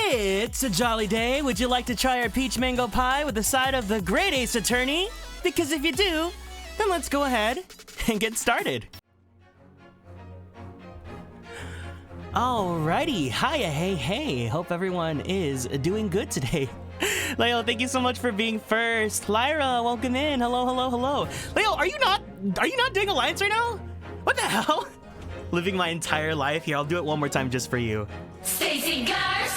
It's a jolly day. Would you like to try our peach mango pie with a side of the Great Ace Attorney? Because if you do, then let's go ahead and get started. Alrighty, hiya, hey. Hope everyone is doing good today. Leo, thank you so much for being first. Lyra, welcome in. Hello. Leo, are you not doing Alliance right now? What the hell? Living my entire life here. I'll do it one more time just for you. Stacy Gars,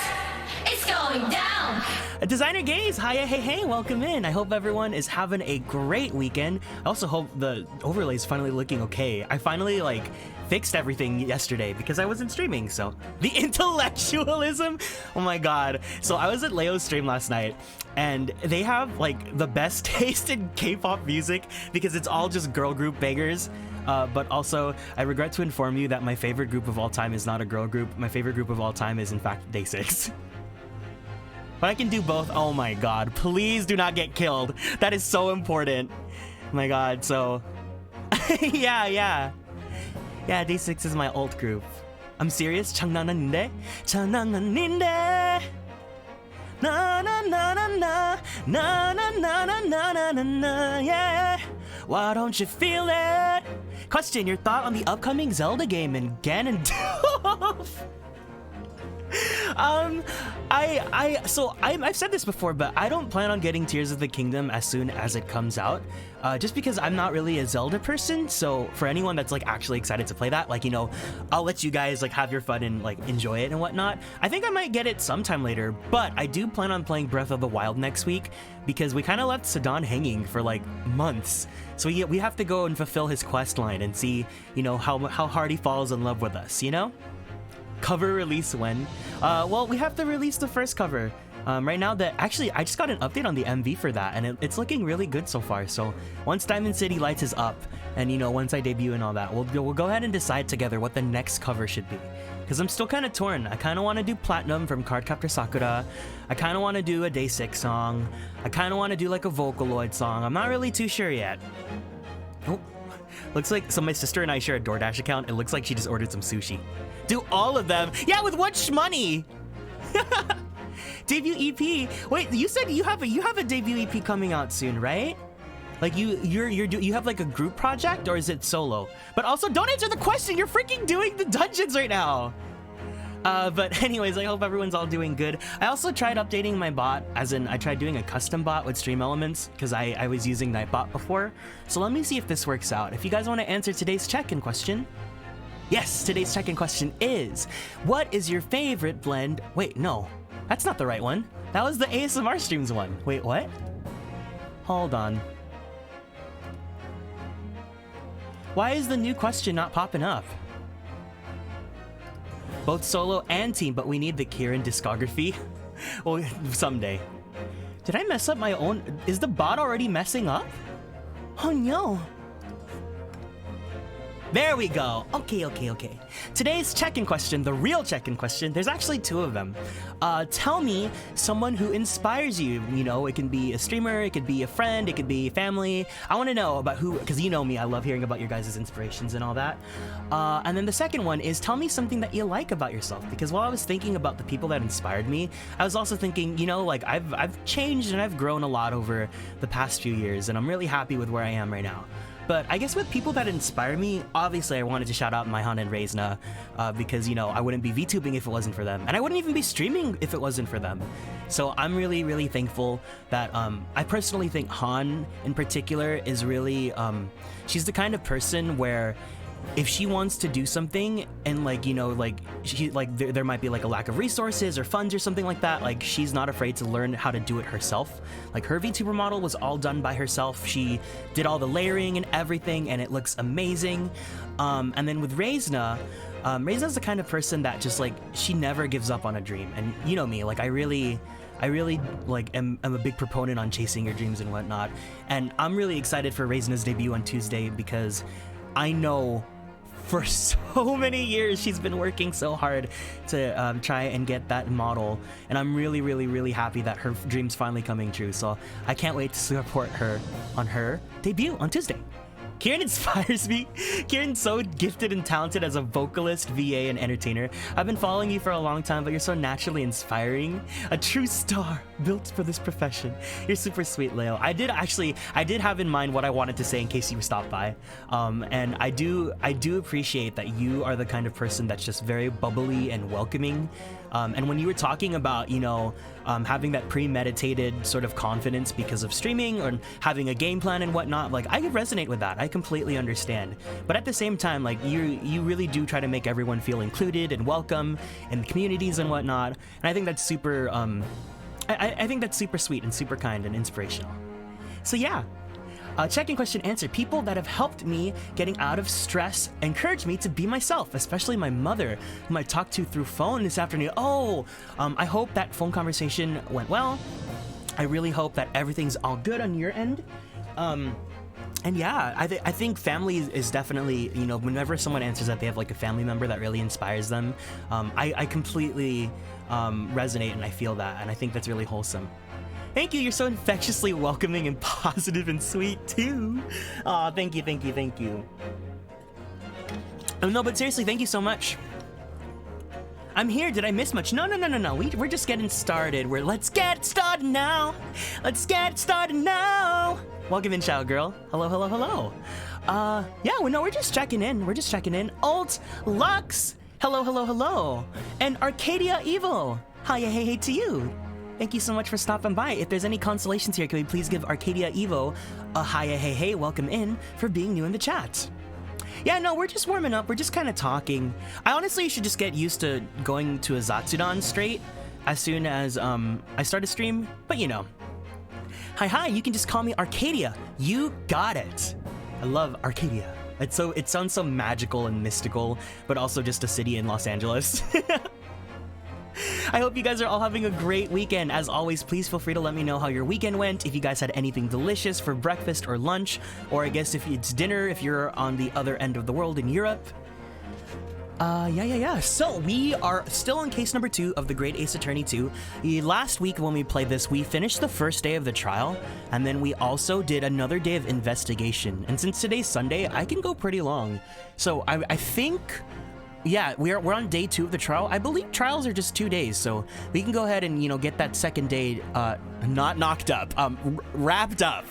it's going down. Designer Gaze, hi, hey, welcome in. I hope everyone is having a great weekend. I also hope the overlay is finally looking okay. I finally like fixed everything yesterday because I wasn't streaming, so the intellectualism, oh my god. So I was at Leo's stream last night and they have like the best taste in K-pop music because it's all just girl group bangers. But also, I regret to inform you that my favorite group of all time is not a girl group. My favorite group of all time is in fact Day6. But I can do both. Oh my god, please do not get killed. That is so important. Oh my god, so yeah, Day6 is my alt group. I'm serious. 장난 아닌데? 장난 아닌데? Na na na na na na na na na na na na, yeah. Why don't you feel it? Question, your thought on the upcoming Zelda game in Ganondorf? I've said this before, but I don't plan on getting Tears of the Kingdom as soon as it comes out, just because I'm not really a Zelda person. So for anyone that's like actually excited to play that, like, you know, I'll let you guys like have your fun and like enjoy it and whatnot. I think I might get it sometime later, but I do plan on playing Breath of the Wild next week because we kind of left Sidon hanging for like months. So we have to go and fulfill his quest line and see, you know, how hard he falls in love with us, you know? Cover release when? Well, we have to release the first cover. Right now, actually, I just got an update on the MV for that, and it's looking really good so far. So once Diamond City Lights is up, and you know, once I debut and all that, we'll go ahead and decide together what the next cover should be. Because I'm still kind of torn. I kind of want to do Platinum from Cardcaptor Sakura. I kind of want to do a Day6 song. I kind of want to do like a Vocaloid song. I'm not really too sure yet. Oh, looks like, so my sister and I share a DoorDash account. It looks like she just ordered some sushi. Do all of them? Yeah, with what shmoney? Debut EP. Wait, you said you have a debut EP coming out soon, right? Like you have like a group project, or is it solo? But also, don't answer the question. You're freaking doing the dungeons right now. But anyways, I hope everyone's all doing good. I also tried updating my bot, as in I tried doing a custom bot with Stream Elements because I was using Nightbot before. So let me see if this works out. If you guys want to answer today's check-in question. Yes, today's check-in question is, what is your favorite blend? Wait, no, that's not the right one. That was the ASMR streams one. Wait, what? Hold on. Why is the new question not popping up? Both solo and team, but we need the Kieran discography. Well, someday. Did I mess up my own? Is the bot already messing up? Oh no. There we go. Okay. Today's check-in question, the real check-in question, there's actually two of them. Tell me someone who inspires you. You know, it can be a streamer, it could be a friend, it could be family. I want to know about who, because you know me, I love hearing about your guys' inspirations and all that. And then the second one is, tell me something that you like about yourself. Because while I was thinking about the people that inspired me, I was also thinking, you know, like I've changed and I've grown a lot over the past few years, and I'm really happy with where I am right now. But I guess with people that inspire me, obviously I wanted to shout out Myhan and Reizna, because, you know, I wouldn't be VTubing if it wasn't for them. And I wouldn't even be streaming if it wasn't for them. So I'm really, really thankful that I personally think Han in particular is really, she's the kind of person where if she wants to do something and like, you know, like she like there might be like a lack of resources or funds or something like that, like she's not afraid to learn how to do it herself. Like her VTuber model was all done by herself. She did all the layering and everything, and it looks amazing. And then with Reizna, Reizna's the kind of person that just like, she never gives up on a dream. And you know me, like I really like am a big proponent on chasing your dreams and whatnot. And I'm really excited for Reizna's debut on Tuesday because I know for so many years she's been working so hard to try and get that model, and I'm really happy that her dream's finally coming true. So I can't wait to support her on her debut on Tuesday. Kieran inspires me. Kieran's so gifted and talented as a vocalist, VA, and entertainer. I've been following you for a long time, but you're so naturally inspiring. A true star built for this profession. You're super sweet, Leo. I did have in mind what I wanted to say in case you stopped by. And I do appreciate that you are the kind of person that's just very bubbly and welcoming. And when you were talking about, you know, having that premeditated sort of confidence because of streaming or having a game plan and whatnot, like I could resonate with that. I completely understand. But at the same time, like you really do try to make everyone feel included and welcome in the communities and whatnot. And I think that's super I think that's super sweet and super kind and inspirational. So yeah. Check-in question answer. People that have helped me getting out of stress encourage me to be myself, especially my mother, whom I talked to through phone this afternoon. I hope that phone conversation went well. I really hope that everything's all good on your end. And yeah, I think family is definitely, you know, whenever someone answers that they have like a family member that really inspires them, I completely resonate and I feel that, and I think that's really wholesome. Thank you, you're so infectiously welcoming and positive and sweet too. Aw, thank you. Oh, no, but seriously, thank you so much. I'm here, did I miss much? No, we're just getting started. Let's get started now. Welcome in, Chow Girl. Hello. We're just checking in. Alt Lux, hello. And Arcadia Evil, hi, hey to you. Thank you so much for stopping by. If there's any consolations here, can we please give Arcadia Evo a hi, hey, welcome in for being new in the chat. Yeah, no, we're just warming up. We're just kind of talking. I honestly should just get used to going to a Zatsudan straight as soon as I start a stream, but you know. Hi, you can just call me Arcadia. You got it. I love Arcadia. It sounds so magical and mystical, but also just a city in Los Angeles. I hope you guys are all having a great weekend. As always, please feel free to let me know how your weekend went, if you guys had anything delicious for breakfast or lunch, or I guess if it's dinner, if you're on the other end of the world in Europe. Yeah. So we are still on case number 2 of the Great Ace Attorney 2. Last week when we played this, we finished the first day of the trial, and then we also did another day of investigation. And since today's Sunday, I can go pretty long. So I think... yeah, we're on day 2 of the trial. I believe trials are just 2 days, so we can go ahead and, you know, get that second day not knocked up, wrapped up.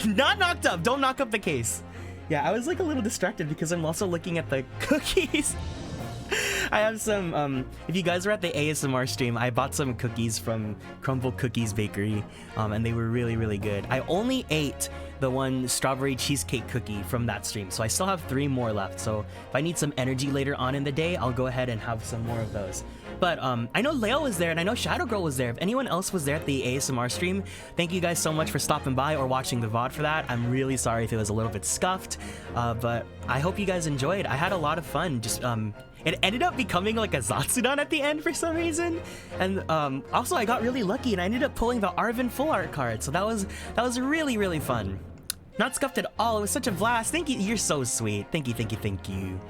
Not knocked up, don't knock up the case. Yeah, I was like a little distracted because I'm also looking at the cookies. I have some, if you guys were at the ASMR stream, I bought some cookies from Crumble Cookies Bakery, and they were really, really good. I only ate the one strawberry cheesecake cookie from that stream, so I still have 3 more left, so if I need some energy later on in the day, I'll go ahead and have some more of those. But I know Leo was there, and I know Shadow Girl was there. If anyone else was there at the ASMR stream, thank you guys so much for stopping by or watching the VOD for that. I'm really sorry if it was a little bit scuffed, but I hope you guys enjoyed. I had a lot of fun. Just it ended up becoming like a Zatsudan at the end for some reason, and also I got really lucky and I ended up pulling the Arvin full art card, so that was really, really fun. Not scuffed at all. It was such a blast. Thank you. You're so sweet. Thank you.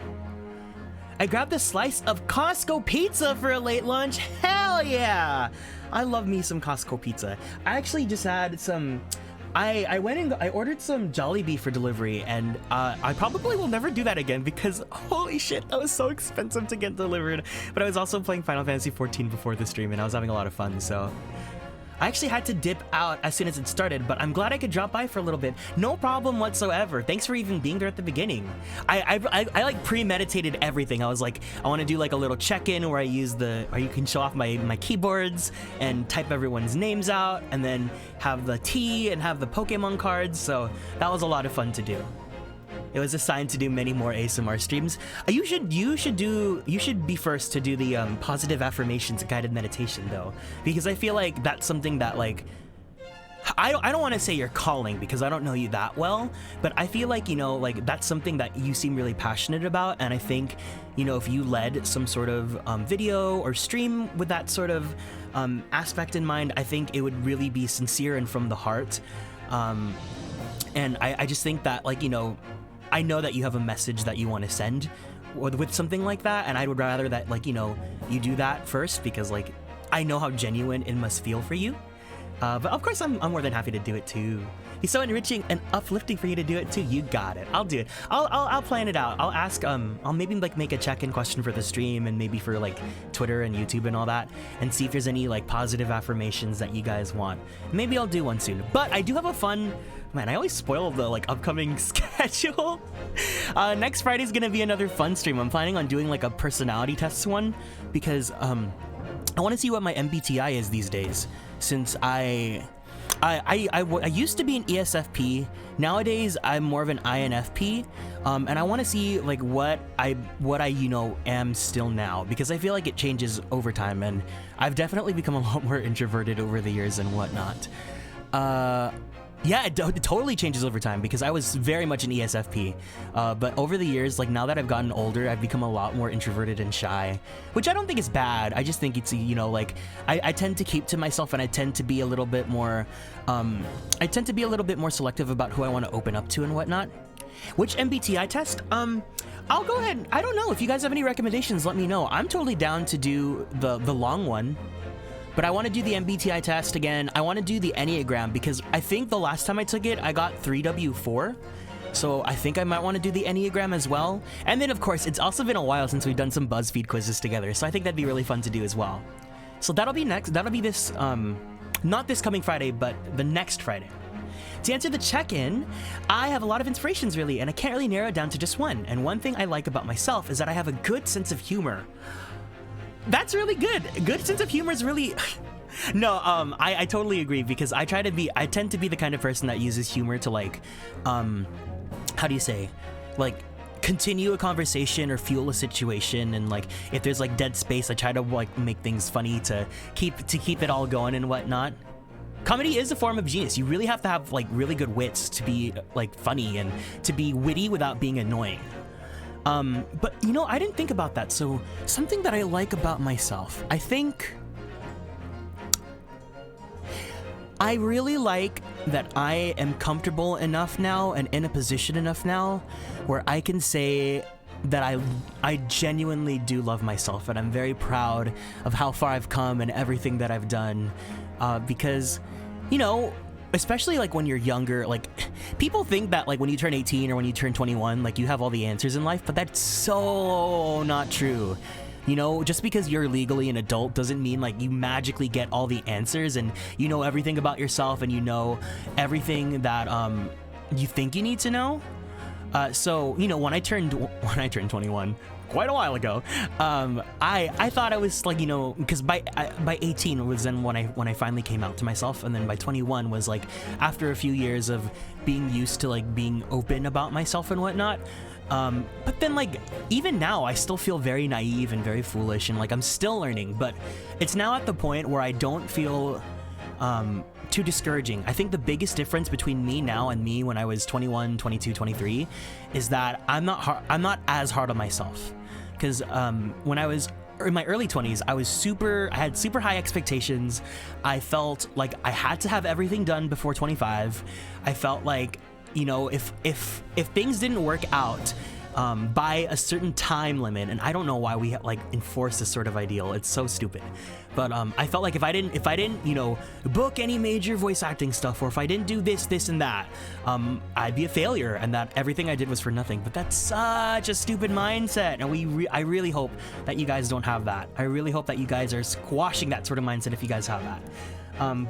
I grabbed a slice of Costco pizza for a late lunch. Hell yeah! I love me some Costco pizza. I actually just had some... I went and I ordered some Jollibee for delivery, and I probably will never do that again because holy shit, that was so expensive to get delivered. But I was also playing Final Fantasy 14 before the stream, and I was having a lot of fun, so... I actually had to dip out as soon as it started, but I'm glad I could drop by for a little bit. No problem whatsoever. Thanks for even being there at the beginning. I like premeditated everything. I was like, I want to do like a little check-in where you can show off my keyboards and type everyone's names out, and then have the tea and have the Pokemon cards. So that was a lot of fun to do. It was assigned to do many more ASMR streams. You should be first to do the positive affirmations guided meditation though, because I feel like that's something that like I don't want to say you're calling because I don't know you that well, but I feel like, you know, like that's something that you seem really passionate about, and I think, you know, if you led some sort of video or stream with that sort of aspect in mind, I think it would really be sincere and from the heart. And I just think that, like, you know, I know that you have a message that you want to send with something like that, and I would rather that, like, you know, you do that first because, like, I know how genuine it must feel for you. But of course, I'm more than happy to do it too. He's so enriching and uplifting for you to do it too. You got it. I'll do it. I'll plan it out. I'll ask. I'll maybe like make a check-in question for the stream and maybe for like Twitter and YouTube and all that, and see if there's any like positive affirmations that you guys want. Maybe I'll do one soon. But I do have a fun. Man, I always spoil the like upcoming schedule. Next Friday's gonna be another fun stream. I'm planning on doing like a personality test one because I want to see what my MBTI is these days, since I I used to be an ESFP. Nowadays, I'm more of an INFP, and I want to see like what I am still now, because I feel like it changes over time, and I've definitely become a lot more introverted over the years and whatnot. Yeah, it totally changes over time, because I was very much an ESFP, but over the years, like now that I've gotten older, I've become a lot more introverted and shy, which I don't think is bad. I just think it's, like I tend to keep to myself, and I tend to be a little bit more selective about who I want to open up to and whatnot. Which MBTI test? I'll go ahead. I don't know. If you guys have any recommendations, let me know. I'm totally down to do the long one. But I want to do the MBTI test again. I want to do the Enneagram, because I think the last time I took it, I got 3W4. So I think I might want to do the Enneagram as well. And then, of course, it's also been a while since we've done some BuzzFeed quizzes together. So I think that'd be really fun to do as well. So that'll be next. That'll be this, not this coming Friday, but the next Friday. To answer the check-in, I have a lot of inspirations, really, and I can't really narrow it down to just one. And one thing I like about myself is that I have a good sense of humor. That's really good. Good sense of humor is really... No, I totally agree, because I tend to be the kind of person that uses humor to like, how do you say, like, continue a conversation or fuel a situation, and like if there's like dead space, I try to like make things funny to keep it all going and whatnot. Comedy is a form of genius. You really have to have like really good wits to be like funny and to be witty without being annoying. But I didn't think about that. So something that I like about myself, I think I really like that I am comfortable enough now and in a position enough now where I can say that I genuinely do love myself, and I'm very proud of how far I've come and everything that I've done, because, especially like when you're younger, like people think that like when you turn 18 or when you turn 21, like you have all the answers in life, but that's so not true. Just because you're legally an adult doesn't mean like you magically get all the answers and you know everything about yourself and you know everything that you think you need to know. So when I turned 21, quite a while ago, I thought I was like, because by 18 was then when I finally came out to myself, and then by 21 was like after a few years of being used to like being open about myself and whatnot. But then like even now I still feel very naive and very foolish, and like I'm still learning, but it's now at the point where I don't feel too discouraging. I think the biggest difference between me now and me when I was 21, 22, 23 is that I'm not as hard on myself, because when I was in my early 20s, I had super high expectations. I felt like I had to have everything done before 25. I felt like, if things didn't work out by a certain time limit, and I don't know why we like enforce this sort of ideal, it's so stupid, but I felt like if I didn't book any major voice acting stuff, or if I didn't do this and that, I'd be a failure, and that everything I did was for nothing. But that's such a stupid mindset, and I really hope that you guys don't have that. I really hope that you guys are squashing that sort of mindset if you guys have that.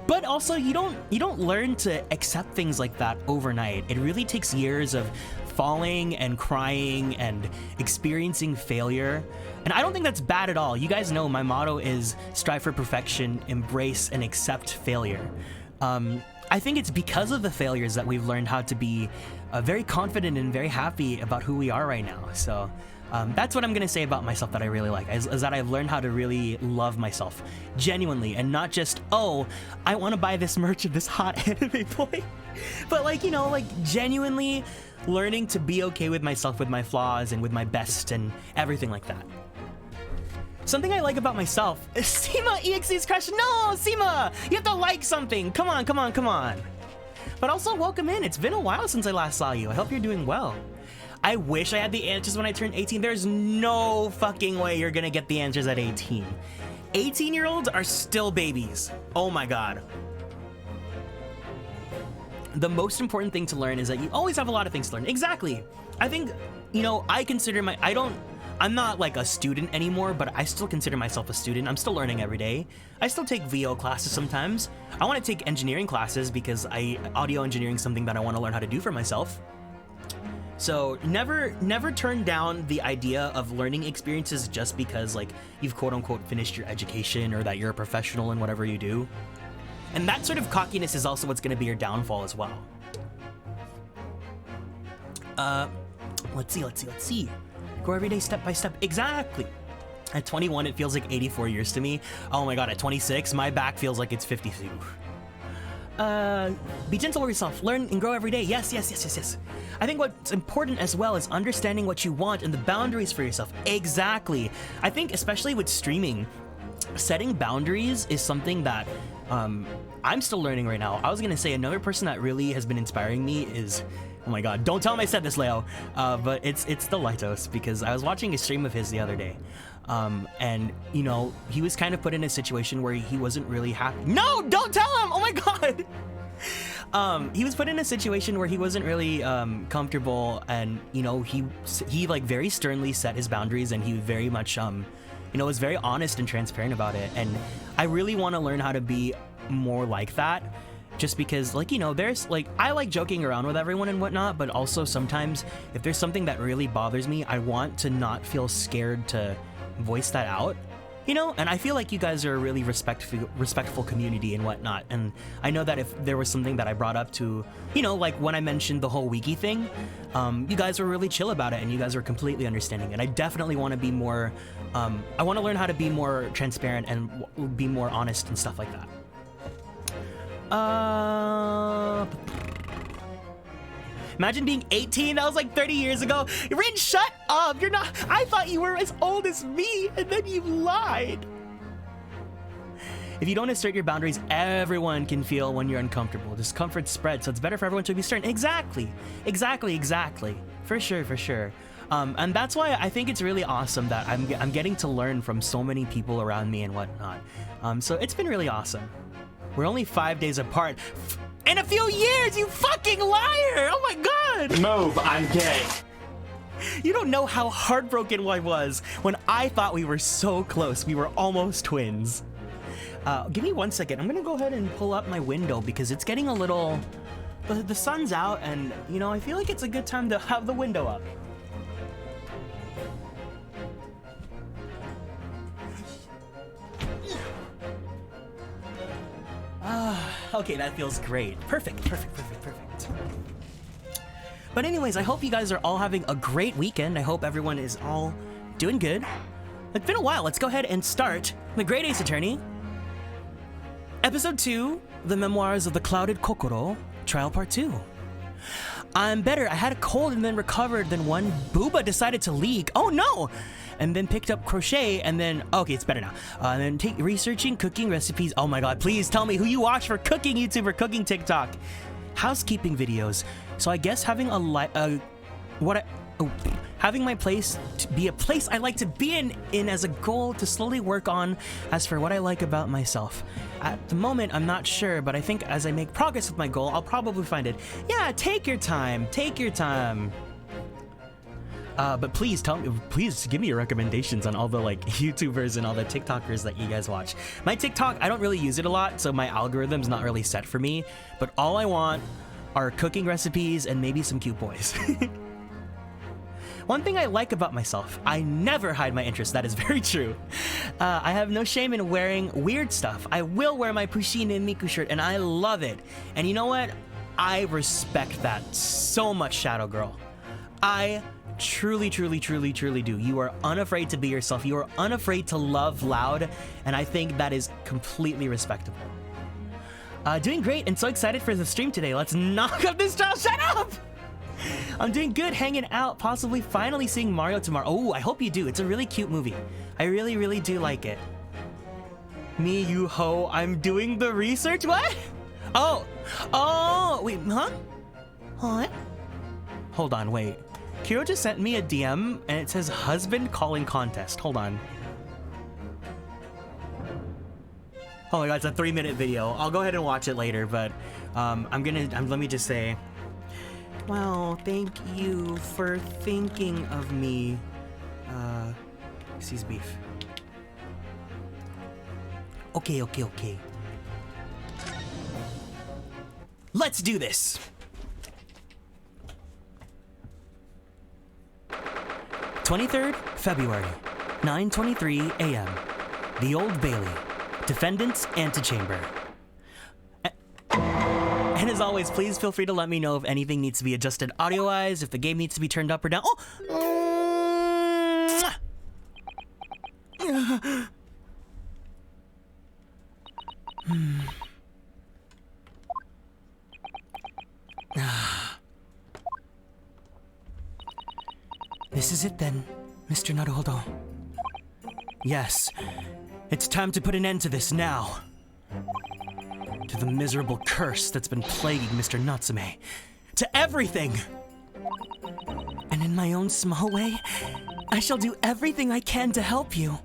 But also, you don't learn to accept things like that overnight. It really takes years of falling and crying and experiencing failure. And I don't think that's bad at all. You guys know my motto is strive for perfection, embrace and accept failure. I think it's because of the failures that we've learned how to be very confident and very happy about who we are right now. So that's what I'm gonna say about myself that I really like, is that I've learned how to really love myself genuinely, and not just, oh, I want to buy this merch of this hot anime boy, but like, like genuinely learning to be okay with myself, with my flaws and with my best and everything like that. Something I like about myself is Seema EXE's crush. No, Seema, you have to like something. Come on. But also welcome in. It's been a while since I last saw you. I hope you're doing well. I wish I had the answers when I turned 18. There's no fucking way you're gonna get the answers at 18. 18-year-olds are still babies. Oh my God. The most important thing to learn is that you always have a lot of things to learn. Exactly. I think, I'm not like a student anymore, but I still consider myself a student. I'm still learning every day. I still take VO classes sometimes. I want to take engineering classes because audio engineering is something that I want to learn how to do for myself. So never turn down the idea of learning experiences just because like you've quote unquote finished your education or that you're a professional in whatever you do. And that sort of cockiness is also what's gonna be your downfall as well. Let's see. Grow every day step by step. Exactly. At 21, it feels like 84 years to me. Oh my god, at 26, my back feels like it's 52. Be gentle with yourself. Learn and grow every day. Yes. I think what's important as well is understanding what you want and the boundaries for yourself. Exactly. I think especially with streaming, setting boundaries is something that I'm still learning right now. I was gonna say another person that really has been inspiring me is, oh my god, don't tell him I said this, Leo, but it's the Lightos, because I was watching a stream of his the other day. And you know, he was kind of put in a situation where he wasn't really happy. No, don't tell him! Oh my god! He was put in a situation where he wasn't really comfortable, and you know, he like very sternly set his boundaries, and he very much you know, was very honest and transparent about it. And I really want to learn how to be more like that, just because, like, you know, there's like, I like joking around with everyone and whatnot, but also sometimes if there's something that really bothers me, I want to not feel scared to voice that out, you know. And I feel like you guys are a really respectful community and whatnot, and I know that if there was something that I brought up to, you know, like when I mentioned the whole wiki thing, you guys were really chill about it, and you guys were completely understanding. And I definitely want to be more I want to learn how to be more transparent and be more honest and stuff like that. Imagine being 18. That was like 30 years ago. Rin, shut up. You're not. I thought you were as old as me, and then you lied. If you don't assert your boundaries, everyone can feel when you're uncomfortable. Discomfort spreads, so it's better for everyone to be stern. Exactly. For sure. And that's why I think it's really awesome that I'm getting to learn from so many people around me and whatnot. So it's been really awesome. We're only 5 days apart. In a few years, you fucking liar! Oh my god! Move, I'm gay. You don't know how heartbroken I was when I thought we were so close. We were almost twins. Give me 1 second. I'm gonna go ahead and pull up my window because it's getting a little... The sun's out, and, you know, I feel like it's a good time to have the window up. Okay, that feels great. Perfect. But anyways, I hope you guys are all having a great weekend. I hope everyone is all doing good. It's been a while. Let's go ahead and start The Great Ace Attorney. Episode 2, The Memoirs of the Clouded Kokoro, Trial Part 2. I'm better. I had a cold and then recovered. Then one booba decided to leak. Oh no! And then picked up crochet, and then, okay, it's better now. And then researching cooking recipes. Oh my god, please tell me who you watch for cooking YouTuber, cooking TikTok. Housekeeping videos. So I guess having having my place to be a place I like to be in as a goal to slowly work on. As for what I like about myself, at the moment I'm not sure, but I think as I make progress with my goal, I'll probably find it. Yeah, take your time. But please give me your recommendations on all the like YouTubers and all the TikTokers that you guys watch. My TikTok, I don't really use it a lot, so my algorithm's not really set for me, but all I want are cooking recipes and maybe some cute boys. One thing I like about myself, I never hide my interests. That is very true. I have no shame in wearing weird stuff. I will wear my Pushine Miku shirt, and I love it. And you know what? I respect that so much, Shadow Girl. I truly do. You are unafraid to be yourself. You are unafraid to love loud, and I think that is completely respectable. Doing great and so excited for the stream today. Let's knock up this child. Shut up! I'm doing good, hanging out, possibly finally seeing Mario tomorrow. Oh, I hope you do. It's a really cute movie. I really do like it. Me, you ho, I'm doing the research? What? Oh, wait, huh? What? Hold on, wait. Kiro just sent me a DM and it says husband calling contest. Hold on. Oh my god, it's a 3-minute video. I'll go ahead and watch it later, but let me just say, well, thank you for thinking of me. Excuse beef. Okay. Let's do this. 23rd February, 9:23 a.m. The Old Bailey, defendant's antechamber. And as always, please feel free to let me know if anything needs to be adjusted audio-wise, if the game needs to be turned up or down. This is it then, Mr. Naruhodo. Yes, it's time to put an end to this now. To the miserable curse that's been plaguing Mr. Natsume. To everything! And in my own small way, I shall do everything I can to help you.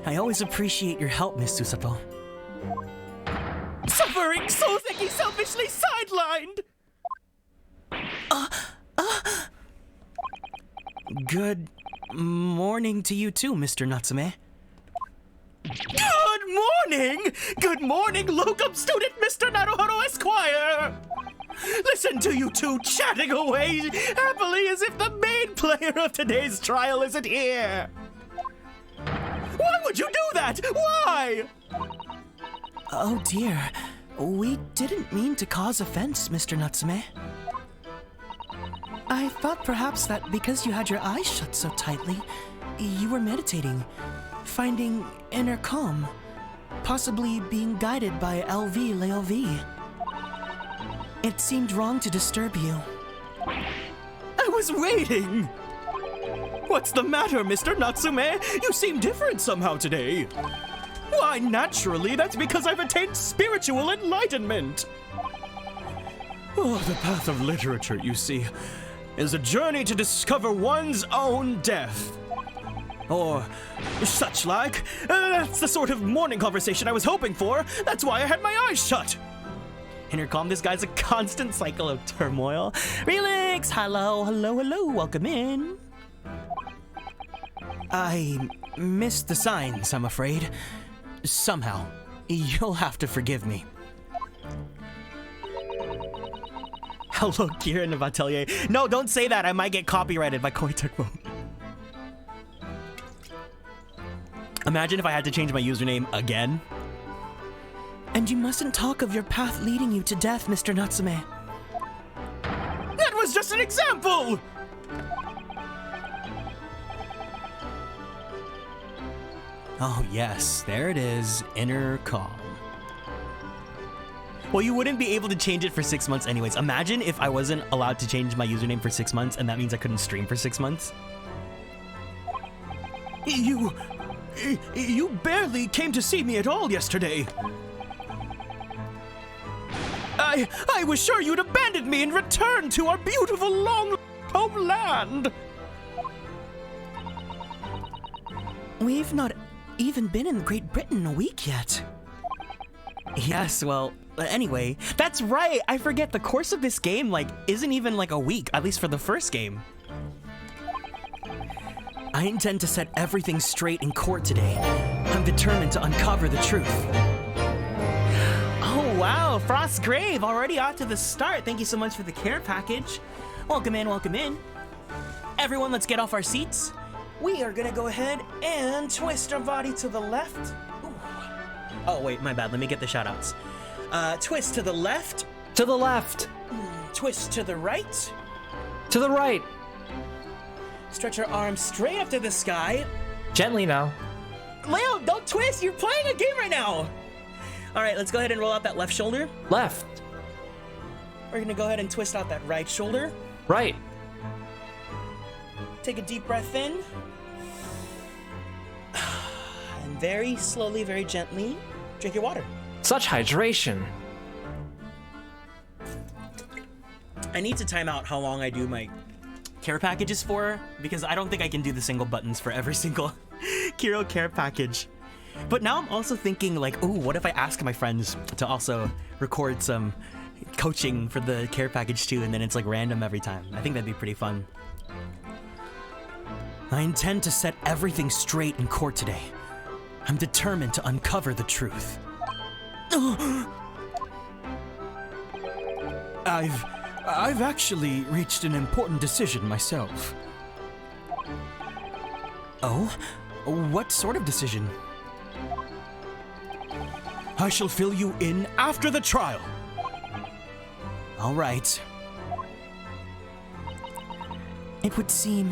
I always appreciate your help, Miss Susato. Suffering Souseki selfishly sidelined! Good morning to you too, Mr. Natsume. Good morning! Good morning, locum student Mr. Naruhodo Esquire! Listen to you two chatting away happily as if the main player of today's trial isn't here! Why would you do that? Why? Oh dear, we didn't mean to cause offense, Mr. Natsume. I thought perhaps that because you had your eyes shut so tightly, you were meditating, finding inner calm, possibly being guided by LV Leovi. It seemed wrong to disturb you. I was waiting! What's the matter, Mr. Natsume? You seem different somehow today. Why, naturally, that's because I've attained spiritual enlightenment. Oh, the path of literature, you see, is a journey to discover one's own death. Or such like. That's the sort of morning conversation I was hoping for. That's why I had my eyes shut. Intercom, this guy's a constant cycle of turmoil. Relix, hello, hello, hello, welcome in. I missed the signs, I'm afraid. Somehow. You'll have to forgive me. Hello, Kieran of Atelier. No, don't say that. I might get copyrighted by Koei Tecmo. Imagine if I had to change my username again. And you mustn't talk of your path leading you to death, Mr. Natsume. That was just an example! Oh yes, there it is, inner calm. Well, you wouldn't be able to change it for 6 months anyways. Imagine if I wasn't allowed to change my username for 6 months and that means I couldn't stream for 6 months. You barely came to see me at all yesterday. I was sure you'd abandoned me and returned to our beautiful long homeland. We've not even been in Great Britain a week yet. Yes, well, anyway, that's right. I forget the course of this game, isn't even a week, at least for the first game. I intend to set everything straight in court today. I'm determined to uncover the truth. Oh, wow, Frostgrave, already off to the start. Thank you so much for the care package. Welcome in, welcome in. Everyone, let's get off our seats. We are gonna go ahead and twist our body to the left. Ooh. Oh, wait, my bad. Let me get the shout-outs. Twist to the left. To the left. Twist to the right. To the right. Stretch your arms straight up to the sky. Gently now. Leo, don't twist. You're playing a game right now. All right, let's go ahead and roll out that left shoulder. Left. We're gonna go ahead and twist out that right shoulder. Right. Take a deep breath in. And very slowly, very gently, drink your water. Such hydration. I need to time out how long I do my care packages for, because I don't think I can do the single buttons for every single Kiro care package. But now I'm also thinking ooh, what if I ask my friends to also record some coaching for the care package too, and then it's random every time. I think that'd be pretty fun. I intend to set everything straight in court today. I'm determined to uncover the truth. I've actually reached an important decision myself. Oh? What sort of decision? I shall fill you in after the trial. All right. It would seem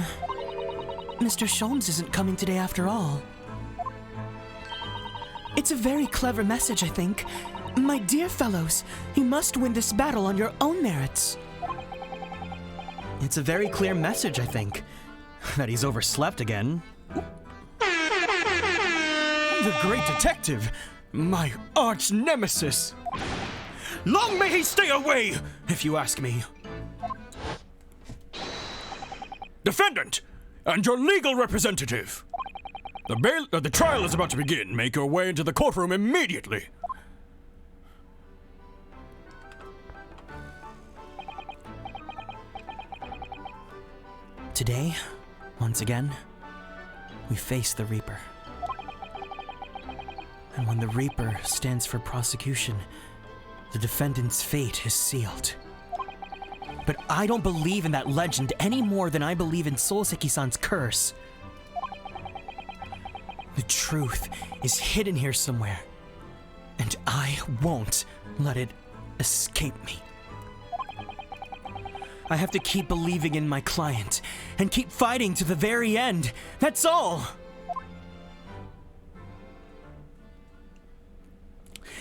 Mr. Sholmes isn't coming today after all. It's a very clever message, I think. My dear fellows, you must win this battle on your own merits. It's a very clear message, I think. That he's overslept again. The great detective, my arch nemesis. Long may he stay away, if you ask me. Defendant, and your legal representative. The trial is about to begin. Make your way into the courtroom immediately. Today, once again, we face the Reaper. And when the Reaper stands for prosecution, the defendant's fate is sealed. But I don't believe in that legend any more than I believe in Souseki-san's curse. The truth is hidden here somewhere, and I won't let it escape me. I have to keep believing in my client, and keep fighting to the very end. That's all!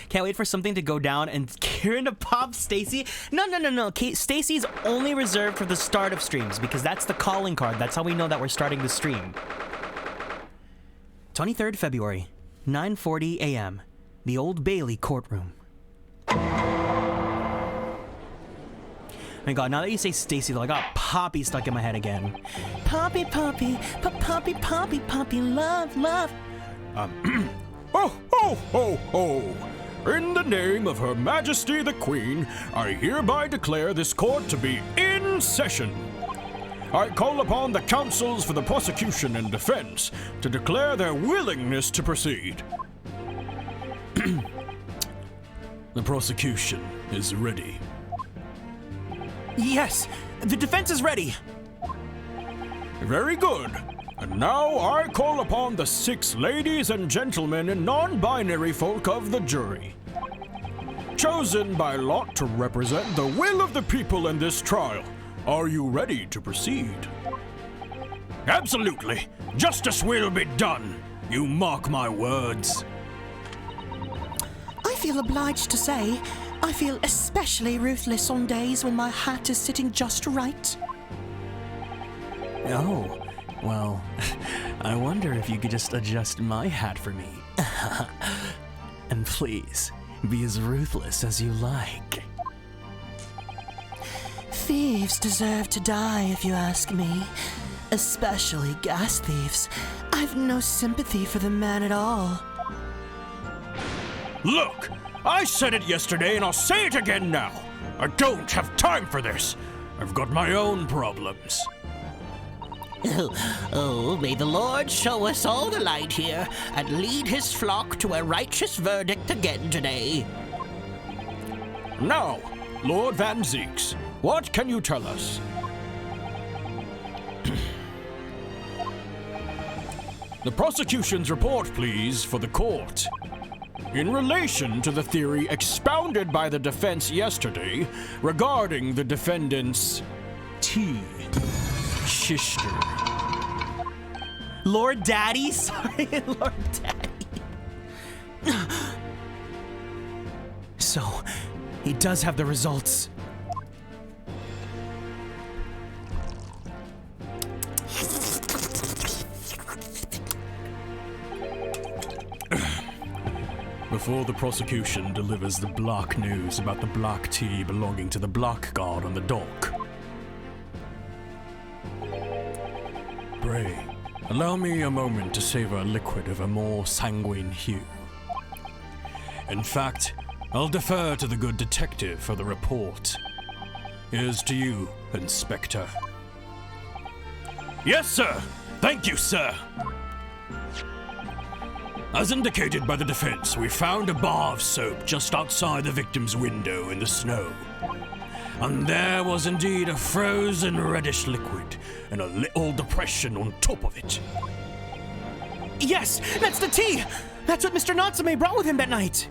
Can't wait for something to go down and Kieran to pop Stacy. No. Stacy's only reserved for the start of streams because that's the calling card. That's how we know that we're starting the stream. 23rd February, 9:40 a.m. The Old Bailey courtroom. My god, now that you say Stacy, though, I got Poppy stuck in my head again. Poppy, Poppy, Poppy, Poppy, Poppy, love, love. Oh. In the name of Her Majesty the Queen, I hereby declare this court to be in session. I call upon the counsels for the prosecution and defense to declare their willingness to proceed. The prosecution is ready. Yes, the defense is ready. Very good. And now I call upon the 6 ladies and gentlemen and non-binary folk of the jury, chosen by lot to represent the will of the people in this trial. Are you ready to proceed? Absolutely. Justice will be done. You mark my words. I feel obliged to say, I feel especially ruthless on days when my hat is sitting just right. Oh, well, I wonder if you could just adjust my hat for me. And please, be as ruthless as you like. Thieves deserve to die, if you ask me. Especially gas thieves. I've no sympathy for the man at all. Look, I said it yesterday and I'll say it again now. I don't have time for this. I've got my own problems. Oh, may the Lord show us all the light here and lead his flock to a righteous verdict again today. Now, Lord Van Zeeks, what can you tell us? The prosecution's report, please, for the court. In relation to the theory expounded by the defense yesterday regarding the defendant's sister. Lord Daddy? Sorry, Lord Daddy. So, he does have the results. Before the prosecution delivers the block news about the block tea belonging to the block guard on the dock, pray, allow me a moment to savor a liquid of a more sanguine hue. In fact, I'll defer to the good detective for the report. Here's to you, Inspector. Yes, sir! Thank you, sir! As indicated by the defense, we found a bar of soap just outside the victim's window in the snow. And there was indeed a frozen reddish liquid and a little depression on top of it. Yes, that's the tea! That's what Mr. Natsume brought with him that night.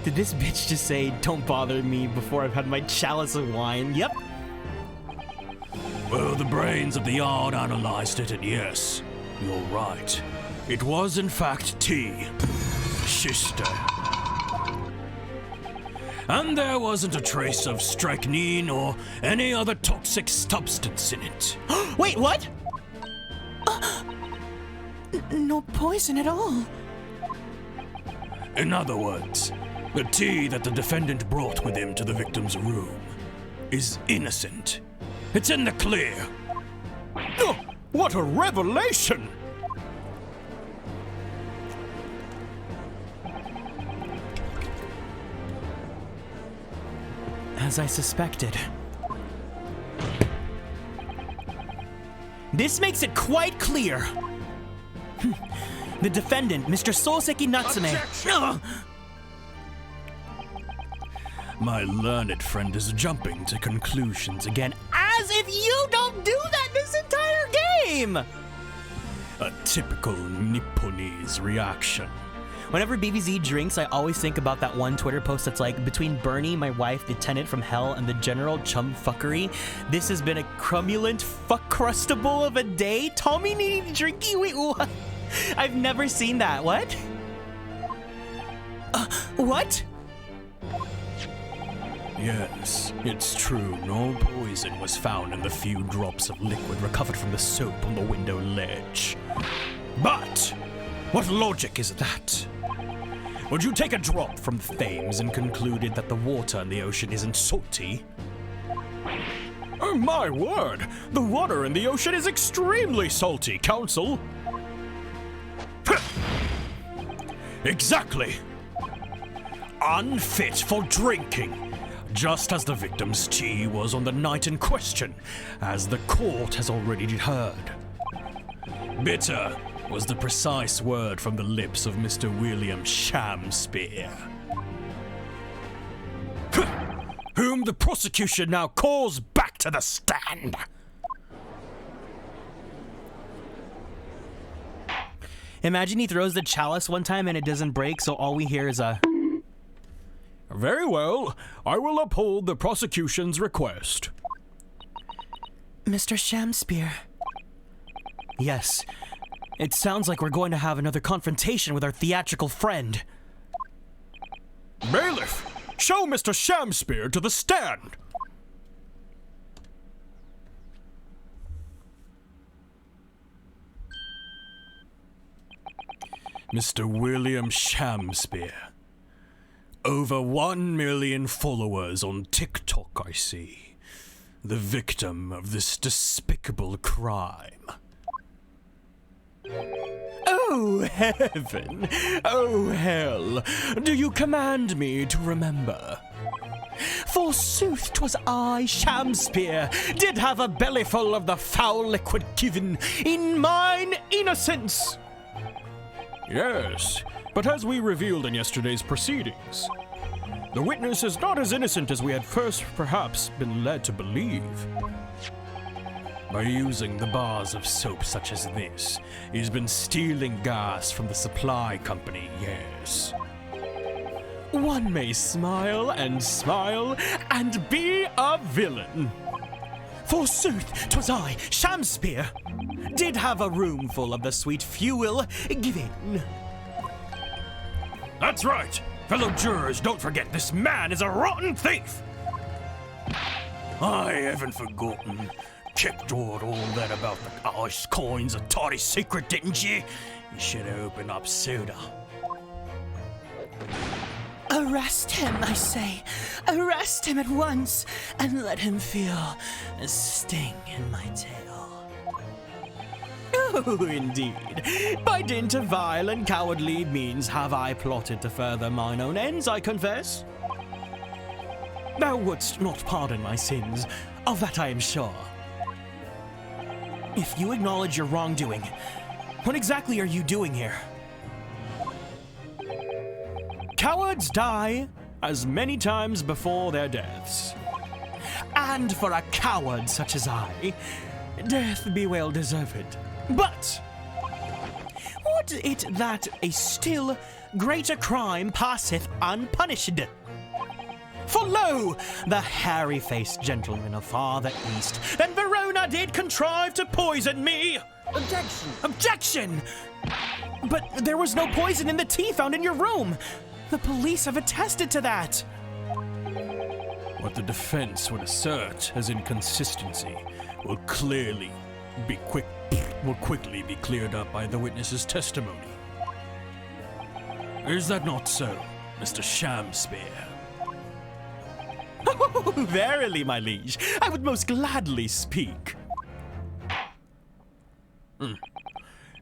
Did this bitch just say, don't bother me before I've had my chalice of wine? Yep. Well, the brains of the yard analyzed it, and yes, you're right. It was, in fact, tea. Sister. And there wasn't a trace of strychnine or any other toxic substance in it. Wait, what? No poison at all. In other words, the tea that the defendant brought with him to the victim's room is innocent. It's in the clear. Oh, what a revelation! As I suspected. This makes it quite clear. The defendant, Mr. Souseki Natsume. Ugh. My learned friend is jumping to conclusions again. As if you don't do that this entire game! A typical Nipponese reaction. Whenever BBZ drinks, I always think about that one Twitter post that's like, between Bernie, my wife, the tenant from hell, and the general chum fuckery, this has been a crumulent fuck crustable of a day. Tommy needing drinky. Wait, what? I've never seen that. What? What? Yes, it's true. No poison was found in the few drops of liquid recovered from the soap on the window ledge. But what logic is that? Would you take a drop from Thames and concluded that the water in the ocean isn't salty? Oh my word! The water in the ocean is extremely salty, Counsel! Exactly! Unfit for drinking! Just as the victim's tea was on the night in question, as the court has already heard. Bitter was the precise word from the lips of Mr. William Shamspeare, whom the prosecution now calls back to the stand. Imagine he throws the chalice one time and it doesn't break, so all we hear is a... Very well, I will uphold the prosecution's request. Mr. Shamspeare. Yes. It sounds like we're going to have another confrontation with our theatrical friend. Bailiff, show Mr. Shamspeare to the stand! Mr. William Shamspeare. Over 1 million followers on TikTok, I see. The victim of this despicable crime. Oh, heaven! Oh, hell! Do you command me to remember? Forsooth, 'twas I, Shamspeare, did have a bellyful of the foul liquid given in mine innocence! Yes, but as we revealed in yesterday's proceedings, the witness is not as innocent as we had first perhaps been led to believe. By using the bars of soap such as this, he's been stealing gas from the supply company, yes. One may smile and be a villain. Forsooth, 'twas I, Shamspeare, did have a room full of the sweet fuel given. That's right. Fellow jurors, don't forget this man is a rotten thief. I haven't forgotten. Checked out all that about the ice coins, a toddy secret, didn't you? You should have opened up soda. Arrest him, I say. Arrest him at once, and let him feel a sting in my tail. Oh, indeed. By dint of vile and cowardly means have I plotted to further mine own ends, I confess. Thou wouldst not pardon my sins, of that I am sure. If you acknowledge your wrongdoing, what exactly are you doing here? Cowards die as many times before their deaths. And for a coward such as I, death be well deserved. But what would it that a still greater crime passeth unpunished? For lo, the hairy-faced gentleman of farther east than Verona did contrive to poison me. Objection! Objection! But there was no poison in the tea found in your room. The police have attested to that. What the defense would assert as inconsistency will quickly be cleared up by the witness's testimony. Is that not so, Mr. Shamspeare? Oh, verily, my liege, I would most gladly speak.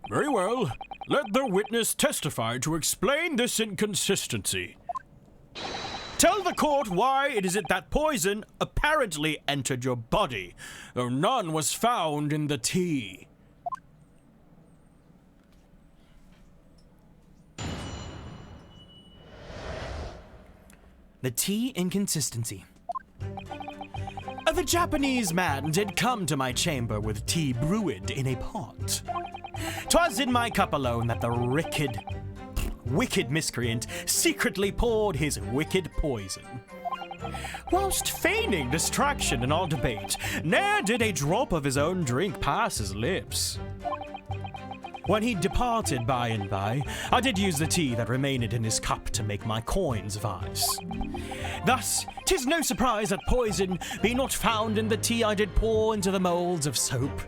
Very well. Let the witness testify to explain this inconsistency. Tell the court why it is that poison apparently entered your body, though none was found in the tea. The tea inconsistency. The Japanese man did come to my chamber with tea brewed in a pot. 'Twas in my cup alone that the wicked miscreant secretly poured his wicked poison. Whilst feigning distraction in our debate, ne'er did a drop of his own drink pass his lips. When he departed by and by, I did use the tea that remained in his cup to make my coins vice. Thus, 'tis no surprise that poison be not found in the tea I did pour into the molds of soap.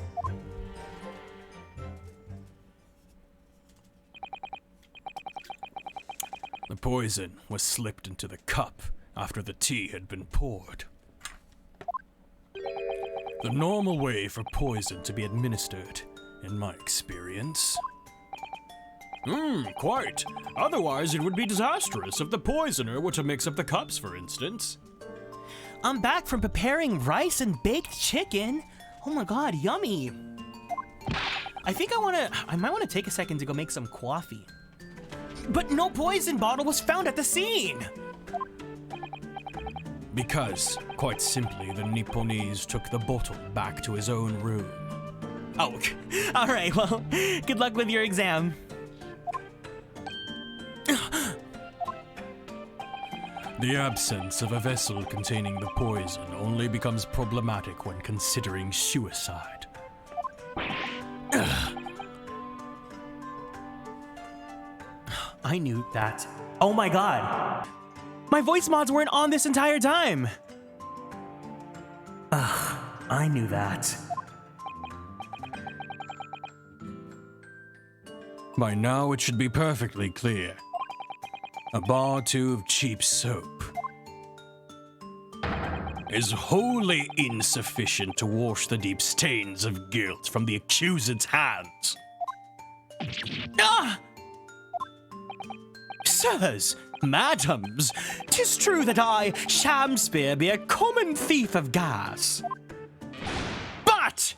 The poison was slipped into the cup after the tea had been poured. The normal way for poison to be administered, in my experience. Quite. Otherwise, it would be disastrous if the poisoner were to mix up the cups, for instance. I'm back from preparing rice and baked chicken. Oh my god, yummy. I think I might want to take a second to go make some coffee. But no poison bottle was found at the scene. Because, quite simply, the Nipponese took the bottle back to his own room. Oh, all right, well, good luck with your exam. The absence of a vessel containing the poison only becomes problematic when considering suicide. I knew that. Oh my god. My voice mods weren't on this entire time. Ugh, I knew that. By now, it should be perfectly clear. A bar or two of cheap soap is wholly insufficient to wash the deep stains of guilt from the accused's hands. Ah! Sirs, madams, 'tis true that I, Shamspeare, be a common thief of gas. But,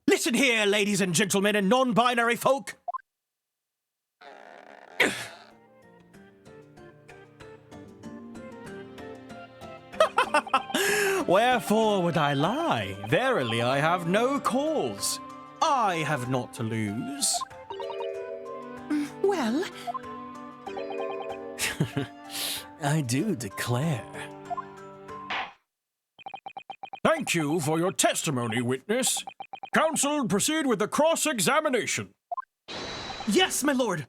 listen here, ladies and gentlemen and non-binary folk. Wherefore would I lie? Verily, I have no cause. I have naught to lose. Well, I do declare. Thank you for your testimony, witness. Counsel, proceed with the cross-examination. Yes, my lord.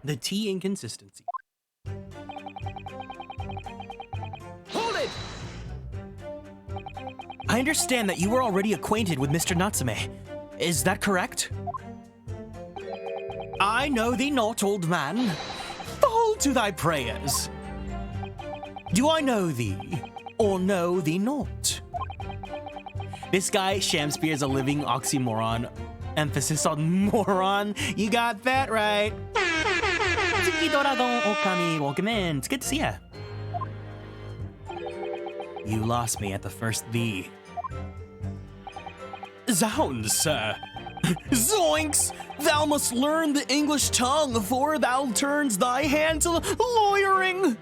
The tea inconsistency. Hold it! I understand that you were already acquainted with Mr. Natsume. Is that correct? I know thee not, old man. Fall to thy prayers. Do I know thee, or know thee not? This guy, Shamspeare, is a living oxymoron. Emphasis on moron. You got that right. Tsuki Doragon Okami, welcome in. It's good to see ya. You lost me at the first thee. Zounds, sir. Zoinks! Thou must learn the English tongue afore thou turns thy hand to lawyering.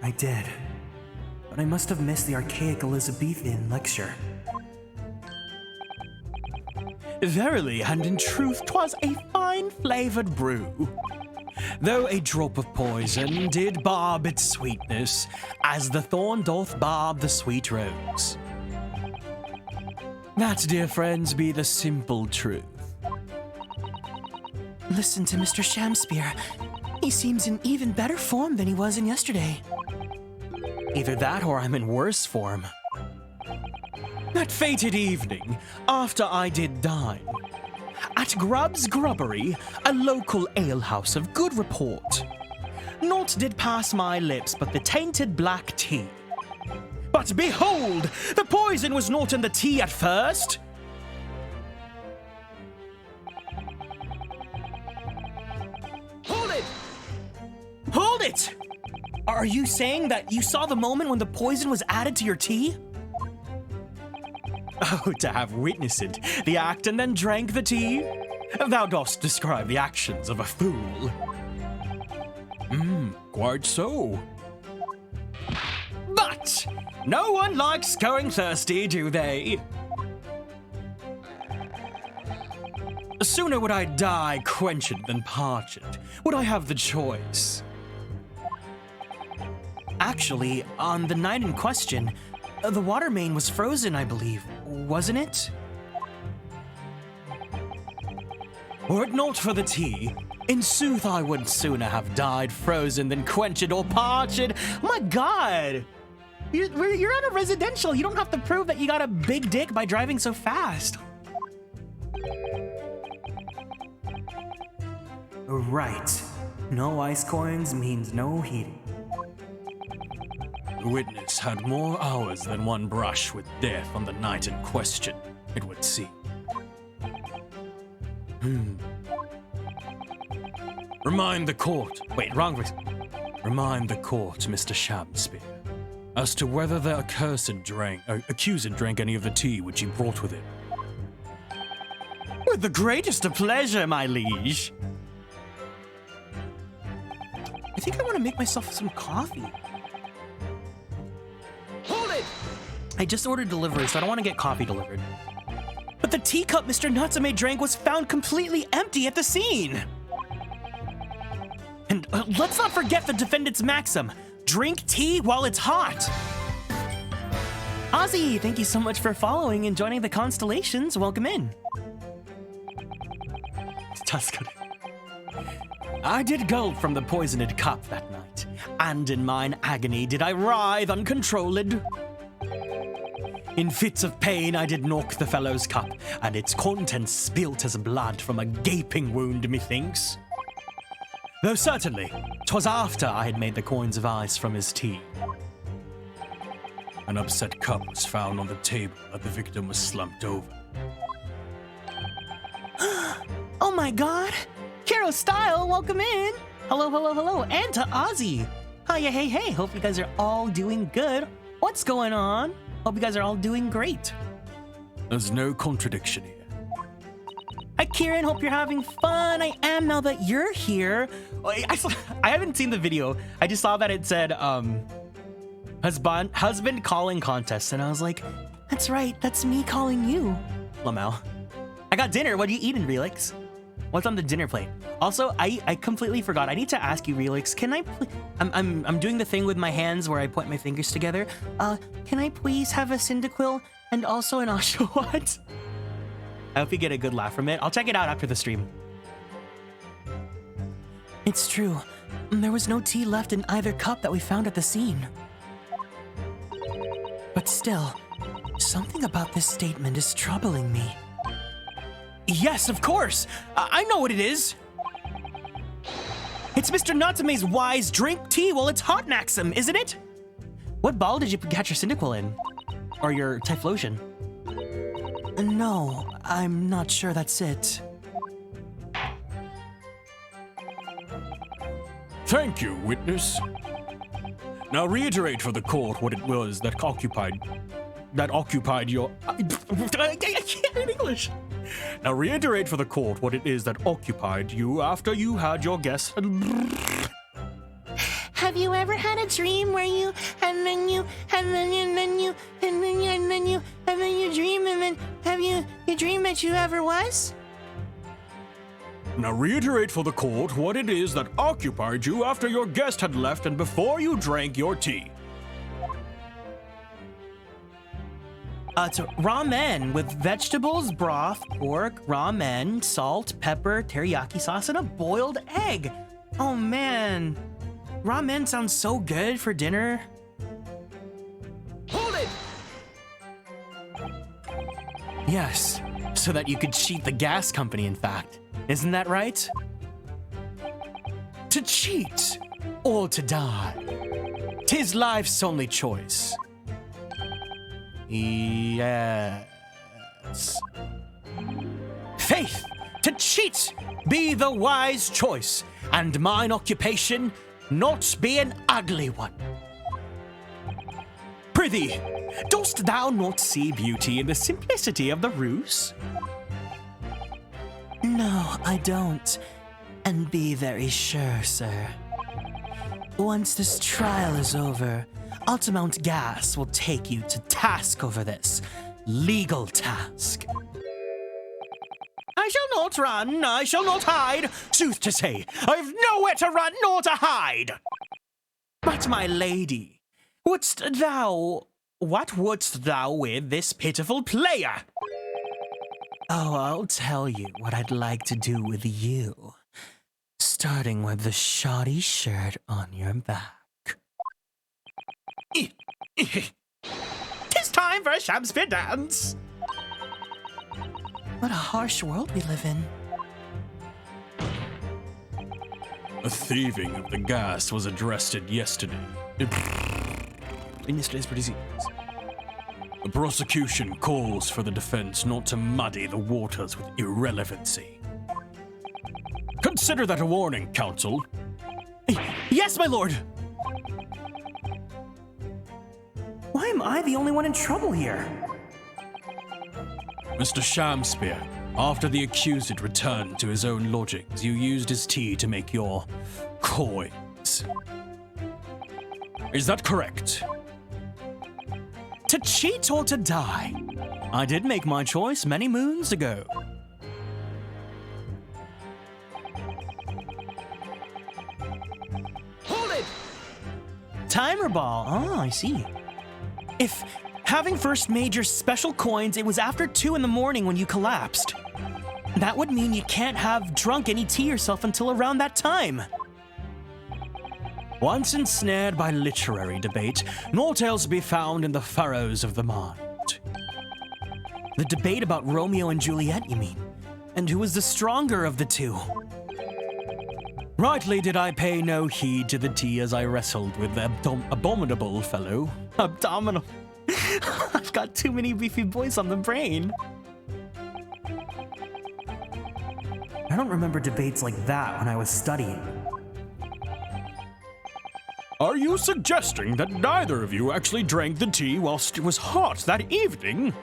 I did. But I must have missed the archaic Elizabethan lecture. Verily, and in truth, 'twas a fine-flavored brew. Though a drop of poison did barb its sweetness, as the thorn doth barb the sweet rose. That, dear friends, be the simple truth. Listen to Mr. Shamspear. He seems in even better form than he was in yesterday. Either that or I'm in worse form. That fated evening, after I did dine, at Grubb's Grubbery, a local alehouse of good report, naught did pass my lips but the tainted black tea. But behold, the poison was not in the tea at first. Hold it! Hold it! Are you saying that you saw the moment when the poison was added to your tea? Oh, to have witnessed the act and then drank the tea? Thou dost describe the actions of a fool. Quite so. But no one likes going thirsty, do they? Sooner would I die quenched than parched. Would I have the choice? Actually, on the night in question, the water main was frozen, I believe, wasn't it? Were it not for the tea, in sooth I would sooner have died frozen than quenched or parched. My God! You're on a residential. You don't have to prove that you got a big dick by driving so fast. Right. No ice coins means no heating. The witness had more hours than one brush with death on the night in question, it would seem. Remind the court. Wait, wrong voice. Remind the court, Mr. Shamspear, as to whether the accused drank any of the tea which he brought with him. With the greatest of pleasure, my liege. I think I want to make myself some coffee. Hold it! I just ordered delivery, so I don't want to get coffee delivered. But the teacup Mr. Natsume drank was found completely empty at the scene. And let's not forget the defendant's maxim. Drink tea while it's hot. Ozzy, thank you so much for following and joining the constellations. Welcome in. Just good. I did gulp from the poisoned cup that night, and in mine agony did I writhe uncontrolled. In fits of pain I did knock the fellow's cup, and its contents spilt as blood from a gaping wound, methinks. Though certainly, 'twas after I had made the coins of ice from his tea. An upset cup was found on the table that the victim was slumped over. Oh my God! Karo Style, welcome in! Hello, hello, hello, and to Ozzy! Hiya, hey, hey, hope you guys are all doing good. What's going on? Hope you guys are all doing great. There's no contradiction here. Hi, Kieran, hope you're having fun. I am now that you're here. I haven't seen the video. I just saw that it said, husband calling contest, and I was like, that's right, that's me calling you. Lamel. I got dinner. What are you eating, Relix? What's on the dinner plate? Also, I completely forgot. I need to ask you, Relix. Can I? I'm doing the thing with my hands where I point my fingers together. Can I please have a Cyndaquil and also an Oshawott? I hope you get a good laugh from it. I'll check it out after the stream. It's true. There was no tea left in either cup that we found at the scene. But still, something about this statement is troubling me. Yes, of course. I know what it is. It's Mr. Natsume's wise drink tea while it's hot maxim, isn't it? What ball did you catch your Cyndaquil in? Or your Typhlosion? No, I'm not sure that's it. Thank you, witness. Now reiterate for the court what it was that occupied your... I can't read English. Now reiterate for the court what it is that occupied you after you had your guess. Have you ever had a dream where you, and then you, and then you, and then you, and then you, and then you, and then you dream, and then have you dream that you ever was? Now reiterate for the court what it is that occupied you after your guest had left and before you drank your tea. It's ramen with vegetables, broth, pork, ramen, salt, pepper, teriyaki sauce, and a boiled egg. Oh man, ramen sounds so good for dinner. Hold it! Yes, so that you could cheat the gas company, in fact. Isn't that right? To cheat or to die, 'tis life's only choice. Yes. Faith, to cheat be the wise choice, and mine occupation not be an ugly one. Prithee, dost thou not see beauty in the simplicity of the ruse? No, I don't. And be very sure, sir. Once this trial is over, Altamount Gas will take you to task over this legal task. I shall not run, I shall not hide. Sooth to say, I've nowhere to run nor to hide. But my lady, what wouldst thou with this pitiful player? Oh, I'll tell you what I'd like to do with you. Starting with the shoddy shirt on your back. 'Tis time for a Shakespeare dance. what a harsh world we live in. A thieving of the gas was addressed yesterday. In yesterday's proceedings. The prosecution calls for the defense not to muddy the waters with irrelevancy. Consider that a warning, counsel. Yes, my lord. Why am I the only one in trouble here? Mr. Shamspeare, after the accused returned to his own lodgings, you used his tea to make your coins. Is that correct? To cheat or to die? I did make my choice many moons ago. Hold it! Timer ball. Oh, I see. If having first made your special coins, it was after 2 in the morning when you collapsed. That would mean you can't have drunk any tea yourself until around that time. Once ensnared by literary debate, naught else be found in the furrows of the mind. The debate about Romeo and Juliet, you mean? And who was the stronger of the two? Rightly did I pay no heed to the tea as I wrestled with the abominable fellow. Abdominal. I've got too many beefy boys on the brain. I don't remember debates like that when I was studying. Are you suggesting that neither of you actually drank the tea whilst it was hot that evening?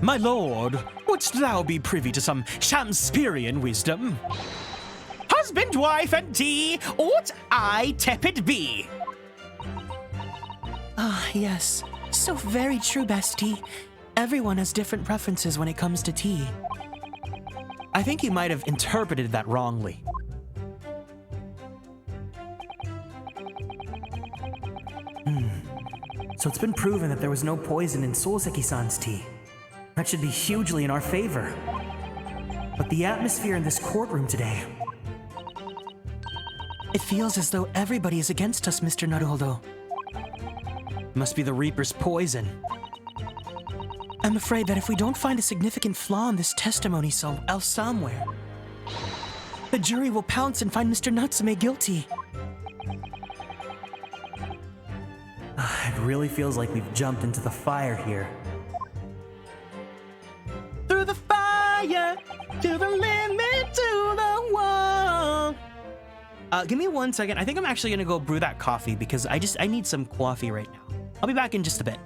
My lord, wouldst thou be privy to some Shakespearean wisdom? Husband, wife, and tea, ought I tepid be? Ah, yes. So very true, bestie. Everyone has different preferences when it comes to tea. I think you might have interpreted that wrongly. So it's been proven that there was no poison in Souseki-san's tea. That should be hugely in our favor. But the atmosphere in this courtroom today... It feels as though everybody is against us, Mr. Naruhodo. Must be the Reaper's poison. I'm afraid that if we don't find a significant flaw in this testimony somewhere, the jury will pounce and find Mr. Natsume guilty. It really feels like we've jumped into the fire here. Through the fire, to the limit, to the wall. Give me 1 second. I think I'm actually gonna go brew that coffee because I need some coffee right now. I'll be back in just a bit.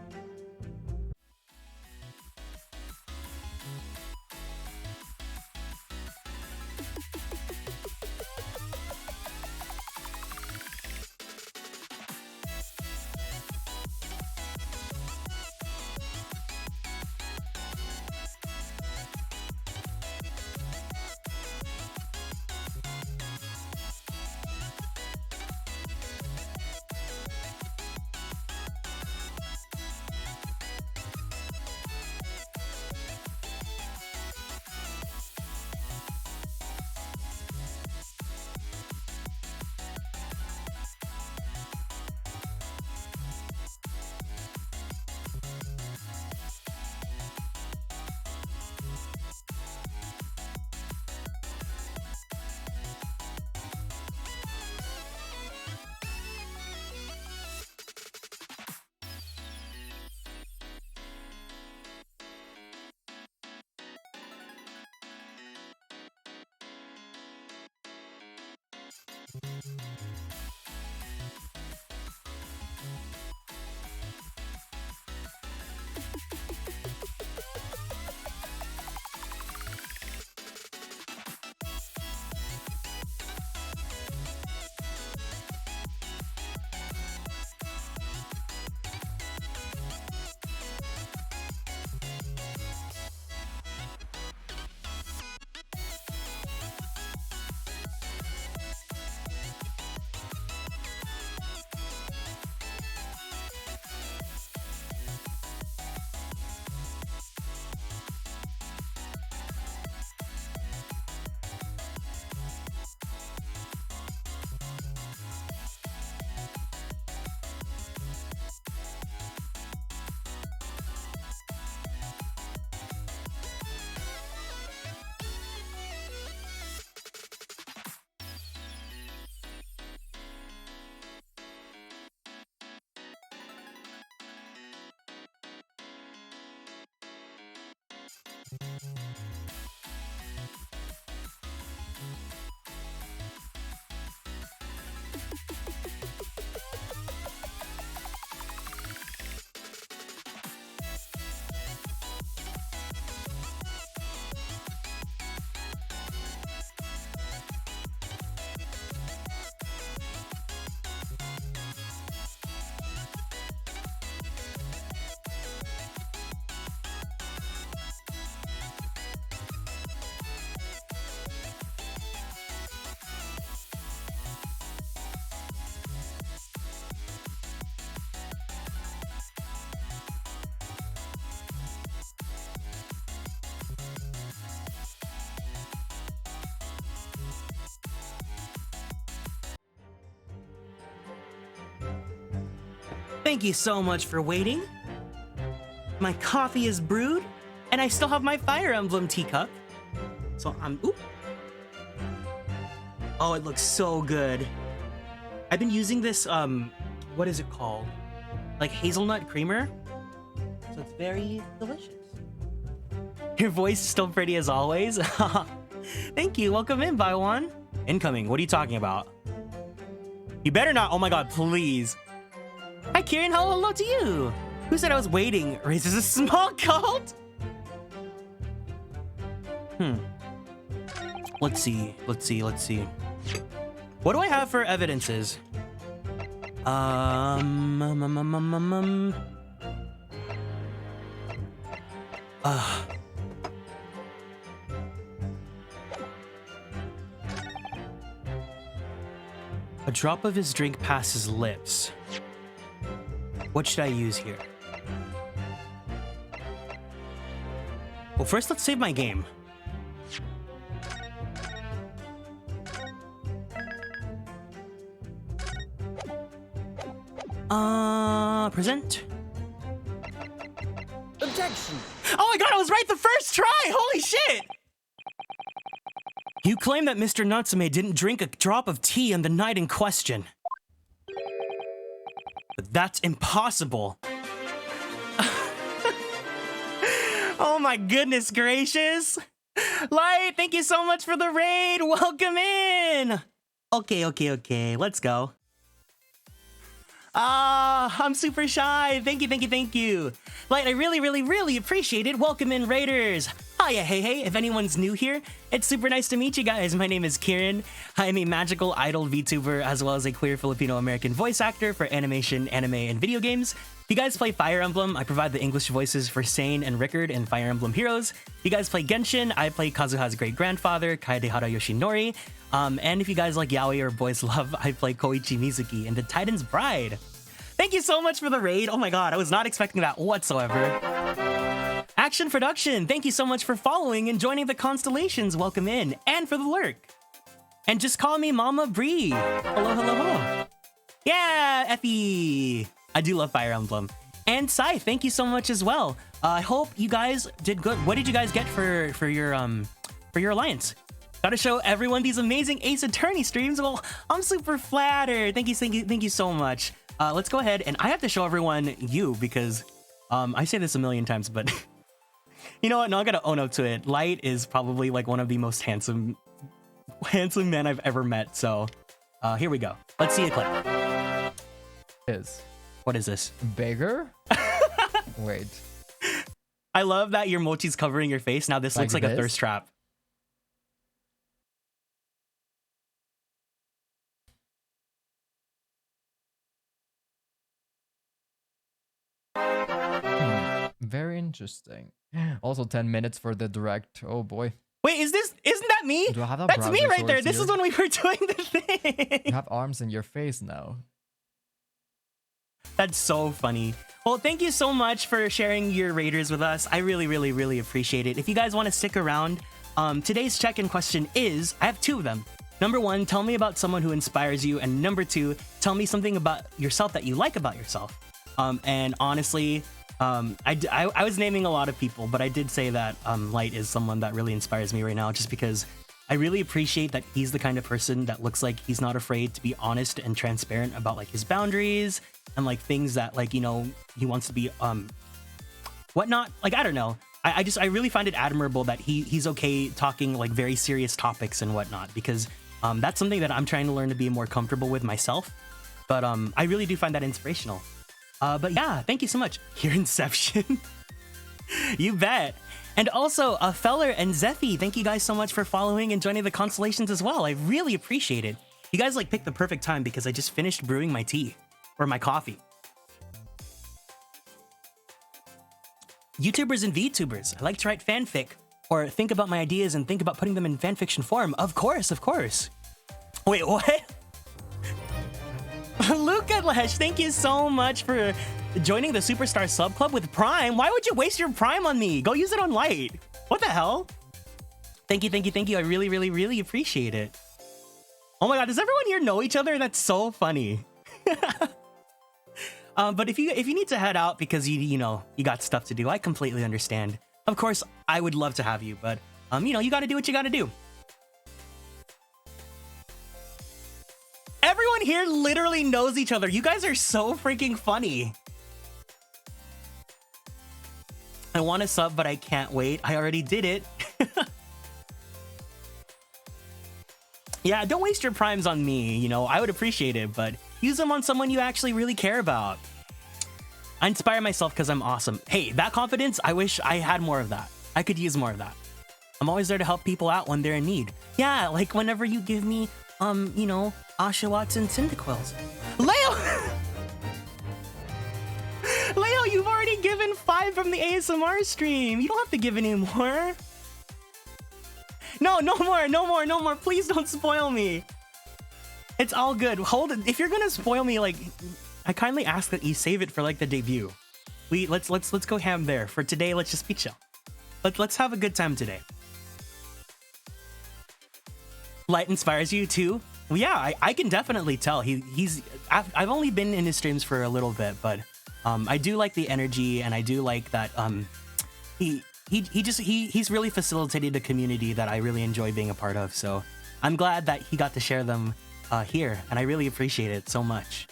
Thank you so much for waiting. My coffee is brewed, and I still have my Fire Emblem teacup. So oop. Oh, it looks so good. I've been using this, what is it called? Like hazelnut creamer. So it's very delicious. Your voice is still pretty as always. Thank you, welcome in, Baiwan. Incoming, what are you talking about? You better not, oh my god, please. Hi Kieran, hello to you. Who said I was waiting? Raises a small cult? Let's see. What do I have for evidences? A drop of his drink past his lips. What should I use here? Well, first let's save my game. Present. Objection! Oh my god, I was right the first try! Holy shit! You claim that Mr. Natsume didn't drink a drop of tea on the night in question. But that's impossible. Oh my goodness gracious! Light, thank you so much for the raid! Welcome in! Okay, let's go. I'm super shy. Thank you. Light, I really appreciate it. Welcome in, Raiders. Hiya, hey. If anyone's new here, it's super nice to meet you guys. My name is Kieran. I am a magical idol VTuber as well as a queer Filipino-American voice actor for animation, anime, and video games. If you guys play Fire Emblem, I provide the English voices for Sane and Rickard in Fire Emblem Heroes. If you guys play Genshin, I play Kazuha's great-grandfather, Kaedehara Yoshinori. And if you guys like yaoi or boys love, I play Koichi Mizuki in The Titan's Bride. Thank you so much for the raid. Oh my god, I was not expecting that whatsoever. Action Production, thank you so much for following and joining the Constellations. Welcome in, and for the lurk. And just call me Mama Bree. Hello. Yeah, Effie. I do love Fire Emblem. And Sai, thank you so much as well. I hope you guys did good. What did you guys get for your alliance? Gotta show everyone these amazing Ace Attorney streams. Well, I'm super flattered. Thank you so much. Let's go ahead, and I have to show everyone you because I say this a million times, but you know what? No, I gotta own up to it. Light is probably like one of the most handsome men I've ever met. So Here we go. Let's see a clip. Is What is this? bigger? Wait. I love that your mochi's covering your face. Now this looks like a this? thirst trap. Very interesting. Also 10 minutes for the direct. Oh boy. Wait, isn't that me? Do I have a That's me browser right there. source This here? is when we were doing the thing. You have arms in your face now. That's so funny. Well, thank you so much for sharing your Raiders with us. I really, really, really appreciate it. If you guys want to stick around, today's check-in question is, I have two of them. Number one, tell me about someone who inspires you. And number two, tell me something about yourself that you like about yourself. And honestly, I was naming a lot of people, but I did say that Light is someone that really inspires me right now, just because I really appreciate that he's the kind of person that looks like he's not afraid to be honest and transparent about like his boundaries and like things that like, you know, he wants to be whatnot. Like, I don't know. I really find it admirable that he's okay talking like very serious topics and whatnot, because that's something that I'm trying to learn to be more comfortable with myself. But I really do find that inspirational. But yeah, thank you so much. Kieranception. You bet. And also, Feller and Zephy, thank you guys so much for following and joining the constellations as well. I really appreciate it. You guys like picked the perfect time because I just finished brewing my tea or my coffee. YouTubers and Vtubers. I like to write fanfic or think about my ideas and think about putting them in fanfiction form. Of course, of course. Wait, what? Luca Lesh, thank you so much for joining the Superstar Sub Club with Prime. Why would you waste your Prime on me? Go use it on Light. What the hell? Thank you, thank you, thank you. I really, really, really appreciate it. Oh my god, does everyone here know each other? That's so funny. But if you need to head out because you know you got stuff to do, I completely understand. Of course, I would love to have you, but you know, you got to do what you got to do. Everyone here literally knows each other. You guys are so freaking funny. I want to sub, but I can't wait. I already did it. Yeah, don't waste your primes on me. You know, I would appreciate it, but use them on someone you actually really care about. I inspire myself because I'm awesome. Hey, that confidence, I wish I had more of that. I could use more of that. I'm always there to help people out when they're in need. Yeah, like whenever you give me, you know, Oshawotts and Cyndaquils. Leo! Leo, you've already given 5 from the ASMR stream. You don't have to give any more. No, no more, no more, no more. Please don't spoil me. It's all good. Hold it. If you're gonna spoil me, like, I kindly ask that you save it for like the debut. Let's go ham there. For today, let's just be chill. Let's have a good time today. Light inspires you too? Well, yeah, I can definitely tell. I've only been in his streams for a little bit, but I do like the energy, and I do like that he's really facilitated a community that I really enjoy being a part of. So I'm glad that he got to share them here, and I really appreciate it so much.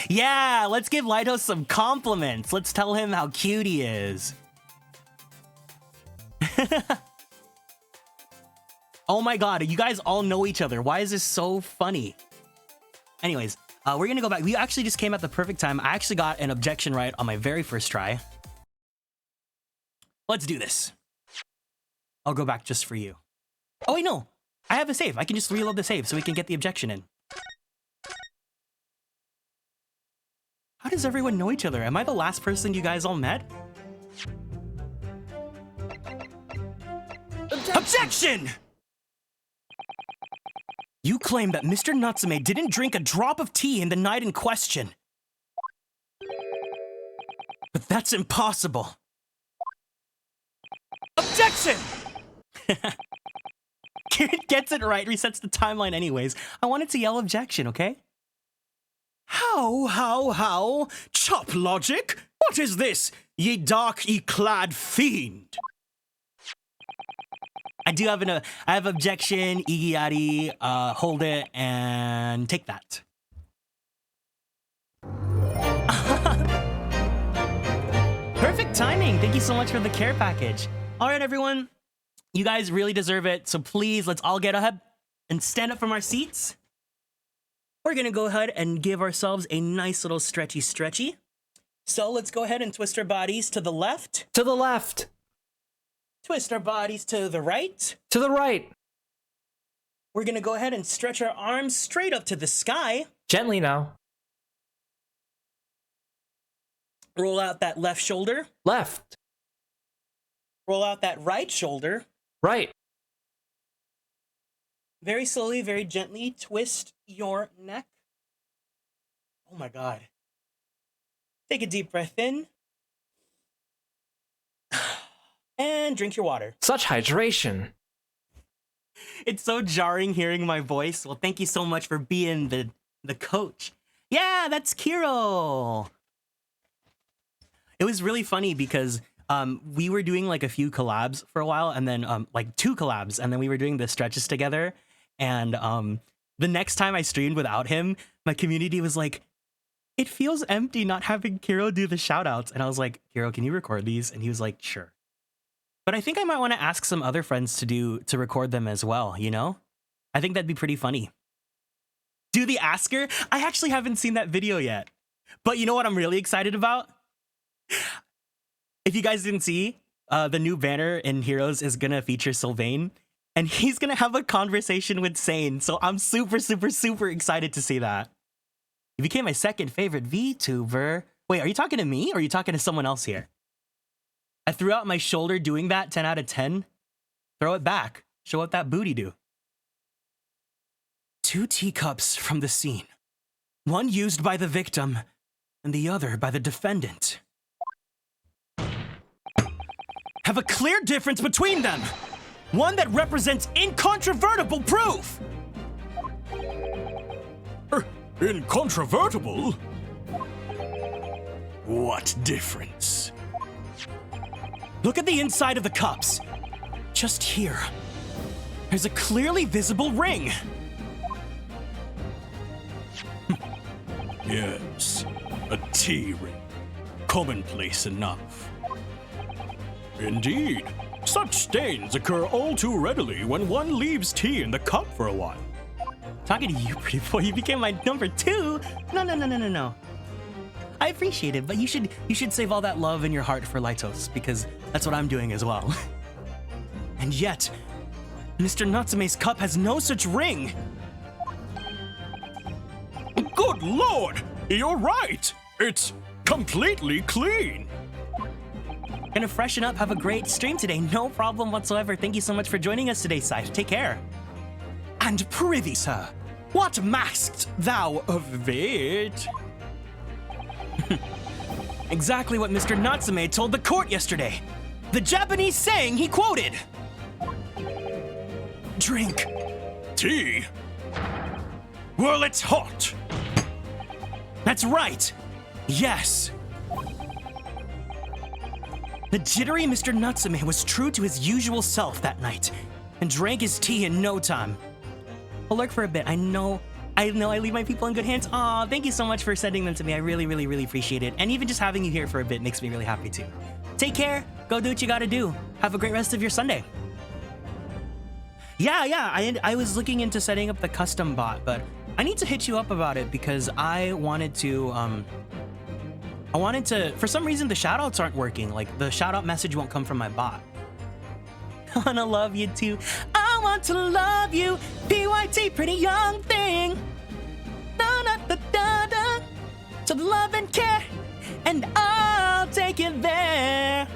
Yeah, let's give Lighthouse some compliments. Let's tell him how cute he is. Oh my god, you guys all know each other. Why is this so funny? Anyways, we're gonna go back. We actually just came at the perfect time. I actually got an objection right on my very first try. Let's do this. I'll go back just for you. Oh wait, no. I have a save. I can just reload the save so we can get the objection in. How does everyone know each other? Am I the last person you guys all met? Objection! You claim that Mr. Natsume didn't drink a drop of tea in the night in question. But that's impossible. Objection! Kieran gets it right, resets the timeline anyways. I wanted to yell objection, okay? How? Chop logic? What is this, ye dark, ye clad fiend? I do have I have objection, Igiari, hold it, and take that. Perfect timing. Thank you so much for the care package. All right, everyone. You guys really deserve it, so please, let's all get up and stand up from our seats. We're gonna go ahead and give ourselves a nice little stretchy. So let's go ahead and twist our bodies to the left. To the left. Twist our bodies to the right. To the right. We're gonna go ahead and stretch our arms straight up to the sky. Gently now. Roll out that left shoulder. Left. Roll out that right shoulder. Right. Very slowly, very gently twist your neck. Oh my God. Take a deep breath in. And drink your water. Such hydration. It's so jarring hearing my voice. Well, thank you so much for being the coach. Yeah, that's Kiro. It was really funny because we were doing like a few collabs for a while, and then like 2 collabs, and then we were doing the stretches together. And the next time I streamed without him, my community was like, it feels empty not having Kiro do the shoutouts. And I was like, Kiro, can you record these? And he was like, sure. But I think I might want to ask some other friends to record them as well, you know? I think that'd be pretty funny. Do the asker? I actually haven't seen that video yet. But you know what I'm really excited about? If you guys didn't see, the new banner in Heroes is gonna feature Sylvain, and he's gonna have a conversation with Sane. So I'm super excited to see that. You became my second favorite VTuber. Wait, are you talking to me or are you talking to someone else here? I threw out my shoulder doing that 10 out of 10. Throw it back. Show what that booty do. 2 teacups from the scene. One used by the victim and the other by the defendant. Have a clear difference between them. One that represents incontrovertible proof. Incontrovertible? What difference? Look at the inside of the cups. Just here. There's a clearly visible ring. Yes, a tea ring. Commonplace enough. Indeed, such stains occur all too readily when one leaves tea in the cup for a while. Talking to you, pretty boy, you became my number 2. No. I appreciate it, but you should save all that love in your heart for Lytos, because that's what I'm doing as well. And yet, Mr. Natsume's cup has no such ring. Good lord, you're right. It's completely clean. Gonna freshen up, have a great stream today. No problem whatsoever. Thank you so much for joining us today, Scythe. Take care. And prithee, sir, what masked thou of it? Exactly what Mr. Natsume told the court yesterday. The Japanese saying he quoted. Drink. Tea? Well, it's hot. That's right. Yes. The jittery Mr. Natsume was true to his usual self that night and drank his tea in no time. I'll lurk for a bit. I know I leave my people in good hands. Aw, thank you so much for sending them to me. I really appreciate it. And even just having you here for a bit makes me really happy too. Take care. Go do what you gotta do. Have a great rest of your Sunday. Yeah, I was looking into setting up the custom bot, but I need to hit you up about it because I wanted to, for some reason the shoutouts aren't working. Like the shoutout message won't come from my bot. I wanna love you too. I want to love you. PYT, pretty young thing. Da-da-da-da-da. So love and care, and I'll take it there.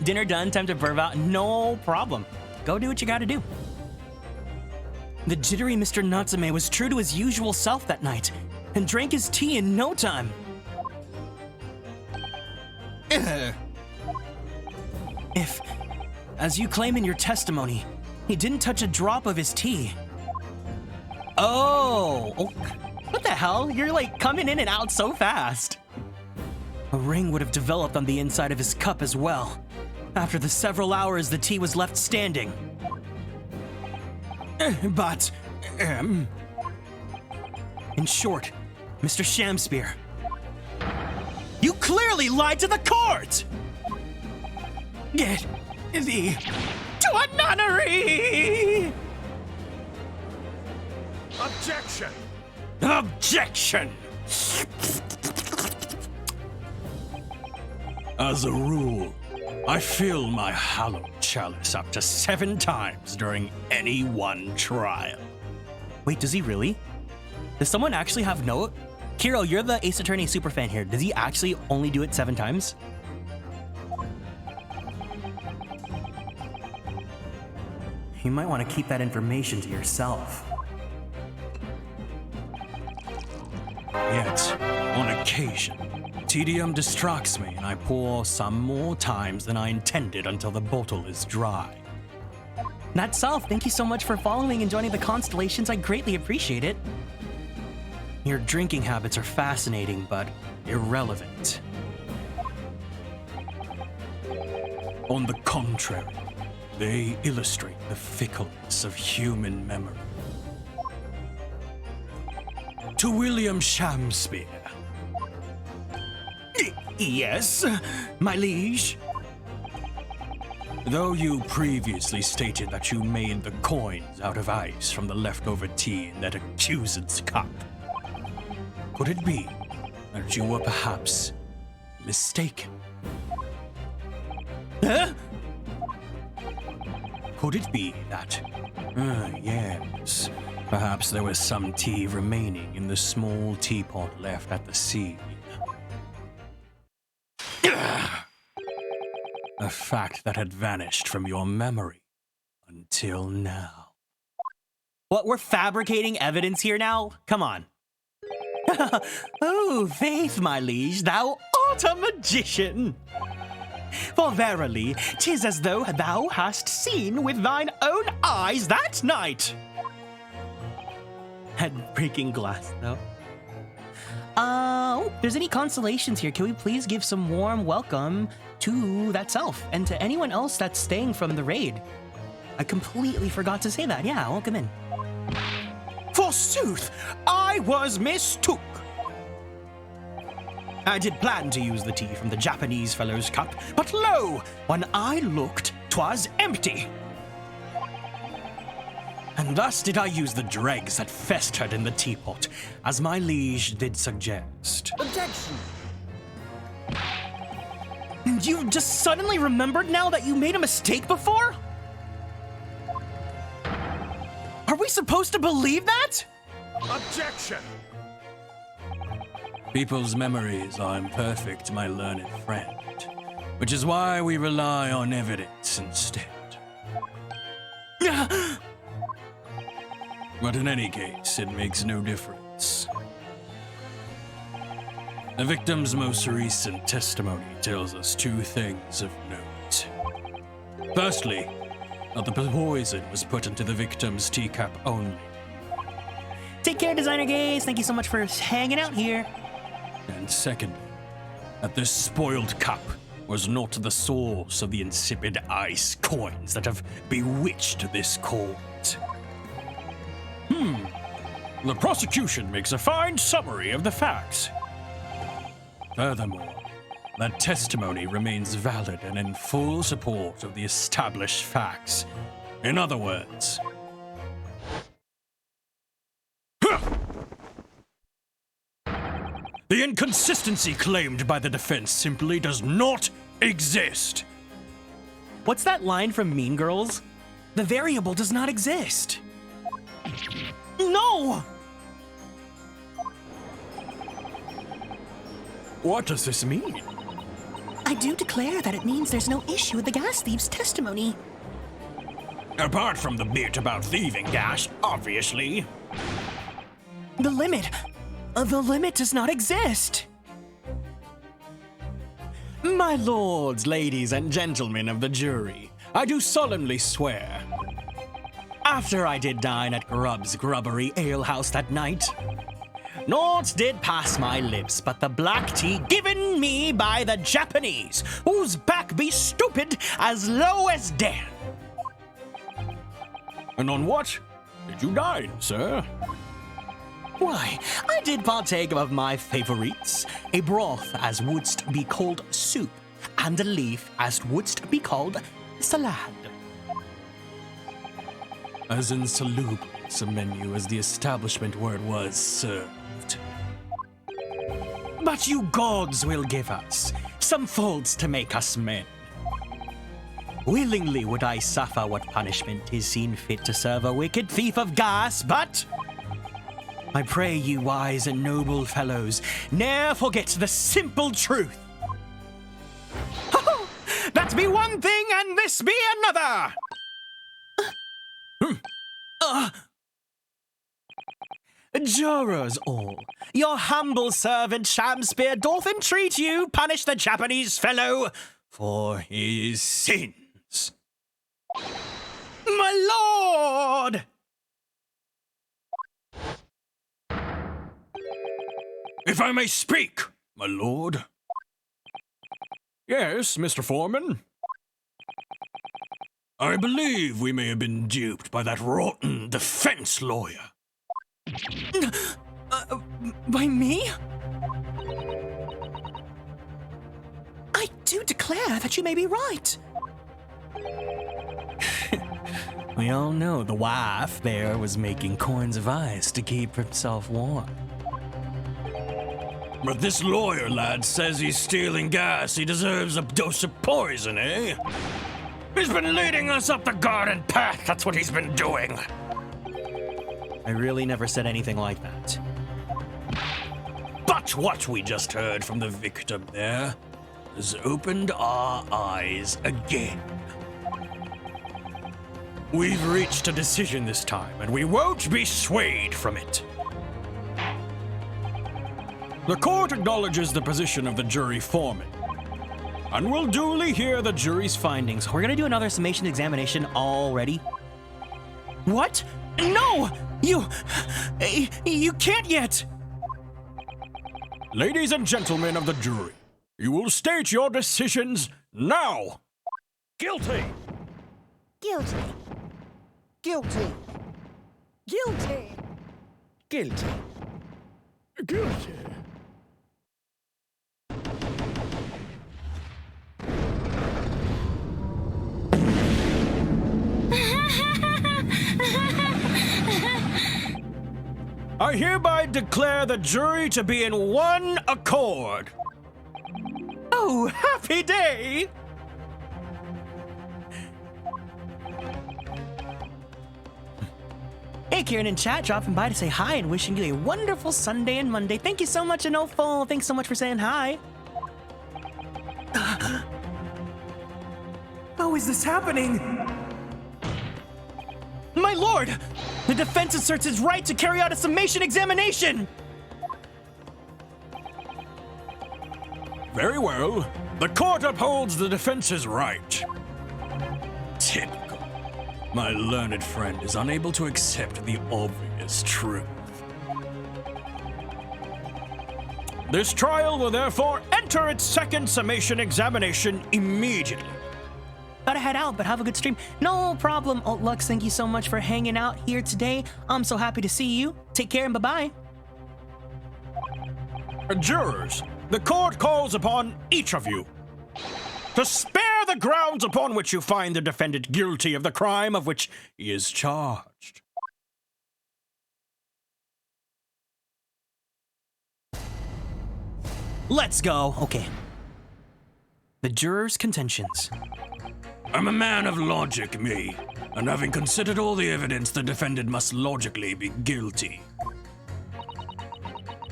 Dinner done, time to burp out. No problem. Go do what you gotta do. The jittery Mr. Natsume was true to his usual self that night and drank his tea in no time. If, as you claim in your testimony, he didn't touch a drop of his tea. Oh, what the hell? You're like coming in and out so fast. A ring would have developed on the inside of his cup as well. After the several hours the tea was left standing. But, in short, Mr. Shamspear, you clearly lied to the court! thee to a nunnery! Objection! Objection! As a rule, I fill my hallowed chalice up to 7 times during any one trial. Wait, does he really? Does someone actually have note? Kiro, you're the Ace Attorney superfan here. Does he actually only do it 7 times? You might want to keep that information to yourself. Yet, on occasion, tedium distracts me and I pour some more times than I intended until the bottle is dry. Not self, thank you so much for following and joining the constellations. I greatly appreciate it. Your drinking habits are fascinating, but irrelevant. On the contrary, they illustrate the fickleness of human memory. To William Shakespeare. Yes, my liege. Though you previously stated that you made the coins out of ice from the leftover tea in that accused's cup, could it be that you were perhaps mistaken? Huh? Could it be that, yes, perhaps there was some tea remaining in the small teapot left at the scene? A fact that had vanished from your memory until now. What, we're fabricating evidence here now? Come on. Oh, faith, my liege, thou art a magician. For verily, 'tis as though thou hast seen with thine own eyes that night. Had breaking glass, though. If there's any consolations here, can we please give some warm welcome to that self and to anyone else that's staying from the raid? I completely forgot to say that. Yeah, welcome in. Forsooth, I was mistook. I did plan to use the tea from the Japanese fellow's cup, but lo, when I looked, 'twas empty. And thus did I use the dregs that festered in the teapot, as my liege did suggest. Objection! You just suddenly remembered now that you made a mistake before? Are we supposed to believe that? Objection! People's memories are imperfect, my learned friend, which is why we rely on evidence instead. But in any case, it makes no difference. The victim's most recent testimony tells us 2 things of note. Firstly, that the poison was put into the victim's teacup only. Take care, Designer Gaze. Thank you so much for hanging out here. And secondly, that this spoiled cup was not the source of the insipid ice coins that have bewitched this court. The prosecution makes a fine summary of the facts. Furthermore, that testimony remains valid and in full support of the established facts. In other words, the inconsistency claimed by the defense simply does not exist. What's that line from Mean Girls? The variable does not exist. No! What does this mean? I do declare that it means there's no issue with the gas thief's testimony. Apart from the bit about thieving gas, obviously. The limit does not exist. My lords, ladies, and gentlemen of the jury, I do solemnly swear. After I did dine at Grubb's Grubbery Alehouse that night, naught did pass my lips but the black tea given me by the Japanese, whose back be stupid as low as Dan. And on what did you dine, sir? Why, I did partake of my favorites, a broth as wouldst be called soup, and a leaf as wouldst be called salad. As insalubris a menu as the establishment where it was served. But you gods will give us some faults to make us men. Willingly would I suffer what punishment is seen fit to serve a wicked thief of gas, but I pray you wise and noble fellows ne'er forget the simple truth. That be one thing and this be another! Jurors all, your humble servant Shamspear doth entreat you punish the Japanese fellow for his sins. My lord! If I may speak, my lord. Yes, Mr. Foreman. I believe we may have been duped by that rotten defense lawyer. By me? I do declare that you may be right. We all know the wife there was making coins of ice to keep himself warm. But this lawyer lad says he's stealing gas. He deserves a dose of poison, eh? He's been leading us up the garden path. That's what he's been doing. I really never said anything like that. But what we just heard from the victim there has opened our eyes again. We've reached a decision this time, and we won't be swayed from it. The court acknowledges the position of the jury foreman, and will duly hear the jury's findings. We're gonna do another summation examination already. What? No! You can't yet! Ladies and gentlemen of the jury, you will state your decisions now. Guilty! Guilty. Guilty. Guilty. Guilty. Guilty. I hereby declare the jury to be in one accord. Oh, happy day! Hey, Kieran in chat, dropping by to say hi and wishing you a wonderful Sunday and Monday. Thank you so much, Anofo. Thanks so much for saying hi. How is this happening? My lord! The defense asserts its right to carry out a summation examination! Very well. The court upholds the defense's right. Typical. My learned friend is unable to accept the obvious truth. This trial will therefore enter its second summation examination immediately. Gotta head out, but have a good stream. No problem, Lux. Thank you so much for hanging out here today. I'm so happy to see you. Take care and bye-bye. Jurors, the court calls upon each of you to spare the grounds upon which you find the defendant guilty of the crime of which he is charged. Let's go. Okay. The jurors' contentions. I'm a man of logic, me, and having considered all the evidence, the defendant must logically be guilty.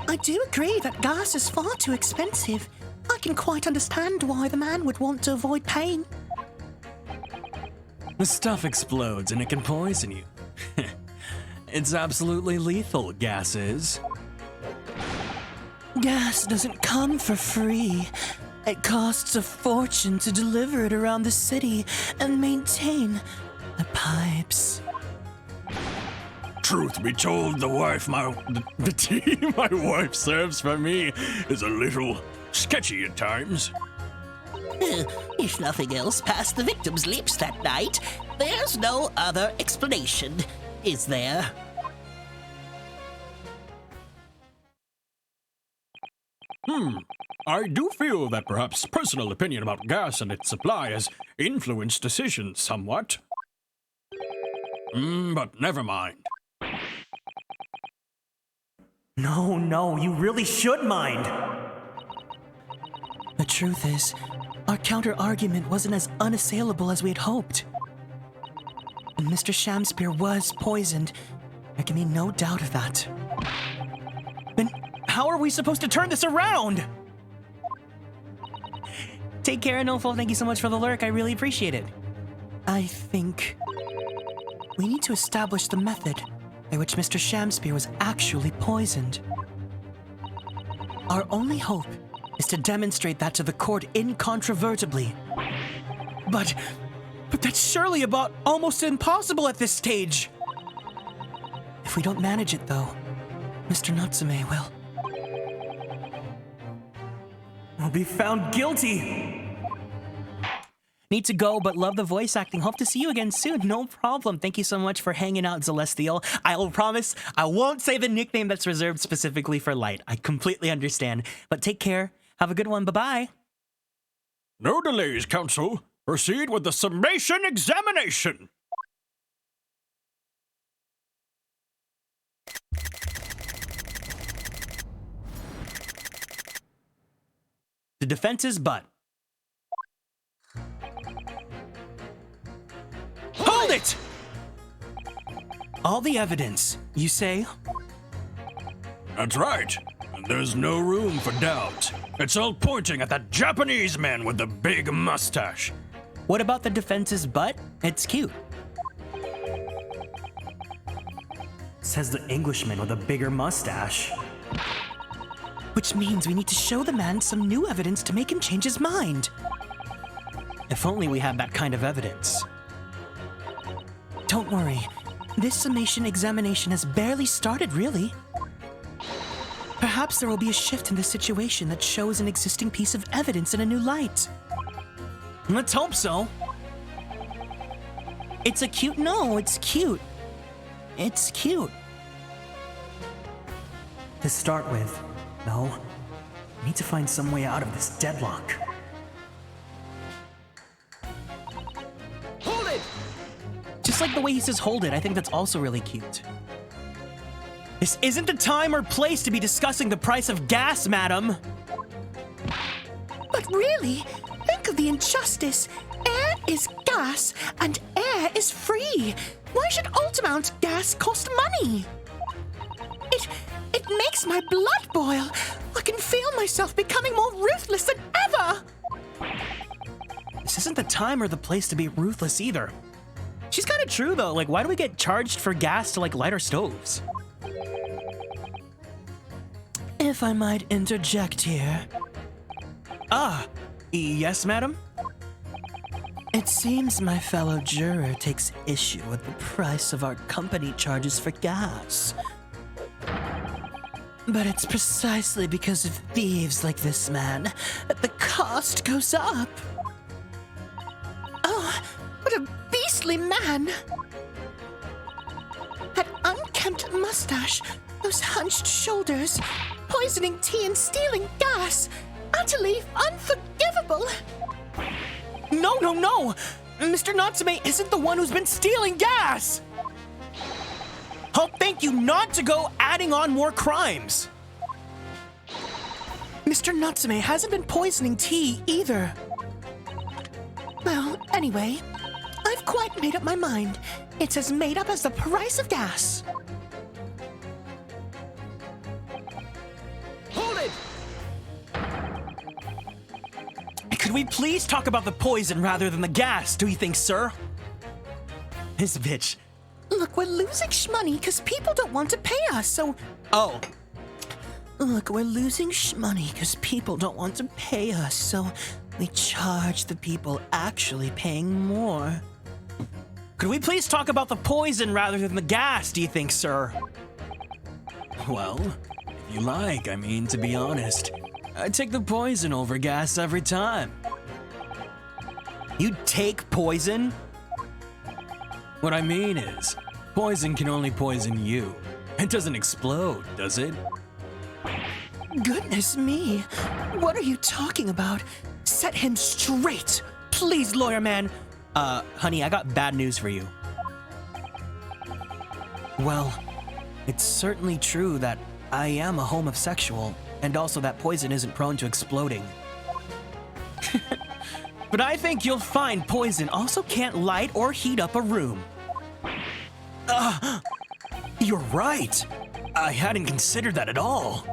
I do agree that gas is far too expensive. I can quite understand why the man would want to avoid pain. The stuff explodes and it can poison you. It's absolutely lethal, gas is. Gas doesn't come for free. It costs a fortune to deliver it around the city and maintain the pipes. Truth be told, the tea my wife serves for me is a little sketchy at times. If nothing else passed the victim's lips that night, there's no other explanation, is there? I do feel that perhaps personal opinion about gas and its supply has influenced decisions somewhat. But never mind. No, you really should mind. The truth is, our counter-argument wasn't as unassailable as we had hoped. And Mr. Shamspeare was poisoned. There can be no doubt of that. Then how are we supposed to turn this around? Take care, Noful. Thank you so much for the lurk. I really appreciate it. I think we need to establish the method by which Mr. Shamspeare was actually poisoned. Our only hope is to demonstrate that to the court incontrovertibly. But that's surely about almost impossible at this stage. If we don't manage it, though, Mr. Natsume will. We'll be found guilty. Need to go, but love the voice acting. Hope to see you again soon. No problem. Thank you so much for hanging out, Celestial. I will promise I won't say the nickname that's reserved specifically for Light. I completely understand. But take care. Have a good one. Bye-bye. No delays, Counsel. Proceed with the summation examination. The defense's butt. Hold it! All the evidence, you say? That's right. And there's no room for doubt. It's all pointing at that Japanese man with the big mustache. What about the defense's butt? It's cute. Says the Englishman with a bigger mustache. Which means we need to show the man some new evidence to make him change his mind. If only we had that kind of evidence. Don't worry. This summation examination has barely started, really. Perhaps there will be a shift in the situation that shows an existing piece of evidence in a new light. Let's hope so. It's cute. It's cute. To start with, though, we need to find some way out of this deadlock. Hold it! Just like the way he says hold it, I think that's also really cute. This isn't the time or place to be discussing the price of gas, madam. But really, think of the injustice. Air is gas, and air is free. Why should Altamount gas cost money? It makes my blood boil. I can feel myself becoming more ruthless than ever. This isn't the time or the place to be ruthless either. She's kind of true though. Like, why do we get charged for gas to like light our stoves? If I might interject here. Yes, madam? It seems my fellow juror takes issue with the price of our company charges for gas. But it's precisely because of thieves like this man that the cost goes up. Oh, what a beastly man! That unkempt mustache, those hunched shoulders, poisoning tea and stealing gas. Utterly unforgivable! No! Mr. Natsume isn't the one who's been stealing gas! I'll thank you not to go adding on more crimes! Mr. Natsume hasn't been poisoning tea either. Well, anyway, I've quite made up my mind. It's as made up as the price of gas. Hold it! Could we please talk about the poison rather than the gas, do you think, sir? This bitch. Look, we're losing shmoney because people don't want to pay us, so... Oh. Look, we're losing shmoney because people don't want to pay us, so we charge the people actually paying more. Could we please talk about the poison rather than the gas, do you think, sir? Well, if you like, I mean, to be honest, I'd take the poison over gas every time. You'd take poison? What I mean is, poison can only poison you. It doesn't explode, does it? Goodness me. What are you talking about? Set him straight. Please, lawyer man. Honey, I got bad news for you. Well, it's certainly true that I am a homosexual, and also that poison isn't prone to exploding. But I think you'll find poison also can't light or heat up a room. You're right. I hadn't considered that at all.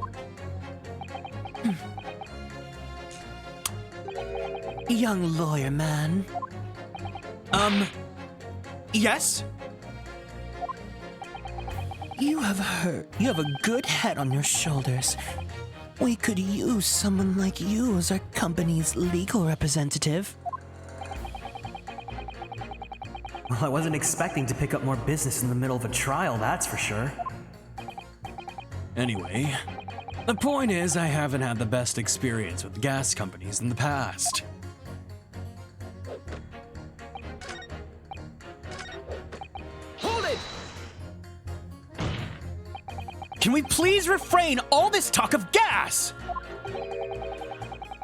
Young lawyer man. Yes? You have a good head on your shoulders. We could use someone like you as our company's legal representative. Well, I wasn't expecting to pick up more business in the middle of a trial, that's for sure. Anyway, the point is I haven't had the best experience with gas companies in the past. Hold it! Can we please refrain all this talk of gas?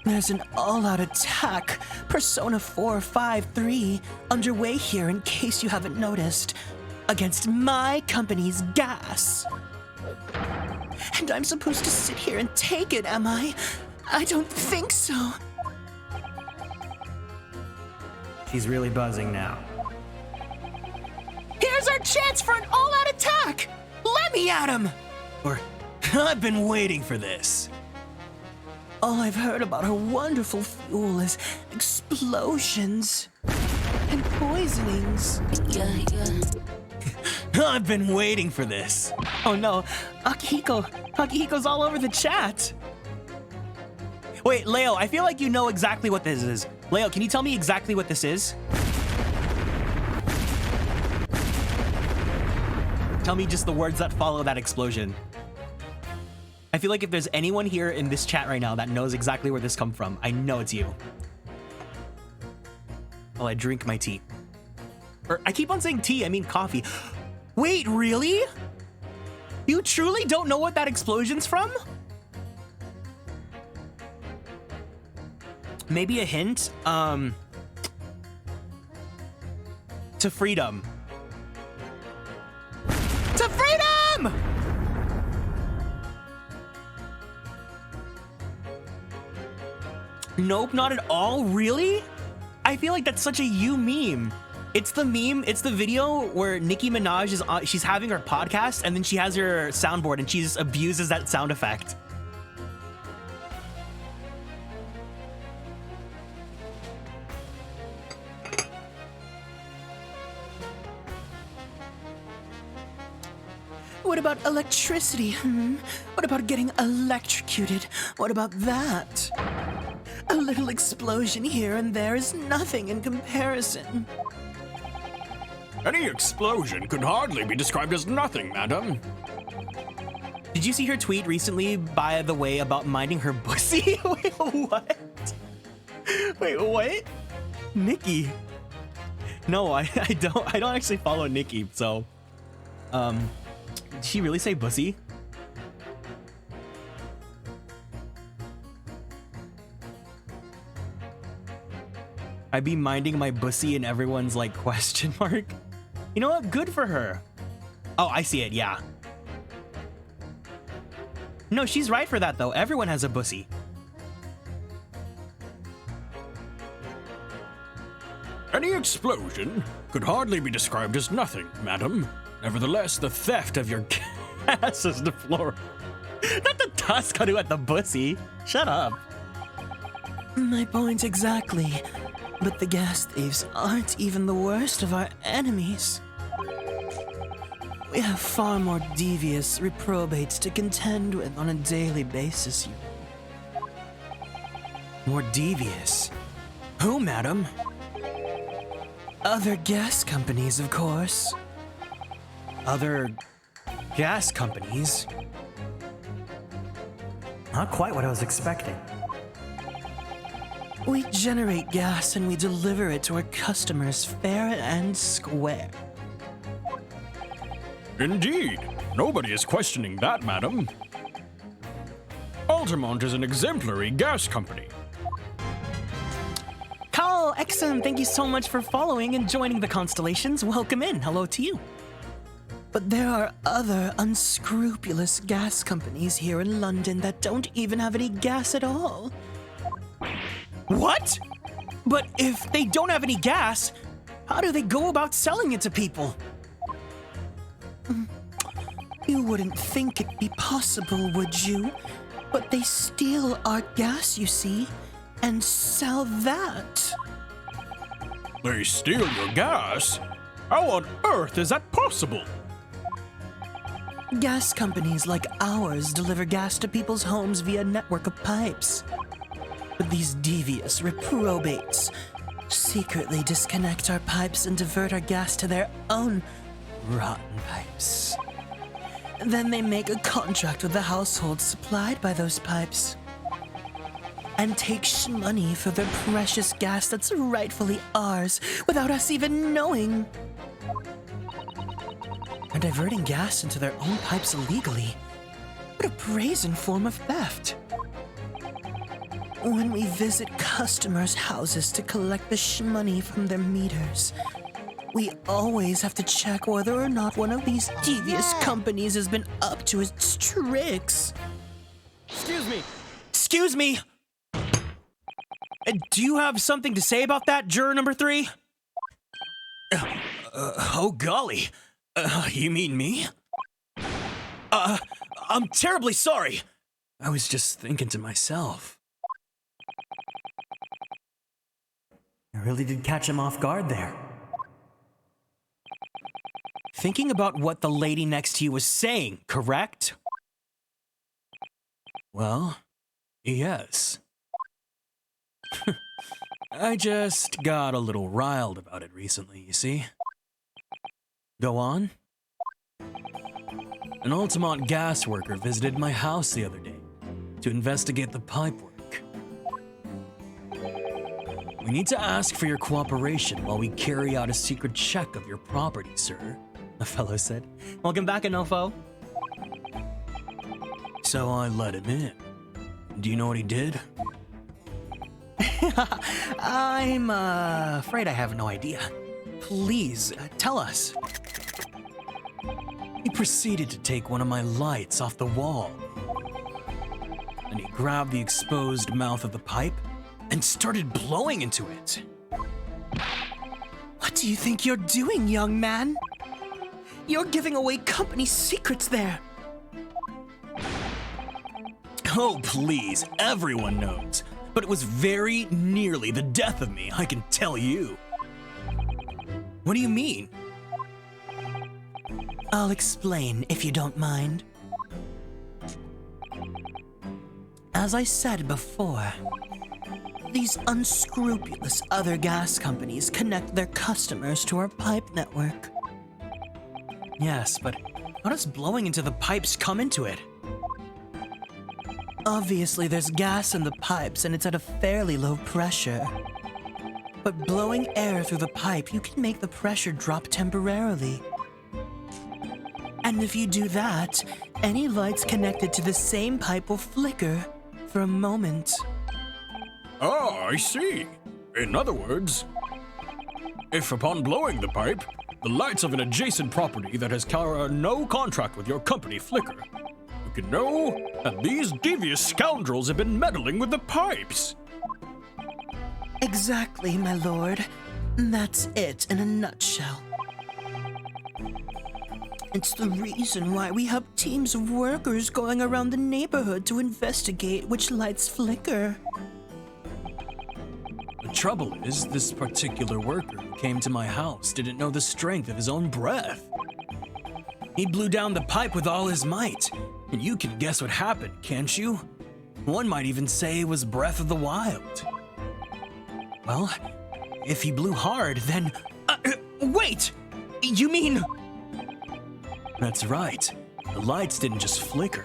There's an all-out attack, Persona 453, underway here in case you haven't noticed, against my company's gas. And I'm supposed to sit here and take it, am I? I don't think so. She's really buzzing now. Here's our chance for an all-out attack! Let me at him! Or, I've been waiting for this. All I've heard about her wonderful fuel is explosions and poisonings. I've been waiting for this. Oh no, Akihiko's all over the chat. Wait, Leo, I feel like you know exactly what this is. Leo, can you tell me exactly what this is? Tell me just the words that follow that explosion. I feel like if there's anyone here in this chat right now that knows exactly where this come from, I know it's you. While I drink my tea. Or I keep on saying tea, I mean coffee. Wait, really? You truly don't know what that explosion's from? Maybe a hint? To freedom. To freedom! Nope, not at all. Really? I feel like that's such a you meme. It's the meme, it's the video where Nicki Minaj is on, she's having her podcast and then she has her soundboard and she just abuses that sound effect. What about electricity? What about getting electrocuted? What about that? A little explosion here and there is nothing in comparison. Any explosion could hardly be described as nothing, madam. Did you see her tweet recently, by the way, about minding her pussy? Wait, what? Wait, what? Nikki. No, I don't actually follow Nikki, so did she really say pussy? I be minding my bussy and everyone's like question mark. You know what? Good for her. Oh, I see it. Yeah. No, she's right for that though. Everyone has a bussy. Any explosion could hardly be described as nothing, madam. Nevertheless, the theft of your gas is deplorable. Not the Tuscanu at the bussy. Shut up. My point exactly. But the gas thieves aren't even the worst of our enemies. We have far more devious reprobates to contend with on a daily basis. More devious. Who, madam? Other gas companies, of course. Other gas companies? Not quite what I was expecting. We generate gas and we deliver it to our customers fair and square. Indeed. Nobody is questioning that, madam. All Altamont is an exemplary gas company. Carl, excellent. Thank you so much for following and joining the constellations. Welcome in. Hello to you. But there are other unscrupulous gas companies here in London that don't even have any gas at all. What? But if they don't have any gas, how do they go about selling it to people? You wouldn't think it'd be possible, would you? But they steal our gas, you see, and sell that. They steal your gas? How on earth is that possible? Gas companies like ours deliver gas to people's homes via a network of pipes. But these devious reprobates secretly disconnect our pipes and divert our gas to their own rotten pipes. Then they make a contract with the households supplied by those pipes and take money for their precious gas that's rightfully ours without us even knowing. And diverting gas into their own pipes illegally. What a brazen form of theft. When we visit customers' houses to collect the money from their meters, we always have to check whether or not one of these devious companies has been up to its tricks. Excuse me. Excuse me. Do you have something to say about that, juror number 3? Oh, golly. You mean me? I'm terribly sorry. I was just thinking to myself. I really did catch him off guard there. Thinking about what the lady next to you was saying, correct? Well, yes. I just got a little riled about it recently, you see. Go on. An Altamont gas worker visited my house the other day to investigate the pipework. We need to ask for your cooperation while we carry out a secret check of your property, sir, the fellow said. Welcome back, Anofo. So I let him in. Do you know what he did? I'm afraid I have no idea. Please, tell us. He proceeded to take one of my lights off the wall. And he grabbed the exposed mouth of the pipe and started blowing into it. What do you think you're doing, young man? You're giving away company secrets there. Oh, please, everyone knows. But it was very nearly the death of me, I can tell you. What do you mean? I'll explain if you don't mind. As I said before, these unscrupulous other gas companies connect their customers to our pipe network. Yes, but how does blowing into the pipes come into it? Obviously, there's gas in the pipes and it's at a fairly low pressure. But blowing air through the pipe, you can make the pressure drop temporarily. And if you do that, any lights connected to the same pipe will flicker for a moment. Ah, I see. In other words, if upon blowing the pipe, the lights of an adjacent property that has no contract with your company flicker, you can know that these devious scoundrels have been meddling with the pipes. Exactly, my lord. That's it in a nutshell. It's the reason why we have teams of workers going around the neighborhood to investigate which lights flicker. The trouble is, this particular worker who came to my house didn't know the strength of his own breath. He blew down the pipe with all his might, and you can guess what happened, can't you? One might even say it was Breath of the Wild. Well, if he blew hard, then... wait! You mean... That's right. The lights didn't just flicker.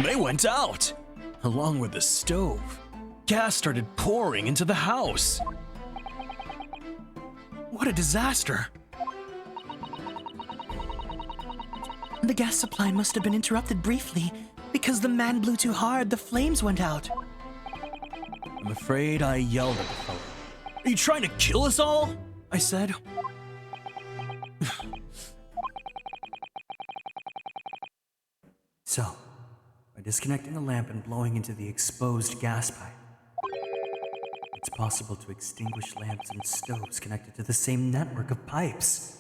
They went out! Along with the stove. Gas started pouring into the house. What a disaster! The gas supply must have been interrupted briefly, Because the man blew too hard, the flames went out. I'm afraid I yelled at the fellow. Are you trying to kill us all? I said. So, by disconnecting a lamp and blowing into the exposed gas pipe, it's possible to extinguish lamps and stoves connected to the same network of pipes.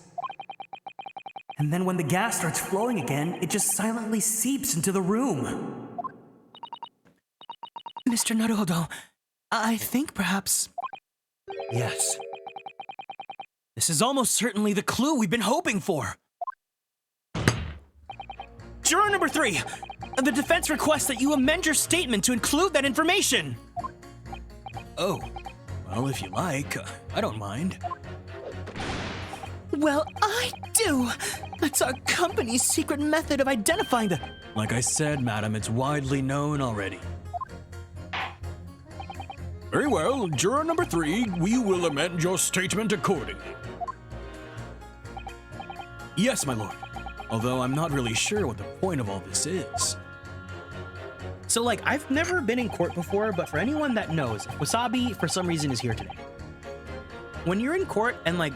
And then when the gas starts flowing again, it just silently seeps into the room. Mr. Naruhodo, I think perhaps... Yes. This is almost certainly the clue we've been hoping for. Juror number 3, the defense requests that you amend your statement to include that information. Oh, well, if you like, I don't mind. Well, I do. That's our company's secret method of identifying the... Like I said, madam, it's widely known already. Very well, juror number 3, we will amend your statement accordingly. Yes, my lord. Although I'm not really sure what the point of all this is. So, like, I've never been in court before, but for anyone that knows, Wasabi, for some reason, is here today. When you're in court and, like,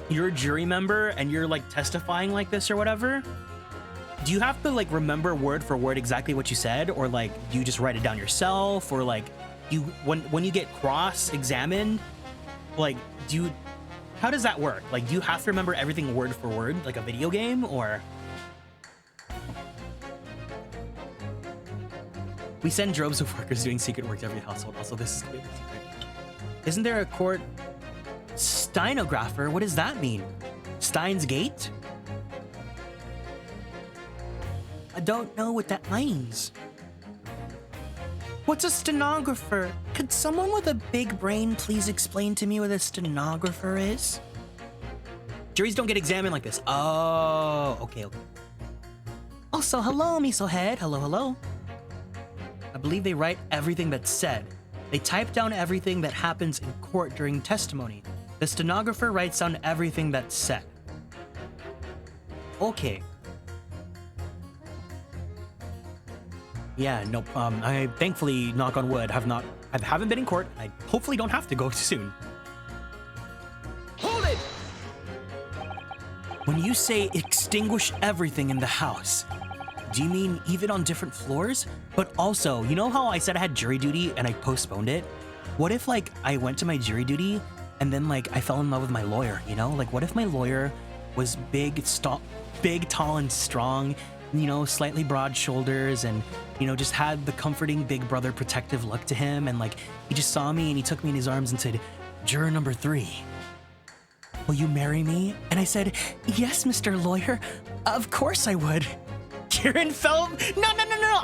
you're a jury member and you're, like, testifying like this or whatever, do you have to, like, remember word for word exactly what you said? Or, like, do you just write it down yourself? Or, like, when you get cross-examined, like, how does that work? Like, do you have to remember everything word for word, like a video game, or? We send droves of workers doing secret work to every household. Also, this is completely secret. Isn't there a court stenographer? What does that mean? Stein's Gate? I don't know what that means. What's a stenographer? Could someone with a big brain please explain to me what a stenographer is? Juries don't get examined like this. Oh, okay. Also, hello, Miso Head. Hello, hello. I believe they write everything that's said. They type down everything that happens in court during testimony. The stenographer writes down everything that's said. Okay. Yeah, no, I thankfully, knock on wood, I haven't been in court. I hopefully don't have to go soon. Hold it! When you say extinguish everything in the house, do you mean even on different floors? But also, you know how I said I had jury duty and I postponed it? What if, like, I went to my jury duty and then, like, I fell in love with my lawyer, you know? Like, what if my lawyer was big, tall, and strong, you know, slightly broad shoulders, and, you know, just had the comforting big brother protective look to him, and, like, he just saw me and he took me in his arms and said, "Juror number 3, will you marry me?" And I said, "Yes, Mr. Lawyer, of course I would." Kieran fell. No.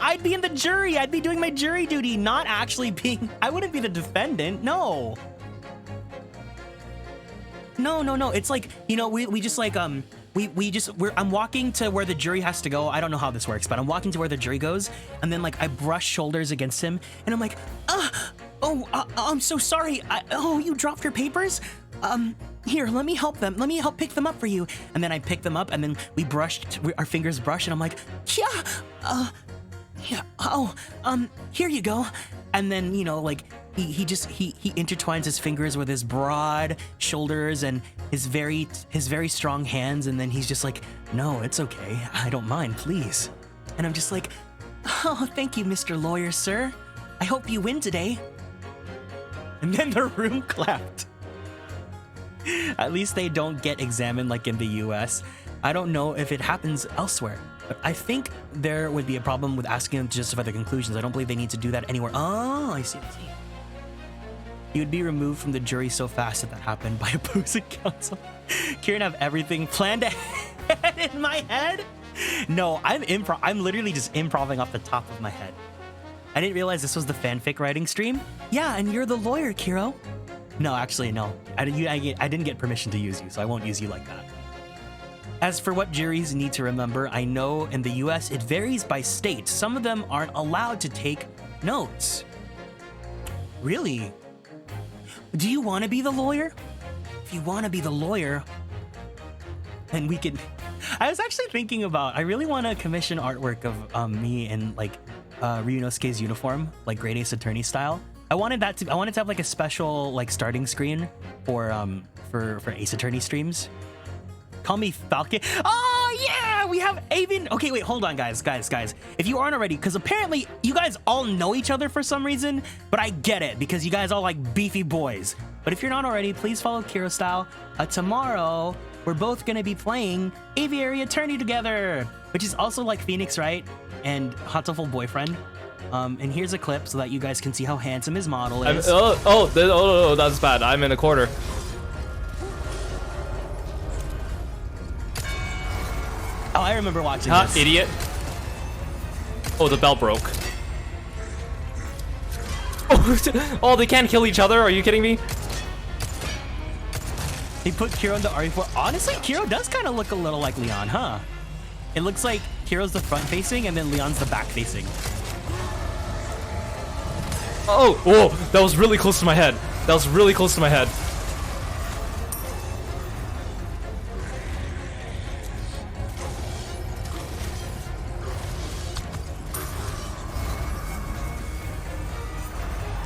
I'd be in the jury. I'd be doing my jury duty, not actually being. I wouldn't be the defendant. No. It's like, you know, we just like I'm walking to where the jury has to go. I don't know how this works, but I'm walking to where the jury goes, and then like I brush shoulders against him, and I'm like, I'm so sorry. You dropped your papers? Here, let me help them. Let me help pick them up for you. And then I pick them up, and then our fingers brush, and I'm like, here you go. And then, you know, like he intertwines his fingers with his broad shoulders and his very strong hands, and then he's just like, "No, it's okay. I don't mind, please." And I'm just like, "Oh, thank you, Mr. Lawyer, sir. I hope you win today." And then the room clapped. At least they don't get examined like in the US. I don't know if it happens elsewhere, but I think there would be a problem with asking them to justify their conclusions. I don't believe they need to do that anywhere. Oh, I see. You would be removed from the jury so fast if that happened by opposing counsel. Kieran, have everything planned ahead in my head? No, I'm literally just improving off the top of my head. I didn't realize this was the fanfic writing stream. Yeah, and you're the lawyer, Kiro. No, actually, no. I didn't get permission to use you, so I won't use you like that. As for what juries need to remember, I know in the US it varies by state. Some of them aren't allowed to take notes. Really? Do you want to be the lawyer? If you want to be the lawyer, then we can... I was actually thinking about, I really want to commission artwork of me in like Ryunosuke's uniform, like Great Ace Attorney style. I wanted to have like a special like starting screen for Ace Attorney streams. Call me Falcon. Oh yeah, we have Avon. Okay, wait, hold on, guys. If you aren't already, because apparently you guys all know each other for some reason, but I get it because you guys all like beefy boys. But if you're not already, please follow Kiro Style. Tomorrow we're both gonna be playing Aviary Attorney together, which is also like Phoenix Wright and Hatoful Boyfriend. And here's a clip so that you guys can see how handsome his model is. Oh, that's bad. I'm in a quarter. Oh, I remember watching this. Idiot. Oh, the bell broke. Oh, they can't kill each other? Are you kidding me? He put Kiro into RE4. Honestly, Kiro does kind of look a little like Leon, huh? It looks like Kiro's the front-facing and then Leon's the back-facing. Oh, whoa, that was really close to my head. That was really close to my head.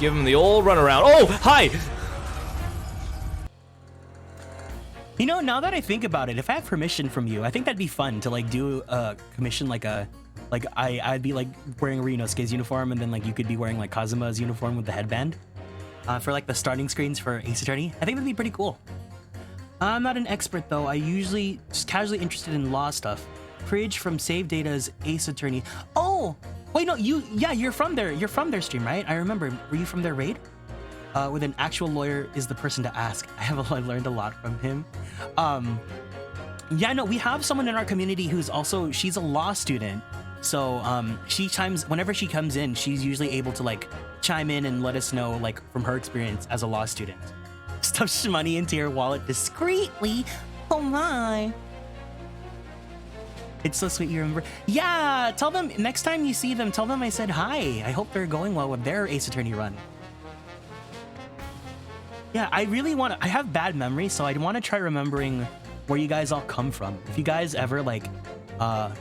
Give him the old runaround. Oh, hi! You know, now that I think about it, if I have permission from you, I think that'd be fun to like do a commission like I'd be like wearing Ryunosuke's uniform and then like you could be wearing like Kazuma's uniform with the headband for like the starting screens for Ace Attorney. I think that'd be pretty cool. I'm not an expert though. I usually just casually interested in law stuff. Pridge from Save Data's Ace Attorney. Oh, wait, no, you're from there. You're from their stream, right? I remember. Were you from their raid? With an actual lawyer is the person to ask. I learned a lot from him. Yeah, no, we have someone in our community who's also, she's a law student. So whenever she comes in, she's usually able to like chime in and let us know like from her experience as a law student. Stuff money into your wallet discreetly. Oh my. It's so sweet you remember. Yeah, tell them next time you see them, tell them I said hi. I hope they're going well with their Ace Attorney run. Yeah, I really I have bad memory, so I want to try remembering where you guys all come from. If you guys ever like,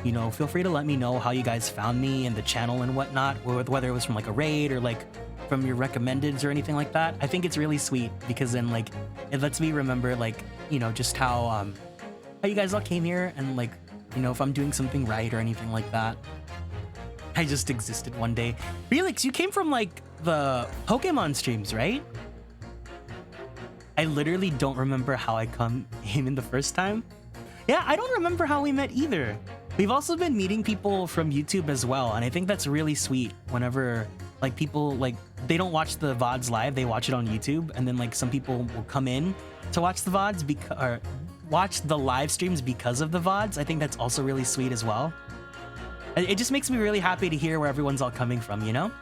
you know, feel free to let me know how you guys found me and the channel and whatnot, whether it was from like a raid or like from your recommendeds or anything like that. I think it's really sweet because then like, it lets me remember like, you know, just how you guys all came here and like, you know, if I'm doing something right or anything like that. I just existed one day. Felix, you came from like the Pokemon streams, right? I literally don't remember how I came in the first time. Yeah, I don't remember how we met either. We've also been meeting people from YouTube as well, and I think that's really sweet whenever like people like they don't watch the VODs live, they watch it on YouTube, and then like some people will come in to watch the VODs or watch the live streams because of the VODs. I think that's also really sweet as well. It just makes me really happy to hear where everyone's all coming from, you know?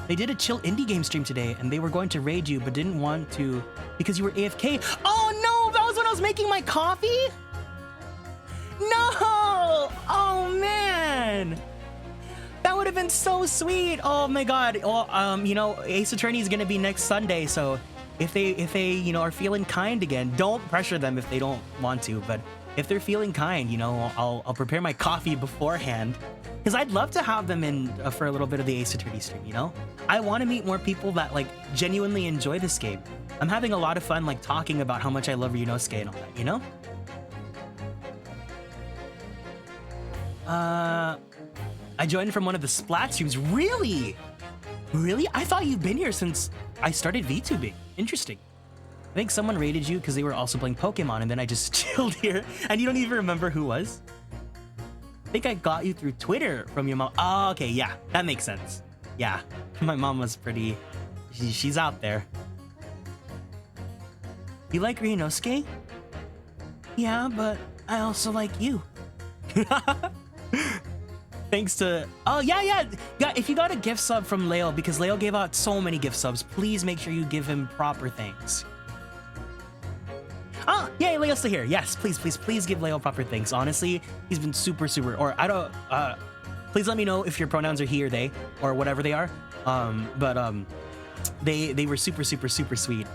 They did a chill indie game stream today and they were going to raid you but didn't want to because you were AFK. Oh no, that was when I was making my coffee? No! Oh man! That would have been so sweet. Oh my god. Well, you know, Ace Attorney is gonna be next Sunday, so if they, you know, are feeling kind again, don't pressure them if they don't want to, but if they're feeling kind, you know, I'll prepare my coffee beforehand. Because I'd love to have them in for a little bit of the Ace Attorney stream, you know? I want to meet more people that, like, genuinely enjoy this game. I'm having a lot of fun, like, talking about how much I love Ryunosuke and all that, you know? I joined from one of the Splat streams. Really? Really? I thought you've been here since I started VTubing. Interesting. I think someone raided you because they were also playing Pokemon, and then I just chilled here, and you don't even remember who was? I think I got you through Twitter from your mom. Oh, okay, yeah, that makes sense. Yeah, my mom was pretty, she's out there. You like Ryunosuke? Yeah, but I also like you. Thanks to, oh yeah, if you got a gift sub from Leo, because Leo gave out so many gift subs, please make sure you give him proper thanks. Oh, yeah, Leo's still here. Yes, please give Leo proper thanks. Honestly, he's been super, or I don't, please let me know if your pronouns are he or they, or whatever they are. They were super sweet.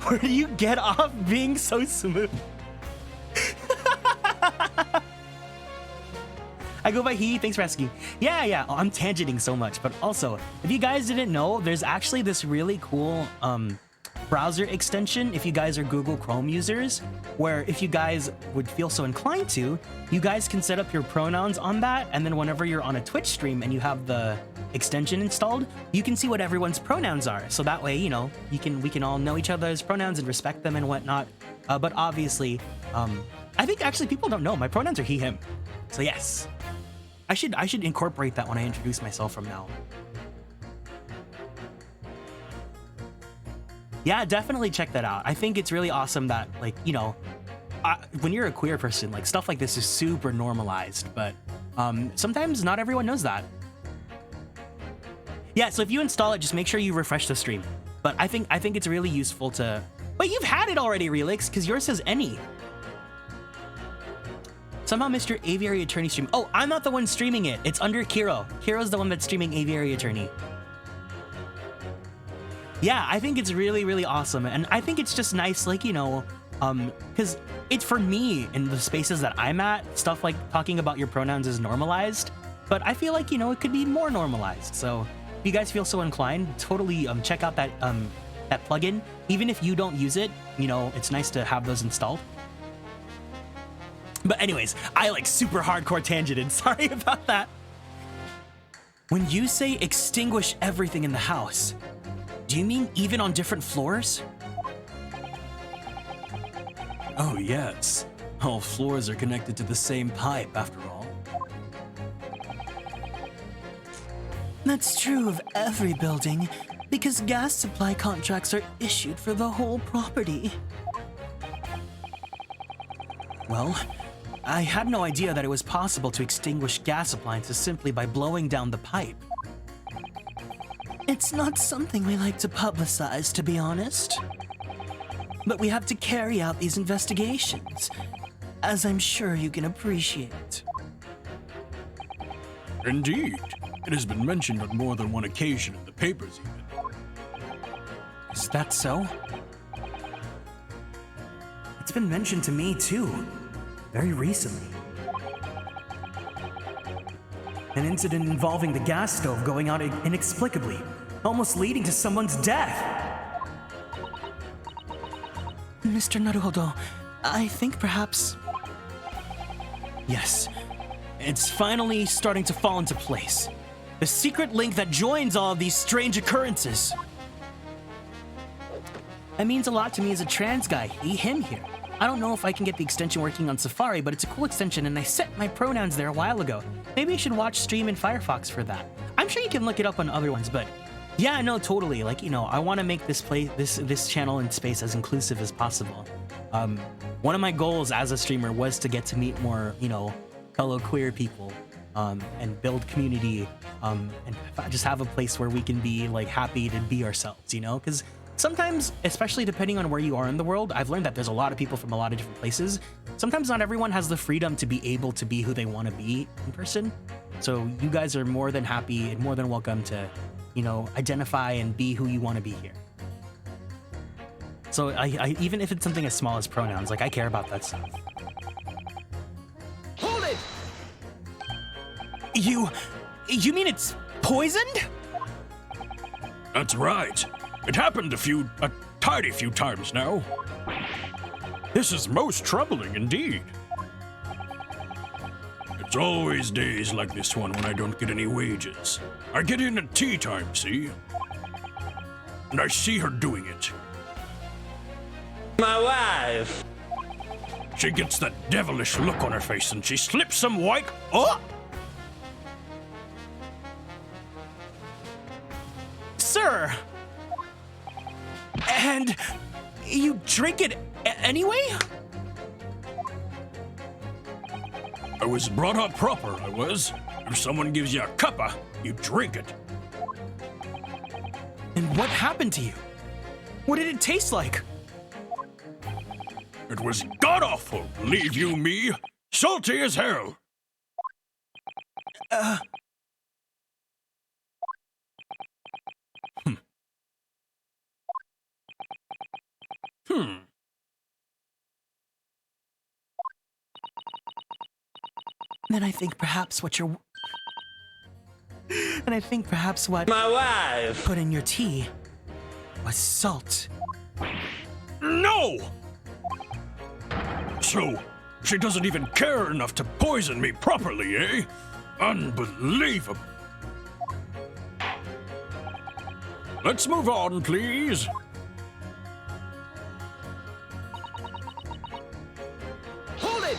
Where do you get off being so smooth? I go by he, thanks for asking. Yeah, I'm tangenting so much, but also, if you guys didn't know, there's actually this really cool browser extension if you guys are Google Chrome users, where if you guys would feel so inclined to, you guys can set up your pronouns on that, and then whenever you're on a Twitch stream and you have the extension installed, you can see what everyone's pronouns are. So that way, you know, we can all know each other's pronouns and respect them and whatnot. But obviously, I think actually people don't know my pronouns are he, him. So yes. I should incorporate that when I introduce myself from now on. Yeah, definitely check that out. I think it's really awesome that, like, you know, when you're a queer person, like, stuff like this is super normalized, but sometimes not everyone knows that. Yeah, so if you install it, just make sure you refresh the stream. But I think it's really useful to... Wait, you've had it already, Relix, because yours says any. Somehow Mr. Aviary Attorney stream. Oh, I'm not the one streaming it. It's under Kiro. Kiro's the one that's streaming Aviary Attorney. Yeah, I think it's really, really awesome. And I think it's just nice, like, you know, because it's for me in the spaces that I'm at, stuff like talking about your pronouns is normalized. But I feel like, you know, it could be more normalized. So if you guys feel so inclined, totally check out that plugin. Even if you don't use it, you know, it's nice to have those installed. But anyways, I like super hardcore tangented. Sorry about that. When you say extinguish everything in the house, do you mean even on different floors? Oh yes, all floors are connected to the same pipe after all. That's true of every building, because gas supply contracts are issued for the whole property. Well, I had no idea that it was possible to extinguish gas appliances simply by blowing down the pipe. It's not something we like to publicize, to be honest. But we have to carry out these investigations, as I'm sure you can appreciate. Indeed. It has been mentioned on more than one occasion in the papers even. Is that so? It's been mentioned to me too, very recently. An incident involving the gas stove going out inexplicably, almost leading to someone's death. Mr. Naruhodo, I think perhaps... Yes, it's finally starting to fall into place. The secret link that joins all of these strange occurrences. That means a lot to me as a trans guy, he, him here. I don't know if I can get the extension working on Safari, but it's a cool extension and I set my pronouns there a while ago. Maybe I should watch stream in Firefox for that. I'm sure you can look it up on other ones, but yeah, no, totally. Like, you know, I want to make this this channel and space as inclusive as possible. One of my goals as a streamer was to get to meet more, you know, fellow queer people, and build community, and just have a place where we can be like happy to be ourselves, you know, because sometimes, especially depending on where you are in the world, I've learned that there's a lot of people from a lot of different places. Sometimes not everyone has the freedom to be able to be who they want to be in person. So you guys are more than happy and more than welcome to, you know, identify and be who you want to be here. So I even if it's something as small as pronouns, like I care about that stuff. Hold it! You mean it's poisoned? That's right. It happened a tidy few times now. This is most troubling indeed. It's always days like this one when I don't get any wages. I get in at tea time, see? And I see her doing it. My wife! She gets that devilish look on her face and she slips some white... Oh! Sir! And you drink it anyway? I was brought up proper, I was. If someone gives you a cuppa, you drink it. And what happened to you? What did it taste like? It was god-awful, believe you me. Salty as hell. Then I think perhaps what you're... And I think perhaps what My wife. put in your tea was salt. No! So, she doesn't even care enough to poison me properly, eh? Unbelievable. Let's move on, please. Hold it!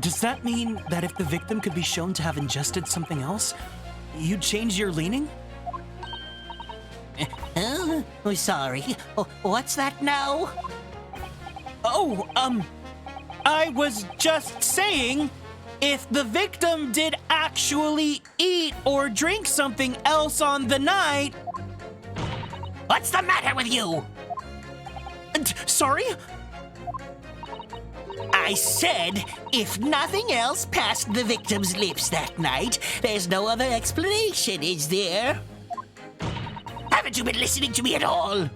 Does that mean that if the victim could be shown to have ingested something else, you'd change your leaning? Oh, sorry. Oh, what's that now? I was just saying, if the victim did actually eat or drink something else on the night... What's the matter with you? Sorry? I said, if nothing else passed the victim's lips that night, there's no other explanation, is there? Haven't you been listening to me at all?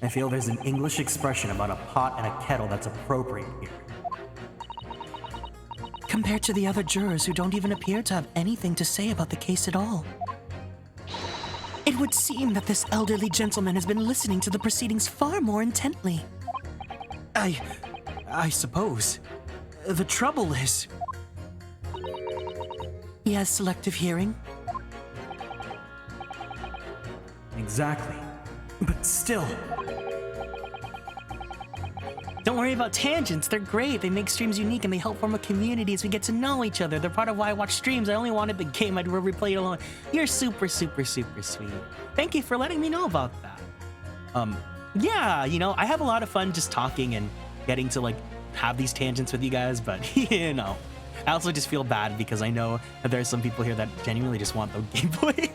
I feel there's an English expression about a pot and a kettle that's appropriate here. Compared to the other jurors who don't even appear to have anything to say about the case at all. It would seem that this elderly gentleman has been listening to the proceedings far more intently. I suppose. The trouble is... He has selective hearing. Exactly. But still... Don't worry about tangents, they're great. They make streams unique and they help form a community as we get to know each other. They're part of why I watch streams. I only wanted the game, I'd rather play it alone. You're super, super, super sweet. Thank you for letting me know about that. Yeah, you know, I have a lot of fun just talking and getting to like have these tangents with you guys, but you know, I also just feel bad because I know that there are some people here that genuinely just want the gameplay.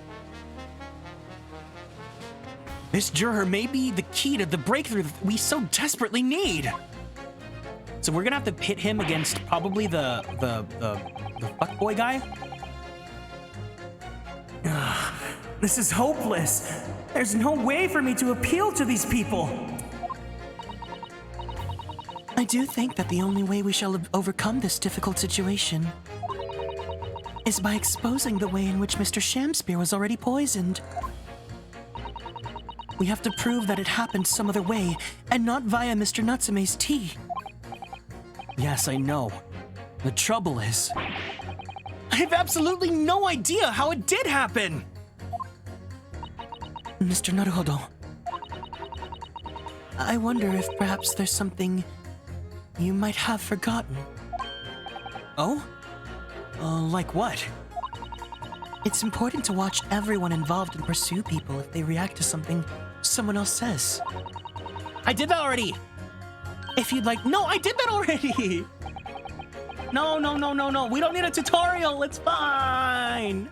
This juror may be the key to the breakthrough that we so desperately need. So we're gonna have to pit him against probably the fuckboy guy. Ugh, this is hopeless. There's no way for me to appeal to these people. I do think that the only way we shall overcome this difficult situation is by exposing the way in which Mr. Shamspear was already poisoned. We have to prove that it happened some other way, and not via Mr. Natsume's tea. Yes, I know. The trouble is, I have absolutely no idea how it did happen. Mr. Naruhodo, I wonder if perhaps there's something you might have forgotten. Oh? Like what? It's important to watch everyone involved and pursue people if they react to something someone else says. I did that already. If you'd like, no, I did that already. No. We don't need a tutorial. It's fine.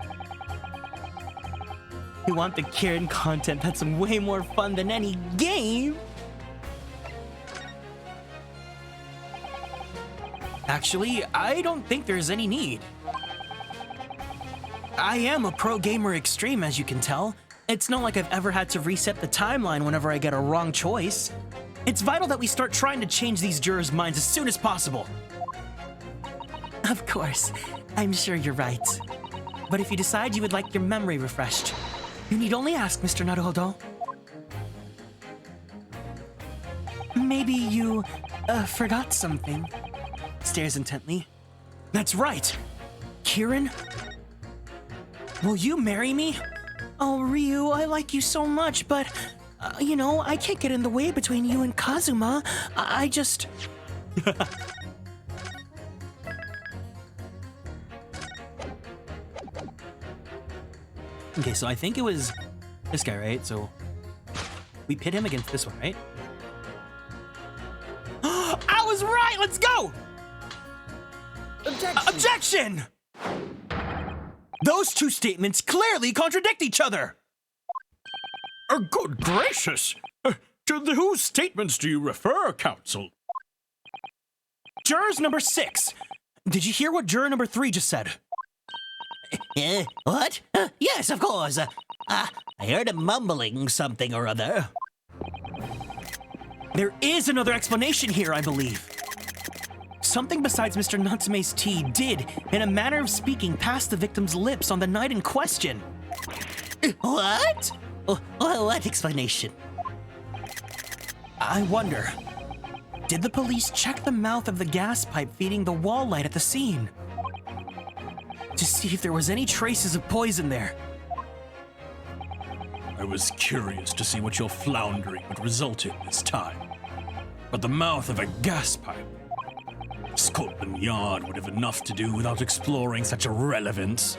You want the Kieran content? That's way more fun than any game. Actually, I don't think there's any need. I am a pro gamer extreme, as you can tell. It's not like I've ever had to reset the timeline whenever I get a wrong choice. It's vital that we start trying to change these jurors' minds as soon as possible. Of course, I'm sure you're right. But if you decide you would like your memory refreshed, You need only ask, Mr. Naruhodo. Maybe you, forgot something. stares intently. That's right. Kieran? Will you marry me? Oh, Ryu, I like you so much, but, you know, I can't get in the way between you and Kazuma. I just... Okay, so I think it was this guy, right? So we pit him against this one, right? I was right! Let's go! Objection! Those two statements clearly contradict each other! Good gracious! To whose statements do you refer, counsel? Jurors number 6. Did you hear what juror number 3 just said? What? Yes, of course. I heard him mumbling something or other. There is another explanation here, I believe. Something besides Mr. Natsume's tea did, in a manner of speaking, pass the victim's lips on the night in question. What? What explanation? I wonder, did the police check the mouth of the gas pipe feeding the wall light at the scene to see if there was any traces of poison there? I was curious to see what your floundering would result in this time. But the mouth of a gas pipe? Scotland Yard would have enough to do without exploring such irrelevance.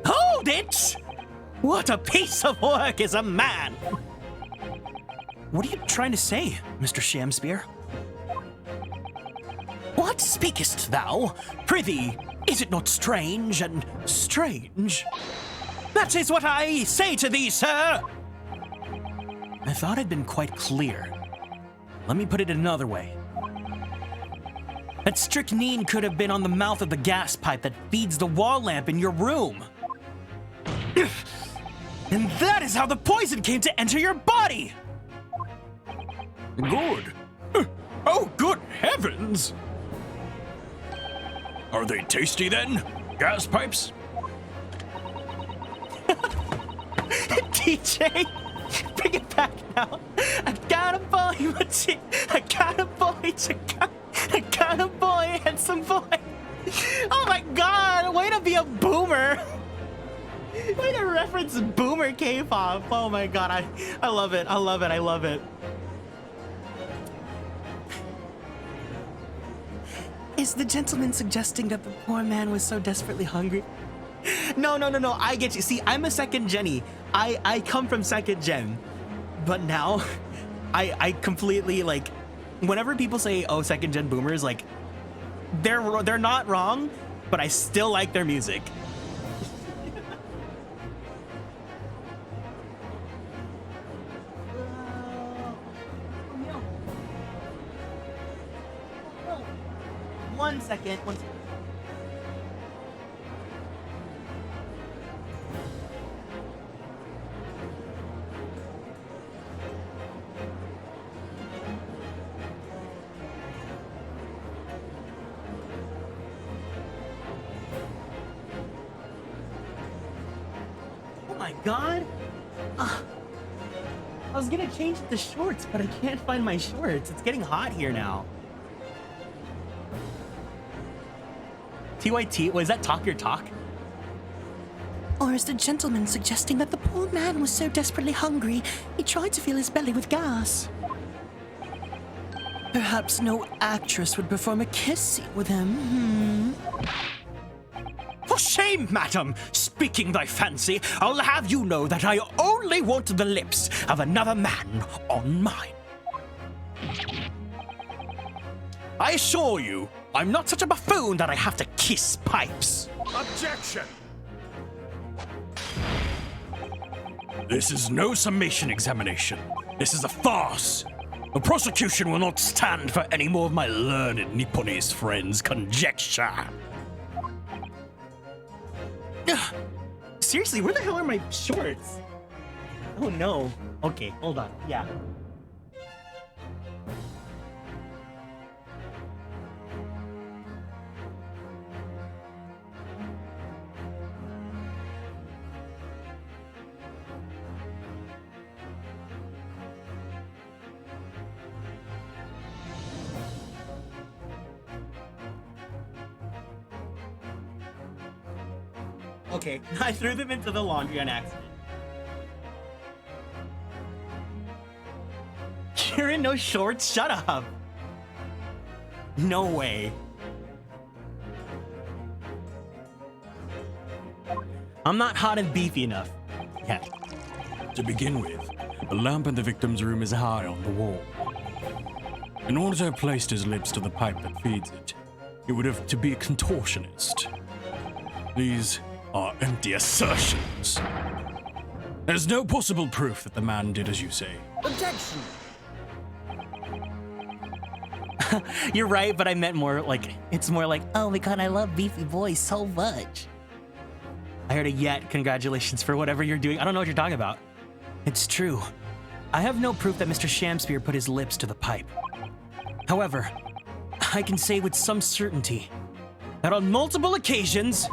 Hold it! What a piece of work is a man! What are you trying to say, Mr. Shamspear? What speakest thou? Prithee, is it not strange and strange? That is what I say to thee, sir! I thought I'd been quite clear. Let me put it another way. That strychnine could have been on the mouth of the gas pipe that feeds the wall lamp in your room. And that is how the poison came to enter your body! Good. Oh, good heavens! Are they tasty then? Gas pipes? DJ, bring it back now. I got a boy, I got a boy, I got a boy, handsome boy. Oh my god, way to be a boomer. Way to reference boomer K-pop. Oh my god, I love it, I love it, I love it. Is the gentleman suggesting that the poor man was so desperately hungry? No, I get you. See, I'm a second Jenny. I come from second gen. But now, I completely, like, whenever people say, oh, second gen boomers, like, they're not wrong, but I still like their music. One second. Oh my god! I was gonna change the shorts, but I can't find my shorts. It's getting hot here now. TYT, was that talk your talk? Or is the gentleman suggesting that the poor man was so desperately hungry, he tried to fill his belly with gas? Perhaps no actress would perform a kiss scene with him, For shame, madam! Speaking thy fancy, I'll have you know that I only want the lips of another man on mine. I assure you, I'm not such a buffoon that I have to kiss pipes. Objection! This is no summation examination. This is a farce. The prosecution will not stand for any more of my learned Nipponese friends' conjecture. Seriously, where the hell are my shorts? Oh no. Okay, hold on. Yeah. Okay, I threw them into the laundry on accident. Kieran, no shorts? Shut up. No way. I'm not hot and beefy enough yet. To begin with, the lamp in the victim's room is high on the wall. In order to have placed his lips to the pipe that feeds it, he would have to be a contortionist. These are empty assertions. There's no possible proof that the man did as you say. Objection! You're right, but I meant more like, it's more like, oh my god, I love beefy boys so much. I heard a yet. Congratulations for whatever you're doing. I don't know what you're talking about. It's true. I have no proof that Mr. Shamspear put his lips to the pipe. However, I can say with some certainty that on multiple occasions,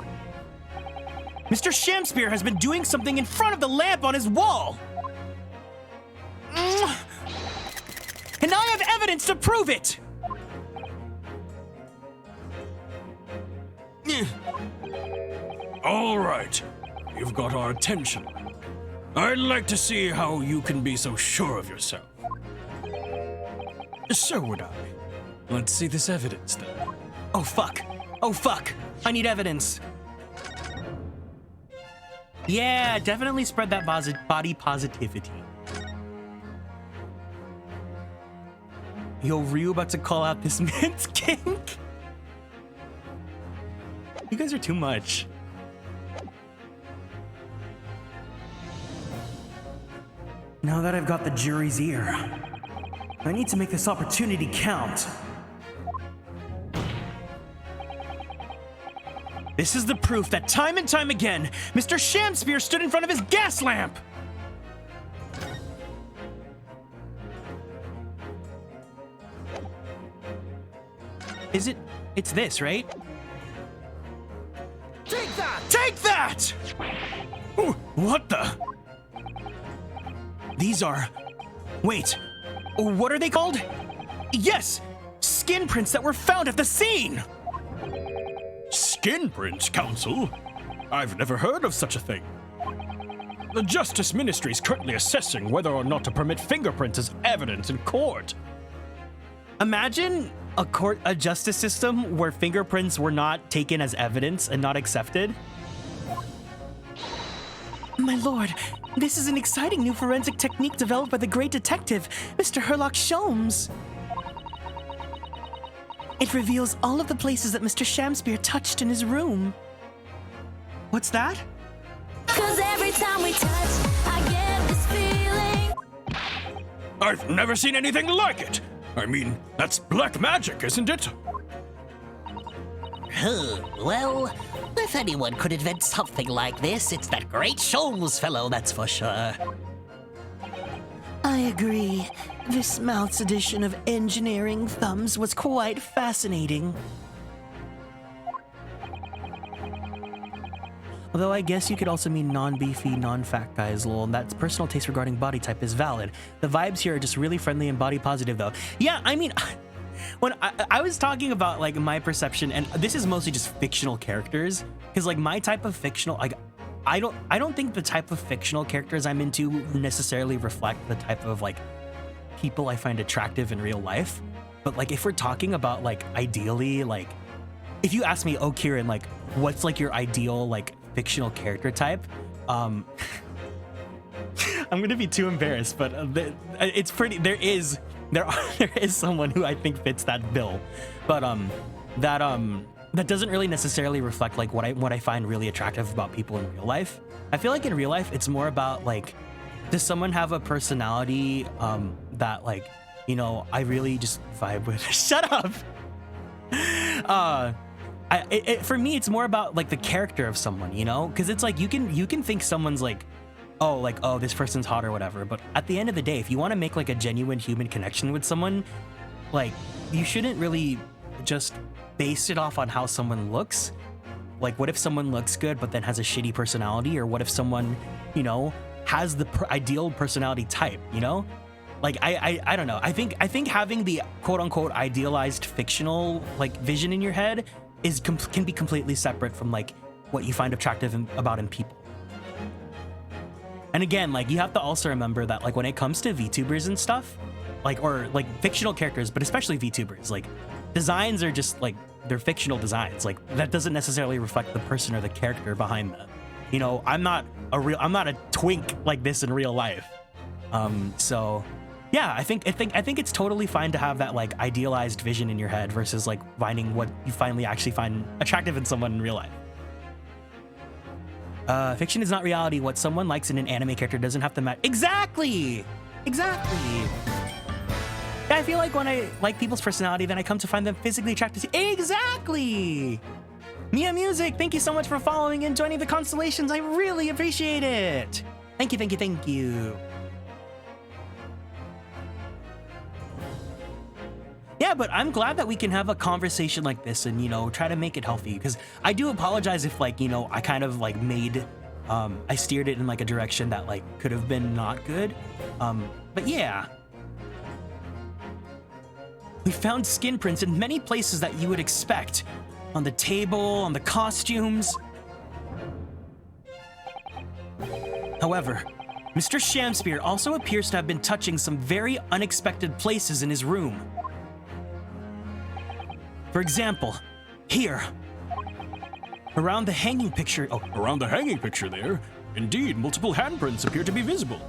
Mr. Shamspear has been doing something in front of the lamp on his wall. And I have evidence to prove it! All right, you've got our attention. I'd like to see how you can be so sure of yourself. So would I. Let's see this evidence then. Oh fuck. Oh fuck. I need evidence. Yeah, definitely spread that body positivity. Yo, Ryu about to call out this man's kink? You guys are too much. Now that I've got the jury's ear, I need to make this opportunity count. This is the proof that time and time again, Mr. Shamspear stood in front of his gas lamp! Is it? It's this, right? Take that! Take that! Ooh, what the? These are... Wait, what are they called? Yes! Skin prints that were found at the scene! Skin prints, Counsel? I've never heard of such a thing. The Justice Ministry is currently assessing whether or not to permit fingerprints as evidence in court. Imagine a justice system where fingerprints were not taken as evidence and not accepted. My lord, this is an exciting new forensic technique developed by the great detective, Mr. Herlock Sholmes. It reveals all of the places that Mr. Shamspear touched in his room. What's that? 'Cause every time we touch, I get this feeling. I've never seen anything like it. I mean, that's black magic, isn't it? Well, if anyone could invent something like this, it's that great Sholmes fellow, that's for sure. I agree. This Mouth's edition of Engineering Thumbs was quite fascinating. Although I guess you could also mean non-beefy, non-fat guys, lol, and that's personal taste regarding body type is valid. The vibes here are just really friendly and body positive though. Yeah, I mean, when I was talking about like my perception, and this is mostly just fictional characters, because like my type of fictional, like I don't think the type of fictional characters I'm into necessarily reflect the type of like people I find attractive in real life. But like if we're talking about like ideally, like if you ask me, oh Kieran, like what's like your ideal like fictional character type, I'm gonna be too embarrassed, but it's pretty. There is someone who I think fits that bill, but that doesn't really necessarily reflect like what I find really attractive about people in real life. I feel like in real life it's more about like, does someone have a personality that like, you know, I really just vibe with. Shut up. For me, it's more about like the character of someone, you know, because it's like you can think someone's like, oh, this person's hot or whatever. But at the end of the day, if you want to make like a genuine human connection with someone, like you shouldn't really just base it off on how someone looks. Like, what if someone looks good but then has a shitty personality, or what if someone, you know, has the ideal personality type, you know? Like I don't know. I think having the quote unquote idealized fictional like vision in your head can be completely separate from like what you find attractive about in people. And again, like you have to also remember that like when it comes to VTubers and stuff, like or like fictional characters, but especially VTubers, like designs are just like they're fictional designs. Like that doesn't necessarily reflect the person or the character behind them. You know, I'm not a twink like this in real life. So yeah, I think it's totally fine to have that like idealized vision in your head versus like finding what you finally actually find attractive in someone in real life. Fiction is not reality. What someone likes in an anime character doesn't have to match. Exactly. Yeah, I feel like when I like people's personality, then I come to find them physically attractive. Exactly. Mia Music, thank you so much for following and joining the constellations. I really appreciate it. Thank you, thank you, thank you. Yeah, but I'm glad that we can have a conversation like this and, you know, try to make it healthy, because I do apologize if, like, you know, I kind of like made, I steered it in like a direction that like could have been not good. But yeah. We found skin prints in many places that you would expect. On the table, on the costumes. However, Mr. Shamspear also appears to have been touching some very unexpected places in his room. For example, here. Around the hanging picture. Oh, around the hanging picture there, indeed, multiple handprints appear to be visible.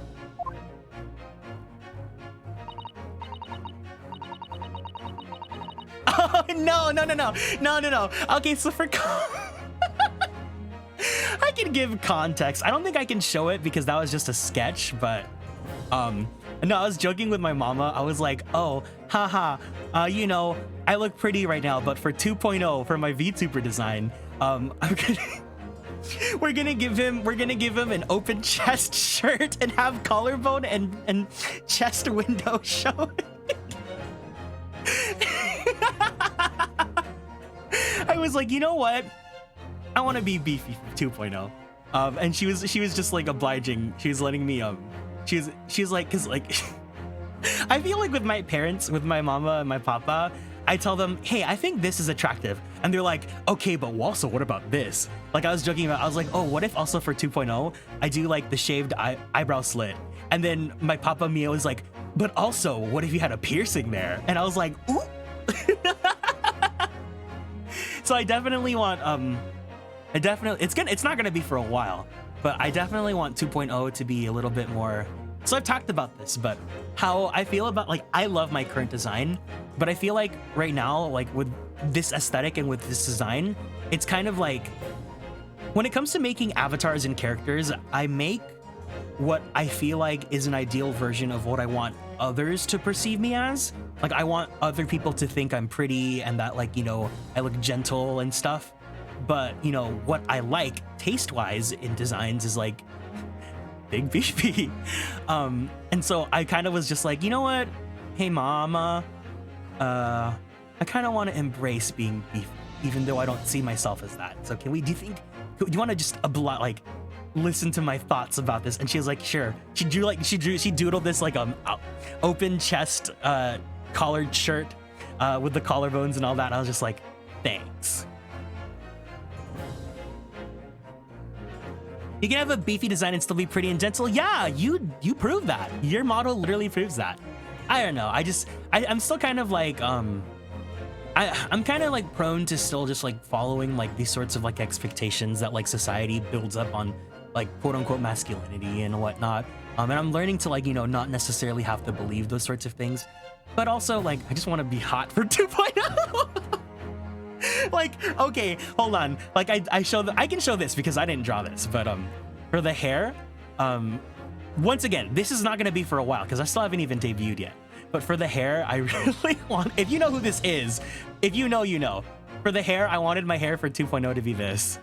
Oh, no. Okay, so for I can give context. I don't think I can show it because that was just a sketch, but no, I was joking with my mama. I was like, oh, haha, you know, I look pretty right now, but for 2.0 for my VTuber design, we're gonna give him an open chest shirt and have collarbone and chest window showing. I was like, you know what? I want to be beefy 2.0. And she was just like obliging. She was letting me she's like, cause like I feel like with my parents, with my mama and my papa, I tell them, hey, I think this is attractive. And they're like, okay, but also what about this? Like I was joking about, I was like, oh, what if also for 2.0, I do like the shaved eyebrow slit? And then my papa Mia was like, but also, what if you had a piercing there? And I was like, ooh. So I definitely want, it's not gonna be for a while, but I definitely want 2.0 to be a little bit more. So I've talked about this, but how I feel about, like, I love my current design, but I feel like right now, like with this aesthetic and with this design, it's kind of like, when it comes to making avatars and characters, I make what I feel like is an ideal version of what I want others to perceive me as. Like, I want other people to think I'm pretty and that, like, you know, I look gentle and stuff. But, you know, what I like taste-wise in designs is like big beefy. And so I kind of was just like, you know what? Hey, mama, I kind of want to embrace being beefy, even though I don't see myself as that. So do you want to just like listen to my thoughts about this? And she was like, sure. She doodled this like open chest collared shirt with the collarbones and all that. And I was just like, thanks. You can have a beefy design and still be pretty and gentle. Yeah, you prove that. Your model literally proves that. I don't know. I'm still kind of like I'm kind of like prone to still just like following like these sorts of like expectations that like society builds up on like quote unquote masculinity and whatnot. And I'm learning to like, you know, not necessarily have to believe those sorts of things, but also like I just want to be hot for 2.0. Like, okay, hold on. Like I can show this because I didn't draw this, but for the hair, once again, this is not gonna be for a while because I still haven't even debuted yet. But for the hair, I really want, if you know who this is, if you know, you know. For the hair, I wanted my hair for 2.0 to be this.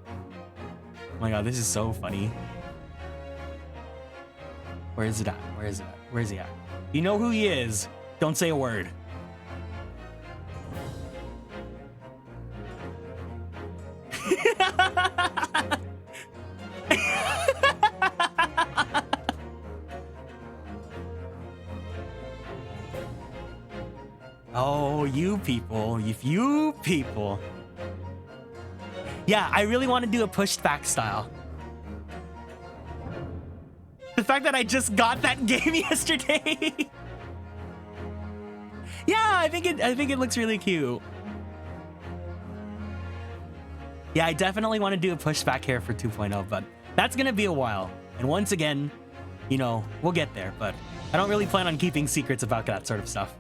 Oh my god, this is so funny. Where is it at? Where is it at? Where is he at? You know who he is. Don't say a word. Oh, you people, you people. Yeah, I really want to do a pushed back style. The fact that I just got that game yesterday. Yeah, I think it looks really cute. Yeah, I definitely want to do a pushed back hair for 2.0, but that's gonna be a while. And once again, you know, we'll get there, but I don't really plan on keeping secrets about that sort of stuff.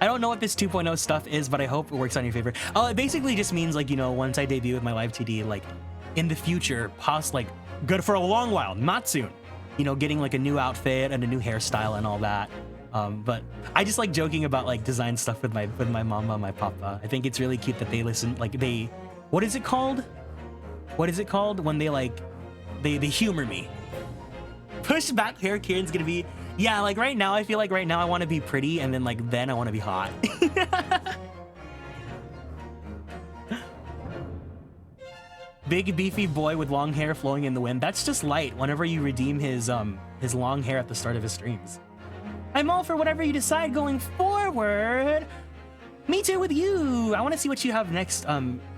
I don't know what this 2.0 stuff is, but I hope it works on your favor. Oh, it basically just means like, you know, once I debut with my live TD, like in the future, like good for a long while, not soon. You know, getting like a new outfit and a new hairstyle and all that. But I just like joking about like design stuff with my mama, my papa. I think it's really cute that they listen. Like they, what is it called? What is it called when they like they humor me? Push back hair, Kieran's gonna be, yeah, like right now I feel like right now I want to be pretty, and then like then I want to be hot. Big beefy boy with long hair flowing in the wind. That's just light whenever you redeem his long hair at the start of his streams. I'm all for whatever you decide going forward. Me too with you. I want to see what you have next.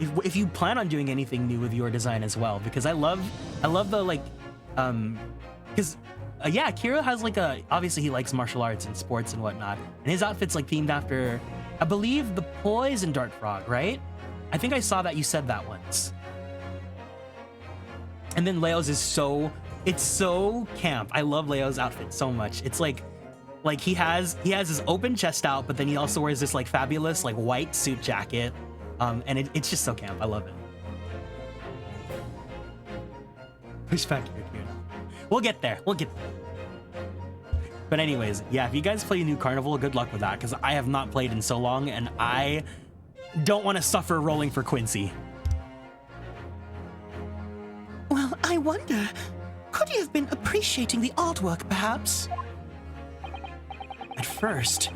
If you plan on doing anything new with your design as well, because I love the like, because yeah, Kira has like obviously he likes martial arts and sports and whatnot, and his outfit's like themed after, I believe, the poison dart frog, right? I think I saw that you said that once. And then Leo's is it's so camp. I love Leo's outfit so much. It's like he has his open chest out, but then he also wears this like fabulous like white suit jacket, and it's just so camp. I love it. Push back here, Kieran. We'll get there. We'll get there. But anyways, yeah, if you guys play New Carnival, good luck with that, because I have not played in so long, and I don't want to suffer rolling for Quincy. Well, I wonder, could you have been appreciating the artwork, perhaps? At first,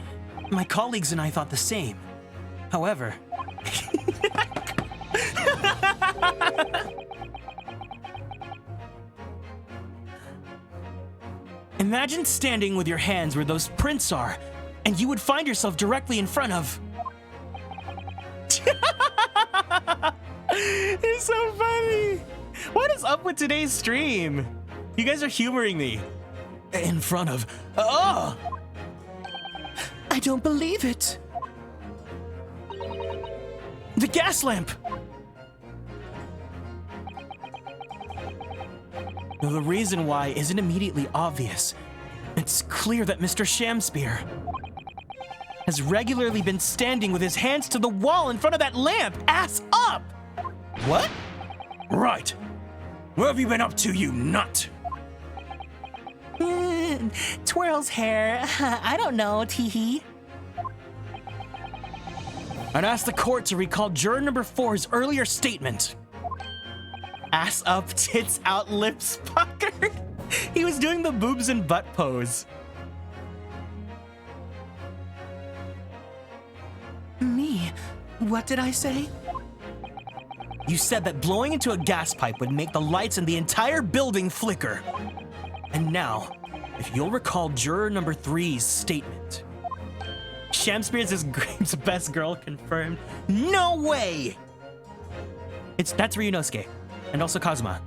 my colleagues and I thought the same. However, imagine standing with your hands where those prints are, and you would find yourself directly in front of. It's so funny. What is up with today's stream? You guys are humoring me. In front of. Oh! I don't believe it. The gas lamp! Now, the reason why isn't immediately obvious. It's clear that Mr. Shamspear has regularly been standing with his hands to the wall in front of that lamp, ass up! What? Right. What have you been up to, you nut? Twirls hair. I don't know, teehee. I'd ask the court to recall juror number 4's earlier statement. Ass up, tits out, lips puckered. He was doing the boobs and butt pose. Me? What did I say? You said that blowing into a gas pipe would make the lights in the entire building flicker. And now, if you'll recall juror number 3's statement. Shamspears is Graham's best girl confirmed. No way! That's Ryunosuke, and also Kazuma.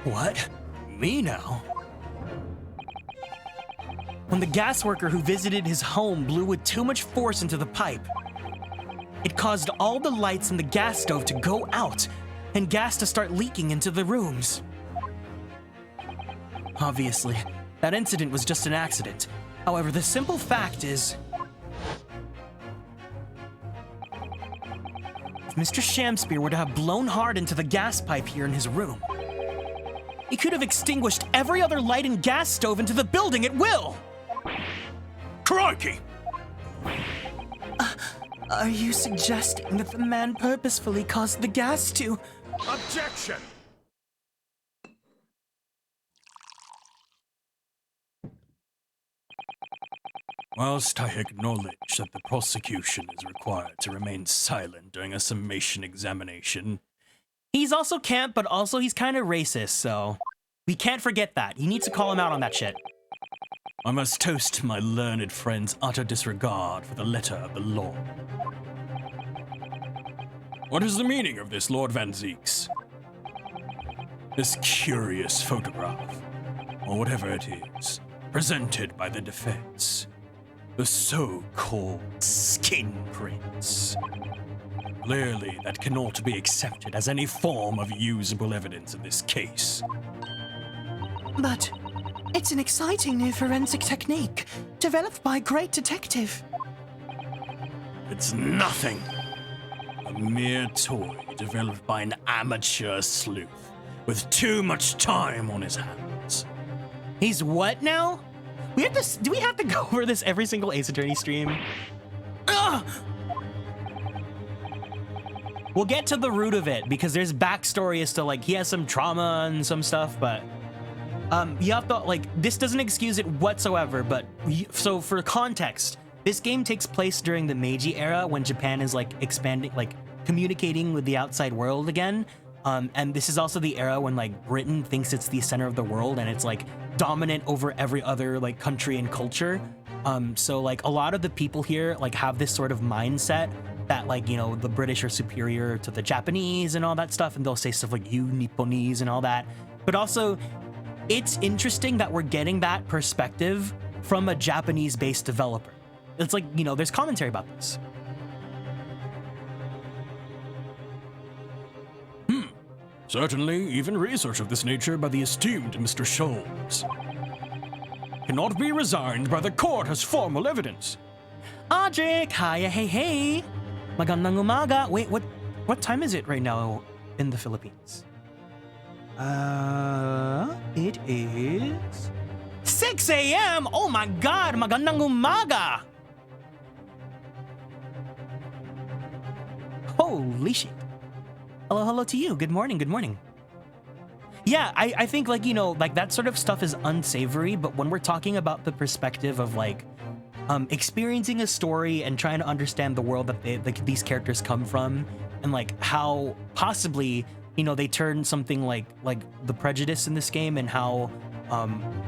What? Me now? When the gas worker who visited his home blew with too much force into the pipe, it caused all the lights in the gas stove to go out and gas to start leaking into the rooms. Obviously, that incident was just an accident. However, the simple fact is, if Mr. Shamspear were to have blown hard into the gas pipe here in his room, he could have extinguished every other light and gas stove into the building at will! Crikey! Are you suggesting that the man purposefully caused the gas to... Objection! Whilst I acknowledge that the prosecution is required to remain silent during a summation examination, He's also camp, but also he's kind of racist, so we can't forget that. He needs to call him out on that shit. I must toast my learned friend's utter disregard for the letter of the law. What is the meaning of this, Lord Van Zeeks? This curious photograph, or whatever it is, presented by the defense. The so-called skin prints. Clearly, that cannot be accepted as any form of usable evidence in this case. But it's an exciting new forensic technique developed by a great detective. It's nothing. A mere toy developed by an amateur sleuth with too much time on his hands. He's what now? We have to. Do we have to go over this every single Ace Attorney stream? Ugh! We'll get to the root of it because there's backstory as to like he has some trauma and some stuff, but you have to like this doesn't excuse it whatsoever. But so for context, this game takes place during the Meiji era when Japan is like expanding, like communicating with the outside world again. And this is also the era when like Britain thinks it's the center of the world and it's like dominant over every other like country and culture. So like a lot of the people here like have this sort of mindset that like, you know, the British are superior to the Japanese and all that stuff. And they'll say stuff like you Nipponese and all that. But also it's interesting that we're getting that perspective from a Japanese based developer. It's like, you know, there's commentary about this. Certainly, even research of this nature by the esteemed Mr. Scholes cannot be resigned by the court as formal evidence. Audric, hi, hey. Magandang umaga. Wait, what time is it right now in the Philippines? It is 6 a.m. Oh my God, magandang umaga. Holy shit. Hello to you. Good morning. Yeah, I think like, you know, like that sort of stuff is unsavory, but when we're talking about the perspective of like experiencing a story and trying to understand the world that these characters come from and like how possibly, you know, they turn something like the prejudice in this game and how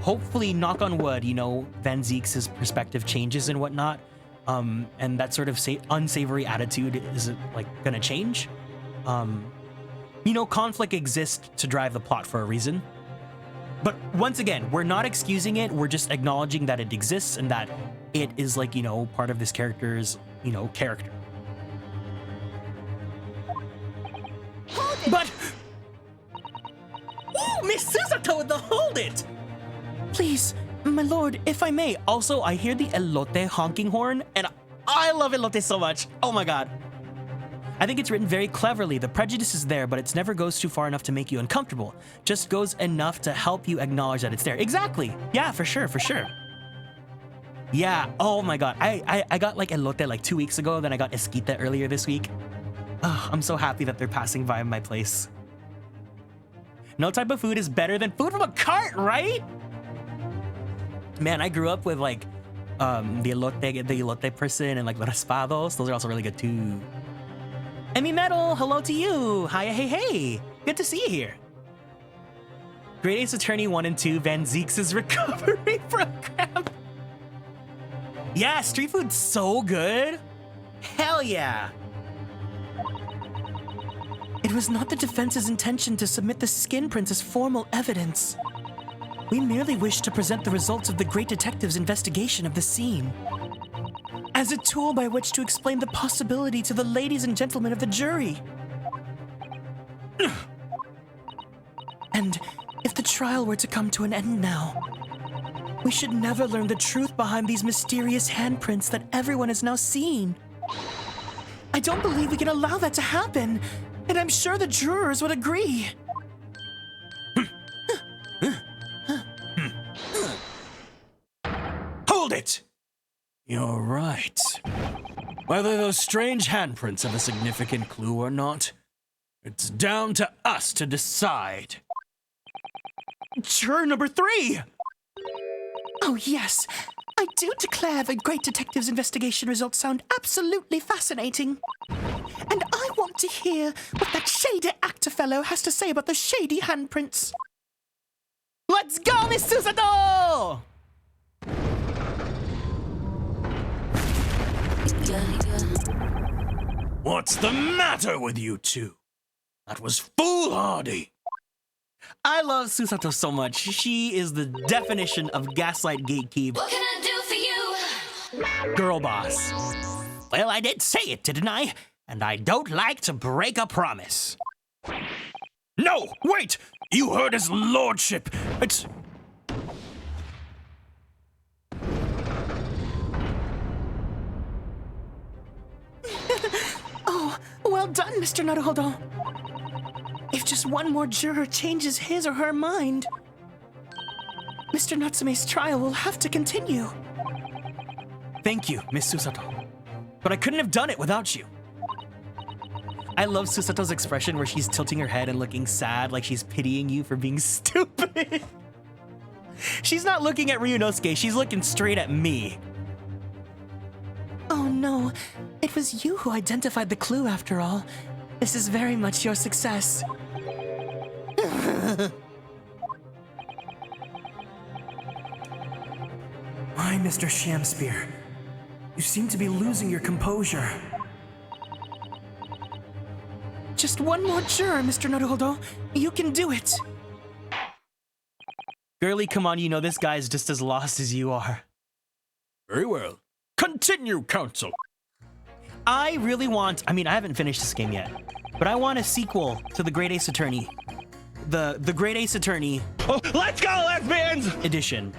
hopefully, knock on wood, you know, Van Zieks' perspective changes and whatnot, and that sort of unsavory attitude is like gonna change. You know, conflict exists to drive the plot for a reason. But once again, we're not excusing it, we're just acknowledging that it exists and that it is like, you know, part of this character's, you know, character. But... Ooh, Miss Susato with the hold it! Please, my lord, if I may. Also, I hear the elote honking horn, and I love elote so much. Oh my god. I think it's written very cleverly. The prejudice is there, but it never goes too far enough to make you uncomfortable. Just goes enough to help you acknowledge that it's there. Exactly. Yeah, for sure. Yeah, oh my god. I got like elote like 2 weeks ago, then I got esquite earlier this week. Oh, I'm so happy that they're passing by my place. No type of food is better than food from a cart, right? Man, I grew up with like the elote person and like the raspados. Those are also really good too. Emmy Metal, hello to you. Hi, hey. Good to see you here. Great Ace Attorney 1 and 2, Van Zieks' recovery program. Yeah, street food's so good. Hell yeah. It was not the defense's intention to submit the skin prints as formal evidence. We merely wished to present the results of the great detective's investigation of the scene as a tool by which to explain the possibility to the ladies and gentlemen of the jury. And if the trial were to come to an end now, we should never learn the truth behind these mysterious handprints that everyone has now seen. I don't believe we can allow that to happen, and I'm sure the jurors would agree. Hold it! You're right. Whether those strange handprints have a significant clue or not, it's down to us to decide. Juror number 3! Oh yes, I do declare the great detective's investigation results sound absolutely fascinating. And I want to hear what that shady actor fellow has to say about the shady handprints. Let's go, Miss Susato! What's the matter with you two? That was foolhardy. I love Susato so much. She is the definition of gaslight gatekeep. What can I do for you? Girl boss. Well, I did say it, didn't I? And I don't like to break a promise. No, wait! You heard his lordship. It's... Oh, well done, Mr. Naruhodo. If just one more juror changes his or her mind, Mr. Natsume's trial will have to continue. Thank you, Miss Susato. But I couldn't have done it without you. I love Susato's expression where she's tilting her head and looking sad, like she's pitying you for being stupid. She's not looking at Ryunosuke, she's looking straight at me. Oh no, it was you who identified the clue after all. This is very much your success. Why, Mr. Shamspear? You seem to be losing your composure. Just one more juror, Mr. Naruhodo. You can do it. Girly, come on, you know this guy's just as lost as you are. Very well. Continue, counsel. I really want, I haven't finished this game yet, but I want a sequel to The Great Ace Attorney. The Great Ace Attorney Oh, let's go, lesbians! edition,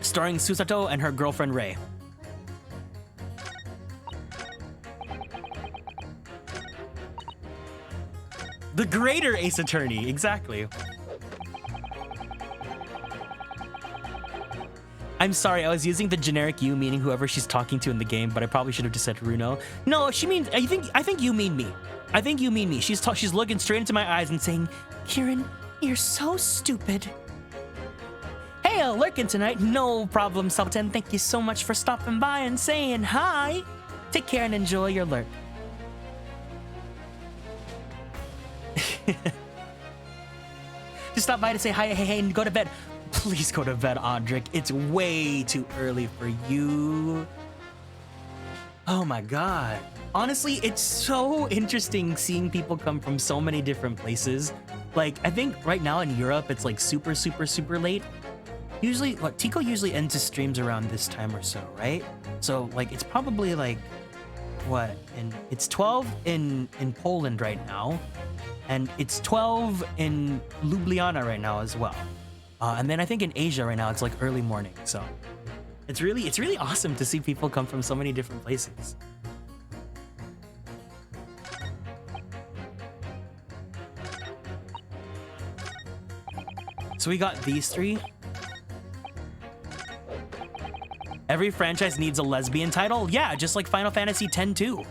starring Susato and her girlfriend Rei. The Greater Ace Attorney, exactly. I'm sorry, I was using the generic you, meaning whoever she's talking to in the game, but I probably should have just said Runo. No, she means, I think you mean me. I think you mean me. She's looking straight into my eyes and saying, Kieran, you're so stupid. hey, lurking tonight. No problem, Sultan. Thank you so much for stopping by and saying hi. Take care and enjoy your lurk. Just stop by to say hi, hey, and go to bed. Please go to bed, Audric. It's way too early for you. Oh my god. Honestly, it's so interesting seeing people come from so many different places. Like, I think right now in Europe, it's like super late. Usually, Tico usually ends his streams around this time or so, right? So, like, it's probably like, what? And it's 12 in Poland right now. And it's 12 in Ljubljana right now as well. And then I think in Asia right now, it's like early morning. So it's really awesome to see people come from so many different places. So we got these three. Every franchise needs a lesbian title. Yeah, just like Final Fantasy X too.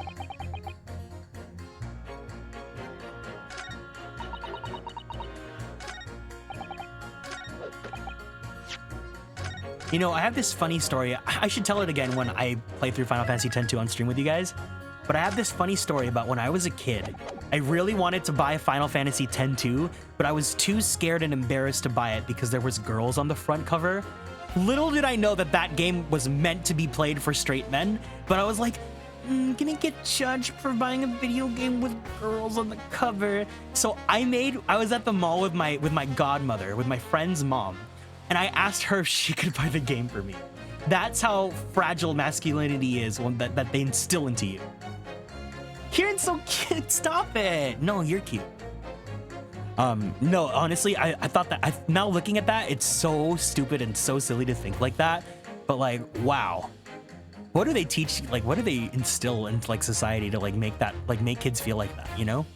You know, I have this funny story. I should tell it again when I play through Final Fantasy X-2 on stream with you guys. But I have this funny story about when I was a kid. I really wanted to buy Final Fantasy X-2, but I was too scared and embarrassed to buy it because there was girls on the front cover. Little did I know that that game was meant to be played for straight men, but I was like, gonna get judged for buying a video game with girls on the cover. So I was at the mall with my godmother, with my friend's mom. And I asked her if she could buy the game for me. That's how fragile masculinity is that they instill into you. Kieran's so cute, stop it. No, you're cute. No, honestly, I thought that, now looking at that, it's so stupid and so silly to think like that. But like, wow. What do they teach, like, what do they instill into like society to like make kids feel like that, you know?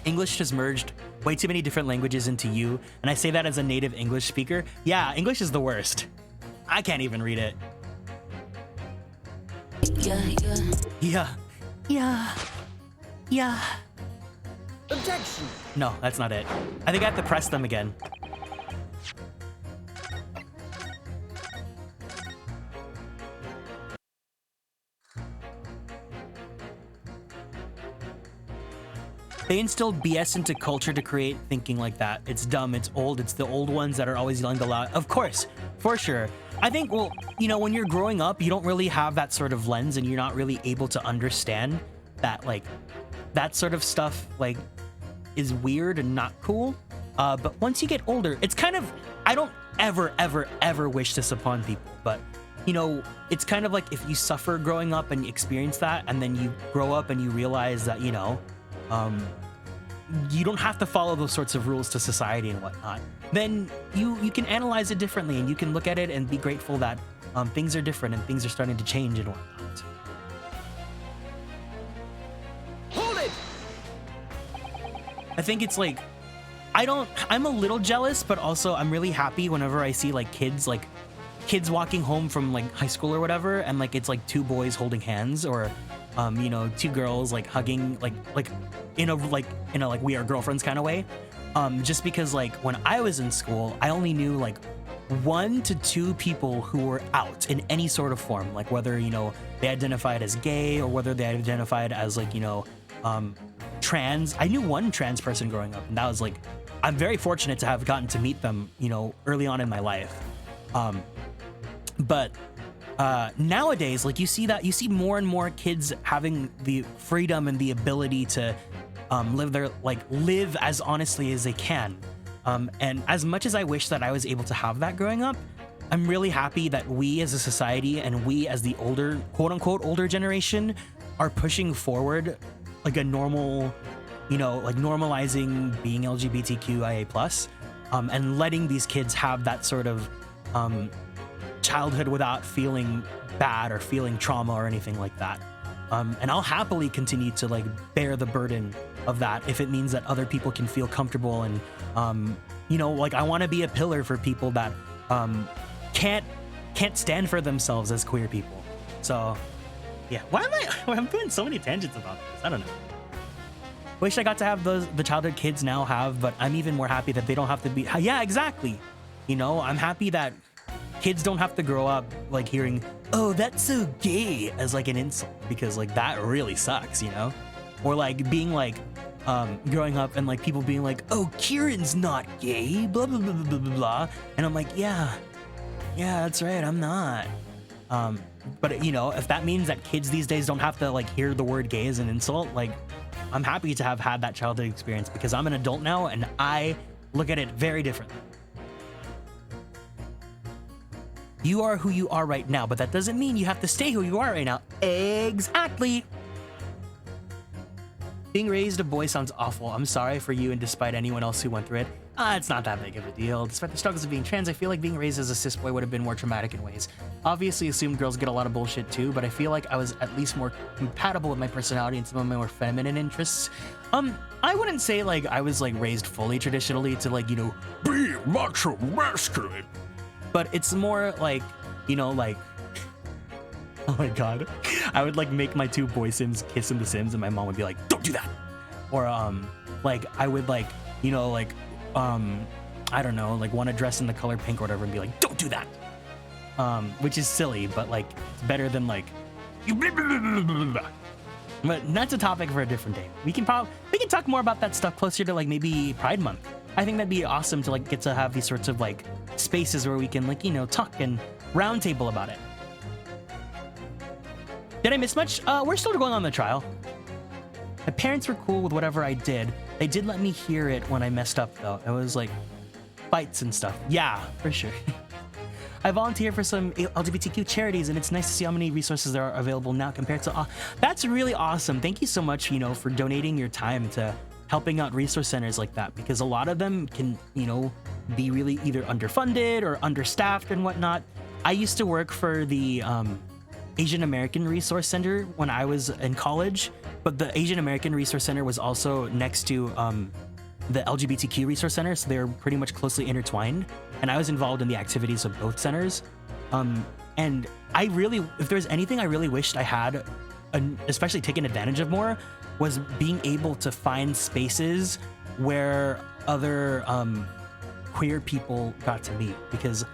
English has merged way too many different languages into you, and I say that as a native English speaker. Yeah, English is the worst. I can't even read it. Yeah. Objection! No, that's not it. I think I have to press them again. They instilled BS into culture to create thinking like that. It's dumb, it's old, it's the old ones that are always yelling aloud. Of course, for sure. I think, well, you know, when you're growing up, you don't really have that sort of lens and you're not really able to understand that, like, that sort of stuff, like, is weird and not cool. But once you get older, it's kind of, I don't ever wish this upon people, but, you know, it's kind of like if you suffer growing up and you experience that, and then you grow up and you realize that, you know, you don't have to follow those sorts of rules to society and whatnot, then you can analyze it differently and you can look at it and be grateful that things are different and things are starting to change and whatnot. Hold it! I think it's like, I'm a little jealous, but also I'm really happy whenever I see like kids walking home from like high school or whatever, and like it's like two boys holding hands, or you know, two girls like hugging, like in a we are girlfriends kind of way. Just because like when I was in school, I only knew like 1 to 2 people who were out in any sort of form, like whether, you know, they identified as gay or whether they identified as like, you know, trans. I knew one trans person growing up, and that was like, I'm very fortunate to have gotten to meet them, you know, early on in my life. But nowadays, like you see more and more kids having the freedom and the ability to live as honestly as they can. And as much as I wish that I was able to have that growing up, I'm really happy that we as a society and we as the older, quote unquote, older generation are pushing forward like a normal, you know, like normalizing being LGBTQIA+, and letting these kids have that sort of childhood without feeling bad or feeling trauma or anything like that. And I'll happily continue to like bear the burden of that if it means that other people can feel comfortable. And you know, like I want to be a pillar for people that can't stand for themselves as queer people. So yeah, I'm doing so many tangents about this. I don't know. Wish I got to have the childhood kids now have, but I'm even more happy that they don't have to be. Yeah, exactly. You know, I'm happy that kids don't have to grow up like hearing, "Oh, that's so gay," as like an insult, because like that really sucks, you know? Or like being like growing up and like people being like, "Oh, Kieran's not gay," blah blah blah blah blah blah. And I'm like, yeah, that's right, I'm not. But you know, if that means that kids these days don't have to like hear the word gay as an insult, like I'm happy to have had that childhood experience, because I'm an adult now and I look at it very differently. You are who you are right now, but that doesn't mean you have to stay who you are right now. Exactly. Being raised a boy sounds awful. I'm sorry for you and despite anyone else who went through it. It's not that big of a deal. Despite the struggles of being trans, I feel like being raised as a cis boy would have been more traumatic in ways. Obviously, assumed girls get a lot of bullshit too, but I feel like I was at least more compatible with my personality and some of my more feminine interests. I wouldn't say like I was like raised fully traditionally to like, you know, Be macho masculine. but it's more like, you know, like, oh my god, I would like make my two boy sims kiss in The Sims, and my mom would be like, "Don't do that," or like I would like, you know, like I don't know, like want to dress in the color pink or whatever, and be like, "Don't do that," which is silly, but like it's better than like, but that's a topic for a different day. We can talk more about that stuff closer to like maybe Pride Month. I think that'd be awesome to like get to have these sorts of like spaces where we can like, you know, talk and roundtable about it. Did I miss much? We're still going on the trial. My parents were cool with whatever I did. They did let me hear it when I messed up though. It was like fights and stuff. Yeah, for sure. I volunteer for some LGBTQ charities, and it's nice to see how many resources there are available now compared to. That's really awesome. Thank you so much, you know, for donating your time to helping out resource centers like that, because a lot of them can, you know, be really either underfunded or understaffed and whatnot. I used to work for the Asian American Resource Center when I was in college, but the Asian American Resource Center was also next to the LGBTQ Resource Center, so they're pretty much closely intertwined, and I was involved in the activities of both centers. And I really, if there's anything I really wished I had, especially taken advantage of more, was being able to find spaces where other queer people got to meet, because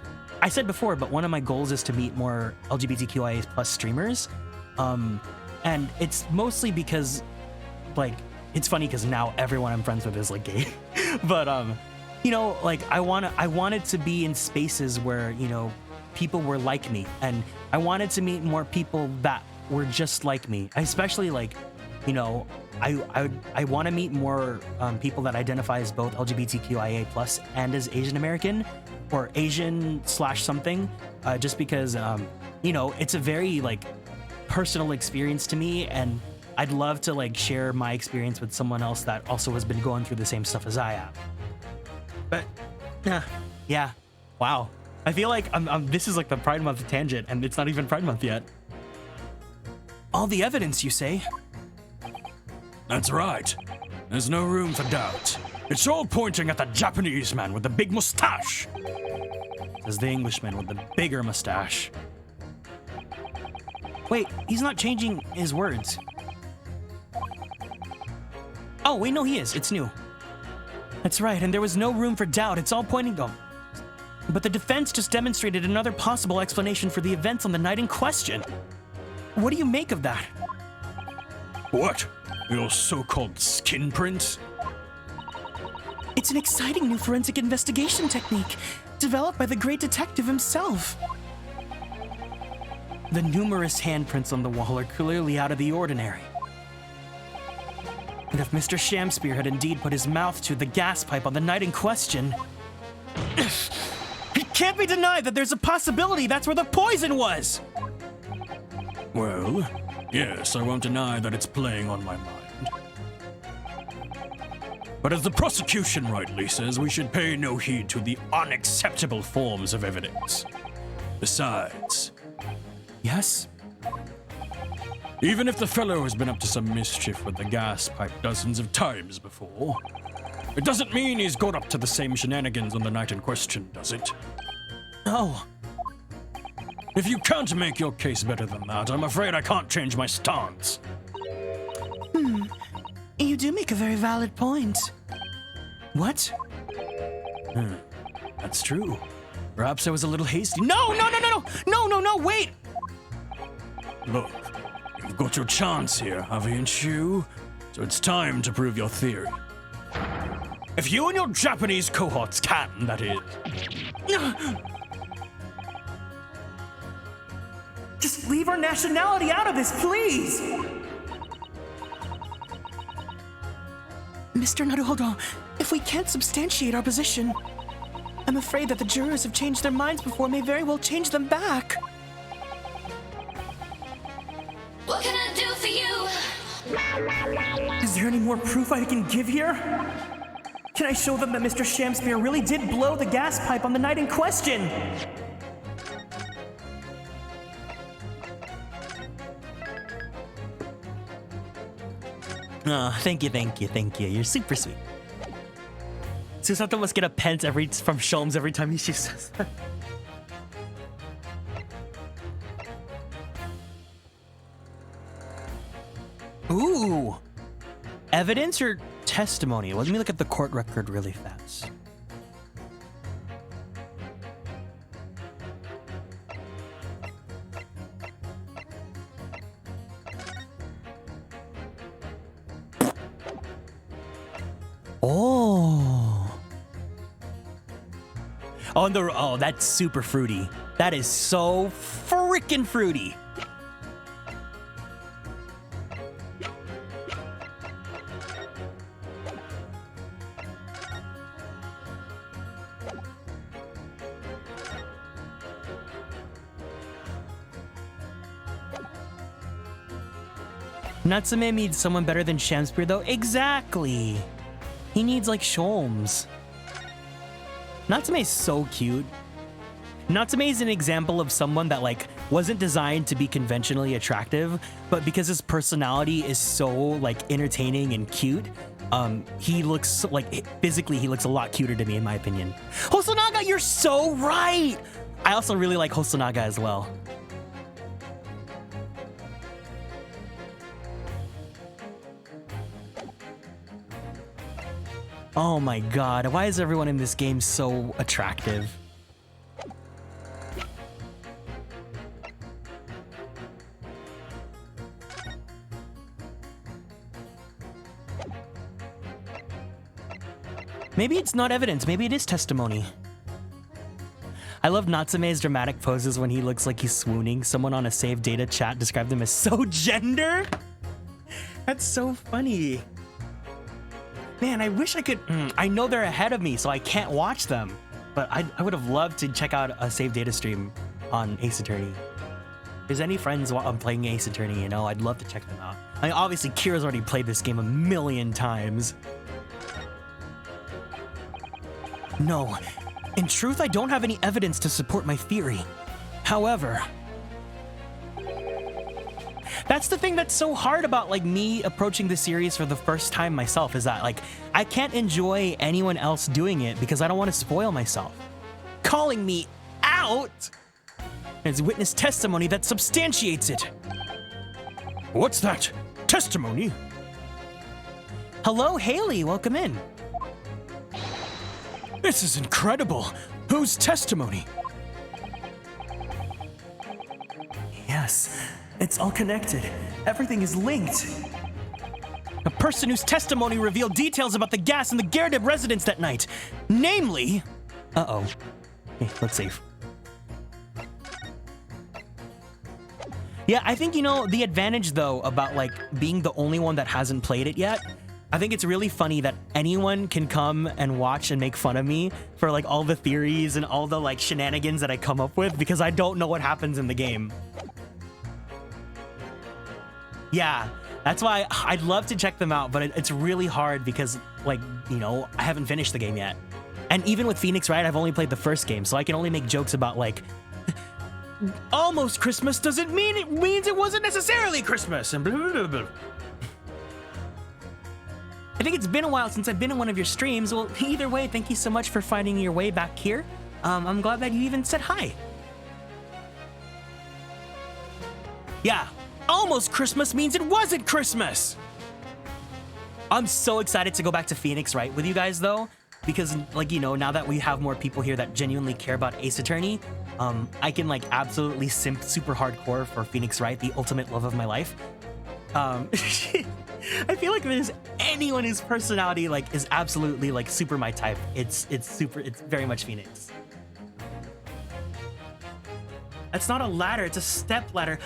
I said before, but one of my goals is to meet more LGBTQIA+ streamers, and it's mostly because, like, it's funny because now everyone I'm friends with is like gay, but you know, like I wanted to be in spaces where, you know, people were like me, and I wanted to meet more people that were just like me, especially like, you know, I want to meet more people that identify as both LGBTQIA+ and as Asian American or Asian / something, just because, you know, it's a very like personal experience to me, and I'd love to like share my experience with someone else that also has been going through the same stuff as I have. But yeah, wow. I feel like this is like the Pride Month tangent, and it's not even Pride Month yet. All the evidence, you say? That's right. There's no room for doubt. It's all pointing at the Japanese man with the big mustache. Says the Englishman with the bigger mustache. Wait, he's not changing his words. Oh, wait, no, he is. It's new. That's right, and there was no room for doubt. It's all pointing to... But the defense just demonstrated another possible explanation for the events on the night in question. What do you make of that? What? Your so-called skin prints? It's an exciting new forensic investigation technique developed by the great detective himself. The numerous handprints on the wall are clearly out of the ordinary. And if Mr. Shamspear had indeed put his mouth to the gas pipe on the night in question, it can't be denied that there's a possibility that's where the poison was! Well, yes, I won't deny that it's playing on my mind. But as the prosecution rightly says, we should pay no heed to the unacceptable forms of evidence. Besides... Yes? Even if the fellow has been up to some mischief with the gas pipe dozens of times before, it doesn't mean he's got up to the same shenanigans on the night in question, does it? No. If you can't make your case better than that, I'm afraid I can't change my stance. You do make a very valid point. What? That's true. Perhaps I was a little hasty. No, wait! Look, you've got your chance here, haven't you? So it's time to prove your theory. If you and your Japanese cohorts can, that is. Just leave our nationality out of this, please! Mr. Naruhodo, if we can't substantiate our position, I'm afraid that the jurors have changed their minds before may very well change them back. What can I do for you? Is there any more proof I can give here? Can I show them that Mr. Shamspear really did blow the gas pipe on the night in question? Oh, thank you. You're super sweet. Susato must get a pence from Sholmes every time he shoots us. Ooh! Evidence or testimony? Let me look at the court record really fast. Oh, that's super fruity. That is so freaking fruity. Natsume needs someone better than Shamspear, though. Exactly. He needs like Sholmes. Natsume is so cute. Natsume is an example of someone that like wasn't designed to be conventionally attractive, but because his personality is so like entertaining and cute, he looks like physically he looks a lot cuter to me in my opinion. Hosonaga, you're so right. I also really like Hosonaga as well. Oh my god, why is everyone in this game so attractive? Maybe it's not evidence, maybe it is testimony. I love Natsume's dramatic poses when he looks like he's swooning. Someone on a saved data chat described him as so gender. That's so funny. Man, I wish I could. I know they're ahead of me, so I can't watch them. But I would have loved to check out a save data stream on Ace Attorney. If there's any friends while I'm playing Ace Attorney, you know, I'd love to check them out. I mean, obviously, Kira's already played this game a million times. No, in truth, I don't have any evidence to support my theory. However, That's the thing that's so hard about like me approaching the series for the first time myself, is that like I can't enjoy anyone else doing it because I don't want to spoil myself. Calling me out is witness testimony that substantiates it. What's that? Testimony? Hello, Haley, welcome in. This is incredible. Whose testimony? Yes, it's all connected. Everything is linked. A person whose testimony revealed details about the gas in the Gyardeb residence that night. Namely... Uh-oh. Okay, let's save. Yeah, I think, you know, the advantage, though, about, like, being the only one that hasn't played it yet, I think it's really funny that anyone can come and watch and make fun of me for, like, all the theories and all the, like, shenanigans that I come up with because I don't know what happens in the game. Yeah, that's why I'd love to check them out, but it's really hard because, like, you know, I haven't finished the game yet. And even with Phoenix Wright, I've only played the first game, so I can only make jokes about, like, almost Christmas doesn't mean it means it wasn't necessarily Christmas, and blah, blah, blah, blah. I think it's been a while since I've been in one of your streams. Well, either way, thank you so much for finding your way back here. I'm glad that you even said hi. Yeah, almost Christmas means it wasn't Christmas. I'm so excited to go back to Phoenix Wright with you guys, though, because, like, you know, now that we have more people here that genuinely care about Ace Attorney, I can, like, absolutely simp super hardcore for Phoenix Wright, the ultimate love of my life. I feel like if there's anyone whose personality, like, is absolutely, like, super my type, it's very much Phoenix. That's not a ladder, it's a step ladder.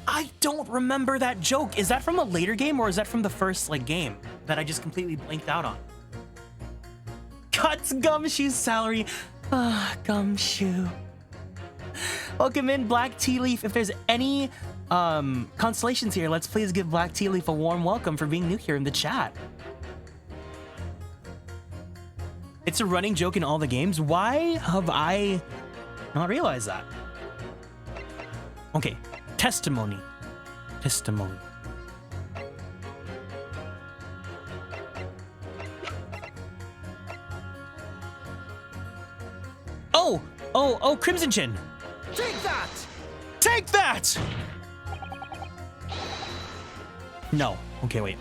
I don't remember that joke. Is that from a later game or is that from the first, like, game that I just completely blanked out on? Cuts Gumshoe's salary. Gumshoe. Welcome in, Black Tea Leaf. If there's any constellations here, let's please give Black Tea Leaf a warm welcome for being new here in the chat. It's a running joke in all the games. Why have I not realized that? Okay, testimony. Testimony. Oh, Crimson Chin. Take that! Take that! No. Okay, wait.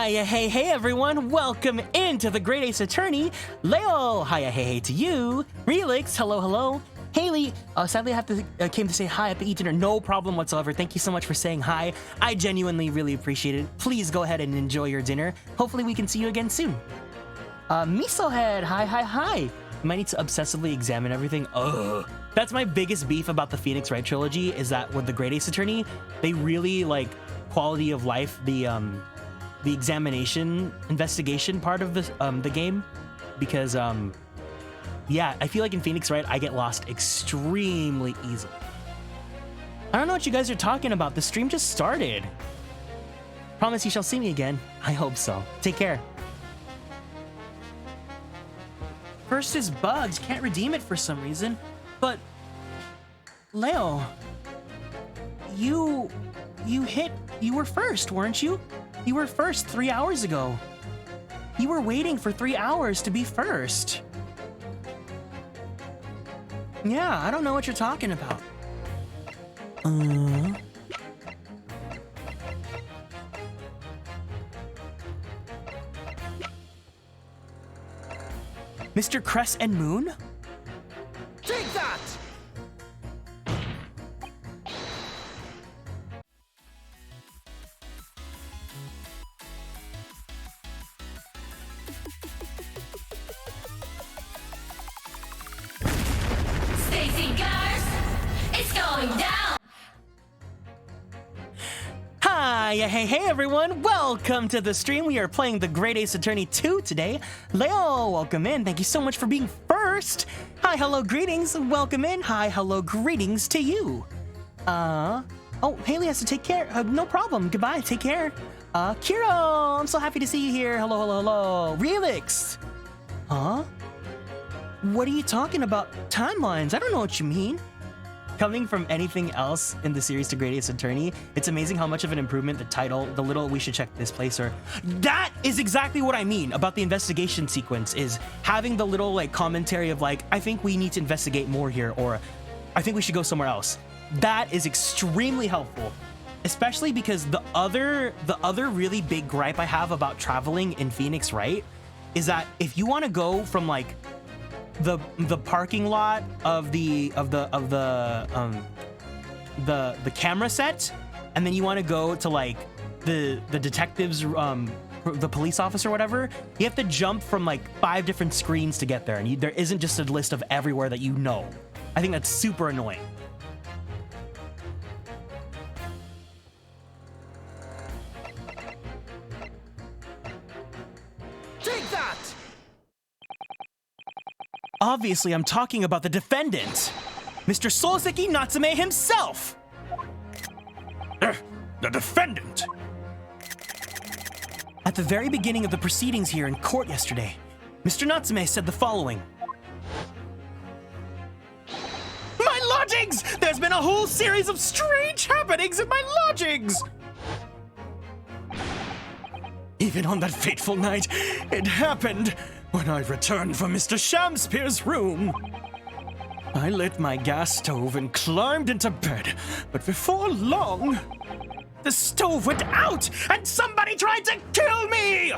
Hiya, hey everyone, welcome into the Great Ace Attorney. Leo, hiya, hey to you. Relix, hello. Haley, sadly I have to came to say hi at the Eat Dinner. No problem whatsoever. Thank you so much for saying hi. I genuinely really appreciate it. Please go ahead and enjoy your dinner. Hopefully we can see you again soon. Misohead, hi. You might need to obsessively examine everything. Ugh. That's my biggest beef about the Phoenix Wright trilogy, is that with the Great Ace Attorney, they really like quality of life, the investigation part of the game, because yeah, I feel like in Phoenix Wright I get lost extremely easily. I don't know what you guys are talking about. The stream just started. Promise you shall see me again. I hope so. Take care. First is bugged. Can't redeem it for some reason. But Leo, you were first, weren't you? You were first 3 hours ago. You were waiting for 3 hours to be first. Yeah, I don't know what you're talking about. Mr. Cress and Moon? Take that! Hey everyone, welcome to the stream. We are playing the Great Ace Attorney 2 today. Leo, welcome in. Thank you so much for being first. first. Hi, hello, greetings. Welcome in. Hi, hello, greetings to you. Oh, Haley has to take care. No problem. Goodbye. Take care. Kieran, I'm so happy to see you here. Hello, hello, hello. Relix. Huh? What are you talking about? Timelines? I don't know what you mean. Coming from anything else in the series to Greatest Attorney, it's amazing how much of an improvement the title, the little "we should check this place," or that is exactly what I mean about the investigation sequence, is having the little like commentary of like, I think we need to investigate more here, or I think we should go somewhere else. That is extremely helpful, especially because the other really big gripe I have about traveling in Phoenix, right, is that if you want to go from like the parking lot of the camera set, and then you want to go to like the detectives, the police officer, whatever, you have to jump from like 5 different screens to get there, and there isn't just a list of everywhere that you know. I think that's super annoying. Take that! Obviously, I'm talking about the defendant, Mr. Soseki Natsume himself! The defendant! At the very beginning of the proceedings here in court yesterday, Mr. Natsume said the following. My lodgings! There's been a whole series of strange happenings in my lodgings! Even on that fateful night, it happened when I returned from Mr. Shamspeare's room. I lit my gas stove and climbed into bed, but before long, the stove went out and somebody tried to kill me!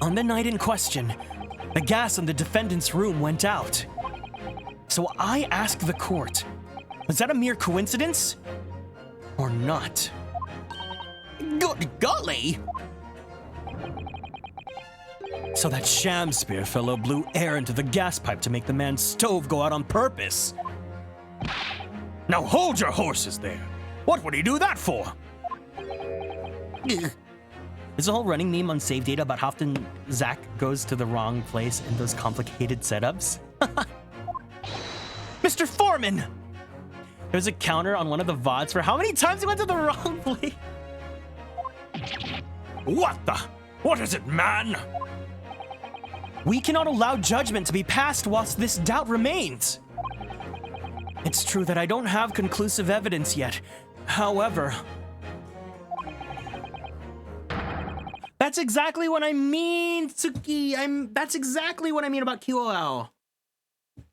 On the night in question, the gas in the defendant's room went out. So I asked the court, was that a mere coincidence or not? Good golly! So that Shamspeare fellow blew air into the gas pipe to make the man's stove go out on purpose. Now hold your horses there. What would he do that for? There's a whole running meme on Save Data about how often Zach goes to the wrong place in those complicated setups. Mr. Foreman! There's a counter on one of the VODs for how many times he went to the wrong place. What the? What is it, man? We cannot allow judgment to be passed whilst this doubt remains. It's true that I don't have conclusive evidence yet. However, that's exactly what I mean, Tsuki. That's exactly what I mean about QOL.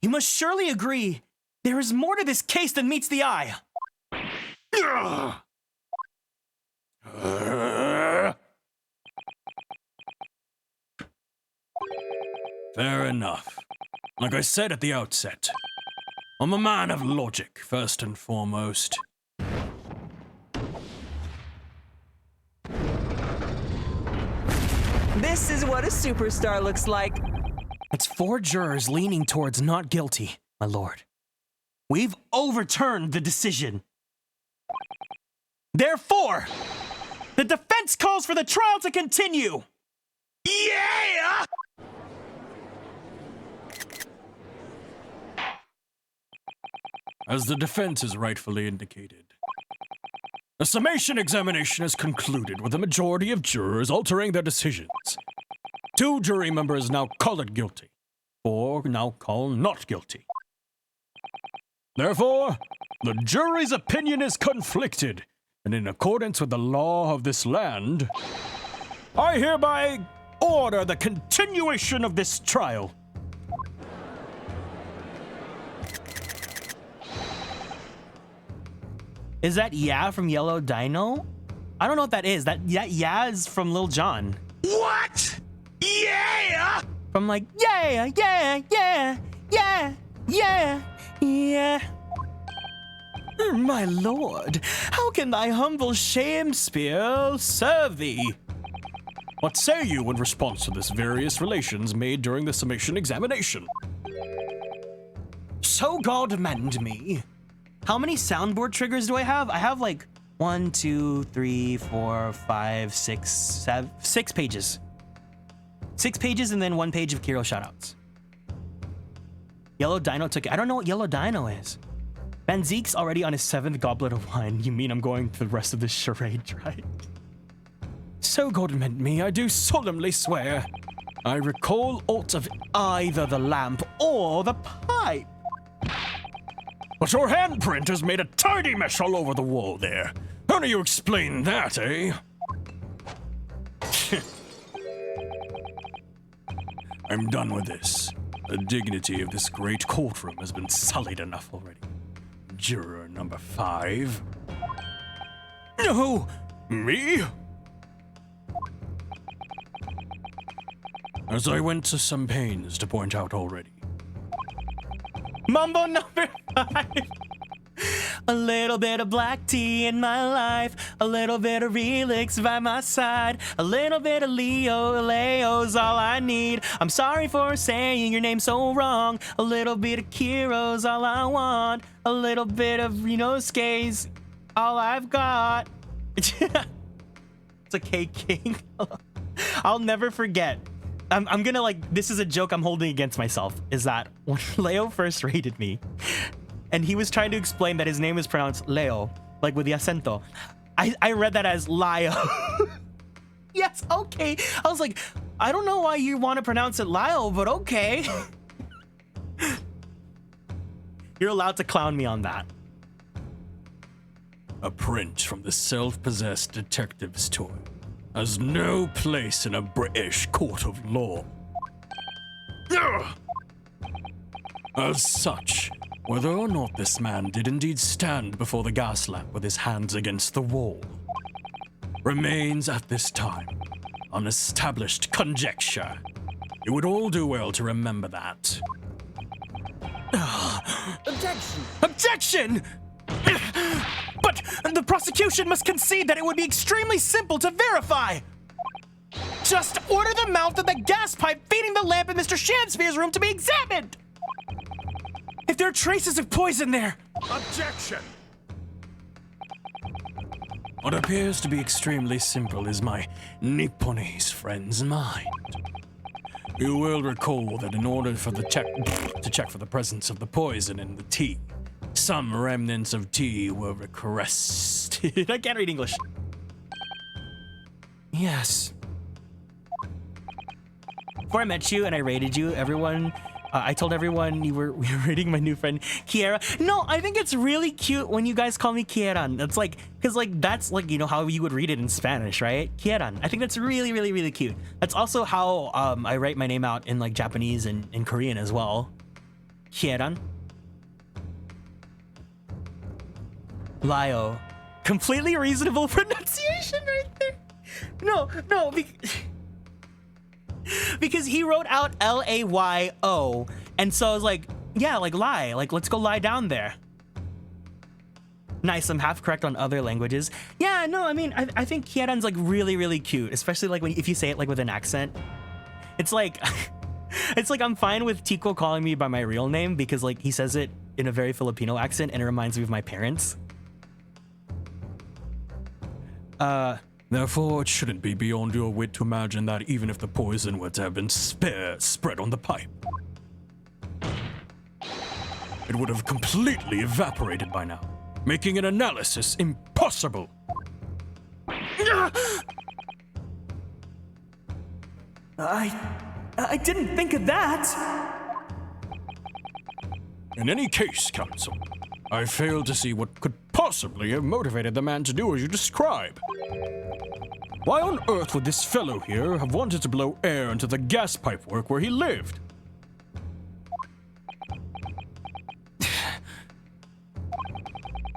You must surely agree, there is more to this case than meets the eye. Fair enough. Like I said at the outset, I'm a man of logic, first and foremost. This is what a superstar looks like. It's 4 jurors leaning towards not guilty, my lord. We've overturned the decision. Therefore, the defense calls for the trial to continue. Yeah! As the defense has rightfully indicated, the summation examination has concluded with a majority of jurors altering their decisions. 2 jury members now call it guilty, 4 now call not guilty. Therefore, the jury's opinion is conflicted, and in accordance with the law of this land, I hereby order the continuation of this trial. Is that Yeah from Yellow Dino? I don't know what that is. That Yeah is from Lil Jon. What? Yeah! From like, yeah, yeah, yeah, yeah, yeah, yeah. My lord, how can thy humble Shamspeare serve thee? What say you in response to this various relations made during the summation examination? So God mend me. How many soundboard triggers do I have? I have like 1, 2, 3, 4, 5, 6, 7, 6 pages. 6 pages and then 1 page of Kiro shoutouts. Yellow Dino took it. I don't know what Yellow Dino is. Van Zeke's already on his 7th goblet of wine. You mean I'm going through the rest of this charade, right? So God meant me, I do solemnly swear. I recall aught of either the lamp or the pipe. But your handprint has made a tidy mess all over the wall there. How do you explain that, eh? I'm done with this. The dignity of this great courtroom has been sullied enough already. Juror number 5. No! Me? As I went to some pains to point out already. Mambo number 5. A little bit of black tea in my life, a little bit of Relix by my side, a little bit of Leo's all I need. I'm sorry for saying your name so wrong. A little bit of Kiro's all I want. A little bit of Rinosuke's all I've got. It's a cake king. I'll never forget. I'm gonna this is a joke I'm holding against myself, is that when Leo first rated me, and he was trying to explain that his name is pronounced Leo, like with the acento, I read that as Lio. Yes, okay. I was like, I don't know why you want to pronounce it Lio, but okay. You're allowed to clown me on that. A print from the self-possessed detective's toy has no place in a British court of law. As such, whether or not this man did indeed stand before the gas lamp with his hands against the wall remains at this time unestablished conjecture. You would all do well to remember that. Objection! Objection! But the prosecution must concede that it would be extremely simple to verify. Just order the mouth of the gas pipe feeding the lamp in Mr. Shansphere's room to be examined. If there are traces of poison there. Objection! What appears to be extremely simple is my Nipponese friend's mind. You will recall that in order for the check for the presence of the poison in the tea, some remnants of tea were requested. I can't read English. Yes. Before I met you and I rated you, I told everyone we were rating my new friend Kieran. No, I think it's really cute when you guys call me Kieran. That's because that's how you would read it in Spanish, right? Kieran. I think that's really, really, really cute. That's also how I write my name out in Japanese and in Korean as well. Kieran. Lio. Completely reasonable pronunciation right there. No, because he wrote out Layo, and so I was like, yeah, lie, let's go lie down there. Nice, I'm half correct on other languages. Yeah, no, I mean, I think Kieran's really, really cute, especially if you say it with an accent. It's it's I'm fine with Tico calling me by my real name because he says it in a very Filipino accent and it reminds me of my parents. Therefore, it shouldn't be beyond your wit to imagine that even if the poison were to have been spread on the pipe, it would have completely evaporated by now, making an analysis impossible. I didn't think of that. In any case, counsel, I fail to see what could possibly have motivated the man to do as you describe. Why on earth would this fellow here have wanted to blow air into the gas pipe work where he lived?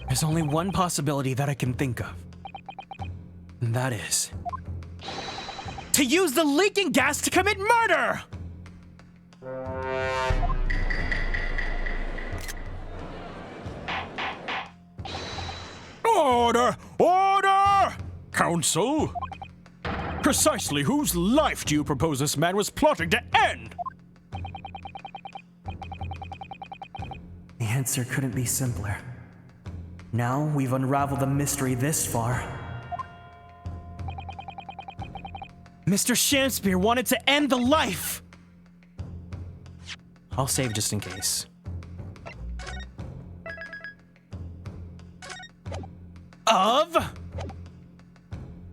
There's only one possibility that I can think of. And that is to use the leaking gas to commit murder! Order! Order! Counsel! Precisely whose life do you propose this man was plotting to end? The answer couldn't be simpler. Now we've unraveled the mystery this far. Mr. Shamspear wanted to end the life. I'll save just in case. Of...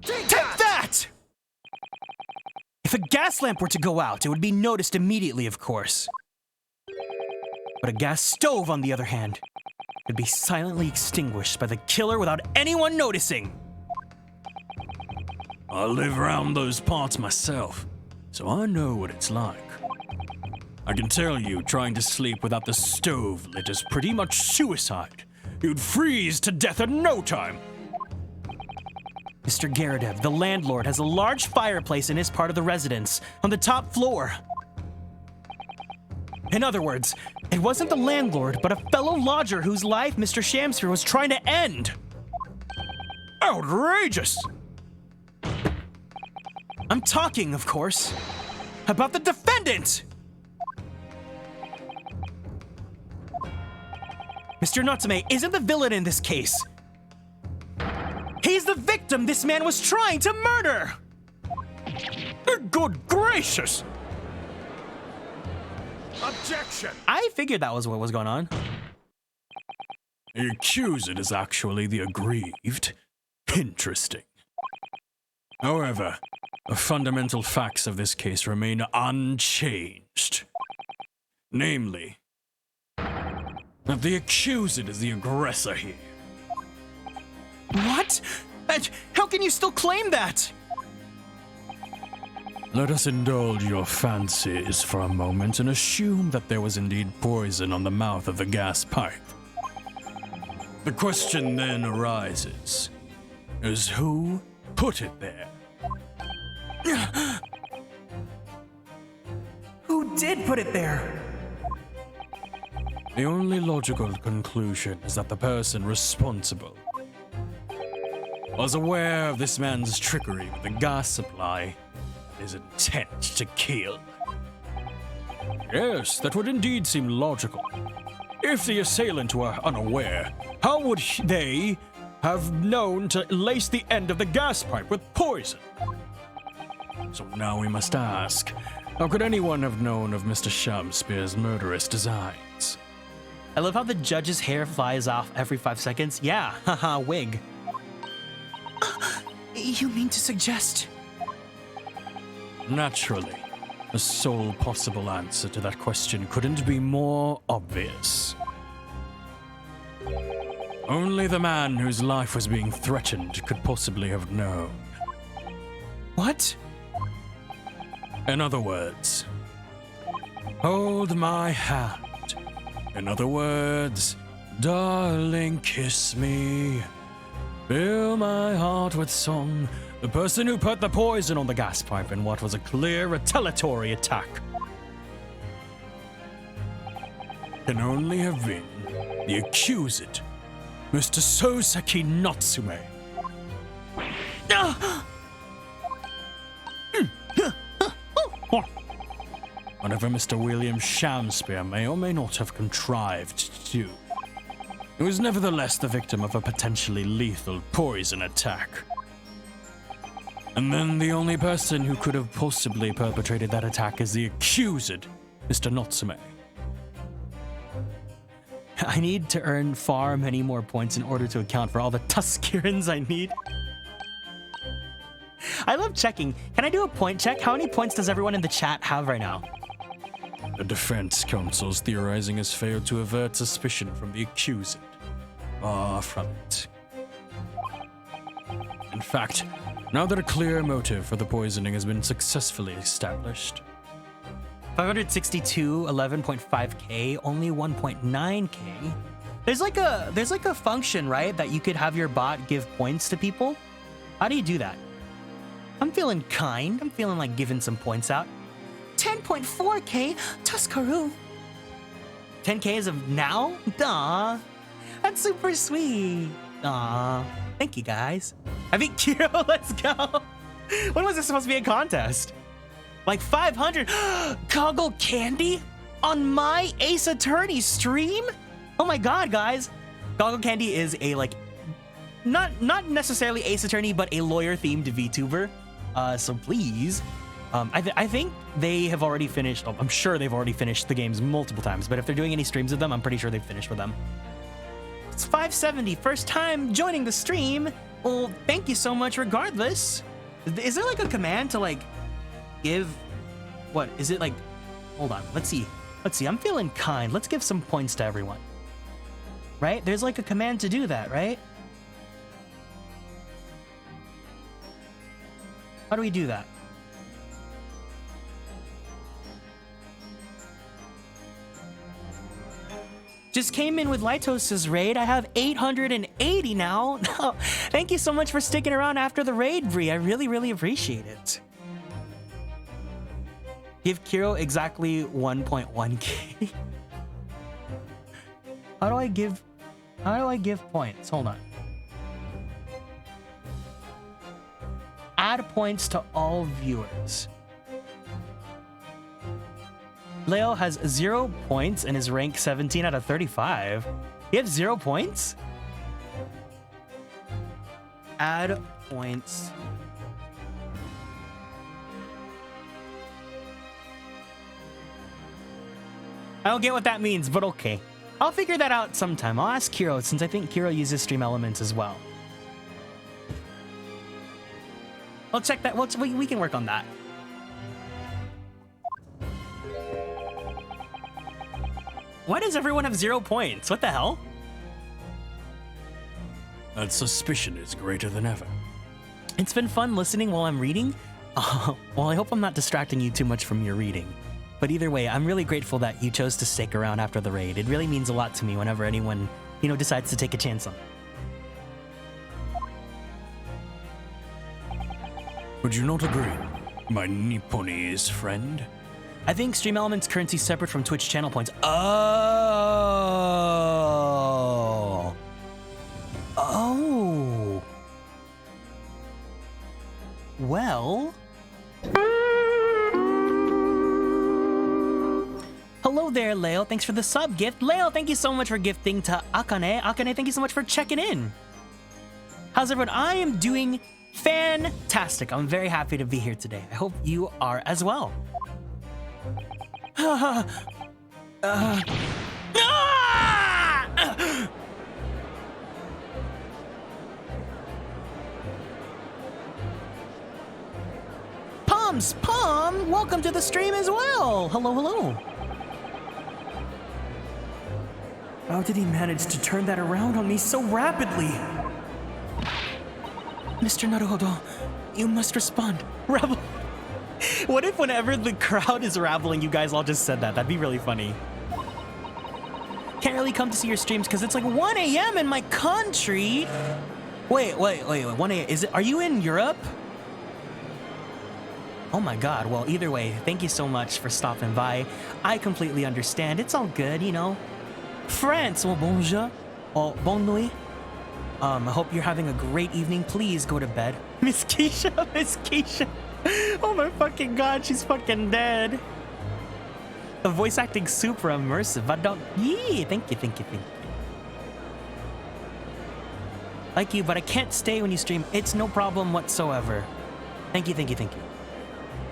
Take that! If a gas lamp were to go out, it would be noticed immediately, of course. But a gas stove, on the other hand, could be silently extinguished by the killer without anyone noticing. I live around those parts myself, so I know what it's like. I can tell you, trying to sleep without the stove lit is pretty much suicide. You'd freeze to death in no time. Mr. Garadev, the landlord, has a large fireplace in his part of the residence, on the top floor. In other words, it wasn't the landlord, but a fellow lodger whose life Mr. Shamspear was trying to end. Outrageous! I'm talking, of course, about the defendant! Mr. Natsume isn't the villain in this case. He's the victim this man was trying to murder! Good gracious! Objection! I figured that was what was going on. The accused is actually the aggrieved. Interesting. However, the fundamental facts of this case remain unchanged. Namely, that the accused is the aggressor here. What? How can you still claim that? Let us indulge your fancies for a moment and assume that there was indeed poison on the mouth of the gas pipe. The question then arises, is who put it there? Who did put it there? The only logical conclusion is that the person responsible was aware of this man's trickery with the gas supply and his intent to kill. Yes, that would indeed seem logical. If the assailant were unaware, how would they have known to lace the end of the gas pipe with poison? So now we must ask, how could anyone have known of Mr. Shamspear's murderous designs? I love how the judge's hair flies off every 5 seconds. Yeah, haha, wig. You mean to suggest? Naturally, the sole possible answer to that question couldn't be more obvious. Only the man whose life was being threatened could possibly have known. What? In other words, hold my hand. In other words, darling, kiss me. Fill my heart with song. The person who put the poison on the gas pipe in what was a clear retaliatory attack can only have been the accused, Mr. Soseki Natsume. Whatever Mr. William Shamspear may or may not have contrived to do, he was nevertheless the victim of a potentially lethal poison attack. And then the only person who could have possibly perpetrated that attack is the accused, Mr. Natsume. I need to earn far many more points in order to account for all the Tuscarans I need. I love checking. Can I do a point check? How many points does everyone in the chat have right now? The defense counsel's theorizing has failed to avert suspicion from the accused. Far from it. In fact, now that a clear motive for the poisoning has been successfully established, 562, 11.5k, only 1.9k. There's like a function, right, that you could have your bot give points to people. How do you do that? I'm feeling kind. I'm feeling like giving some points out. 10.4k, Tuskaru. 10k as of now? Aw, that's super sweet. Aw, thank you guys. I beat Kiro, let's go. When was this supposed to be a contest? Like 500? Coggle Candy? On my Ace Attorney stream? Oh my god, guys. Goggle Candy is a, like, not necessarily Ace Attorney, but a lawyer-themed VTuber. So please, I think they have already finished. Oh, I'm sure they've already finished the games multiple times, but if they're doing any streams of them, I'm pretty sure they've finished with them. It's 570, first time joining the stream. Well, thank you so much regardless. Is there like a command to like give, what, is it like, hold on, let's see, I'm feeling kind. Let's give some points to everyone. Right? There's like a command to do that, right? How do we do that? Just came in with Lytos' raid. I have 880 now. Thank you so much for sticking around after the raid, Bree. I really, really appreciate it. Give Kiro exactly 1.1k. How do I give points? Hold on. Add points to all viewers. Leo has 0 points and is ranked 17 out of 35. You have 0 points? Add points. I don't get what that means, but okay. I'll figure that out sometime. I'll ask Kiro, since I think Kiro uses Stream Elements as well. I'll check that. We can work on that. Why does everyone have 0 points? What the hell? That suspicion is greater than ever. It's been fun listening while I'm reading. Well, I hope I'm not distracting you too much from your reading. But either way, I'm really grateful that you chose to stick around after the raid. It really means a lot to me whenever anyone, decides to take a chance on me. Would you not agree, my Nipponese friend? I think Stream Elements currency is separate from Twitch channel points. Oh. Well. Hello there, Leo. Thanks for the sub gift. Leo, thank you so much for gifting to Akane. Akane, thank you so much for checking in. How's everyone? I am doing fantastic. I'm very happy to be here today. I hope you are as well. Palm, welcome to the stream as well. Hello. How did he manage to turn that around on me so rapidly? Mr. Naruhodo, you must respond. Rebel. What if whenever the crowd is raveling, you guys all just said that? That'd be really funny. Can't really come to see your streams because it's like 1 a.m. in my country. Wait, 1 a.m. Are you in Europe? Oh my god, well, either way, thank you so much for stopping by. I completely understand. It's all good, France, well, bonjour. Oh, bonne nuit. I hope you're having a great evening. Please go to bed. Miss Keisha. Oh my fucking god, she's fucking dead. The voice acting super immersive. Thank you. Like you, but I can't stay when you stream. It's no problem whatsoever. Thank you.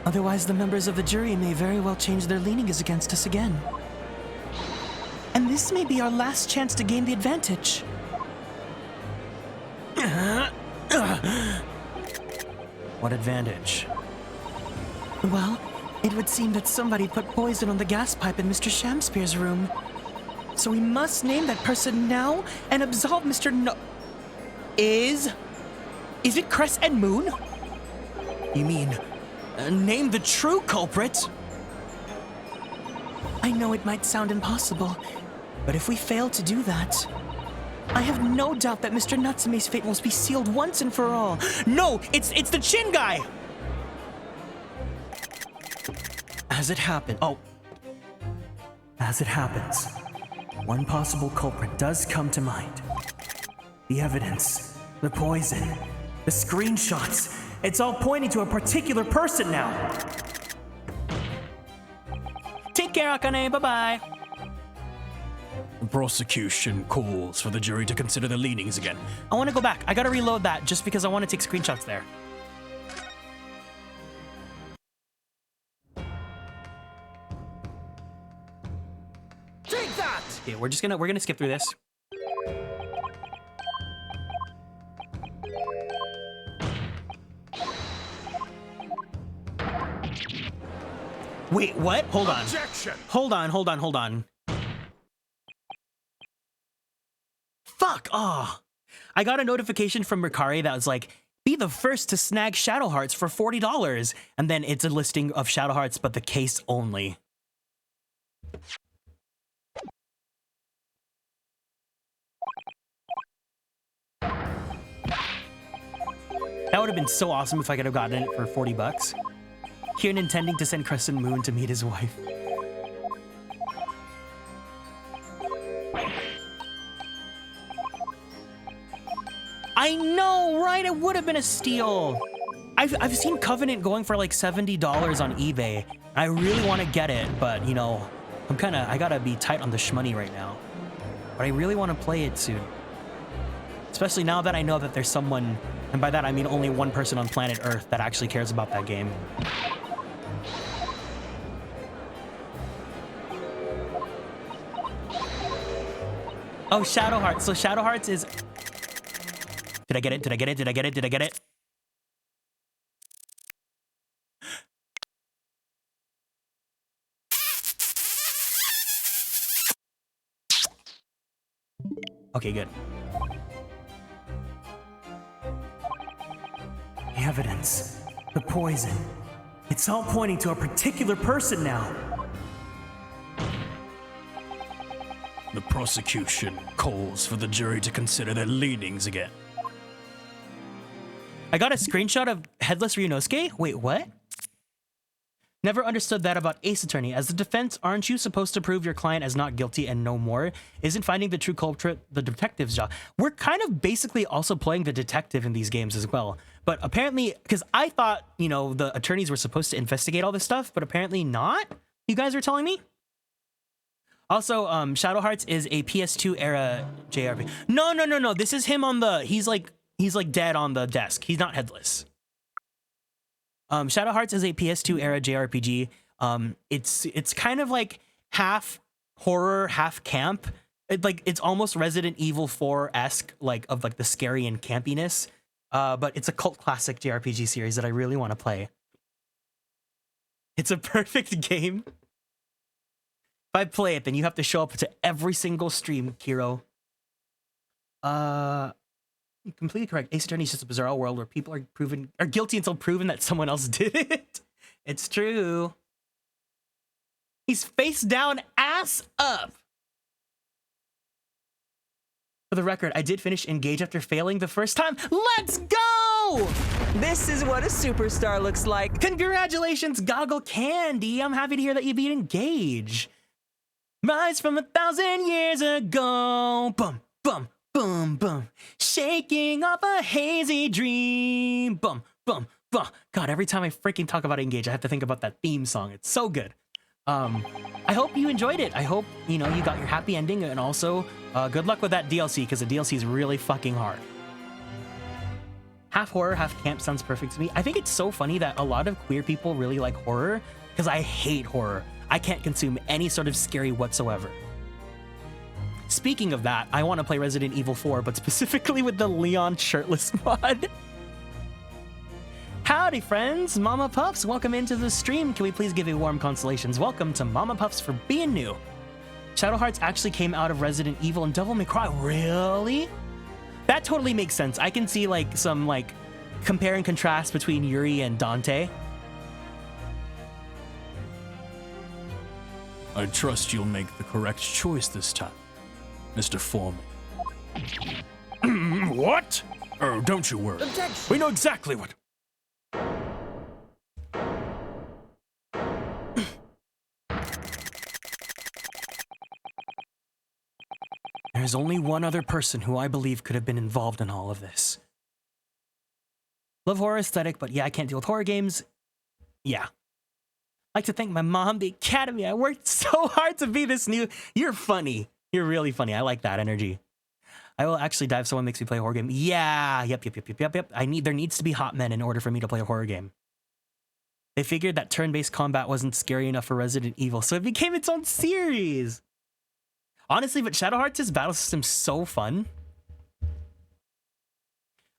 Otherwise, the members of the jury may very well change their leanings against us again. And this may be our last chance to gain the advantage. What advantage? Well, it would seem that somebody put poison on the gas pipe in Mr. Shamspeare's room. So we must name that person now and absolve Mr. Is it Cress and Moon? You mean, name the true culprit? I know it might sound impossible, but if we fail to do that, I have no doubt that Mr. Natsume's fate will be sealed once and for all. No, it's the chin guy! As it happens, one possible culprit does come to mind. The evidence, the poison, the screenshots, it's all pointing to a particular person now. Take care, Akane, bye-bye. The prosecution calls for the jury to consider their leanings again. I want to go back. I gotta reload that just because I want to take screenshots there. that! Okay, we're gonna skip through this. Wait, what? Hold on. Objection! Hold on. Fuck! Oh. I got a notification from Mercari that was like, be the first to snag Shadow Hearts for $40. And then it's a listing of Shadow Hearts, but the case only. That would have been so awesome if I could have gotten it for 40 bucks. Kieran intending to send Crescent Moon to meet his wife. I know, right? It would have been a steal. I've seen Covenant going for like $70 on eBay. I really want to get it, but you know, I gotta be tight on the shmoney right now. But I really want to play it soon. Especially now that I know that there's someone, and by that I mean only one person on planet Earth that actually cares about that game. Oh, Shadow Hearts. So Shadow Hearts is... Did I get it? Okay, good. Evidence. The poison. It's all pointing to a particular person now. The prosecution calls for the jury to consider their leanings again. I got a screenshot of Headless Ryunosuke? Wait, what? Never understood that about Ace Attorney. As the defense, aren't you supposed to prove your client as not guilty and no more? Isn't finding the true culprit the detective's job? We're kind of basically also playing the detective in these games as well. But apparently, because I thought, you know, the attorneys were supposed to investigate all this stuff, but apparently not. You guys are telling me? Also, Shadow Hearts is a PS2 era JRPG. No. This is him on the... He's like dead on the desk. He's not headless. Shadow Hearts is a PS2 era JRPG. It's kind of like half horror, half camp. It's almost Resident Evil 4-esque, of the scary and campiness. But it's a cult classic JRPG series that I really want to play. It's a perfect game. If I play it, then you have to show up to every single stream, Kiro. Completely correct. Ace Attorney is just a bizarre world where people are guilty until proven that someone else did it. It's true. He's face down, ass up. For the record, I did finish Engage after failing the first time. Let's go! This is what a superstar looks like. Congratulations, Goggle Candy. I'm happy to hear that you beat Engage. Rise from 1,000 years ago. Bum, bum. Boom, boom, shaking off a hazy dream. Boom, boom, boom. God, every time I freaking talk about Engage, I have to think about that theme song. It's so good. I hope you enjoyed it. I hope, you know, you got your happy ending, and also good luck with that DLC, because the DLC is really fucking hard. Half horror, half camp sounds perfect to me. I think it's so funny that a lot of queer people really like horror, because I hate horror. I can't consume any sort of scary whatsoever. Speaking of that, I want to play Resident Evil 4, but specifically with the Leon shirtless mod. Howdy, friends. Mama Puffs, welcome into the stream. Can we please give you warm consolations? Welcome to Mama Puffs for being new. Shadow Hearts actually came out of Resident Evil and Devil May Cry. Really? That totally makes sense. I can see some compare and contrast between Yuri and Dante. I trust you'll make the correct choice this time, Mr. Foreman. What? Oh, don't you worry. We know exactly what... There's only one other person who I believe could have been involved in all of this. Love horror aesthetic, but yeah, I can't deal with horror games. Yeah. I'd like to thank my mom, the academy. I worked so hard to be this new. You're funny. You're really funny. I like that energy. I will actually die if someone makes me play a horror game. Yeah. Yep. There needs to be hot men in order for me to play a horror game. They figured that turn-based combat wasn't scary enough for Resident Evil, so it became its own series. Honestly, but Shadow Hearts' battle system's so fun.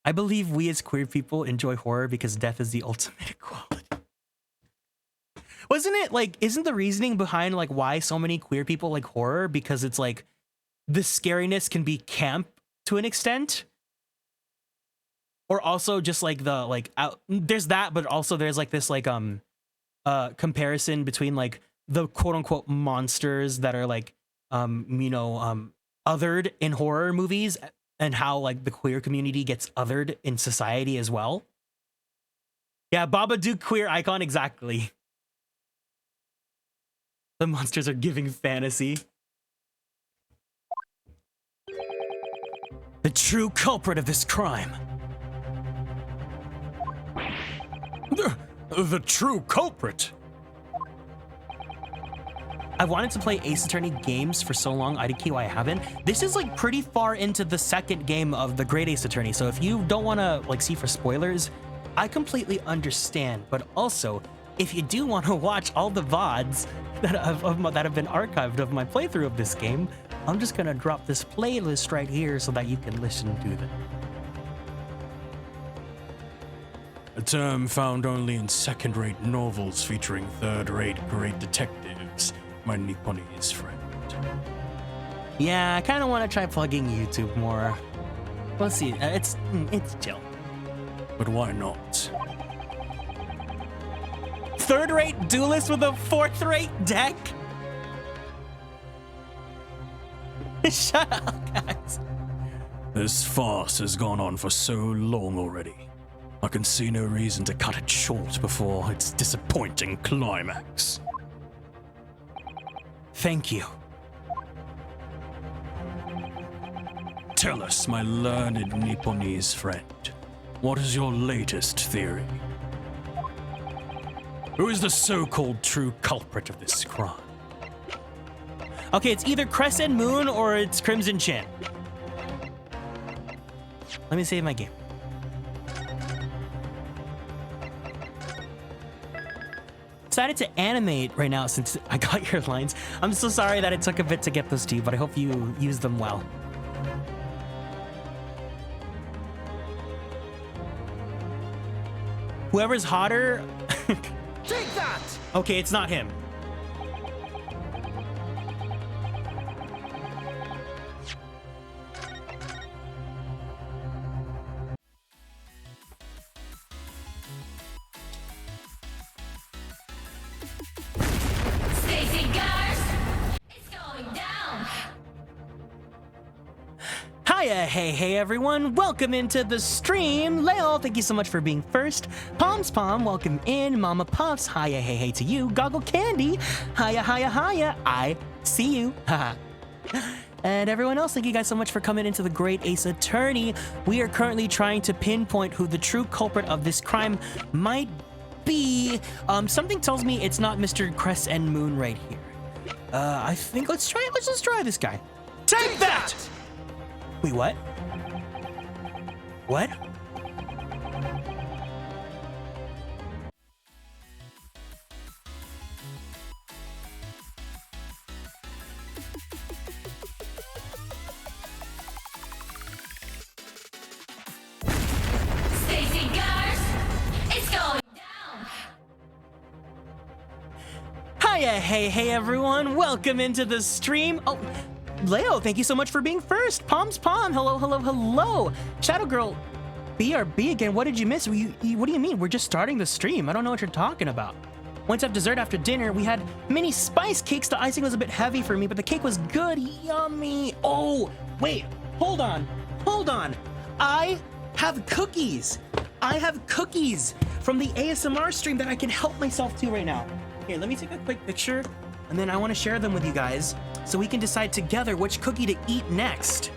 I believe we as queer people enjoy horror because death is the ultimate equality. Wasn't it like, isn't the reasoning behind like why so many queer people like horror because it's like the scariness can be camp to an extent? Or also just like the like there's that, but also there's like this like comparison between like the quote unquote monsters that are like othered in horror movies and how like the queer community gets othered in society as well. Yeah, Babadook queer icon, exactly. The monsters are giving fantasy. The true culprit of this crime. The true culprit. I've wanted to play Ace Attorney games for so long, IDK, why I haven't. This is like pretty far into the second game of the Great Ace Attorney, so if you don't want to like see for spoilers, I completely understand. But also, if you do want to watch all the VODs that have been archived of my playthrough of this game, I'm just gonna drop this playlist right here so that you can listen to them. A term found only in second-rate novels featuring third-rate great detectives. My Nipponese friend. Yeah, I kind of want to try plugging YouTube more. Let's see, it's chill. But why not? Third-rate duelist with a fourth-rate deck? Shut up, guys. This farce has gone on for so long already. I can see no reason to cut it short before its disappointing climax. Thank you. Tell us, my learned Nipponese friend, what is your latest theory? Who is the so-called true culprit of this crime? Okay, it's either Crescent Moon or it's Crimson Chin. Let me save my game. Decided to animate right now since I got your lines. I'm so sorry that it took a bit to get those to you, but I hope you use them well. Whoever's hotter... Take that! Okay, it's not him. Hiya, hey everyone, welcome into the stream. Leo, thank you so much for being first. Palms Palm, welcome in. Mama Puffs, hiya, hey to you. Goggle Candy, hiya, I see you. Haha. And everyone else, thank you guys so much for coming into the Great Ace Attorney. We are currently trying to pinpoint who the true culprit of this crime might be. Something tells me it's not Mr. Crescent Moon right here. I think let's just try this guy. Take that! Wait, what? What? Stacy Garth, it's going down. Hiya, hey everyone, welcome into the stream. Oh, Leo, thank you so much for being first. Palms Palm, hello. Shadow Girl, BRB again, what did you miss? What do you mean? We're just starting the stream. I don't know what you're talking about. Went to have dessert after dinner. We had mini spice cakes. The icing was a bit heavy for me, but the cake was good. Yummy. Oh, wait, hold on. I have cookies. From the ASMR stream that I can help myself to right now. Here, let me take a quick picture, and then I want to share them with you guys so we can decide together which cookie to eat next.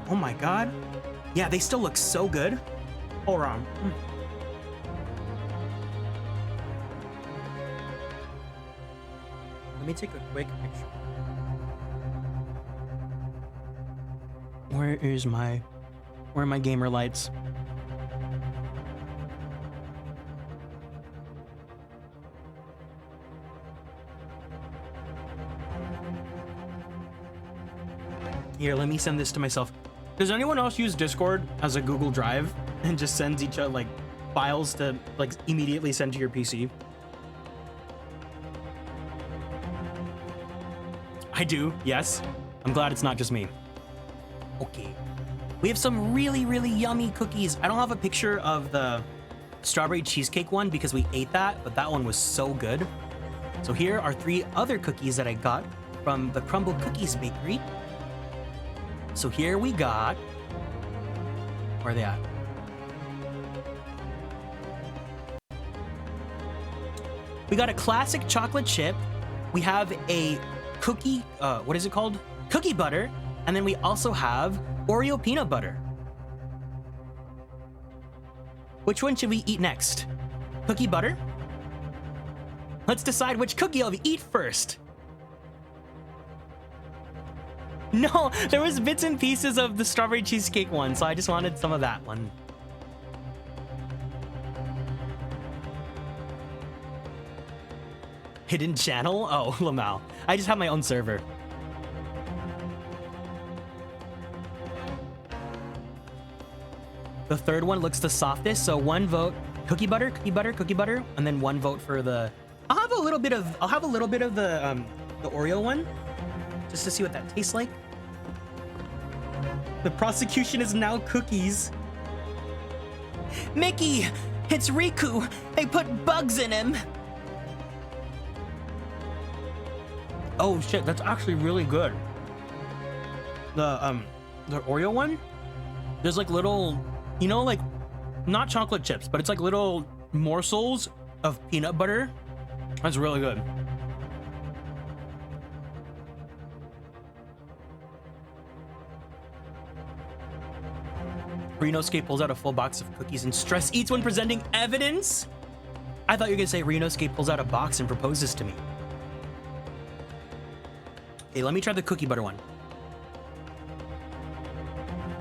Oh my god. Yeah, they still look so good. Hold on. Let me take a quick picture. Where are my gamer lights? Here, let me send this to myself. Does anyone else use Discord as a Google Drive and just sends each other like files to like immediately send to your PC? I do, yes. I'm glad it's not just me. Okay. We have some really, really yummy cookies. I don't have a picture of the strawberry cheesecake one because we ate that, but that one was so good. So here are 3 other cookies that I got from the Crumble Cookies Bakery. So here we got, where are they at? We got a classic chocolate chip. We have a cookie, what is it called? Cookie butter. And then we also have Oreo peanut butter. Which one should we eat next? Cookie butter? Let's decide which cookie I'll eat first. No, there was bits and pieces of the strawberry cheesecake one, so I just wanted some of that one. Hidden channel? Oh, Lamau. I just have my own server. The third one looks the softest, so 1 vote cookie butter, cookie butter, cookie butter, and then 1 vote for the. I'll have a little bit of the Oreo one, just to see what that tastes like. The prosecution is now cookies. Mickey, it's Riku. They put bugs in him. Oh shit, that's actually really good. The Oreo one, there's like little, you know, like not chocolate chips, but it's like little morsels of peanut butter. That's really good. Renosuke pulls out a full box of cookies and stress eats when presenting evidence. I thought you were gonna say Renosuke pulls out a box and proposes to me. Okay, let me try the cookie butter one.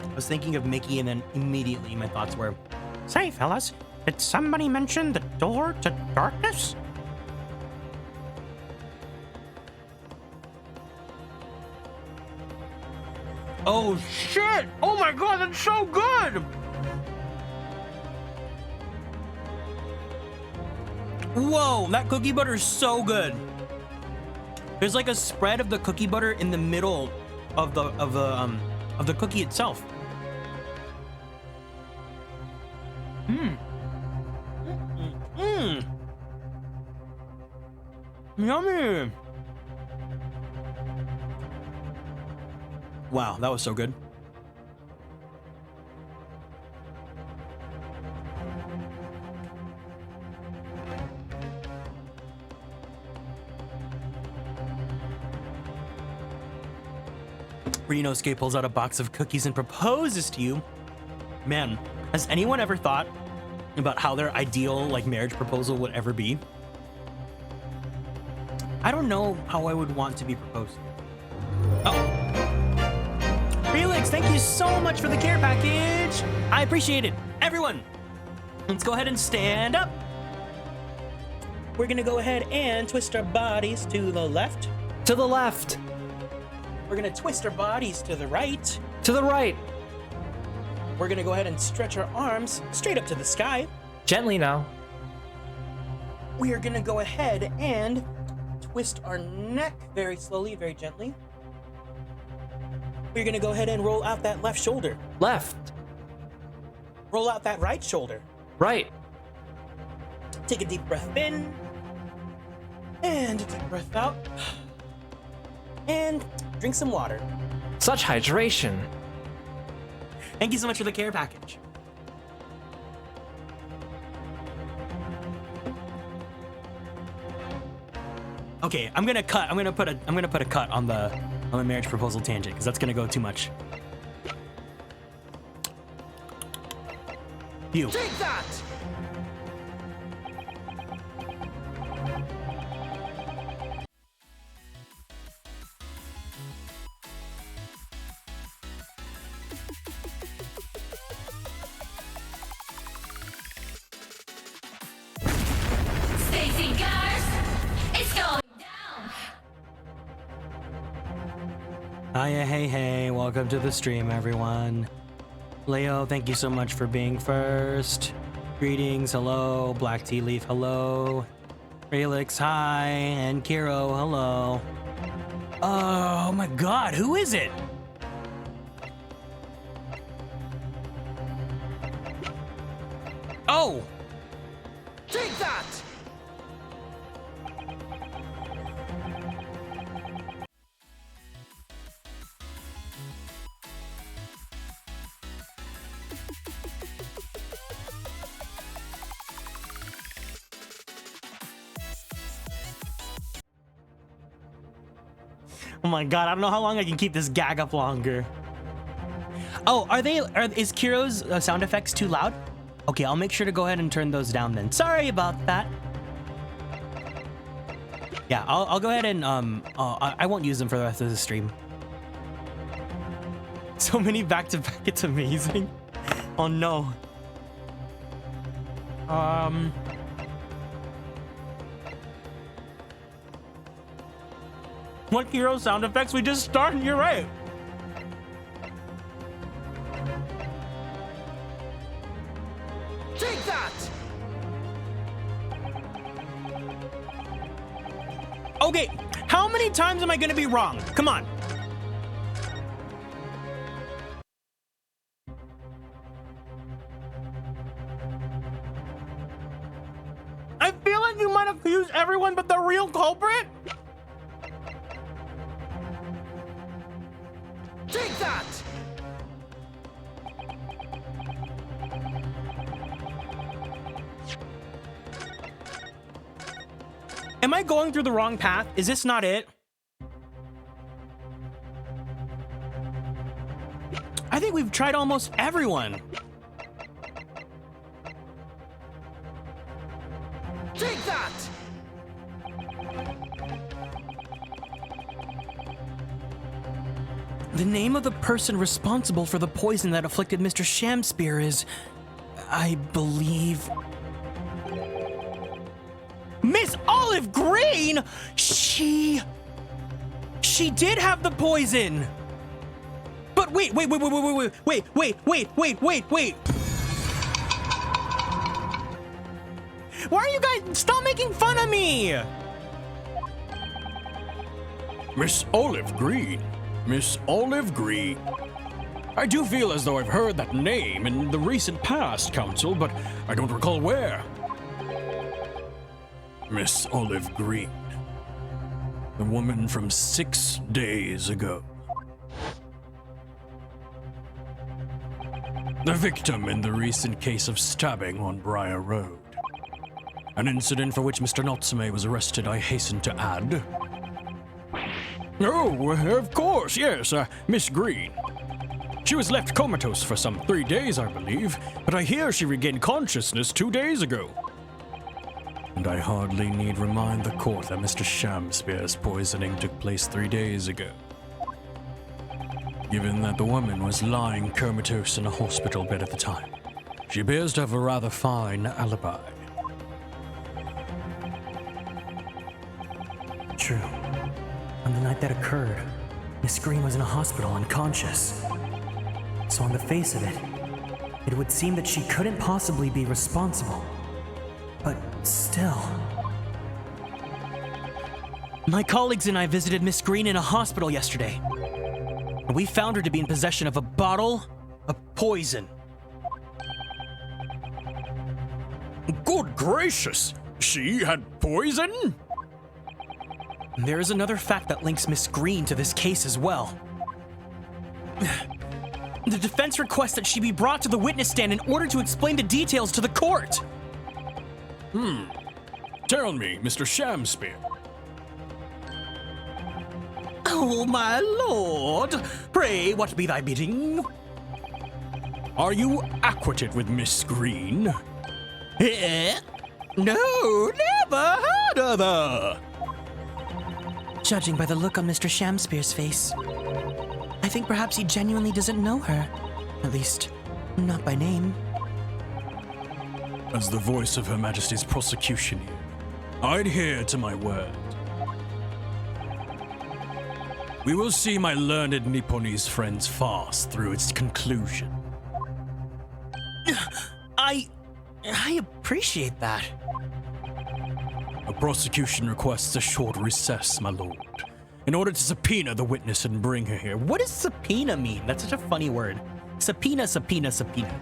I was thinking of Mickey and then immediately my thoughts were, say fellas, did somebody mention the door to darkness? oh shit! Oh my god, that's so good! Whoa, that cookie butter is so good. There's like a spread of the cookie butter in the middle of the cookie itself. Yummy. Wow, that was so good. Renosuke pulls out a box of cookies and proposes to you. Man, has anyone ever thought about how their ideal like marriage proposal would ever be? I don't know how I would want to be proposed to. Oh. Felix, thank you so much for the care package. I appreciate it. Everyone, let's go ahead and stand up. We're gonna go ahead and twist our bodies to the left. To the left. We're gonna twist our bodies to the right. To the right. We're gonna go ahead and stretch our arms straight up to the sky. Gently now. We are gonna go ahead and twist our neck very slowly, very gently. We're gonna go ahead and roll out that left shoulder. Left. Roll out that right shoulder. Right. Take a deep breath in. And a deep breath out. And drink some water. Such hydration. Thank you so much for the care package. Okay, I'm gonna put a cut on the marriage proposal tangent because that's gonna go too much. You. Take that! Stacy Gars, it's going down. Hiya, hey, welcome to the stream, everyone. Leo, thank you so much for being first. Greetings, hello. Black Tea Leaf, hello. Relix, hi. And Kiro, hello. Oh my god, who is it? Oh! Take that! Oh my god, I don't know how long I can keep this gag up longer. Oh, is Kiro's sound effects too loud? Okay, I'll make sure to go ahead and turn those down then. Sorry about that. Yeah, I'll go ahead and I won't use them for the rest of the stream. So many back-to-back, it's amazing. Oh no. What hero sound effects we just started? You're right. Take that! Okay, how many times am I gonna be wrong? Come on. I feel like you might have accused everyone but the real culprit. Take that! Am I going through the wrong path? Is this not it? I think we've tried almost everyone. Take that! The name of the person responsible for the poison that afflicted Mr. Shamspear is, I believe, Miss Olive Green. She did have the poison. But wait. Why are you guys, stop making fun of me? Miss Olive Green. Miss Olive Green. I do feel as though I've heard that name in the recent past, Council, but I don't recall where. Miss Olive Green. The woman from 6 days ago. The victim in the recent case of stabbing on Briar Road. An incident for which Mr. Natsume was arrested, I hasten to add. Oh, of course, yes, Miss Green. She was left comatose for some 3 days, I believe, but I hear she regained consciousness 2 days ago. And I hardly need remind the court that Mr. Shamspear's poisoning took place 3 days ago. Given that the woman was lying comatose in a hospital bed at the time, she appears to have a rather fine alibi. True. On the night that occurred, Miss Green was in a hospital unconscious. So on the face of it, it would seem that she couldn't possibly be responsible. But still... My colleagues and I visited Miss Green in a hospital yesterday. We found her to be in possession of a bottle of poison. Good gracious! She had poison? There is another fact that links Miss Green to this case as well. The defense requests that she be brought to the witness stand in order to explain the details to the court. Tell me, Mr. Shamspear. Oh, my lord! Pray, what be thy bidding? Are you acquainted with Miss Green? Eh? No, never heard of her! Judging by the look on Mr. Shamspear's face, I think perhaps he genuinely doesn't know her. At least, not by name. As the voice of Her Majesty's prosecution here, I adhere to my word. We will see my learned Nipponese friend's farce through its conclusion. I appreciate that. The prosecution requests a short recess, my lord, in order to subpoena the witness and bring her here. What does subpoena mean? That's such a funny word. Subpoena, subpoena, subpoena.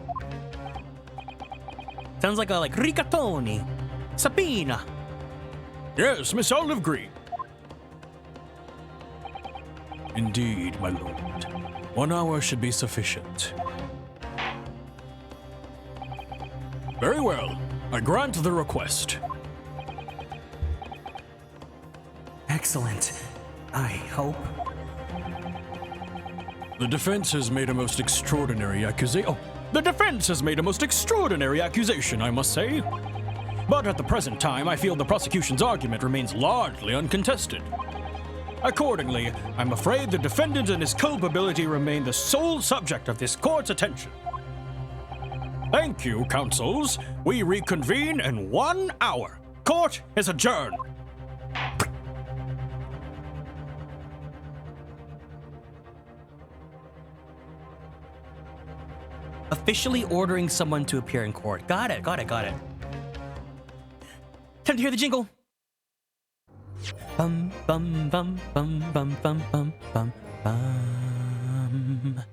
Sounds like rigatoni. Subpoena. Yes, Miss Olive Green. Indeed, my lord. 1 hour should be sufficient. Very well. I grant the request. Excellent. I hope. The defense has made a most extraordinary accusation. Oh, the defense has made a most extraordinary accusation, I must say. But at the present time, I feel the prosecution's argument remains largely uncontested. Accordingly, I'm afraid the defendant and his culpability remain the sole subject of this court's attention. Thank you, counsels. We reconvene in 1 hour. Court is adjourned. Officially ordering someone to appear in court. Got it, got it, got it. Time to hear the jingle. Bum, bum, bum, bum, bum, bum, bum, bum, bum.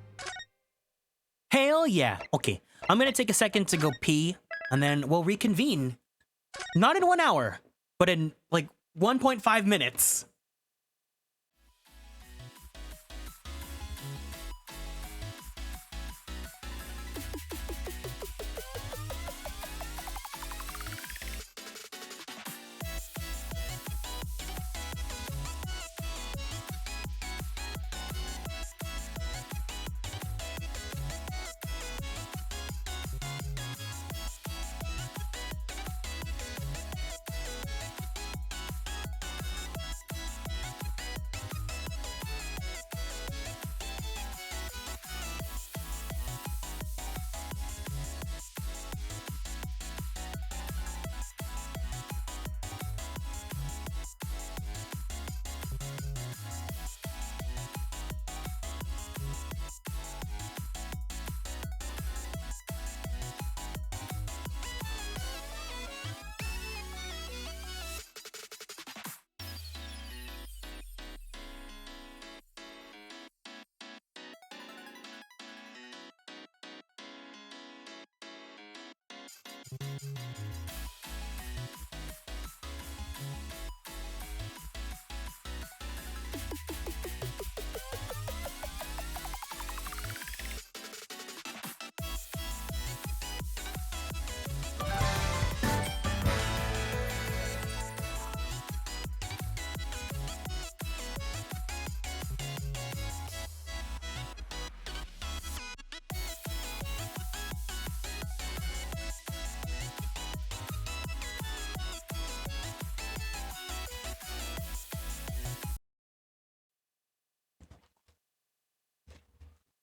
Hell yeah. Okay, I'm gonna take a second to go pee, and then we'll reconvene. Not in 1 hour, but in 1.5 minutes.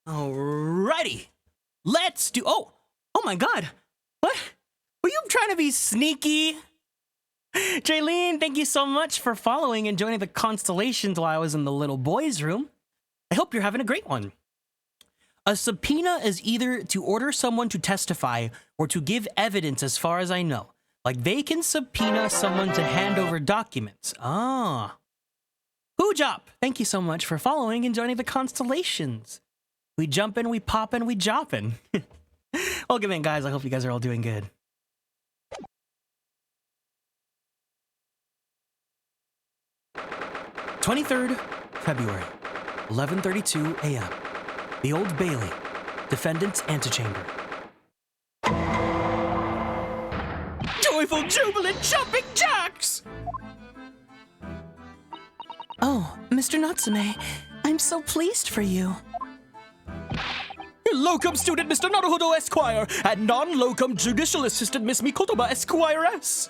Alrighty, let's do. Oh my God, what? Were you trying to be sneaky? Jaylene, thank you so much for following and joining the constellations while I was in the little boys' room. I hope you're having a great one. A subpoena is either to order someone to testify or to give evidence, as far as I know. Like, they can subpoena someone to hand over documents. Ah. Hoojop, thank you so much for following and joining the constellations. We jumpin', we poppin', we joppin'. Welcome in, guys. I hope you guys are all doing good. February 23rd, 11:32 a.m. The Old Bailey, defendant's antechamber. Joyful, jubilant, jumping jacks! Oh, Mr. Natsume, I'm so pleased for you. Locum student Mr. Naruhodo Esquire and non-locum judicial assistant Miss Mikotoba Esquiress.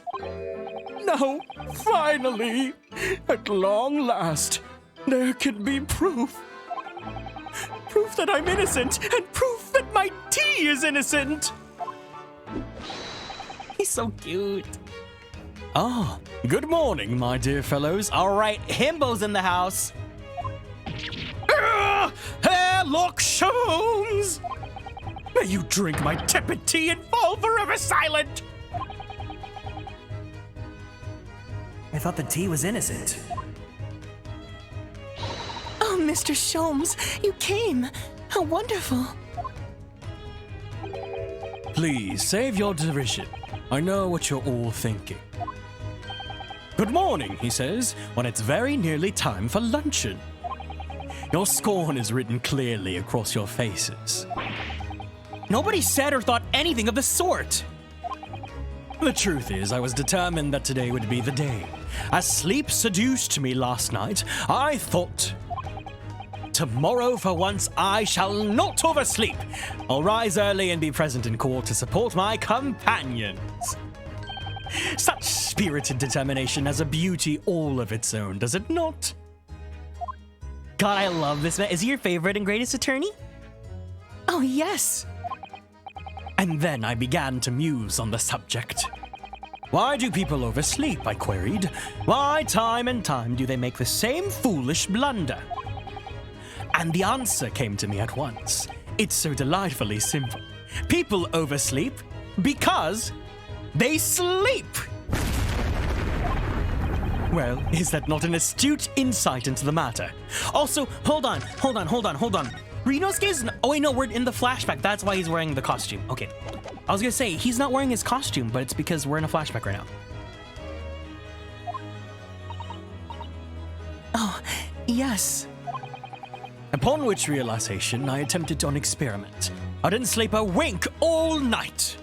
Now, finally, at long last, there can be proof. Proof that I'm innocent and proof that my tea is innocent. He's so cute. Oh, good morning, my dear fellows. All right, Himbo's in the house. Sherlock Sholmes! May you drink my tepid tea and fall forever silent! I thought the tea was innocent. Oh, Mr. Sholmes, you came. How wonderful. Please, save your derision. I know what you're all thinking. Good morning, he says, when it's very nearly time for luncheon. Your scorn is written clearly across your faces. Nobody said or thought anything of the sort. The truth is, I was determined that today would be the day. As sleep seduced me last night, I thought, tomorrow for once I shall not oversleep. I'll rise early and be present in court to support my companions. Such spirited determination has a beauty all of its own, does it not? God, I love this man. Is he your favorite and greatest attorney? Oh, yes. And then I began to muse on the subject. Why do people oversleep, I queried. Why time and time do they make the same foolish blunder? And the answer came to me at once. It's so delightfully simple. People oversleep because they sleep. Well, is that not an astute insight into the matter? Also, hold on. Rinosuke's... Oh wait, no, we're in the flashback. That's why he's wearing the costume. Okay. I was gonna say, he's not wearing his costume, but it's because we're in a flashback right now. Oh, yes. Upon which realization, I attempted an experiment. I didn't sleep a wink all night.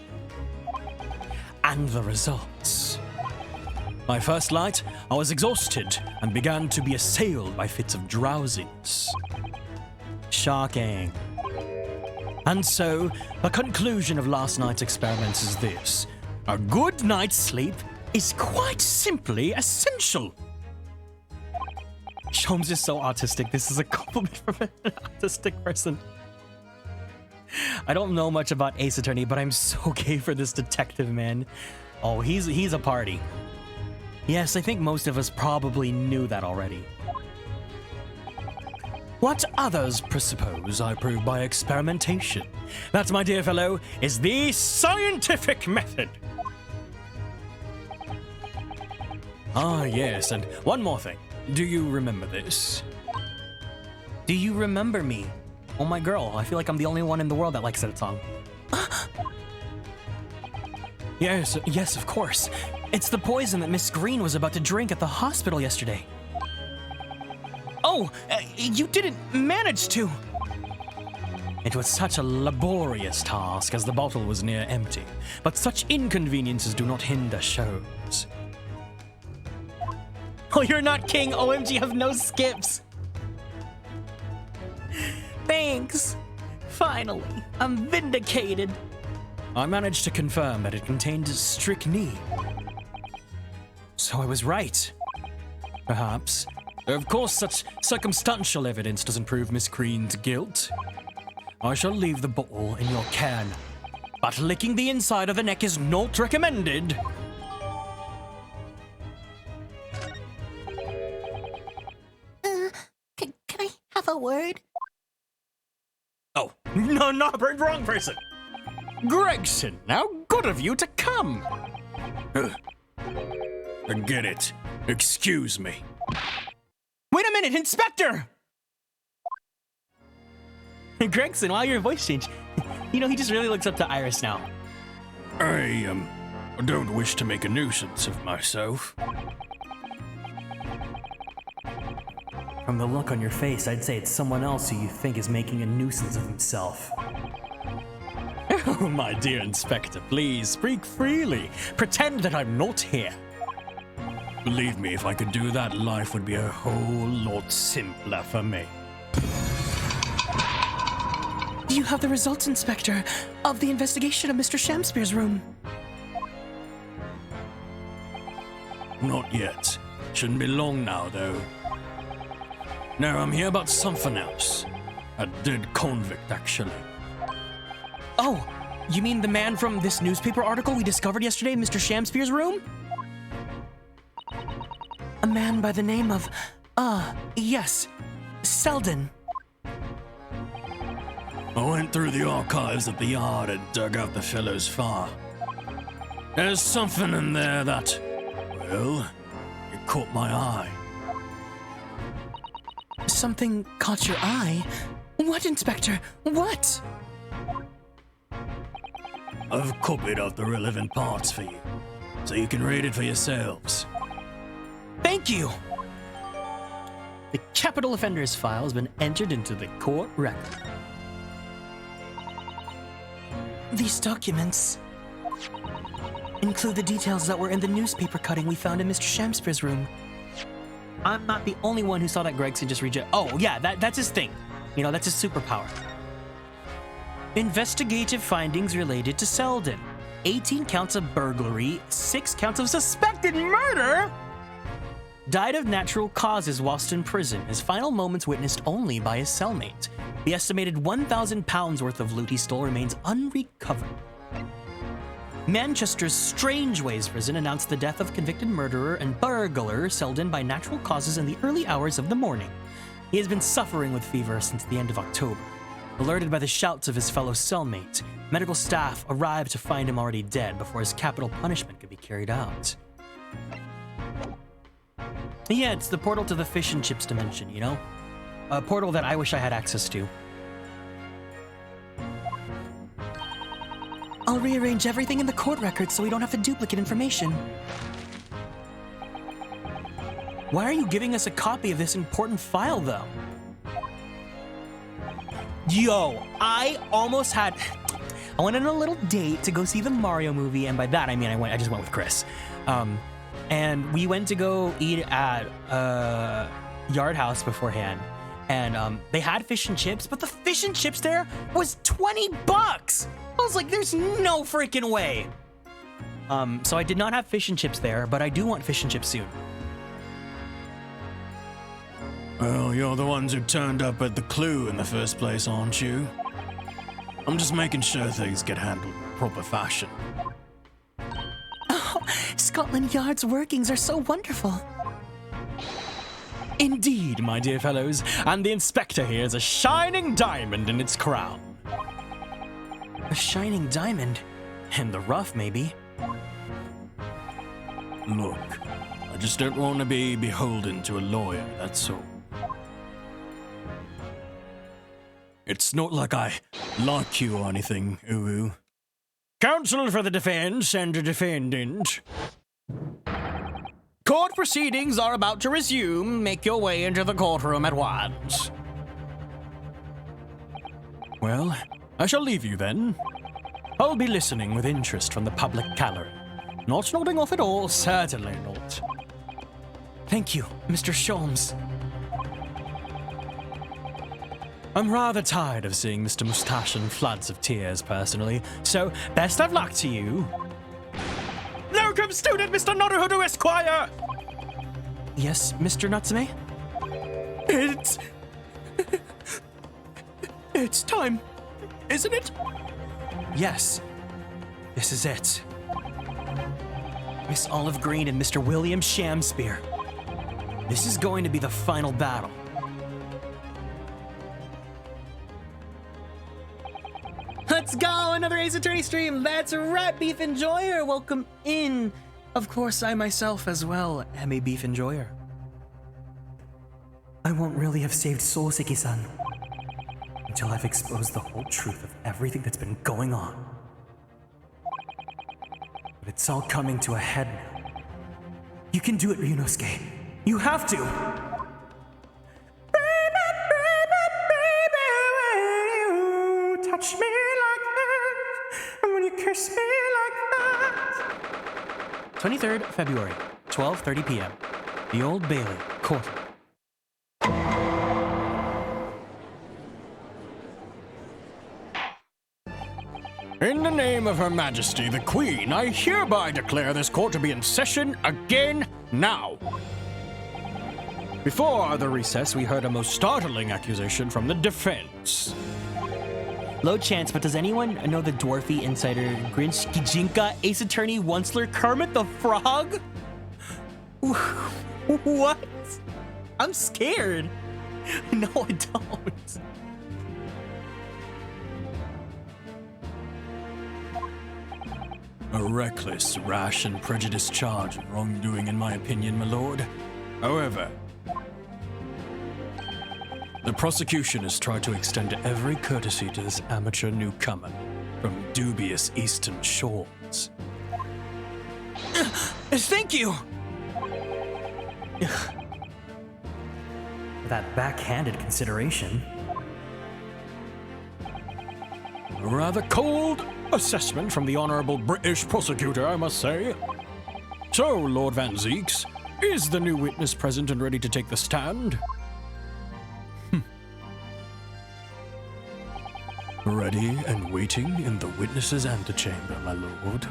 And the results. My first night, I was exhausted and began to be assailed by fits of drowsiness. Shocking. And so, the conclusion of last night's experiments is this. A good night's sleep is quite simply essential. Sholmes is so autistic. This is a compliment from an autistic person. I don't know much about Ace Attorney, but I'm so gay for this detective, man. Oh, he's a party. Yes, I think most of us probably knew that already. What others presuppose I prove by experimentation. That, my dear fellow, is the scientific method. Ah, yes, and one more thing. Do you remember this? Do you remember me? Oh my girl, I feel like I'm the only one in the world that likes that song. Yes, of course. It's the poison that Miss Green was about to drink at the hospital yesterday. Oh, you didn't manage to. It was such a laborious task as the bottle was near empty, but such inconveniences do not hinder shows. Oh, you're not king. OMG, you have no skips. Thanks. Finally, I'm vindicated. I managed to confirm that it contained strychnine. So I was right. Perhaps. Of course, such circumstantial evidence doesn't prove Miss Green's guilt. I shall leave the bottle in your care now. But licking the inside of the neck is not recommended. Can I have a word? Oh, no, wrong person. Gregson, how good of you to come. Get it. Excuse me. Wait a minute, Inspector! Gregson, why your voice changed? You know, he just really looks up to Iris now. I don't wish to make a nuisance of myself. From the look on your face, I'd say it's someone else who you think is making a nuisance of himself. Oh, my dear Inspector, please speak freely. Pretend that I'm not here. Believe me, if I could do that, life would be a whole lot simpler for me. Do you have the results, Inspector, of the investigation of Mr. Shakespeare's room? Not yet. Shouldn't be long now, though. No, I'm here about something else. A dead convict, actually. Oh, you mean the man from this newspaper article we discovered yesterday in Mr. Shakespeare's room? A man by the name of, yes, Selden. I went through the archives at the yard and dug out the fellow's file. There's something in there that, well, it caught my eye. Something caught your eye? What, Inspector? What? I've copied out the relevant parts for you, so you can read it for yourselves. Thank you! The capital offenders file has been entered into the court record. These documents include the details that were in the newspaper cutting we found in Mr. Shamspeare's room. I'm not the only one who saw that Gregson just reject. Oh, yeah, that's his thing. You know, that's his superpower. Investigative findings related to Selden. 18 counts of burglary, 6 counts of suspected murder. Died of natural causes whilst in prison. His final moments witnessed only by his cellmate. The estimated £1,000 worth of loot he stole remains unrecovered. Manchester's Strangeways prison announced the death of convicted murderer and burglar Selden by natural causes in the early hours of the morning. He has been suffering with fever since the end of October. Alerted by the shouts of his fellow cellmate, medical staff arrived to find him already dead before his capital punishment could be carried out. Yeah, it's the portal to the fish and chips dimension, you know? A portal that I wish I had access to. I'll rearrange everything in the court record so we don't have to duplicate information. Why are you giving us a copy of this important file, though? Yo, I almost had... I went on a little date to go see the Mario movie, and by that I mean I just went with Chris. And we went to go eat at Yard House beforehand, and they had fish and chips, but the fish and chips there was $20. I was like, there's no freaking way. So I did not have fish and chips there, but I do want fish and chips soon. Well, you're the ones who turned up at the Clue in the first place, aren't you? I'm just making sure things get handled in proper fashion. Oh, Scotland Yard's workings are so wonderful. Indeed, my dear fellows, and the inspector here is a shining diamond in its crown. A shining diamond? In the rough, maybe. Look, I just don't want to be beholden to a lawyer, that's all. It's not like I like you or anything, ooh. Counsel for the defense and the defendant. Court proceedings are about to resume. Make your way into the courtroom at once. Well, I shall leave you then. I'll be listening with interest from the public gallery. Not nodding off at all, certainly not. Thank you, Mr. Sholmes. I'm rather tired of seeing Mr. Mustache in floods of tears, personally, so best of luck to you. Locum student, Mr. Naruhodo Esquire! Yes, Mr. Natsume? It's time, isn't it? Yes, this is it. Miss Olive Green and Mr. William Shamspeare. This is going to be the final battle. Let's go! Another Ace Attorney stream! That's right, Beef Enjoyer! Welcome in! Of course, I myself as well am a Beef Enjoyer. I won't really have saved Souseki-san until I've exposed the whole truth of everything that's been going on. But it's all coming to a head now. You can do it, Ryunosuke. You have to! Touch me like that, and when you kiss me like that. 23rd February, 12:30 p.m. The Old Bailey, Court. In the name of Her Majesty the Queen, I hereby declare this court to be in session again now. Before the recess, we heard a most startling accusation from the defense. Low chance, but does anyone know the dwarfy insider Grinch Gijinka, Ace Attorney, Onceler, Kermit the Frog? What? I'm scared. No, I don't. A reckless, rash, and prejudiced charge of wrongdoing, in my opinion, my lord. However, the prosecution has tried to extend every courtesy to this amateur newcomer from dubious eastern shores. Thank you! That backhanded consideration. A rather cold assessment from the Honorable British Prosecutor, I must say. So, Lord Van Zeeks, is the new witness present and ready to take the stand? Ready and waiting in the witness's antechamber, my lord.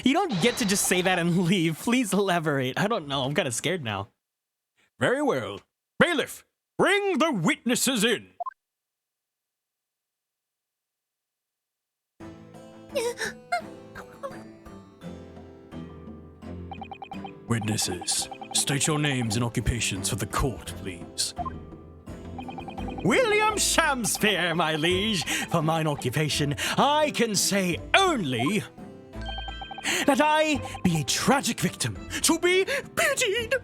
You don't get to just say that and leave. Please elaborate. I don't know. I'm kind of scared now. Very well. Bailiff, bring the witnesses in. Witnesses, state your names and occupations for the court, please. William Shakespeare, my liege. For mine occupation, I can say only that I be a tragic victim to be pitied.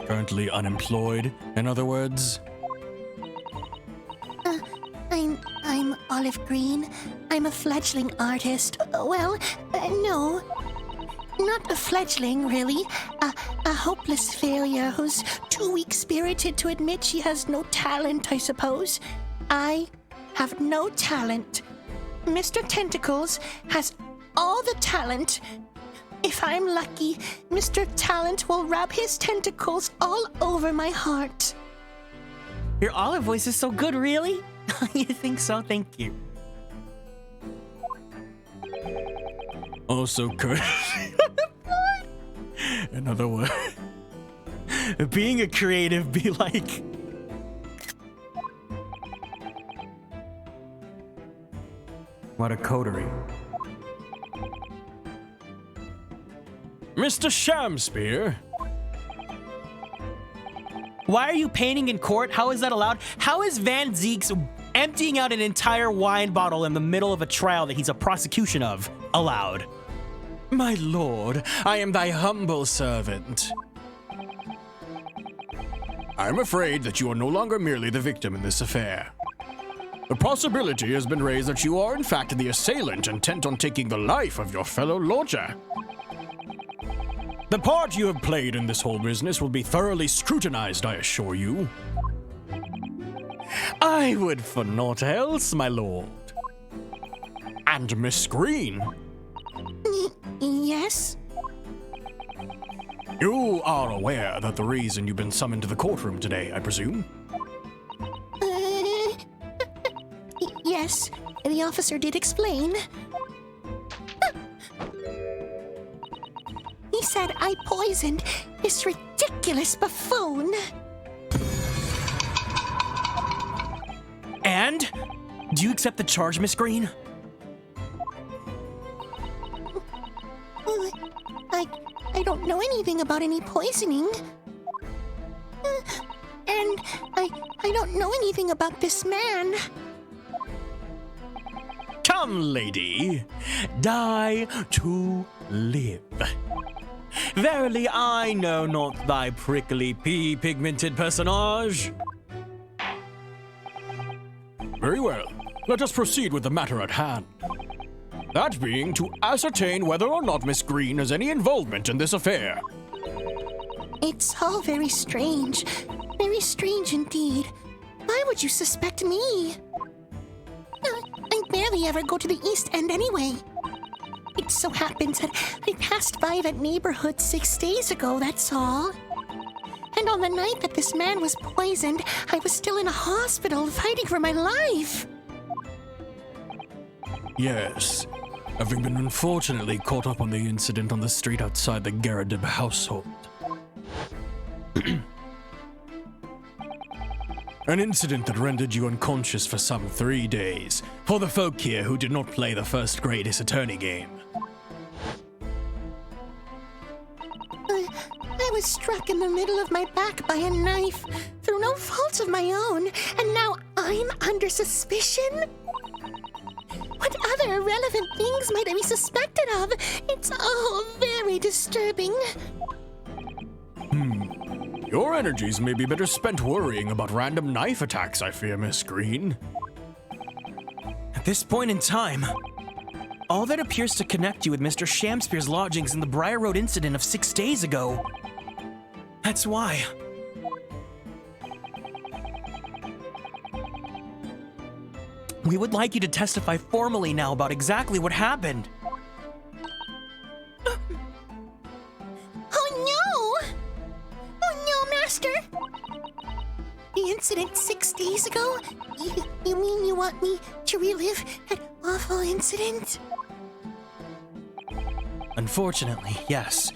Currently unemployed, in other words. I'm Olive Green. I'm a fledgling artist. No. Not a fledgling, really. A hopeless failure who's too weak-spirited to admit she has no talent, I suppose. I have no talent. Mr. Tentacles has all the talent. If I'm lucky, Mr. Talent will wrap his tentacles all over my heart. Your Olive voice is so good, really? You think so? Thank you. Also good. In other words, being a creative be like... What a coterie. Mr. Shakespeare. Why are you painting in court? How is that allowed? How is Van Zeeks emptying out an entire wine bottle in the middle of a trial that he's a prosecution of allowed? My lord, I am thy humble servant. I'm afraid that you are no longer merely the victim in this affair. The possibility has been raised that you are in fact the assailant intent on taking the life of your fellow lodger. The part you have played in this whole business will be thoroughly scrutinized, I assure you. I would for naught else, my lord. And Miss Green. Yes? You are aware that the reason you've been summoned to the courtroom today, I presume? Yes, the officer did explain. He said I poisoned this ridiculous buffoon. And? Do you accept the charge, Miss Green? I don't know anything about any poisoning. And I don't know anything about this man. Come, lady, die to live. Verily, I know not thy prickly pea-pigmented personage. Very well. Let us proceed with the matter at hand. That being to ascertain whether or not Miss Green has any involvement in this affair. It's all very strange. Very strange indeed. Why would you suspect me? I barely ever go to the East End anyway. It so happens that I passed by that neighborhood 6 days ago, that's all. And on the night that this man was poisoned, I was still in a hospital fighting for my life. Yes, having been unfortunately caught up on the incident on the street outside the Garadib household. An incident that rendered you unconscious for some 3 days, for the folk here who did not play the first grade Ace Attorney game. I was struck in the middle of my back by a knife, through no fault of my own, and now I'm under suspicion? other irrelevant things might I be suspected of? It's all very disturbing. Your energies may be better spent worrying about random knife attacks, I fear, Miss Green. At this point in time, all that appears to connect you with Mr. Shamspeare's lodgings in the Briar Road incident of 6 days ago. That's why. We would like you to testify formally now about exactly what happened. Oh no! Oh no, Master! The incident 6 days ago? You mean you want me to relive that awful incident? Unfortunately, yes.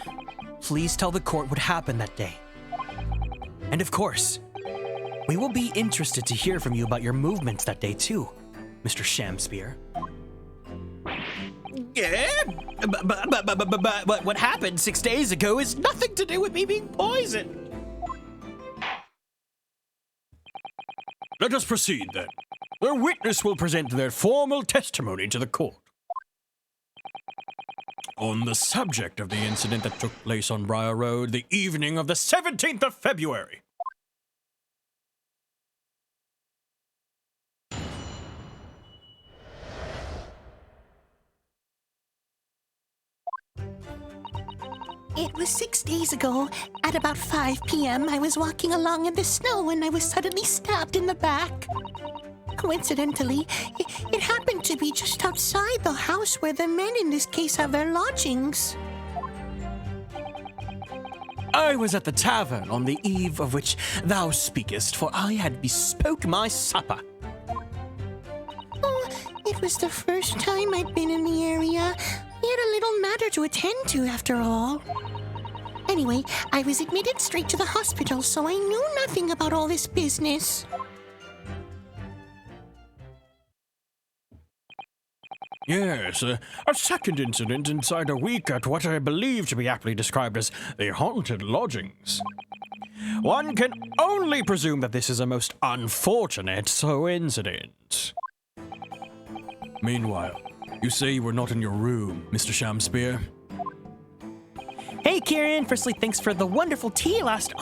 Please tell the court what happened that day. And of course, we will be interested to hear from you about your movements that day too, Mr. Shamspeare. Yeah, but what happened 6 days ago is nothing to do with me being poisoned. Let us proceed, then. The witness will present their formal testimony to the court. On the subject of the incident that took place on Briar Road the evening of the 17th of February. It was 6 days ago. At about 5 p.m., I was walking along in the snow and I was suddenly stabbed in the back. Coincidentally, it happened to be just outside the house where the men in this case have their lodgings. I was at the tavern on the eve of which thou speakest, for I had bespoke my supper. Oh, it was the first time I'd been in the area. We had a little matter to attend to, after all. Anyway, I was admitted straight to the hospital, so I knew nothing about all this business. Yes, a second incident inside a week at what I believe to be aptly described as the haunted lodgings. One can only presume that this is a most unfortunate coincidence. Meanwhile, you say you were not in your room, Mr. Shamspeare. Hey, Kieran. Firstly, thanks for the wonderful tea last...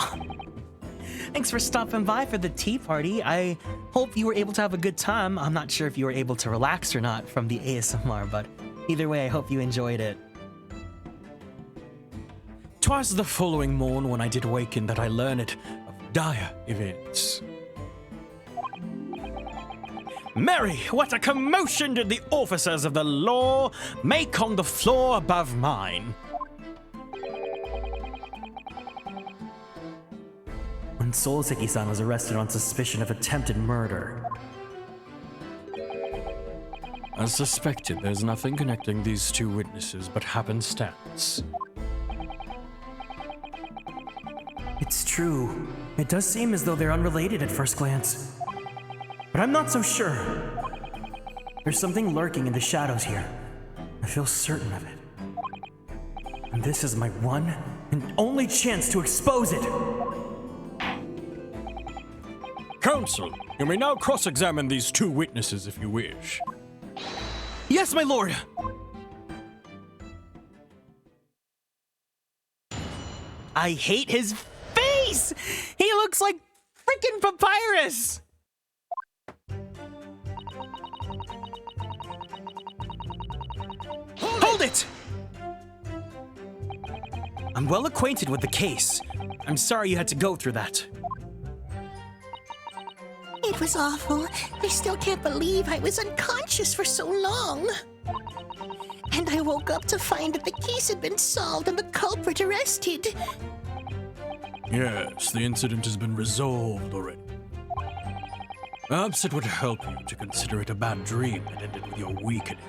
Thanks for stopping by for the tea party. I hope you were able to have a good time. I'm not sure if you were able to relax or not from the ASMR, but either way, I hope you enjoyed it. 'Twas the following morn when I did waken that I learned of dire events. Mary, what a commotion did the officers of the law make on the floor above mine. When Solseki-san was arrested on suspicion of attempted murder. As suspected, there's nothing connecting these two witnesses but happenstance. It's true. It does seem as though they're unrelated at first glance. But I'm not so sure. There's something lurking in the shadows here. I feel certain of it. And this is my one and only chance to expose it. Counsel, you may now cross-examine these two witnesses if you wish. Yes, my lord! I hate his face! He looks like freaking papyrus! Hold it! I'm well acquainted with the case. I'm sorry you had to go through that. It was awful. I still can't believe I was unconscious for so long. And I woke up to find that the case had been solved and the culprit arrested. Yes, the incident has been resolved already. Perhaps it would help you to consider it a bad dream that ended with your weakening,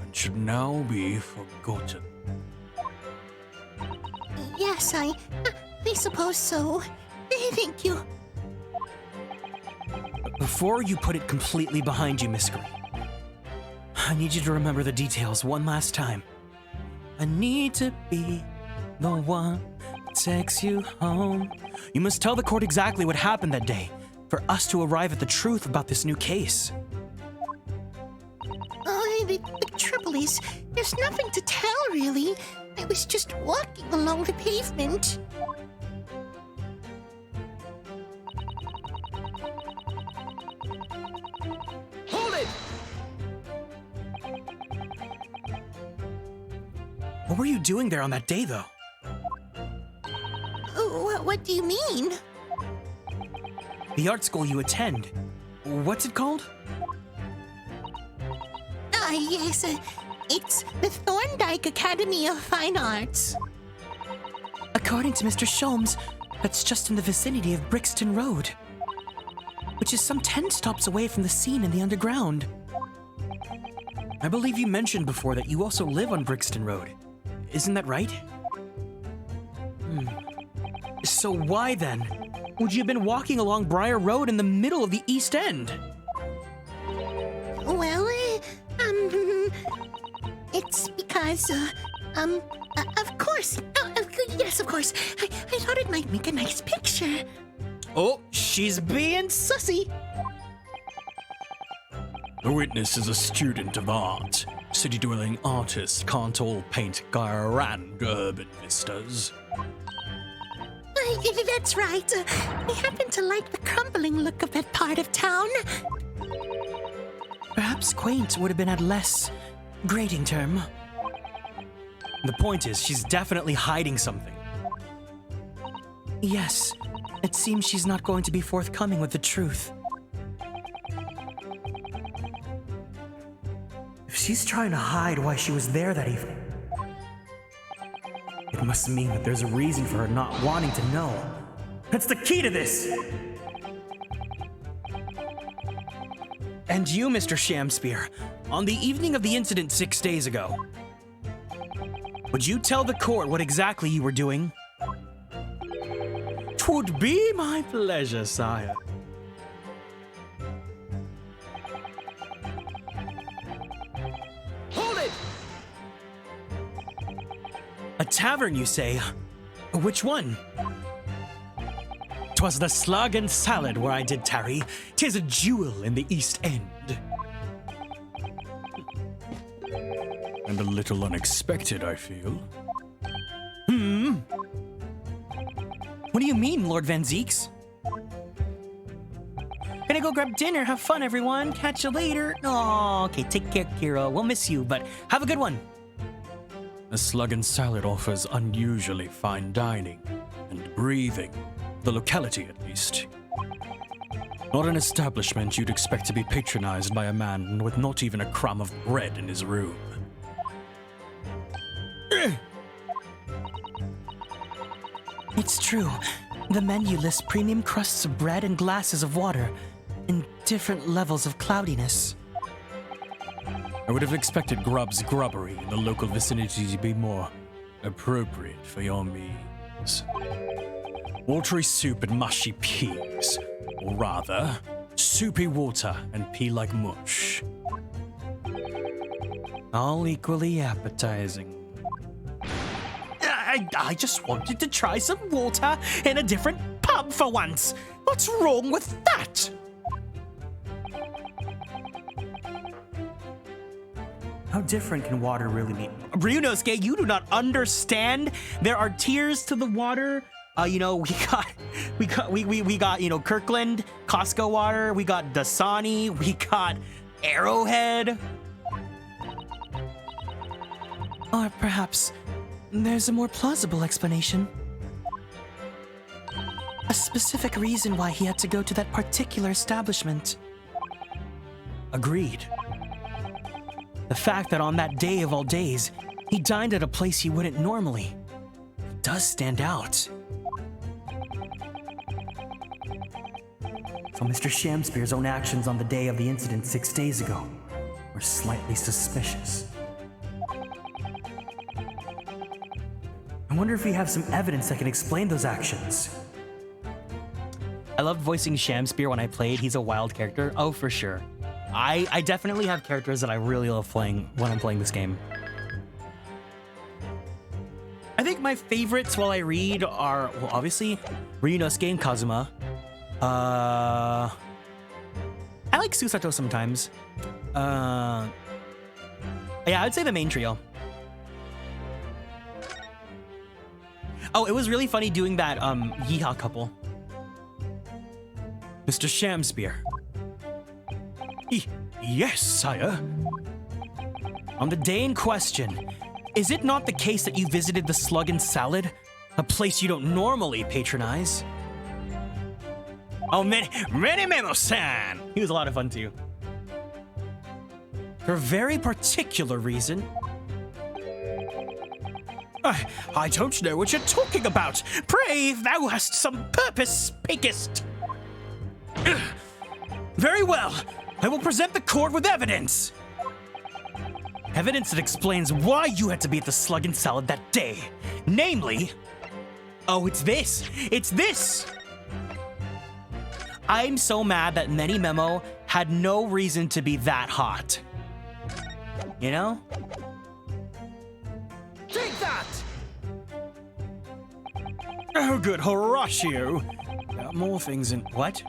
and should now be forgotten. Yes, I suppose so. Thank you. Before you put it completely behind you, Miss Green, I need you to remember the details one last time. I need to be the one that takes you home. You must tell the court exactly what happened that day for us to arrive at the truth about this new case. I The trouble is, there's nothing to tell, really. I was just walking along the pavement. Hold it! What were you doing there on that day, though? What do you mean? The art school you attend. What's it called? Yes, it's the Thorndike Academy of Fine Arts. According to Mr. Sholmes, that's just in the vicinity of Brixton Road, which is some 10 stops away from the scene in the underground. I believe you mentioned before that you also live on Brixton Road. Isn't that right? So why then would you have been walking along Briar Road in the middle of the East End? Well, it's because, of course. Yes, of course. I thought it might make a nice picture. Oh, she's being sussy. The witness is a student of art. City-dwelling artists can't all paint grand urban vistas. That's right. I happen to like the crumbling look of that part of town. Perhaps quaint would have been a less grating term. The point is, she's definitely hiding something. Yes, it seems she's not going to be forthcoming with the truth. If she's trying to hide why she was there that evening, it must mean that there's a reason for her not wanting to know. That's the key to this! And you, Mr. Shamspear, on the evening of the incident 6 days ago, would you tell the court what exactly you were doing? 'Twould be my pleasure, sire. Hold it! A tavern, you say? Which one? 'Twas the Slug and Salad where I did tarry. 'Tis a jewel in the East End. And a little unexpected, I feel. What do you mean, Lord Van Zeeks? Gonna go grab dinner. Have fun, everyone. Catch you later. Oh, okay, take care, Kira. We'll miss you, but have a good one. The Slug and Salad offers unusually fine dining and breathing, the locality at least. Not an establishment you'd expect to be patronized by a man with not even a crumb of bread in his room. It's true. The menu lists premium crusts of bread and glasses of water in different levels of cloudiness. I would have expected Grub's grubbery in the local vicinity to be more appropriate for your means. Watery soup and mushy peas, or rather, soupy water and pea-like mush. All equally appetizing. I just wanted to try some water in a different pub for once. What's wrong with that? How different can water really be? Ryunosuke, you do not understand. There are tiers to the water. We got, Kirkland, Costco water. We got Dasani. We got Arrowhead. Or perhaps there's a more plausible explanation. A specific reason why he had to go to that particular establishment. Agreed. The fact that on that day of all days, he dined at a place he wouldn't normally does stand out. So Mr. Shamspear's own actions on the day of the incident 6 days ago were slightly suspicious. I wonder if we have some evidence that can explain those actions. I loved voicing Shamspear when I played. He's a wild character. Oh, for sure. I definitely have characters that I really love playing when I'm playing this game. I think my favorites while I read are, well, obviously, Ryunosuke and Kazuma. I like Susato sometimes. Yeah, I would say the main trio. Oh, it was really funny doing that yeehaw couple. Mr. Shamspear. Yes, sire. On the day in question, is it not the case that you visited the Slug and Salad? A place you don't normally patronize? Oh, many Memo-san! He was a lot of fun too. For a very particular reason. I don't know what you're talking about. Pray, if thou hast some purpose, speakest. Very well. I will present the court with evidence. Evidence that explains why you had to be at the Slug and Salad that day. Namely... Oh, it's this! It's this! I'm so mad that Many Memo had no reason to be that hot. You know? Take that! Oh, good, Horatio. Got more things in... What?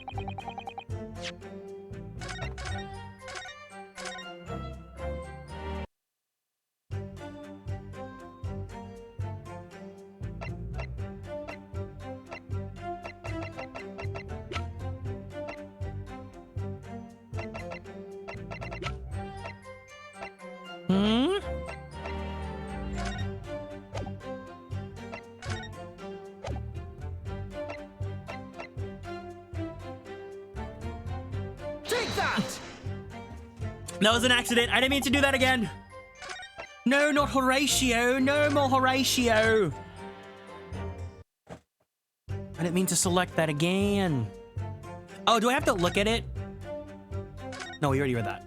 Take that! That was an accident. I didn't mean to do that again. No, not Horatio. No more Horatio. I didn't mean to select that again. Oh, do I have to look at it? No, we already read that.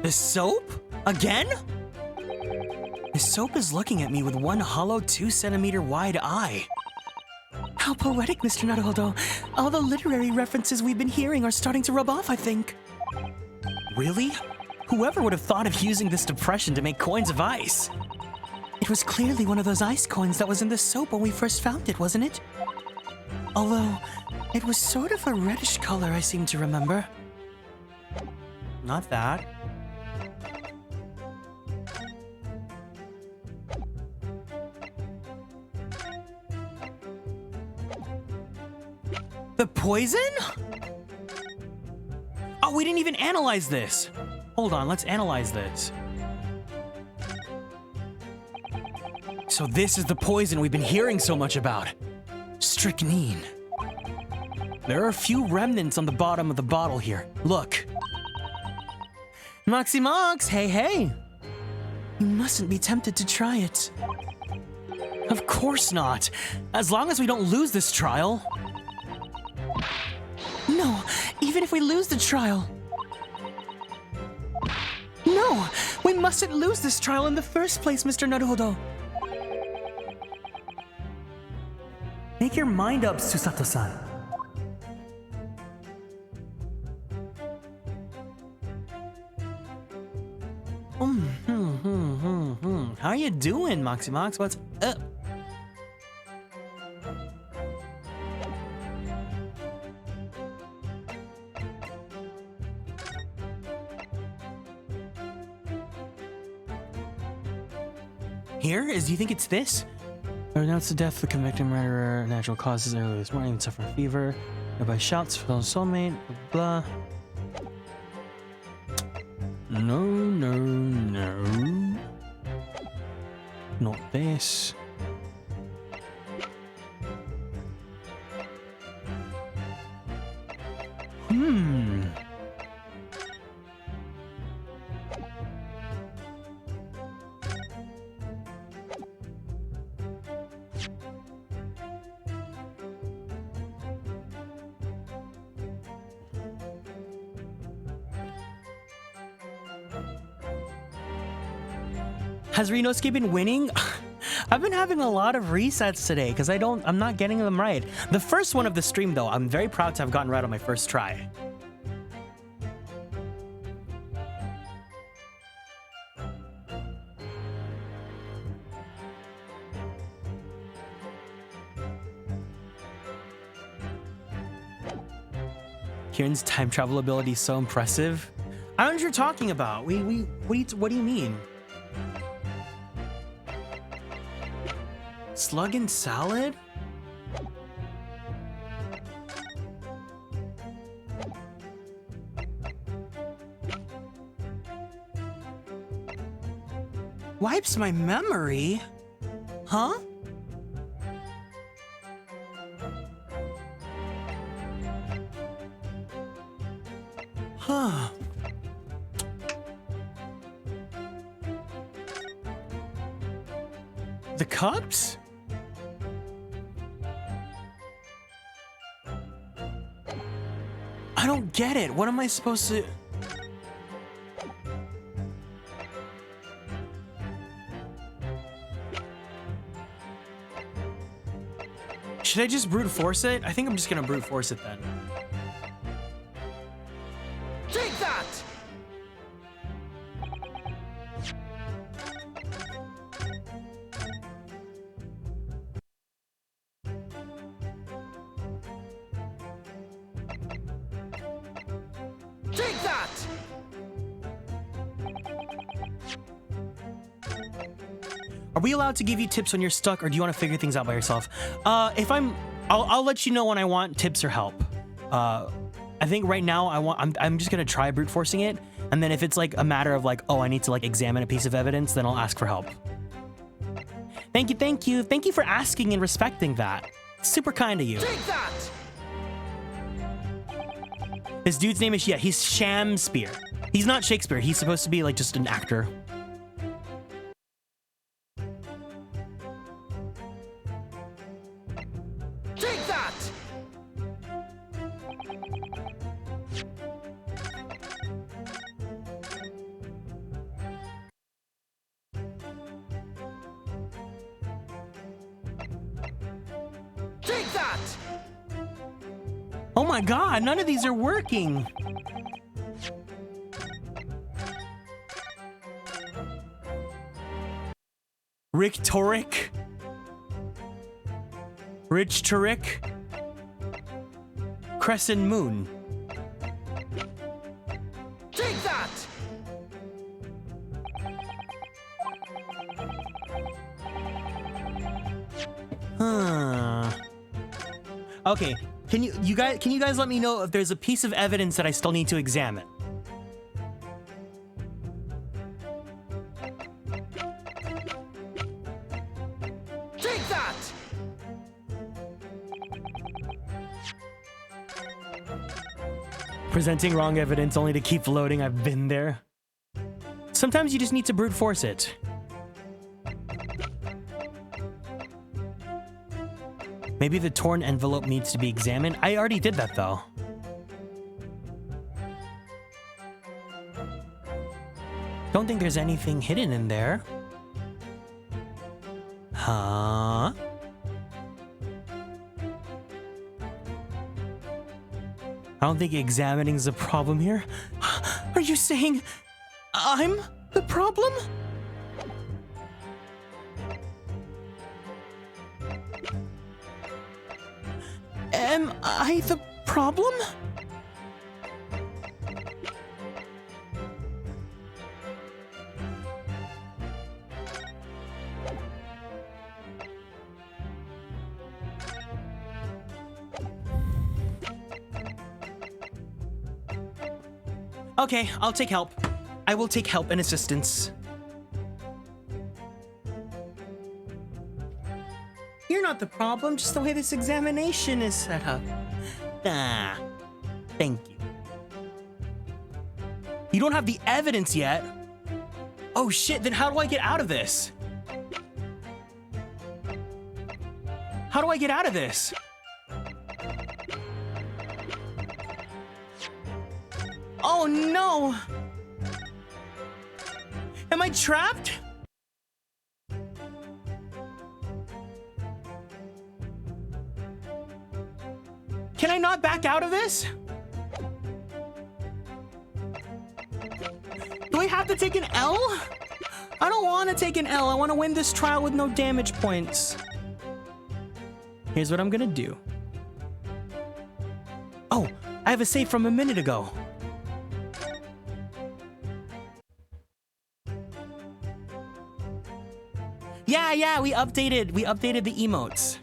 The soap? Again? The soap is looking at me with one hollow 2-centimeter wide eye. How poetic, Mr. Naruhodo. All the literary references we've been hearing are starting to rub off, I think. Really? Whoever would have thought of using this depression to make coins of ice? It was clearly one of those ice coins that was in the soap when we first found it, wasn't it? Although, it was sort of a reddish color, I seem to remember. Not that. The poison? Oh, we didn't even analyze this. Hold on, let's analyze this. So this is the poison we've been hearing so much about. Strychnine. There are a few remnants on the bottom of the bottle here. Look. Moxie Mox, hey, hey. You mustn't be tempted to try it. Of course not. As long as we don't lose this trial. No, even if we lose the trial. No, we mustn't lose this trial in the first place, Mr. Naruhodo. Make your mind up, Susato-san. How you doing, Moxie Mox? What's up? Here is, do you think it's this? Announce the death of the convicted murderer, natural causes early this morning, suffering from fever, by shouts, fell soulmate, blah, blah. No, no, no. Not this. Has Renosuke been winning? I've been having a lot of resets today because I'm not getting them right. The first one of the stream though, I'm very proud to have gotten right on my first try. Kieran's time travel ability is so impressive. I don't know what you're talking about. What do you mean? Slug and salad? Wipes my memory? Huh? Huh. The cups? I don't get it. What am I supposed to... Should I just brute force it? I think I'm just gonna brute force it then. Take that! Take that! Are we allowed to give you tips when you're stuck, or do you want to figure things out by yourself? I'll let you know when I want tips or help. I think right now I'm just gonna try brute forcing it, and then if it's like a matter of like, oh, I need to like examine a piece of evidence, then I'll ask for help. Thank you for asking and respecting that. Super kind of you. Take that! This dude's name is, yeah, he's Shamspeare. He's not Shakespeare. He's supposed to be like just an actor. Take that! Take that! Oh my god, none of these are working. Rictoric. Rich Turek. Crescent Moon. Take that! Huh. Okay, can you guys let me know if there's a piece of evidence that I still need to examine? Take that! Presenting wrong evidence only to keep loading. I've been there. Sometimes you just need to brute force it. Maybe the torn envelope needs to be examined. I already did that though. Don't think there's anything hidden in there. Huh? I don't think examining is a problem here. Are you saying I'm the problem? Am I the problem? Okay, I'll take help. I will take help and assistance. You're not the problem, just the way this examination is set up. Ah, thank you. You don't have the evidence yet. Oh shit, then how do I get out of this? How do I get out of this? Oh no! Am I trapped? Can I not back out of this? Do I have to take an L? I don't want to take an L. I want to win this trial with no damage points. Here's what I'm gonna do. Oh, I have a save from a minute ago. Yeah, we updated the emotes.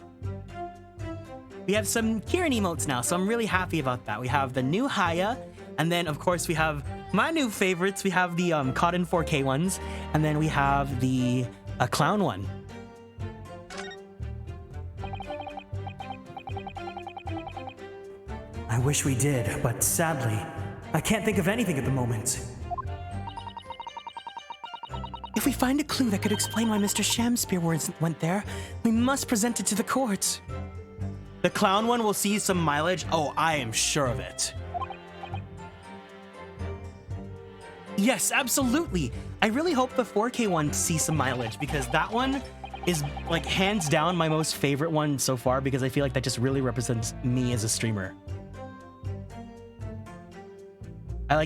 We have some Kieran emotes now, so I'm really happy about that. We have the new Haya, and then of course we have my new favorites. We have the Cotton 4K ones, and then we have the clown one. I wish we did, but sadly, I can't think of anything at the moment. If we find a clue that could explain why Mr. Shamspear went there, we must present it to the court. The clown one will see some mileage. Oh, I am sure of it. Yes, absolutely. I really hope the 4K one sees some mileage because that one is like hands down my most favorite one so far because I feel like that just really represents me as a streamer.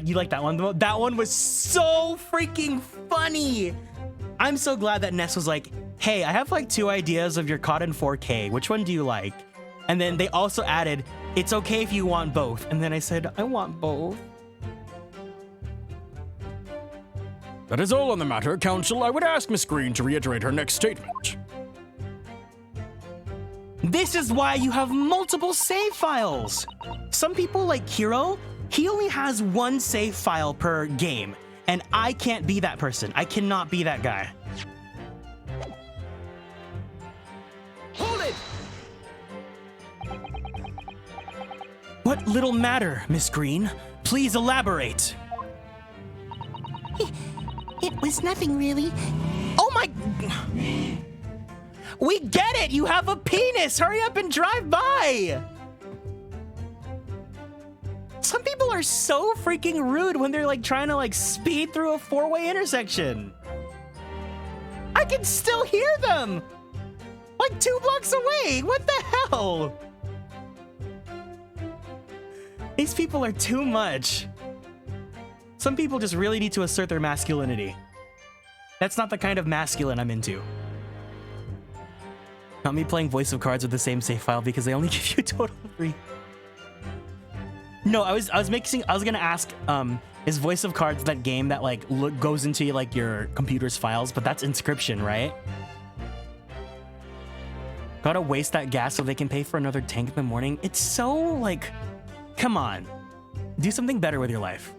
You like that one? That one was so freaking funny. I'm so glad that Ness was like, hey, I have like 2 ideas of your Cotton 4K. Which one do you like? And then they also added, it's okay if you want both. And then I said, I want both. That is all on the matter, Counsel. I would ask Miss Green to reiterate her next statement. This is why you have multiple save files. Some people like Hiro, he only has 1 save file per game, and I can't be that person. I cannot be that guy. Hold it! What little matter, Miss Green? Please elaborate. It was nothing really. Oh my... We get it! You have a penis! Hurry up and drive by! Some people are so freaking rude when they're like trying to like speed through a 4-way intersection. I can still hear them! Like 2 blocks away! What the hell? These people are too much. Some people just really need to assert their masculinity. That's not the kind of masculine I'm into. Not me playing voice of cards with the same save file because they only give you a total of 3. No, I was gonna ask, is voice of cards that game that like goes into like your computer's files, but that's Inscription, right? Gotta waste that gas so they can pay for another tank in the morning. It's so like, come on, do something better with your life.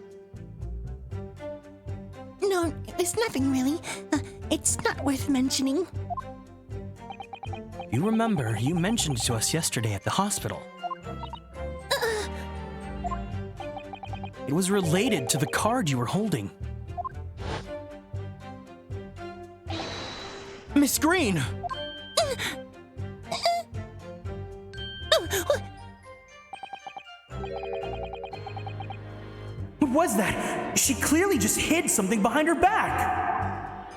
No, it's nothing really. It's not worth mentioning. You remember, you mentioned to us yesterday at the hospital. It was related to the card you were holding. Miss Green! What was that? She clearly just hid something behind her back!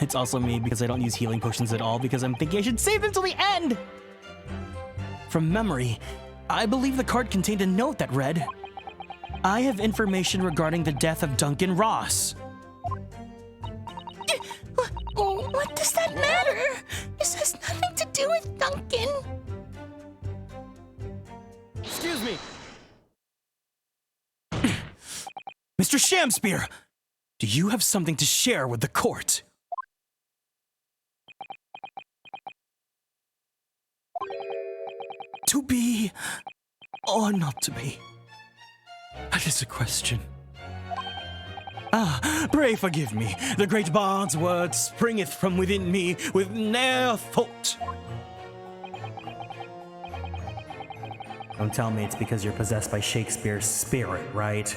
It's also me because I don't use healing potions at all because I'm thinking I should save them till the end! From memory, I believe the card contained a note that read, I have information regarding the death of Duncan Ross. What does that matter? This has nothing to do with Duncan. Excuse me. Mr. Shamspear, do you have something to share with the court? To be or not to be? That is a question. Pray forgive me. The great bard's word springeth from within me with ne'er thought. Don't tell me it's because you're possessed by Shakespeare's spirit, right?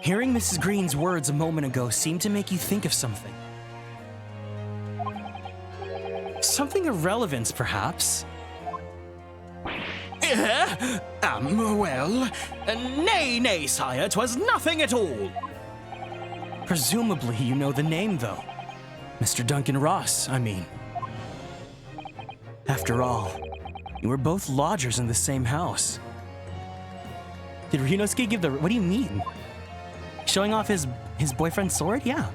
Hearing Mrs. Green's words a moment ago seemed to make you think of something. Something of relevance, perhaps. Well, nay, sire, 'twas nothing at all. Presumably you know the name, though. Mr. Duncan Ross, I mean. After all, you were both lodgers in the same house. Did Ryunosuke give the... What do you mean? Showing off his boyfriend's sword? Yeah.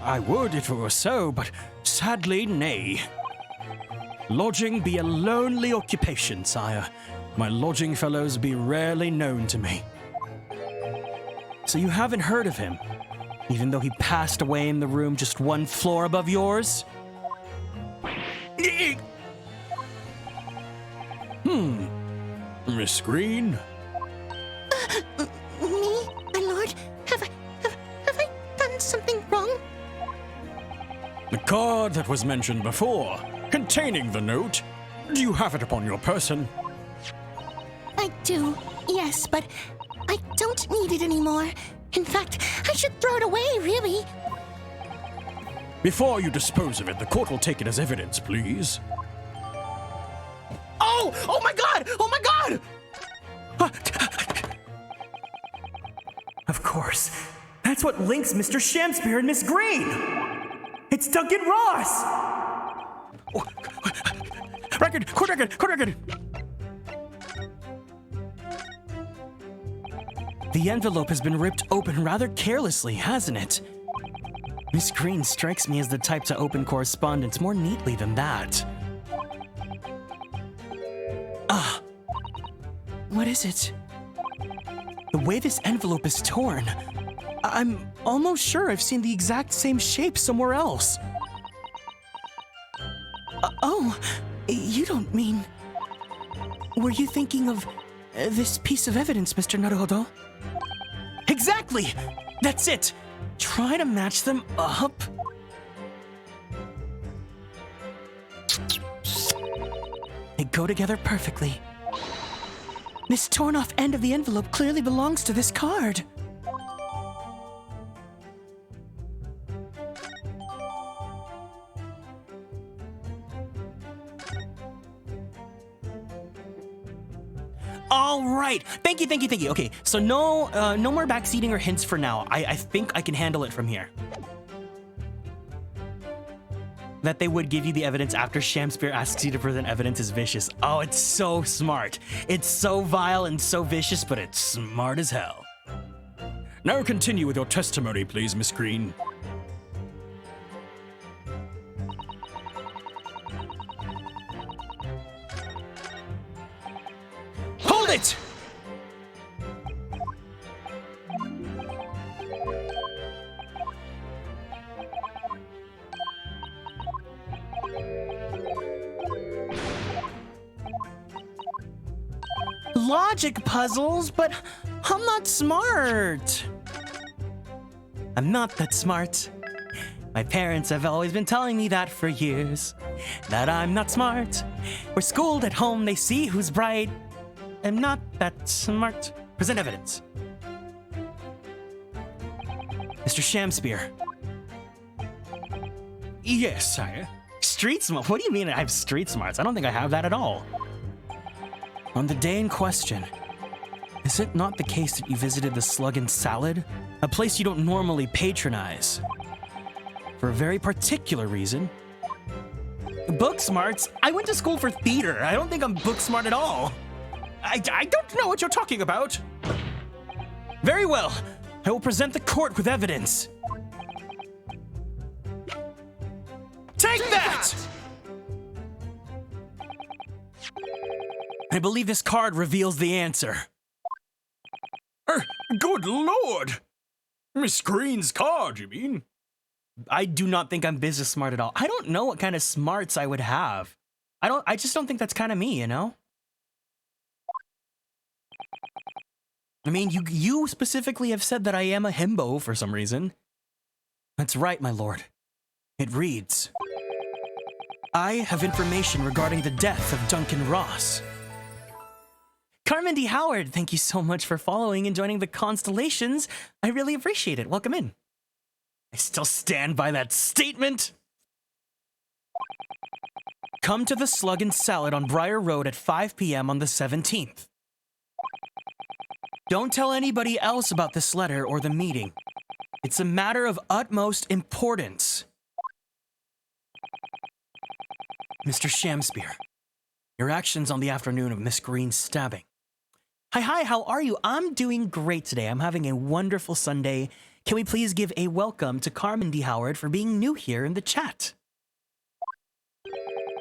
I would if it were so, but sadly, nay. Lodging be a lonely occupation, sire. My lodging fellows be rarely known to me. So you haven't heard of him, even though he passed away in the room just one floor above yours? Miss Green? Me, my lord? Have I done something wrong? The card that was mentioned before, containing the note. Do you have it upon your person? I do, yes, but I don't need it anymore. In fact, I should throw it away, really. Before you dispose of it, the court will take it as evidence, please. Oh! Oh my god! Oh my god! Of course. That's what links Mr. Shamspear and Miss Green. It's Duncan Ross! Court record! The envelope has been ripped open rather carelessly, hasn't it? Miss Green strikes me as the type to open correspondence more neatly than that. What is it? The way this envelope is torn, I'm almost sure I've seen the exact same shape somewhere else. Oh, you don't mean... Were you thinking of this piece of evidence, Mr. Naruhodo? Exactly! That's it! Try to match them up. They go together perfectly. This torn off end of the envelope clearly belongs to this card. All right. Thank you. Okay, so no more backseating or hints for now. I think I can handle it from here. That they would give you the evidence after Shamspear asks you to present evidence is vicious. Oh, it's so smart. It's so vile and so vicious, but it's smart as hell. Now continue with your testimony, please, Miss Green. Hold it! Logic puzzles, but I'm not smart. I'm not that smart. My parents have always been telling me that for years, that I'm not smart. We're schooled at home, they see who's bright. I'm not that smart. Present evidence. Mr. Shamspear. Yes, sire. Street smart? What do you mean I have street smarts? I don't think I have that at all. On the day in question, is it not the case that you visited the Slug and Salad? A place you don't normally patronize. For a very particular reason. Book smarts? I went to school for theater. I don't think I'm book smart at all. I don't know what you're talking about. Very well. I will present the court with evidence. Take that! I believe this card reveals the answer. Good lord! Miss Green's card, you mean? I do not think I'm business smart at all. I don't know what kind of smarts I would have. I just don't think that's kind of me, you know? I mean, you specifically have said that I am a himbo for some reason. That's right, my lord. It reads, I have information regarding the death of Duncan Ross. Carmen D. Howard, thank you so much for following and joining the Constellations. I really appreciate it. Welcome in. I still stand by that statement. Come to the Slug and Salad on Briar Road at 5 p.m. on the 17th. Don't tell anybody else about this letter or the meeting. It's a matter of utmost importance. Mr. Shamspear, your actions on the afternoon of Miss Green's stabbing. Hi, how are you? I'm doing great today. I'm having a wonderful Sunday. can we please give a welcome to Carmen D. Howard for being new here in the chat?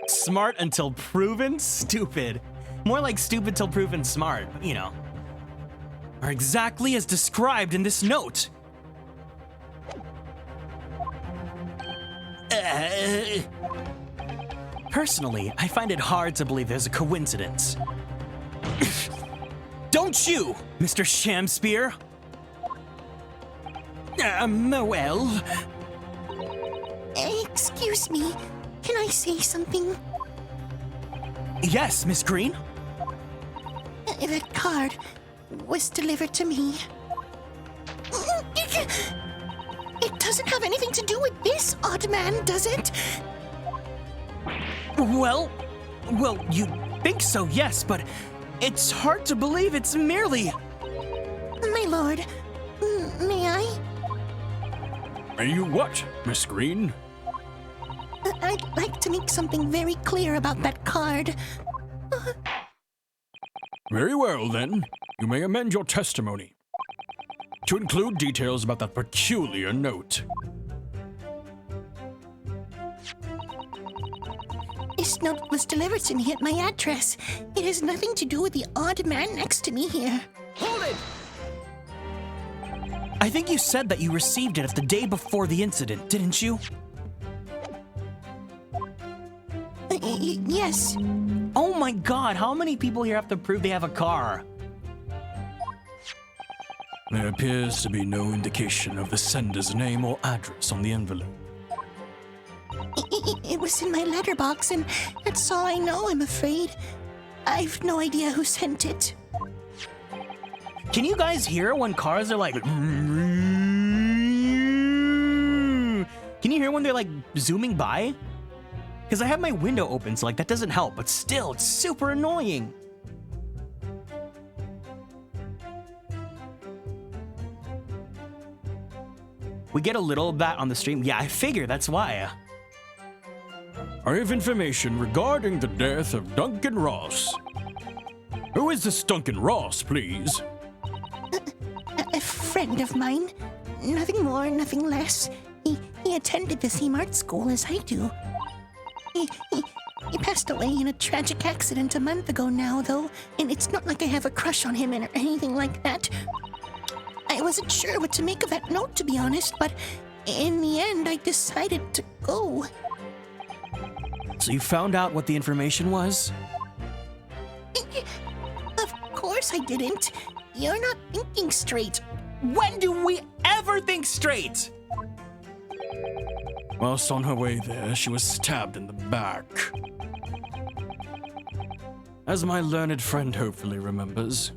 Smart until proven stupid. More like stupid till proven smart, but you know. Are exactly as described in this note. Personally, I find it hard to believe there's a coincidence. Don't you, Mr. Shamspear? Well... Excuse me, can I say something? Yes, Miss Green? That card was delivered to me. It doesn't have anything to do with this odd man, does it? Well, you think so, yes, but it's hard to believe it's merely... My lord, may I? May you what, Miss Green? I'd like to make something very clear about that card. Very well, then. You may amend your testimony to include details about that peculiar note. This note was delivered to me at my address. It has nothing to do with the odd man next to me here. Hold it! I think you said that you received it the day before the incident, didn't you? Yes. Oh my god, how many people here have to prove they have a car? There appears to be no indication of the sender's name or address on the envelope. It was in my letterbox, and that's all I know, I'm afraid. I've no idea who sent it. Can you guys hear when cars are like... Can you hear when they're like zooming by? Because I have my window open, so like that doesn't help, but still, it's super annoying. We get a little of that on the stream. Yeah, I figure that's why. I have information regarding the death of Duncan Ross. Who is this Duncan Ross, please? A friend of mine. Nothing more, nothing less. He attended the same art school as I do. He passed away in a tragic accident a month ago now, though, and it's not like I have a crush on him or anything like that. I wasn't sure what to make of that note, to be honest, but in the end, I decided to go. So you found out what the information was? Of course I didn't. You're not thinking straight. When do we ever think straight? Whilst on her way there, she was stabbed in the back. As my learned friend hopefully remembers.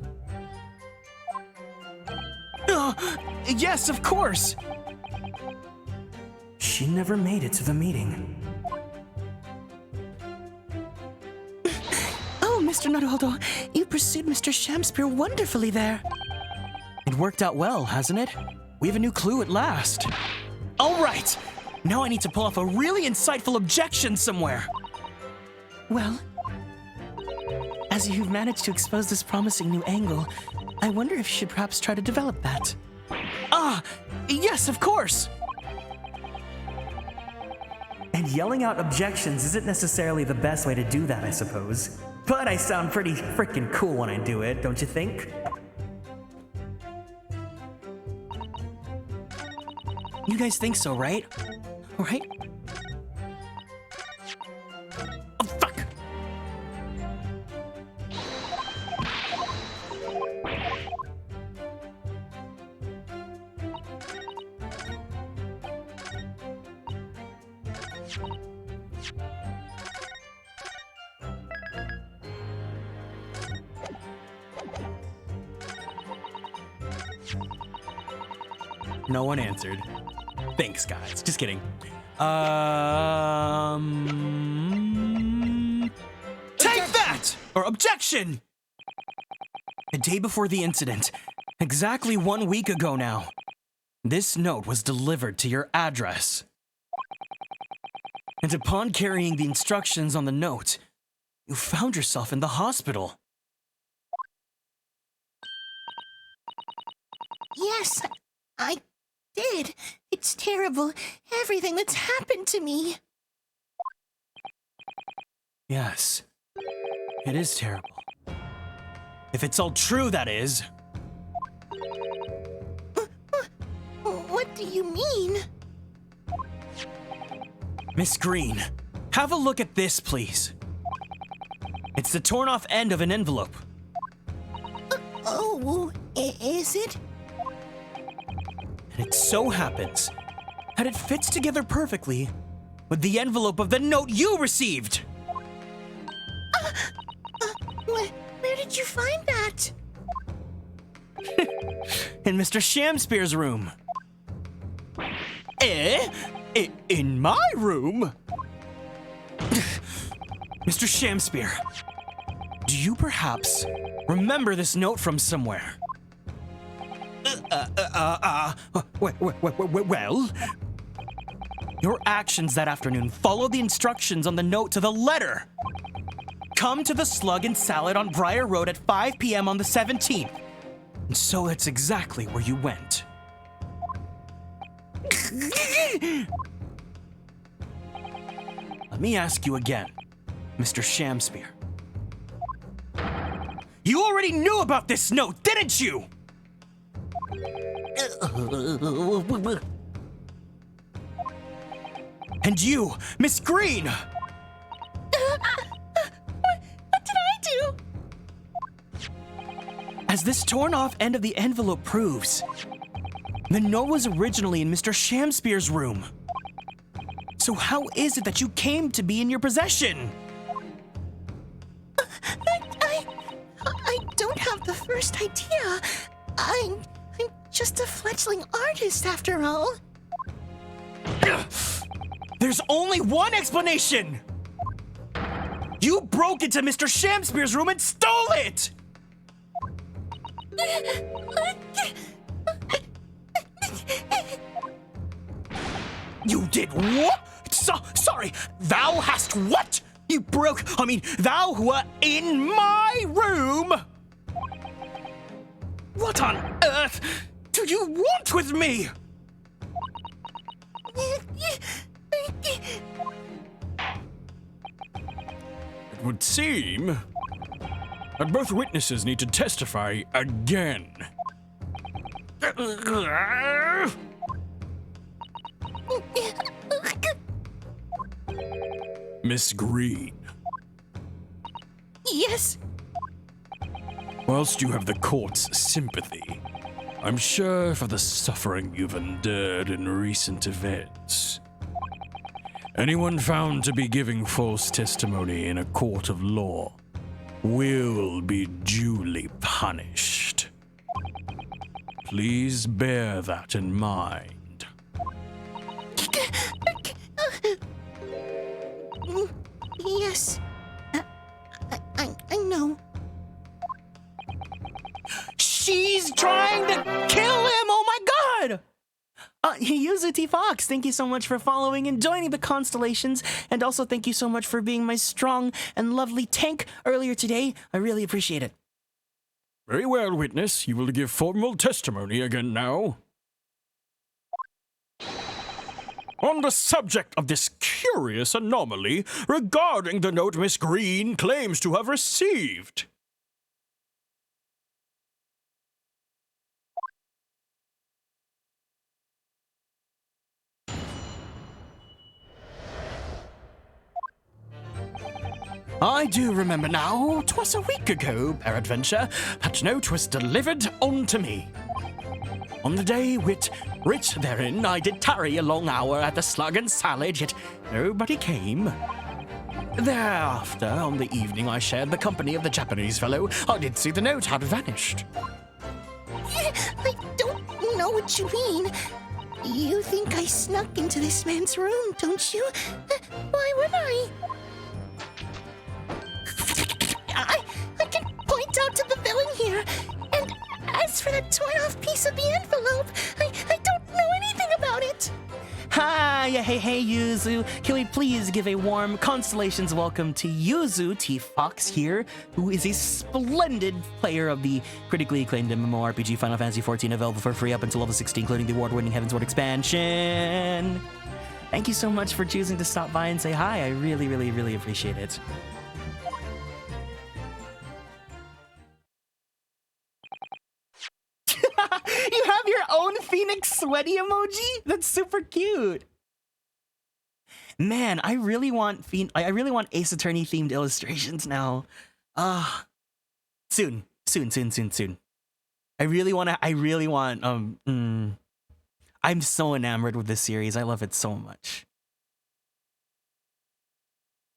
Yes, of course! She never made it to the meeting. Oh, Mr. Naruhodo, you pursued Mr. Shamspear wonderfully there. It worked out well, hasn't it? We have a new clue at last. All right! Now I need to pull off a really insightful objection somewhere. Well, as you've managed to expose this promising new angle, I wonder if you should perhaps try to develop that. Ah, yes, of course! And yelling out objections isn't necessarily the best way to do that, I suppose. But I sound pretty freaking cool when I do it, don't you think? You guys think so, right? Right? Oh, fuck! No one answered. Thanks, guys. Just kidding. Take that! Or objection! A day before the incident, exactly 1 week ago now, this note was delivered to your address. And upon carrying the instructions on the note, you found yourself in the hospital. Yes, I did. It's terrible. Everything that's happened to me. Yes, it is terrible. If it's all true, that is. What do you mean? Miss Green, have a look at this, please. It's the torn off end of an envelope. Is it? And it so happens that it fits together perfectly with the envelope of the note you received. Where did you find that? In Mr. Shamspear's room. In my room? Mr. Shamspear, do you perhaps remember this note from somewhere? Well, your actions that afternoon followed the instructions on the note to the letter. Come to the Slug and Salad on Briar Road at 5 p.m. on the 17th. And so that's exactly where you went. Let me ask you again, Mr. Shamspear. You already knew about this note, didn't you? And you, Miss Green! What did I do? As this torn off end of the envelope proves, the note was originally in Mr. Shamspear's room. So how is it that you came to be in your possession? I don't have the first idea. I'm just a fledgling artist after all. There's only one explanation! You broke into Mr. Shamspear's room and stole it! You did what? Sorry, thou hast what? Thou were in my room! What on earth do you want with me? It would seem that both witnesses need to testify again. Miss Green. Yes? Whilst you have the court's sympathy, I'm sure for the suffering you've endured in recent events. Anyone found to be giving false testimony in a court of law will be duly punished. Please bear that in mind. Yes. I know. She's trying to kill him! Oh my god! Yuzuti Fox, thank you so much for following and joining the constellations, and also thank you so much for being my strong and lovely tank earlier today. I really appreciate it. Very well, witness. You will give formal testimony again now. On the subject of this curious anomaly regarding the note Miss Green claims to have received. I do remember now, 'twas a week ago, peradventure, that note was delivered unto me. On the day writ therein, I did tarry a long hour at the Slug and Salad, yet nobody came. Thereafter, on the evening I shared the company of the Japanese fellow, I did see the note had vanished. I don't know what you mean. You think I snuck into this man's room, don't you? Why would I? I can point out to the villain here, and as for that torn-off piece of the envelope, I don't know anything about it. Ha! Yeah, hey, Yuzu. Can we please give a warm Constellations welcome to Yuzu T. Fox here, who is a splendid player of the critically acclaimed MMORPG Final Fantasy XIV, available for free up until level 60, including the award-winning Heavensward expansion. Thank you so much for choosing to stop by and say hi. I really, really, really appreciate it. You have your own Phoenix sweaty emoji? That's super cute. Man, I really want Ace Attorney themed illustrations now. Soon. I really want I'm so enamored with this series. I love it so much.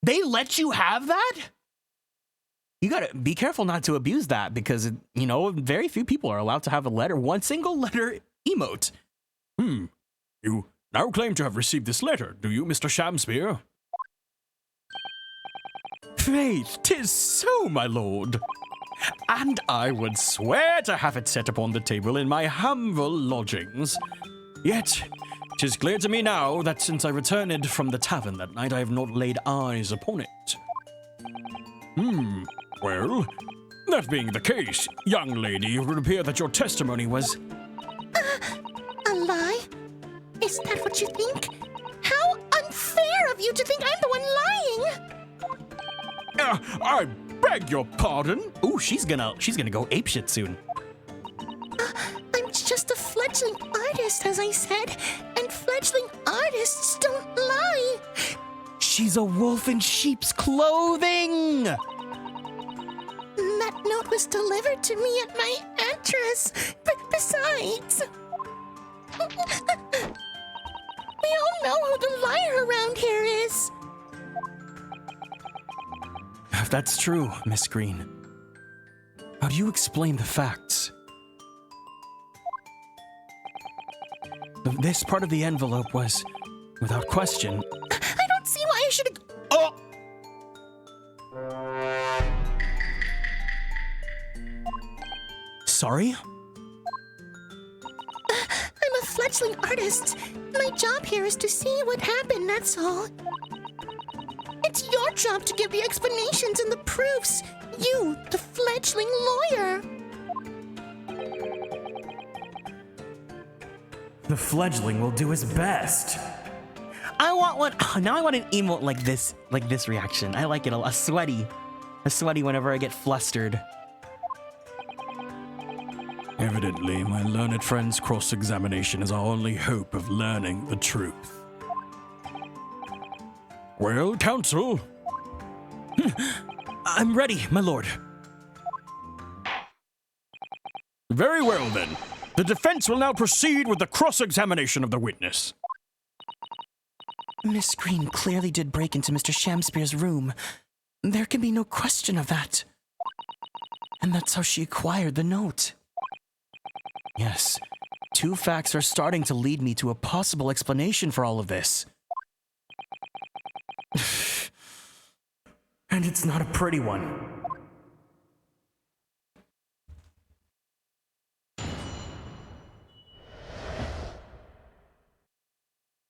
They let you have that? You gotta be careful not to abuse that because, you know, very few people are allowed to have one single letter emote. You now claim to have received this letter, do you, Mr. Shamspear? Faith, 'tis so, my lord. And I would swear to have it set upon the table in my humble lodgings. Yet, 'tis clear to me now that since I returned from the tavern that night, I have not laid eyes upon it. Well, that being the case, young lady, it would appear that your testimony was... A lie? Is that what you think? How unfair of you to think I'm the one lying! I beg your pardon? Ooh, she's gonna go apeshit soon. I'm just a fledgling artist, as I said, and fledgling artists don't lie. She's a wolf in sheep's clothing! That note was delivered to me at my address. Besides... we all know who the liar around here is. If that's true, Miss Green, how do you explain the facts? This part of the envelope was, without question... I don't see why I should... Oh! Sorry? I'm a fledgling artist. My job here is to see what happened, that's all. It's your job to give the explanations and the proofs. You, the fledgling lawyer. The fledgling will do his best. I want one. Oh, now I want an emote like this reaction. I like it a sweaty whenever I get flustered. Evidently, my learned friend's cross-examination is our only hope of learning the truth. Well, counsel? I'm ready, my lord. Very well, then. The defense will now proceed with the cross-examination of the witness. Miss Green clearly did break into Mr. Shamspear's room. There can be no question of that. And that's how she acquired the note. Yes, two facts are starting to lead me to a possible explanation for all of this. And it's not a pretty one.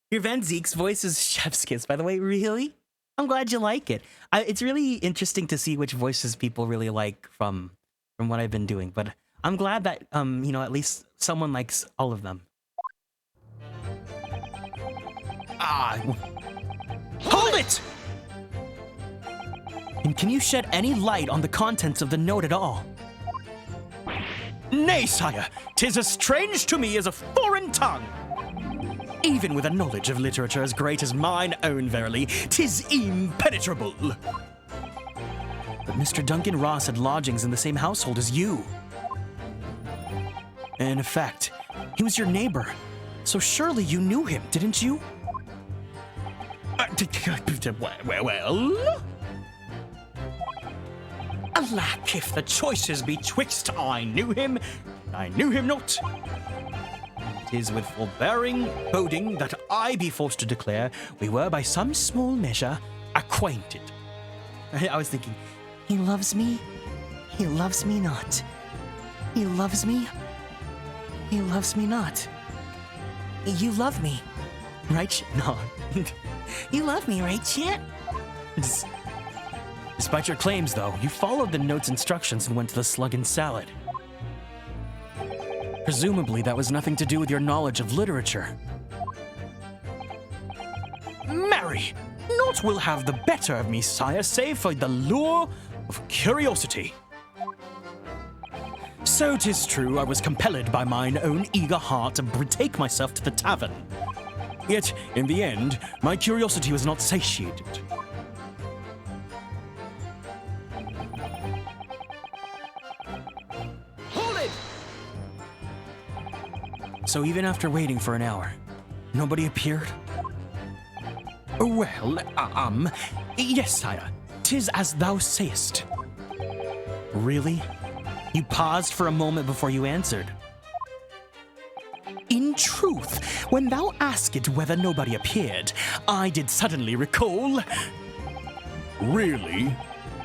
Your Van Zeke's voice is Chef's Kiss, by the way. Really? I'm glad you like it. It's really interesting to see which voices people really like from what I've been doing, but I'm glad that, you know, at least someone likes all of them. Hold it! And can you shed any light on the contents of the note at all? Nay, sire, 'tis as strange to me as a foreign tongue. Even with a knowledge of literature as great as mine own, verily, 'tis impenetrable. But Mr. Duncan Ross had lodgings in the same household as you. In effect, he was your neighbor, so surely you knew him, didn't you? Well? Alack, if the choice is betwixt I knew him, and I knew him not. 'Tis with forbearing boding that I be forced to declare we were by some small measure acquainted. I was thinking, he loves me not. He loves me not. You love me. Right? No. You love me, right, Chet? Despite your claims, though, you followed the note's instructions and went to the slug and salad. Presumably, that was nothing to do with your knowledge of literature. Marry! Naught will have the better of me, sire, save for the lure of curiosity. So 'tis true I was compelled by mine own eager heart to betake myself to the tavern. Yet, in the end, my curiosity was not satiated. Hold it! So even after waiting for an hour, nobody appeared? Well, yes, sire. 'Tis as thou sayest. Really? You paused for a moment before you answered. In truth, when thou asked whether nobody appeared, I did suddenly recall. Really?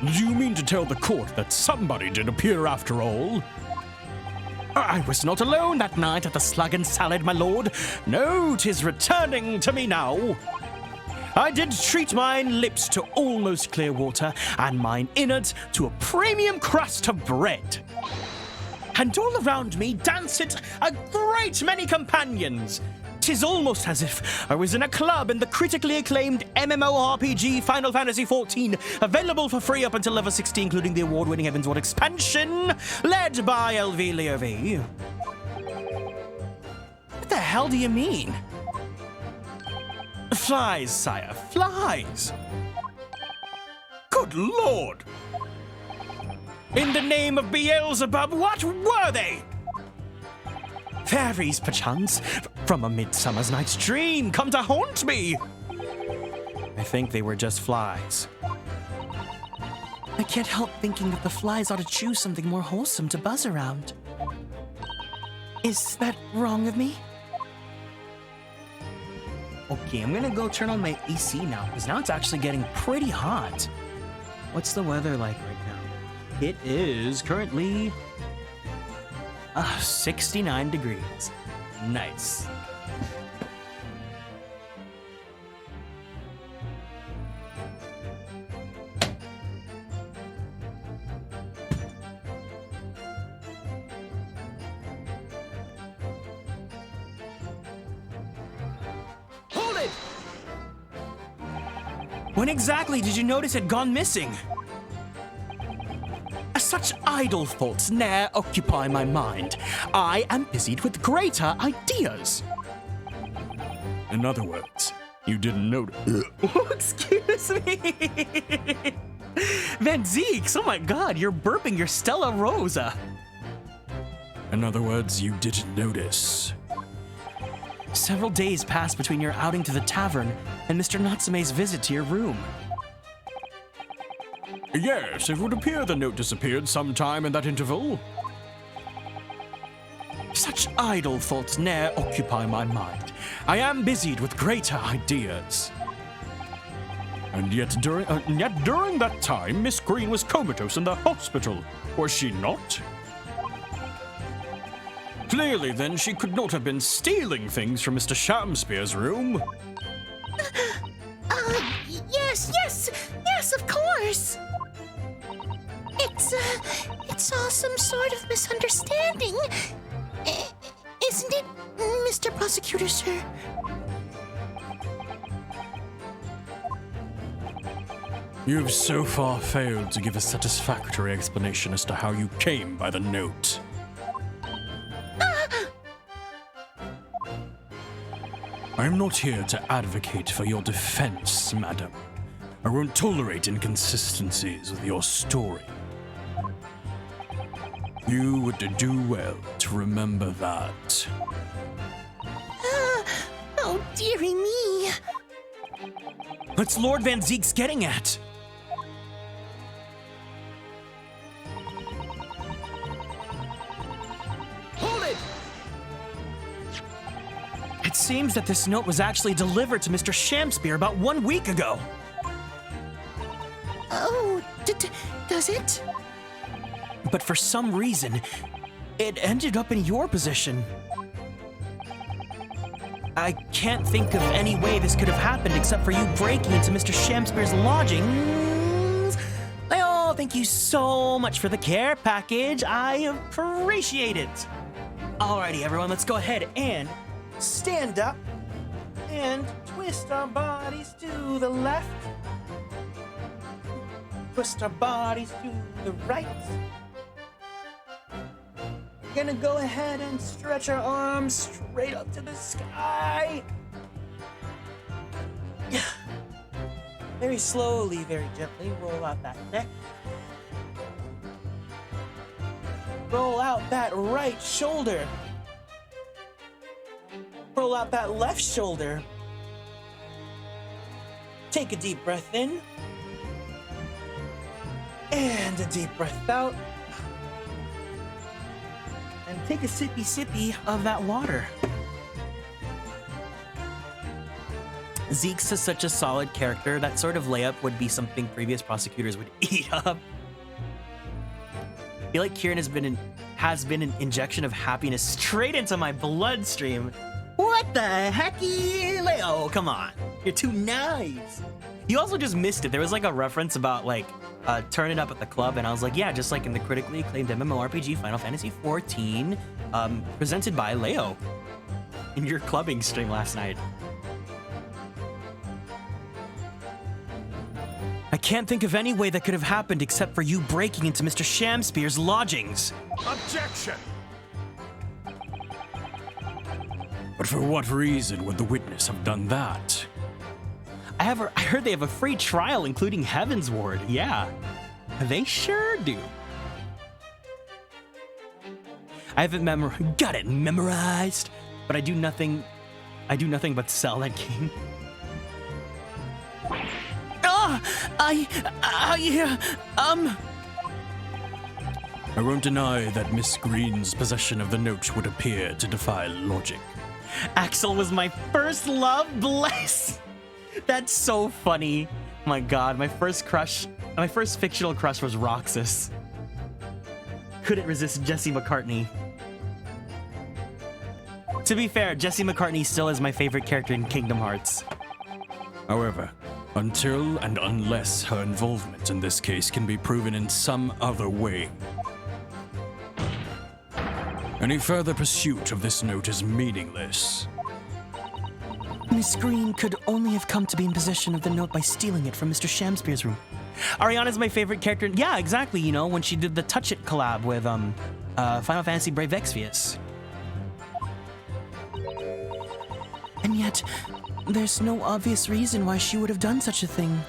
Do you mean to tell the court that somebody did appear after all? I was not alone that night at the slug and salad, my lord. No, 'tis returning to me now. I did treat mine lips to almost clear water, and mine innards to a premium crust of bread. And all around me danced a great many companions. 'Tis almost as if I was in a club in the critically acclaimed MMORPG Final Fantasy XIV, available for free up until level 60, including the award-winning Heavensward expansion, led by LV Leovy. What the hell do you mean? Flies, sire, flies. Good lord! In the name of Beelzebub, what were they? Fairies, perchance, from a midsummer's night's dream, come to haunt me. I think they were just flies. I can't help thinking that the flies ought to choose something more wholesome to buzz around. Is that wrong of me? Okay, I'm gonna go turn on my AC now, because now it's actually getting pretty hot. What's the weather like right now? It is currently 69 degrees. Nice. Hold it! When exactly did you notice it gone missing? Such idle thoughts ne'er occupy my mind. I am busied with greater ideas. In other words, you didn't notice. Excuse me. Van Zeeks, oh my god, you're burping your Stella Rosa. In other words, you didn't notice. Several days passed between your outing to the tavern and Mr. Natsume's visit to your room. Yes, it would appear the note disappeared sometime in that interval. Such idle thoughts ne'er occupy my mind. I am busied with greater ideas. And yet during that time, Miss Green was comatose in the hospital, was she not? Clearly, then, she could not have been stealing things from Mr. Shamspeare's room. Yes, of course. It's all some sort of misunderstanding. Isn't it, Mr. Prosecutor, sir? You've so far failed to give a satisfactory explanation as to how you came by the note. I am not here to advocate for your defense, madam. I won't tolerate inconsistencies with your story. You would do well to remember that. Oh, dearie me. What's Lord Van Zeek's getting at? Hold it! It seems that this note was actually delivered to Mr. Shamspeare about 1 week ago. Oh, does it? But for some reason, it ended up in your possession. I can't think of any way this could have happened except for you breaking into Mr. Shakespeare's lodgings. Leo, thank you so much for the care package. I appreciate it. Alrighty, everyone, let's go ahead and stand up and twist our bodies to the left. Twist our bodies to the right. We're gonna go ahead and stretch our arms straight up to the sky. Very slowly, very gently, roll out that neck. Roll out that right shoulder. Roll out that left shoulder. Take a deep breath in. And a deep breath out. And take a sippy of that water. Zeke's is such a solid character. That sort of layup would be something previous prosecutors would eat up. I feel like Kieran has been an injection of happiness straight into my bloodstream. What the hecky, Leo? Come on, you're too nice. You also just missed it. There was like a reference about like turning up at the club, and I was like, yeah, just like in the critically acclaimed MMORPG Final Fantasy XIV, presented by Leo in your clubbing stream last night. I can't think of any way that could have happened except for you breaking into Mr. Shakespeare's lodgings. Objection! But for what reason would the witness have done that? I heard they have a free trial, including Heaven's Ward. Yeah, they sure do. I haven't got it memorized, but I do nothing but sell that game. I won't deny that Miss Green's possession of the note would appear to defy logic. Axel was my first love, bless! That's so funny. My god, my first fictional crush was Roxas. Couldn't resist Jesse McCartney. To be fair, Jesse McCartney still is my favorite character in Kingdom Hearts. However, until and unless her involvement in this case can be proven in some other way, any further pursuit of this note is meaningless. Miss Green could only have come to be in possession of the note by stealing it from Mr. Shakespeare's room. Ariana's my favorite character. Yeah, exactly, you know, when she did the Touch It collab with Final Fantasy Brave Exvius. And yet, there's no obvious reason why she would have done such a thing.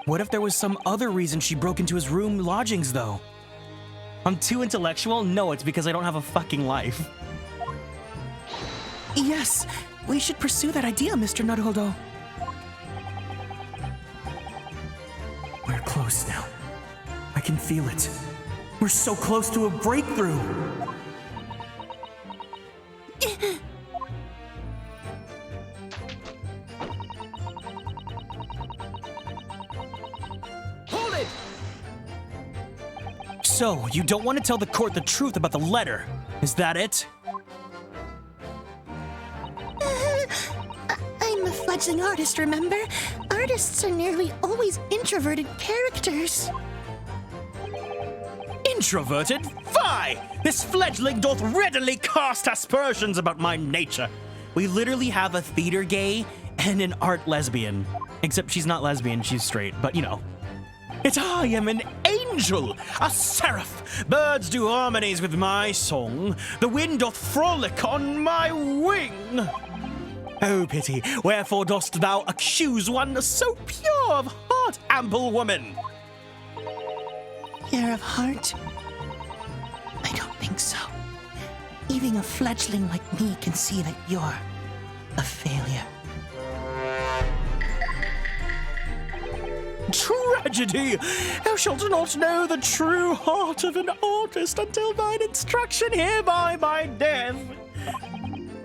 What if there was some other reason she broke into his room lodgings, though? I'm too intellectual? No, it's because I don't have a fucking life. Yes, we should pursue that idea, Mr. Naruhodo. We're close now. I can feel it. We're so close to a breakthrough. Hold it! So, you don't want to tell the court the truth about the letter, is that it? I'm a fledgling artist, remember? Artists are nearly always introverted characters. Introverted? Fie! This fledgling doth readily cast aspersions about my nature. We literally have a theater gay and an art lesbian. Except she's not lesbian, she's straight, but you know. Yet I am an angel, a seraph. Birds do harmonies with my song. The wind doth frolic on my wing. Oh, pity, wherefore dost thou accuse one so pure of heart, ample woman? Pure of heart? I don't think so. Even a fledgling like me can see that you're a failure. Tragedy! Thou shalt not know the true heart of an artist until thine instruction hereby by death.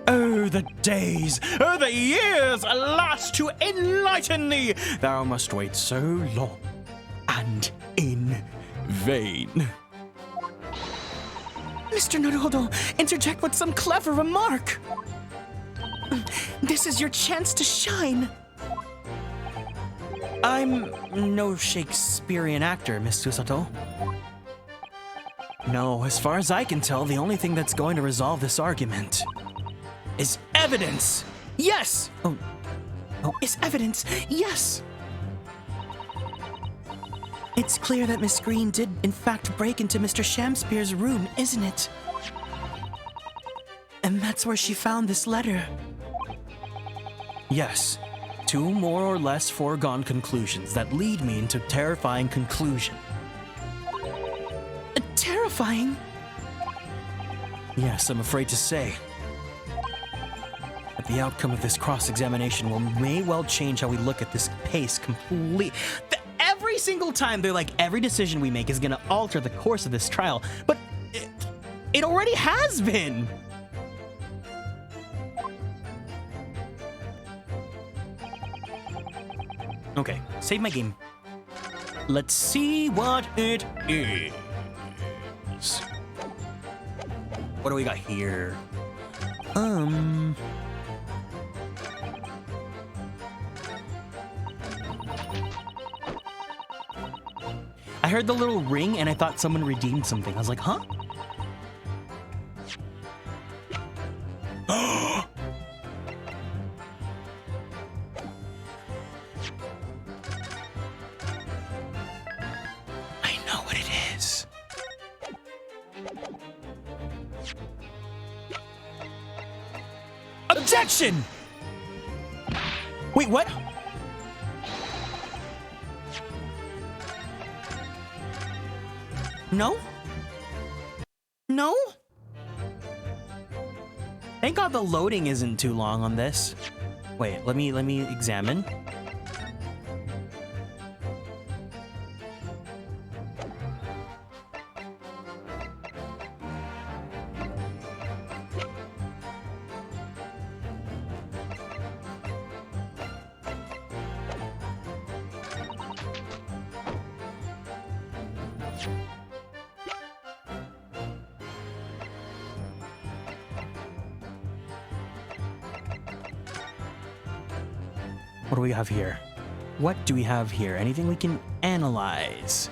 Oh, the days, oh, the years, alas, to enlighten thee! Thou must wait so long, and in vain. Mr. Naruhodo, interject with some clever remark. This is your chance to shine. I'm no Shakespearean actor, Miss Susato. No, as far as I can tell, the only thing that's going to resolve this argument is evidence. Yes! Oh, is evidence? Yes. It's clear that Miss Green did, in fact, break into Mr. Shamspeare's room, isn't it? And that's where she found this letter. Yes. Two more or less foregone conclusions that lead me into terrifying conclusion. Terrifying? Yes, I'm afraid to say. But the outcome of this cross-examination may well change how we look at this case completely. Every single time, they're like, every decision we make is gonna alter the course of this trial. But it already has been! Okay, save my game. Let's see what it is. What do we got here? I heard the little ring and I thought someone redeemed something. I was like, huh? I know what it is. Objection! Wait, what? No? No? Thank God the loading isn't too long on this. Wait, let me examine. What do we have here? What do we have here? Anything we can analyze?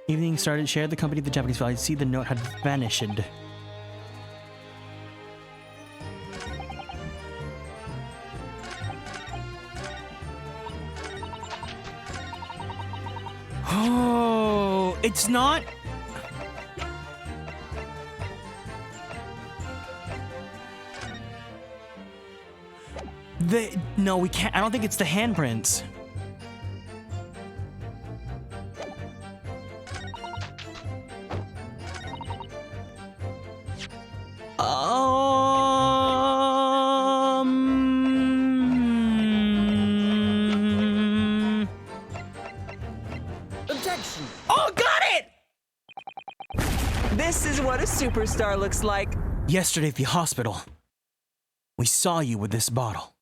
Evening started, shared the company of the Japanese file. I see the note had vanished. Oh, it's not... No, we can't. I don't think it's the handprints. Objection! Oh, got it! This is what a superstar looks like. Yesterday at the hospital, we saw you with this bottle.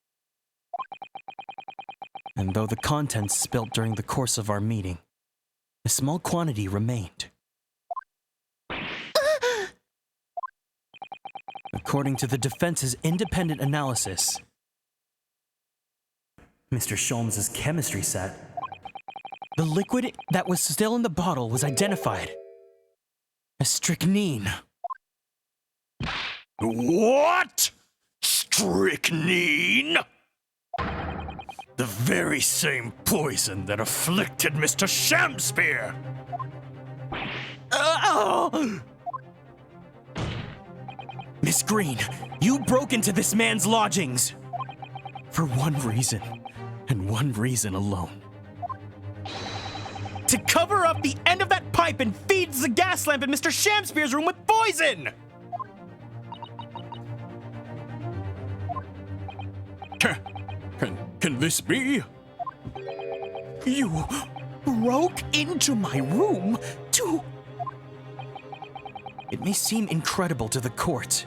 And though the contents spilt during the course of our meeting, a small quantity remained. According to the defense's independent analysis, Mr. Sholmes' chemistry set, the liquid that was still in the bottle was identified as strychnine. What? Strychnine? The very same poison that afflicted Mr. Shamspeare! Miss Green, you broke into this man's lodgings for one reason, and one reason alone. To cover up the end of that pipe and feed the gas lamp in Mr. Shamspeare's room with poison! Can this be? You broke into my room to... It may seem incredible to the court,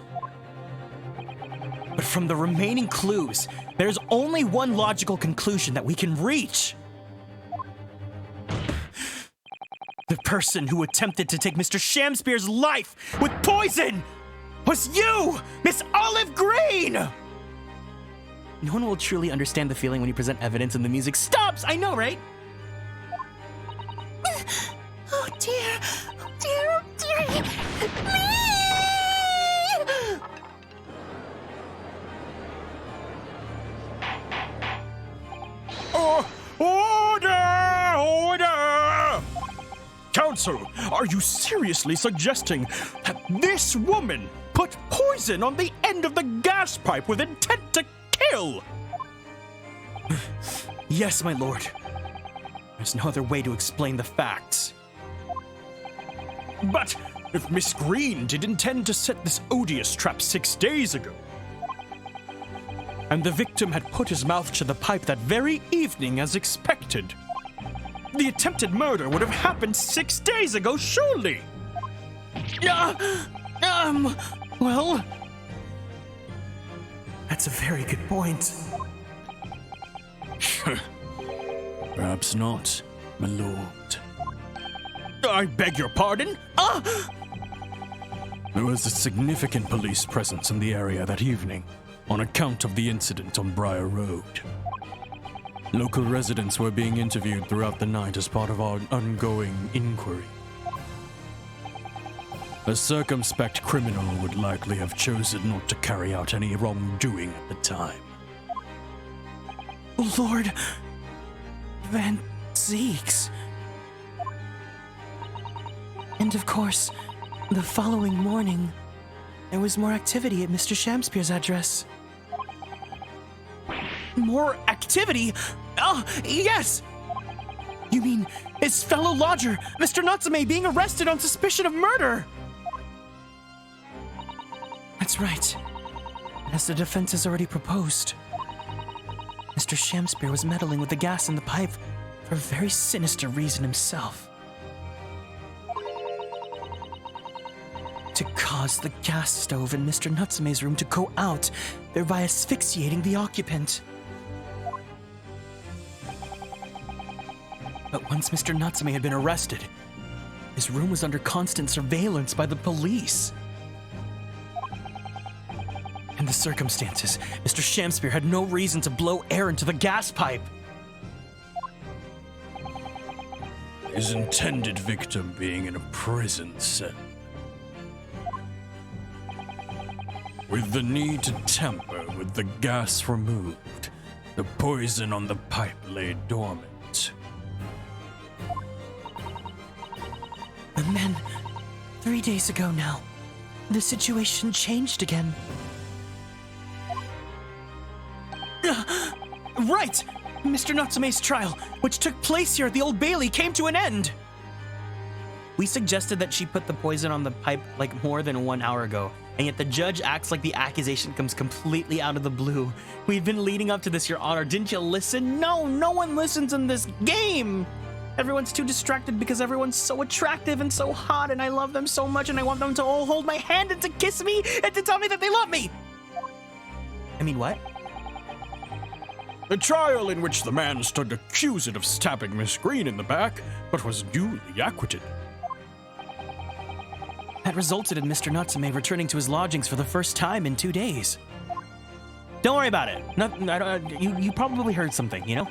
but from the remaining clues, there's only one logical conclusion that we can reach. The person who attempted to take Mr. Shamspear's life with poison was you, Miss Olive Green! No one will truly understand the feeling when you present evidence and the music stops. I know, right? Oh dear, oh dear, oh dear. Me! Order! Order! Counsel, are you seriously suggesting that this woman put poison on the end of the gas pipe with intent to kill? Yes, my lord. There's no other way to explain the facts. But if Miss Green did intend to set this odious trap 6 days ago, and the victim had put his mouth to the pipe that very evening as expected, the attempted murder would have happened 6 days ago, surely! Well, That's a very good point. Perhaps not, my lord. I beg your pardon? There was a significant police presence in the area that evening on account of the incident on Briar Road. Local residents were being interviewed throughout the night as part of our ongoing inquiry. A circumspect criminal would likely have chosen not to carry out any wrongdoing at the time. Lord Van Zeeks. And of course, the following morning, there was more activity at Mr. Shamspear's address. More activity? Oh, yes! You mean his fellow lodger, Mr. Natsume, being arrested on suspicion of murder? That's right. As the defense has already proposed, Mr. Shamspear was meddling with the gas in the pipe for a very sinister reason himself. To cause the gas stove in Mr. Natsume's room to go out, thereby asphyxiating the occupant. But once Mr. Natsume had been arrested, his room was under constant surveillance by the police. In the circumstances, Mr. Shamspear had no reason to blow air into the gas pipe. His intended victim being in a prison cell, with the need to tamper with the gas removed, the poison on the pipe lay dormant. And then, 3 days ago now, the situation changed again. Right! Mr. Natsume's trial, which took place here at the Old Bailey, came to an end! We suggested that she put the poison on the pipe like more than 1 hour ago, and yet the judge acts like the accusation comes completely out of the blue. We've been leading up to this, Your Honor. Didn't you listen? No, no one listens in this game! Everyone's too distracted because everyone's so attractive and so hot, and I love them so much, and I want them to all hold my hand and to kiss me and to tell me that they love me! I mean, what? A trial in which the man stood accused of stabbing Miss Green in the back, but was duly acquitted. That resulted in Mr. Natsume returning to his lodgings for the first time in 2 days. Don't worry about it. You probably heard something, you know?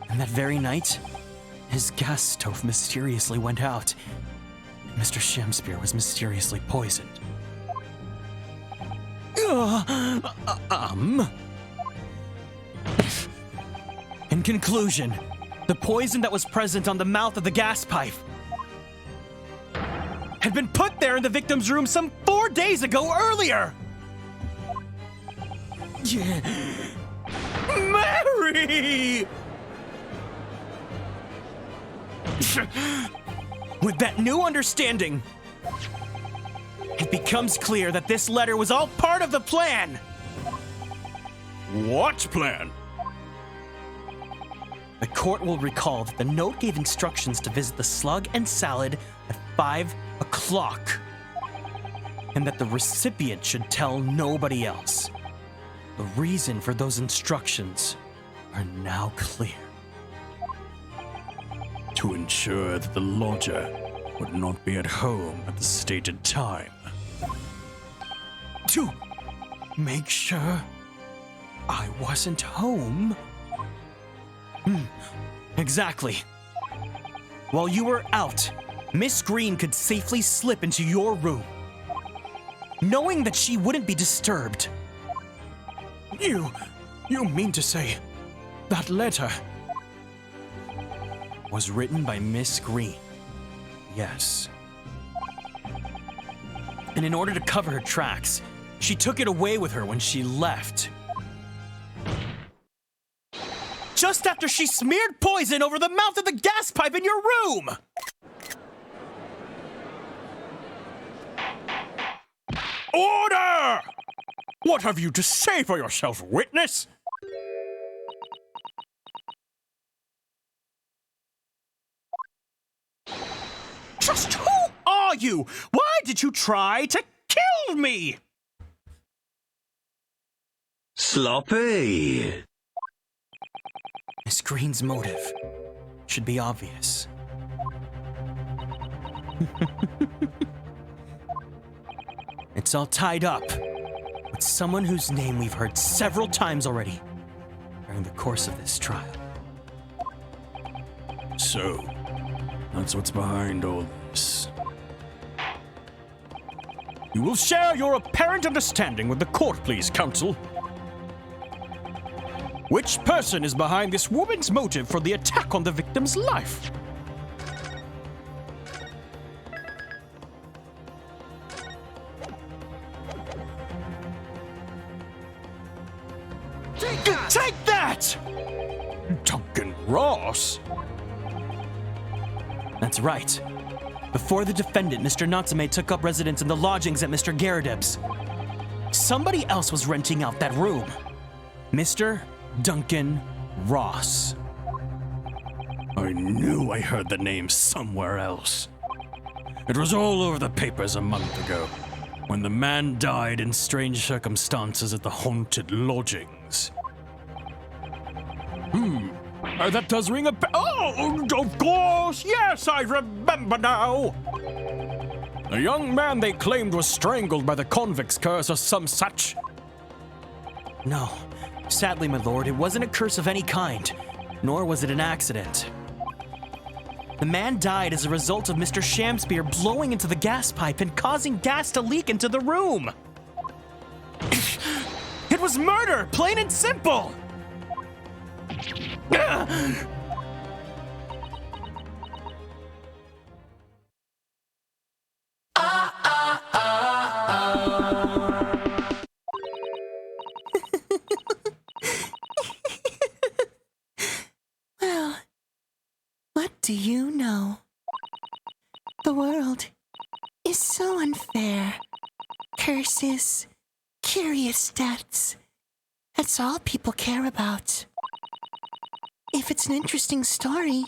And that very night, his gas stove mysteriously went out, and Mr. Shamspear was mysteriously poisoned. In conclusion, the poison that was present on the mouth of the gas pipe had been put there in the victim's room some 4 days ago earlier! Mary! With that new understanding, it becomes clear that this letter was all part of the plan! What plan? The court will recall that the note gave instructions to visit the Slug and Salad at 5 o'clock, and that the recipient should tell nobody else. The reason for those instructions are now clear. to ensure that the lodger would not be at home at the stated time. To make sure I wasn't home? Exactly. While you were out, Miss Green could safely slip into your room, knowing that she wouldn't be disturbed. You mean to say that letter was written by Miss Green? Yes. And in order to cover her tracks, she took it away with her when she left. Just after she smeared poison over the mouth of the gas pipe in your room! Order! What have you to say for yourself, witness? Just who are you? Why did you try to kill me? Sloppy. Miss Green's motive should be obvious. It's all tied up with someone whose name we've heard several times already during the course of this trial. So, that's what's behind all this. You will share your apparent understanding with the court, please, counsel. Which person is behind this woman's motive for the attack on the victim's life? Take that! Duncan Ross? That's right. Before the defendant, Mr. Natsume, took up residence in the lodgings at Mr. Garadeb's, somebody else was renting out that room. Mr. Duncan Ross. I knew I heard the name somewhere else. It was all over the papers a month ago, when the man died in strange circumstances at the haunted lodgings. That does ring a bell. Oh, of course! Yes, I remember now! The young man they claimed was strangled by the convict's curse or some such. No. Sadly, my lord, it wasn't a curse of any kind, nor was it an accident. The man died as a result of Mr. Shamspear blowing into the gas pipe and causing gas to leak into the room. It was murder, plain and simple! Well, what do you know? The world is so unfair. Curses, curious deaths. That's all people care about. If it's an interesting story,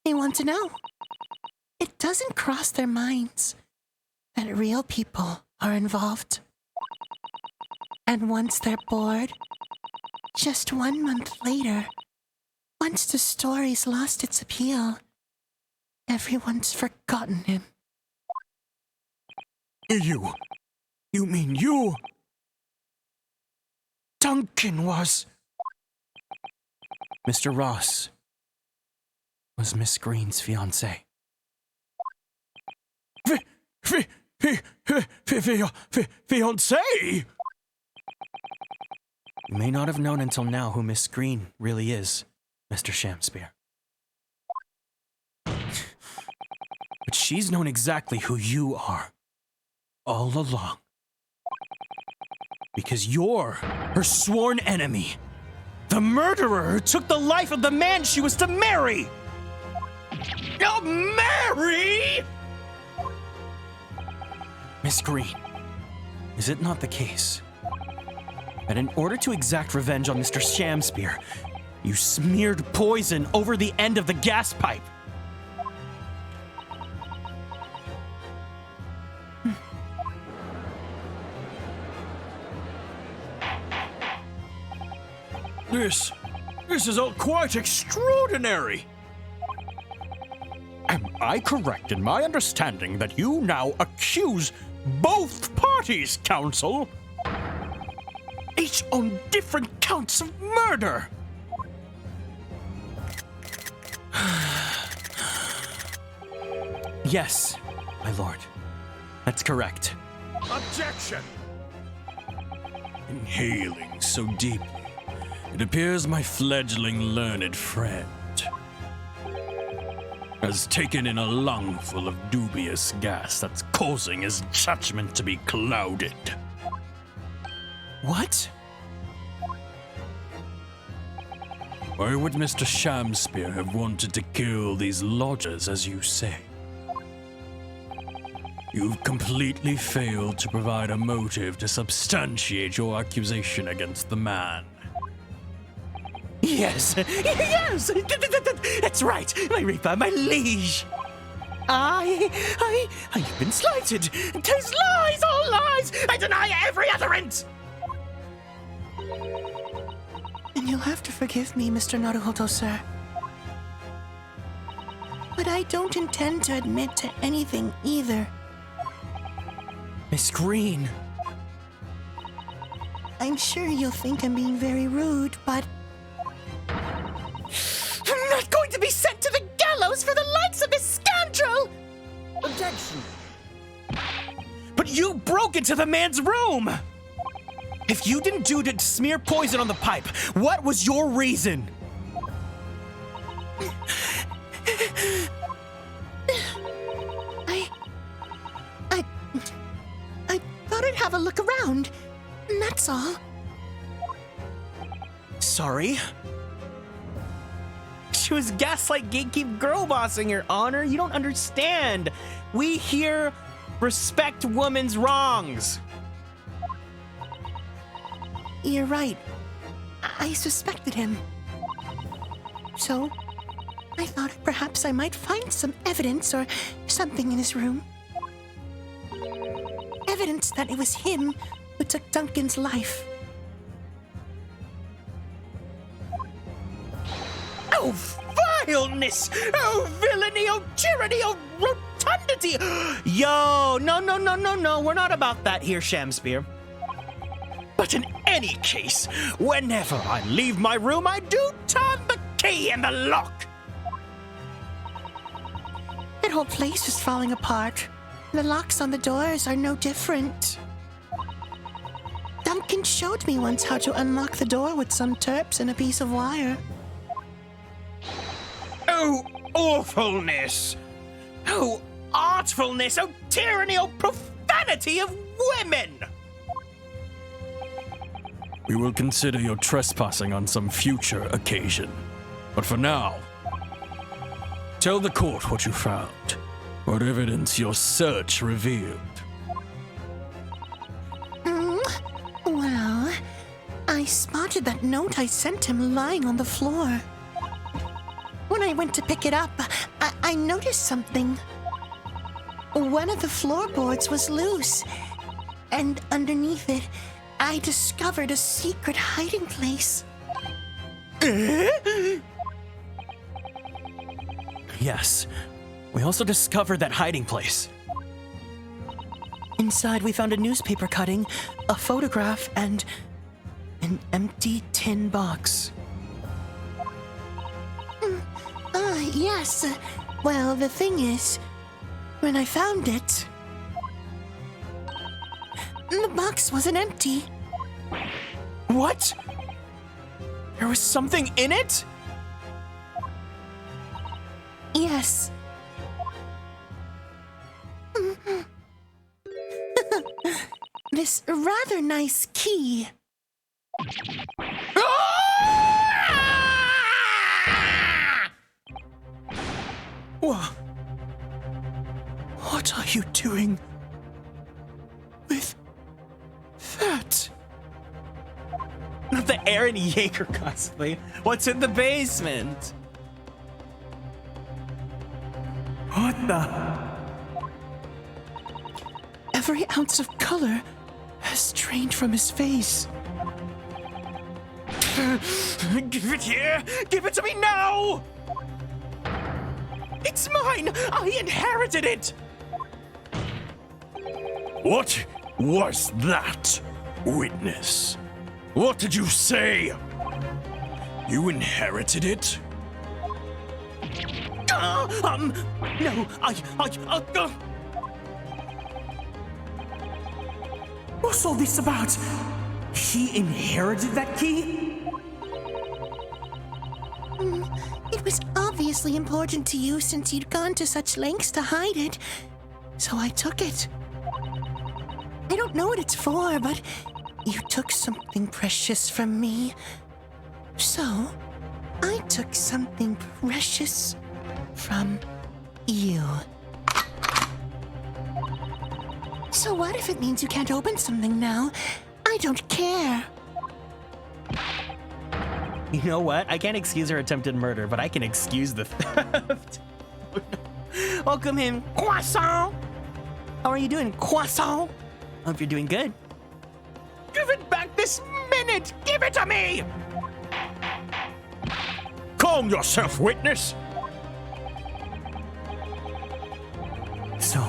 they want to know. It doesn't cross their minds that real people are involved. And once they're bored, just 1 month later, once the story's lost its appeal, everyone's forgotten him. You mean you? Duncan was... Mr. Ross was Miss Green's fiancé. Fiancé? You may not have known until now who Miss Green really is, Mr. Shamspear. But she's known exactly who you are all along. Because you're her sworn enemy. The murderer who took the life of the man she was to marry! Oh, marry? Miss Green, is it not the case that in order to exact revenge on Mr. Shamspear, you smeared poison over the end of the gas pipe? This is all quite extraordinary. I correct in my understanding that you now accuse both parties, Counsel? Each on different counts of murder! Yes, my lord. That's correct. Objection! Inhaling so deeply, it appears my fledgling learned friend has taken in a lungful of dubious gas that's causing his judgment to be clouded. What? Why would Mr. Shamspear have wanted to kill these lodgers, as you say? You've completely failed to provide a motive to substantiate your accusation against the man. Yes, yes, that's right, my reaper, my liege. I've been slighted. 'Tis lies, all lies. I deny every utterance. And you'll have to forgive me, Mr. Naruhodo, sir. But I don't intend to admit to anything either. Miss Green. I'm sure you'll think I'm being very rude, but I'm not going to be sent to the gallows for the likes of this scoundrel! Objection! But you broke into the man's room! If you didn't do it to smear poison on the pipe, what was your reason? I thought I'd have a look around, and that's all. Sorry? She was gaslight gatekeep girl bossing, Your Honor. You don't understand. We here respect women's wrongs. You're right. I suspected him. So, I thought perhaps I might find some evidence or something in his room. Evidence that it was him who took Duncan's life. Oh, vileness! Oh, villainy! Oh, tyranny! Oh, rotundity! Yo, no. We're not about that here, Shamspear. But in any case, whenever I leave my room, I do turn the key in the lock. That whole place is falling apart. The locks on the doors are no different. Duncan showed me once how to unlock the door with some terps and a piece of wire. Oh, awfulness! Oh, artfulness! Oh, tyranny! Oh, profanity of women! We will consider your trespassing on some future occasion. But for now, tell the court what you found. What evidence your search revealed. Well, I spotted that note I sent him lying on the floor. When I went to pick it up, I noticed something. One of the floorboards was loose, and underneath it, I discovered a secret hiding place. Yes. We also discovered that hiding place. Inside, we found a newspaper cutting, a photograph, and an empty tin box. Yes. Well, the thing is, when I found it, the box wasn't empty. What? There was something in it? Yes. This rather nice key. What are you doing with that? Not the Aaron Yeager cosplay. What's in the basement? What the? Every ounce of color has drained from his face. Give it here! Give it to me now! It's mine! I inherited it! What was that, witness? What did you say? You inherited it? No, What's all this about? He inherited that key? It was obviously important to you since you'd gone to such lengths to hide it. So I took it. I don't know what it's for, but you took something precious from me. So, I took something precious from you. So what if it means you can't open something now? I don't care. You know what? I can't excuse her attempted murder, but I can excuse the theft. Welcome in, Croissant. How are you doing, Croissant? Hope you're doing good. give it back this minute! Give it to me! Calm yourself, witness! So,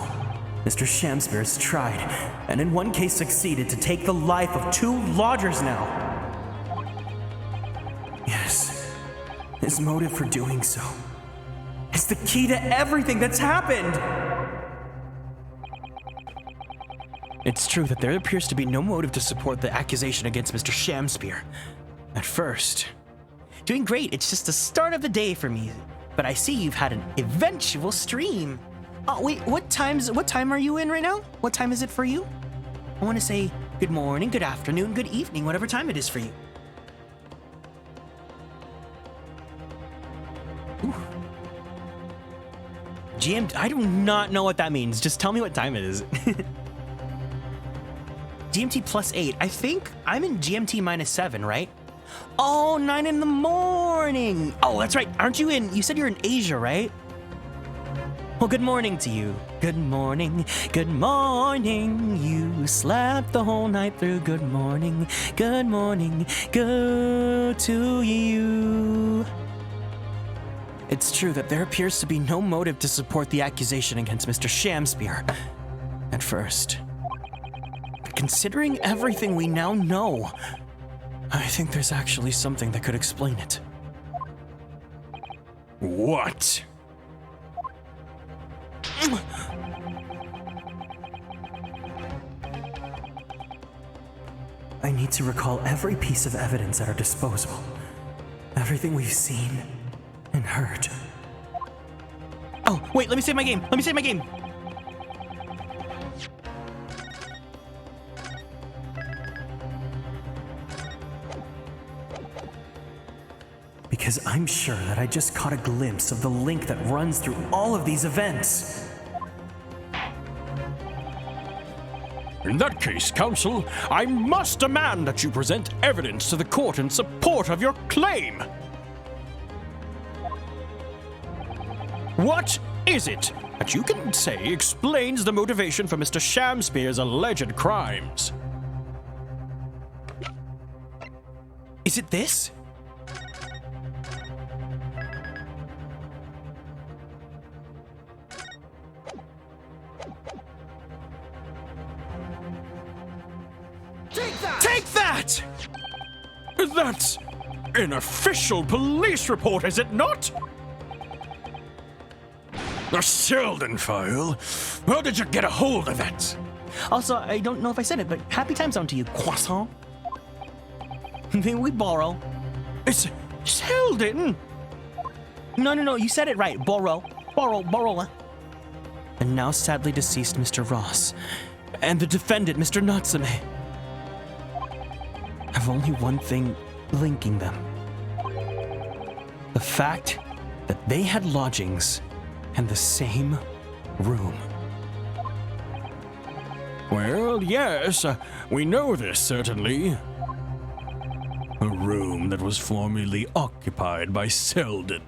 Mr. Shamspears tried, and in one case succeeded to take the life of 2 lodgers now. Yes, his motive for doing so is the key to everything that's happened! It's true that there appears to be no motive to support the accusation against Mr. Shamspear. At first. Doing great, it's just the start of the day for me. But I see you've had an eventual stream. Oh, wait, what time are you in right now? What time is it for you? I want to say good morning, good afternoon, good evening, whatever time it is for you. Ooh. I do not know what that means. Just tell me what time it is. GMT +8. I think I'm in GMT -7, right? Oh, 9 in the morning. Oh, that's right. Aren't you in? You said you're in Asia, right? Well, good morning to you. Good morning. Good morning. You slept the whole night through. Good morning. Good morning. Good to you. It's true that there appears to be no motive to support the accusation against Mr. Shamspear. At first. But considering everything we now know, I think there's actually something that could explain it. What? I need to recall every piece of evidence at our disposal. Everything we've seen and heard. Oh, wait, let me save my game. Let me save my game. Because I'm sure that I just caught a glimpse of the link that runs through all of these events. In that case, counsel, I must demand that you present evidence to the court in support of your claim. What is it that you can say explains the motivation for Mr. Shamspear's alleged crimes? Is it this? Take that! That's an official police report, is it not? The Sheldon file? How did you get a hold of it? Also, I don't know if I said it, but happy time zone to you, Croissant. Maybe we borrow. It's Sheldon! No, you said it right. Borrow. And now sadly deceased Mr. Ross. And the defendant, Mr. Natsume. Have only one thing linking them. The fact that they had lodgings in the same room. Well, yes, we know this, certainly. A room that was formerly occupied by Sheldon.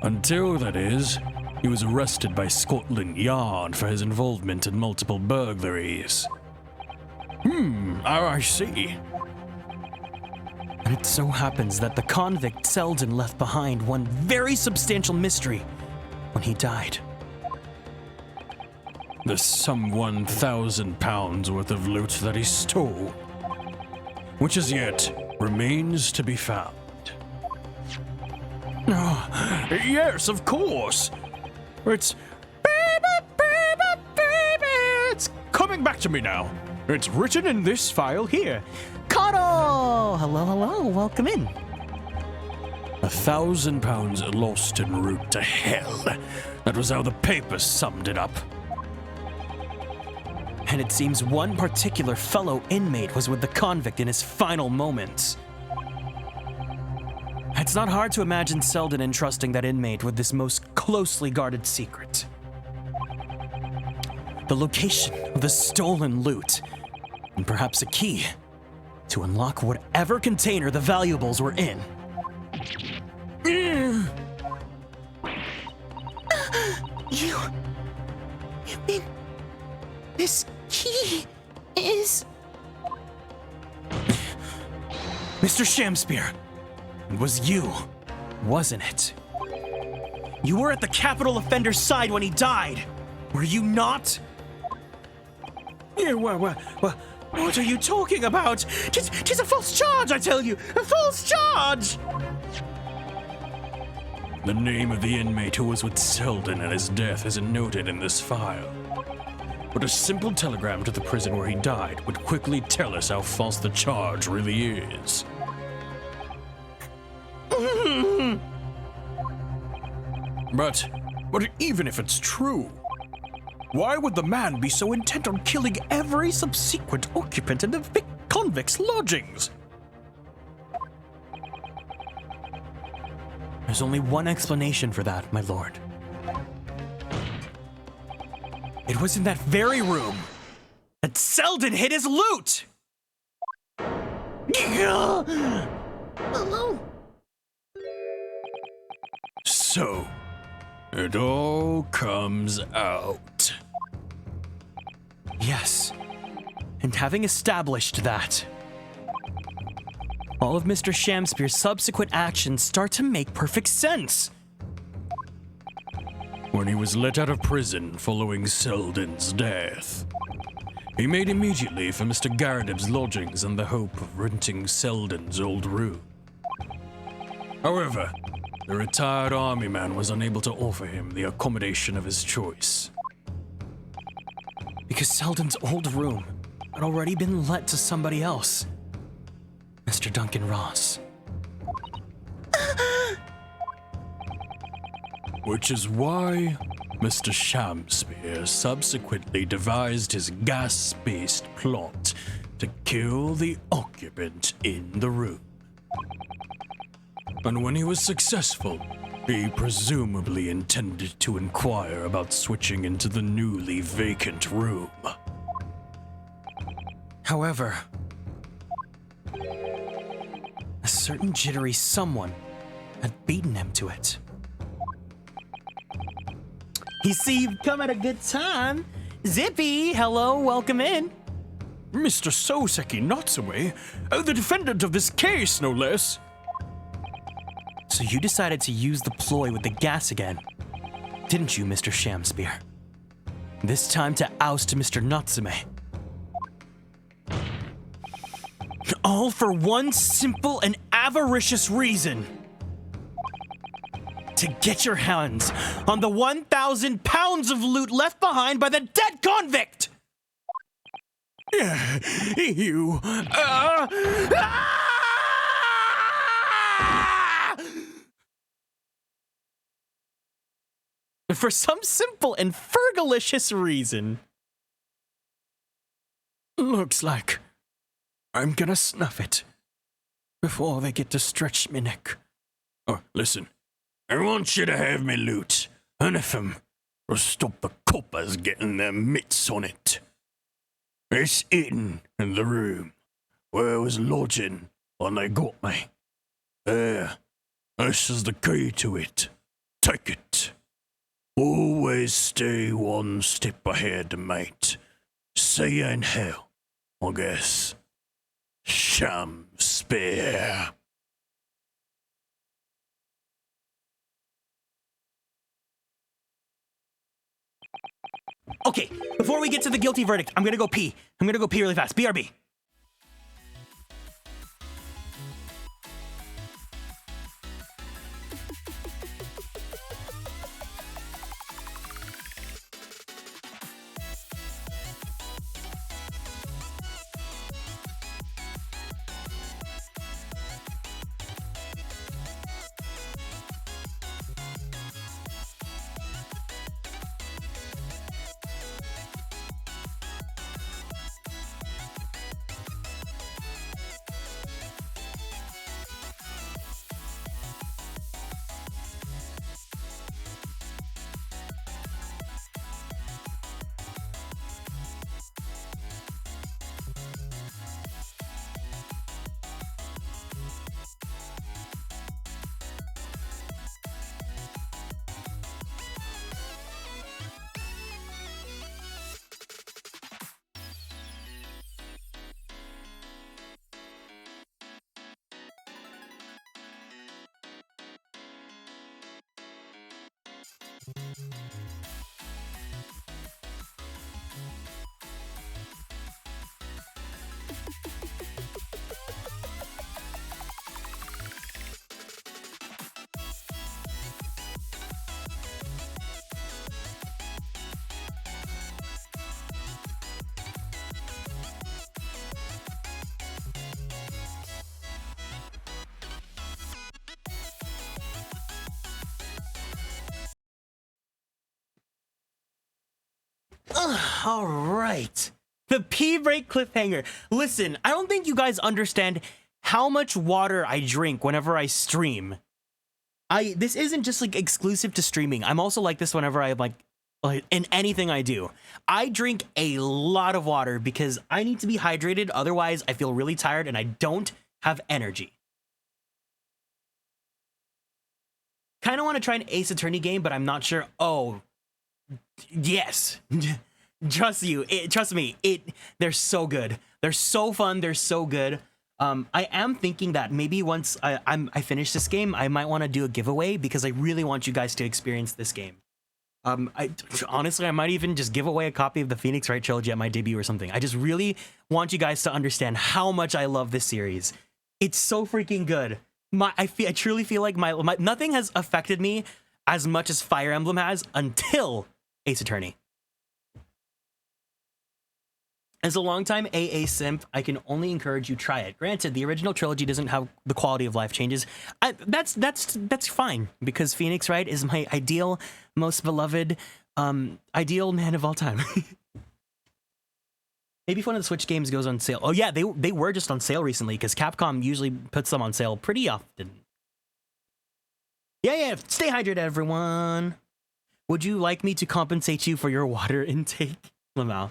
Until, that is, he was arrested by Scotland Yard for his involvement in multiple burglaries. I see. And it so happens that the convict Selden left behind one very substantial mystery when he died. There's some 1,000 pounds worth of loot that he stole, which as yet remains to be found. Oh, yes, of course. It's it's coming back to me now. It's written in this file here. Cotto! Hello, hello, welcome in. 1,000 pounds lost en route to hell. That was how the papers summed it up. And it seems one particular fellow inmate was with the convict in his final moments. It's not hard to imagine Selden entrusting that inmate with this most closely guarded secret. The location of the stolen loot, and perhaps a key to unlock whatever container the valuables were in. You mean this key is... Mr. Shamspear, it was you, wasn't it? You were at the capital offender's side when he died, were you not? Yeah, What are you talking about? Tis a false charge, I tell you! A false charge! The name of the inmate who was with Selden at his death isn't noted in this file. But a simple telegram to the prison where he died would quickly tell us how false the charge really is. But even if it's true, why would the man be so intent on killing every subsequent occupant in the convict's lodgings? There's only one explanation for that, my lord. It was in that very room that Selden hid his loot! Hello? So, it all comes out. Yes. And having established that, all of Mr. Shamspear's subsequent actions start to make perfect sense. When he was let out of prison following Selden's death, he made immediately for Mr. Garrideb's lodgings in the hope of renting Selden's old room. However, the retired army man was unable to offer him the accommodation of his choice. Because Selden's old room had already been let to somebody else. Mr. Duncan Ross. Which is why Mr. Shamspear subsequently devised his gas-based plot to kill the occupant in the room. And when he was successful, he presumably intended to inquire about switching into the newly vacant room. However, a certain jittery someone had beaten him to it. You see, you've come at a good time. Zippy, hello, welcome in. Mr. Soseki Natsume, the defendant of this case, no less. So you decided to use the ploy with the gas again, didn't you, Mr. Shamspear? This time to oust Mr. Natsume. All for one simple and avaricious reason. To get your hands on the 1,000 pounds of loot left behind by the dead convict! You... For some simple and fergalicious reason. Looks like I'm gonna snuff it before they get to stretch me neck. Oh, listen. I want you to have me loot, anything, or stop the coppers getting their mitts on it. It's hidden in the room where I was lodging when they got me. There, this is the key to it. Take it. Always stay one step ahead, mate. See you in hell, I guess. Shamspear. Okay, before we get to the guilty verdict, I'm gonna go pee. I'm gonna go pee really fast. BRB. All right. The pee break cliffhanger. Listen, I don't think you guys understand how much water I drink whenever I stream. This isn't just like exclusive to streaming. I'm also like this whenever I like in anything I do. I drink a lot of water because I need to be hydrated. Otherwise, I feel really tired and I don't have energy. Kind of want to try an Ace Attorney game, but I'm not sure. Oh, yes. Trust me, they're so good. They're so fun. They're so good. I am thinking that maybe once I finish this game, I might want to do a giveaway because I really want you guys to experience this game. Honestly, I might even just give away a copy of the Phoenix Wright trilogy at my debut or something. I just really want you guys to understand how much I love this series. It's so freaking good. I truly feel like my nothing has affected me as much as Fire Emblem has until Ace Attorney. As a longtime AA simp, I can only encourage you try it. Granted, the original trilogy doesn't have the quality of life changes. That's fine because Phoenix Wright is my ideal, most beloved, ideal man of all time. Maybe if one of the Switch games goes on sale. Oh yeah, they were just on sale recently because Capcom usually puts them on sale pretty often. Yeah, stay hydrated, everyone. Would you like me to compensate you for your water intake? Lamau.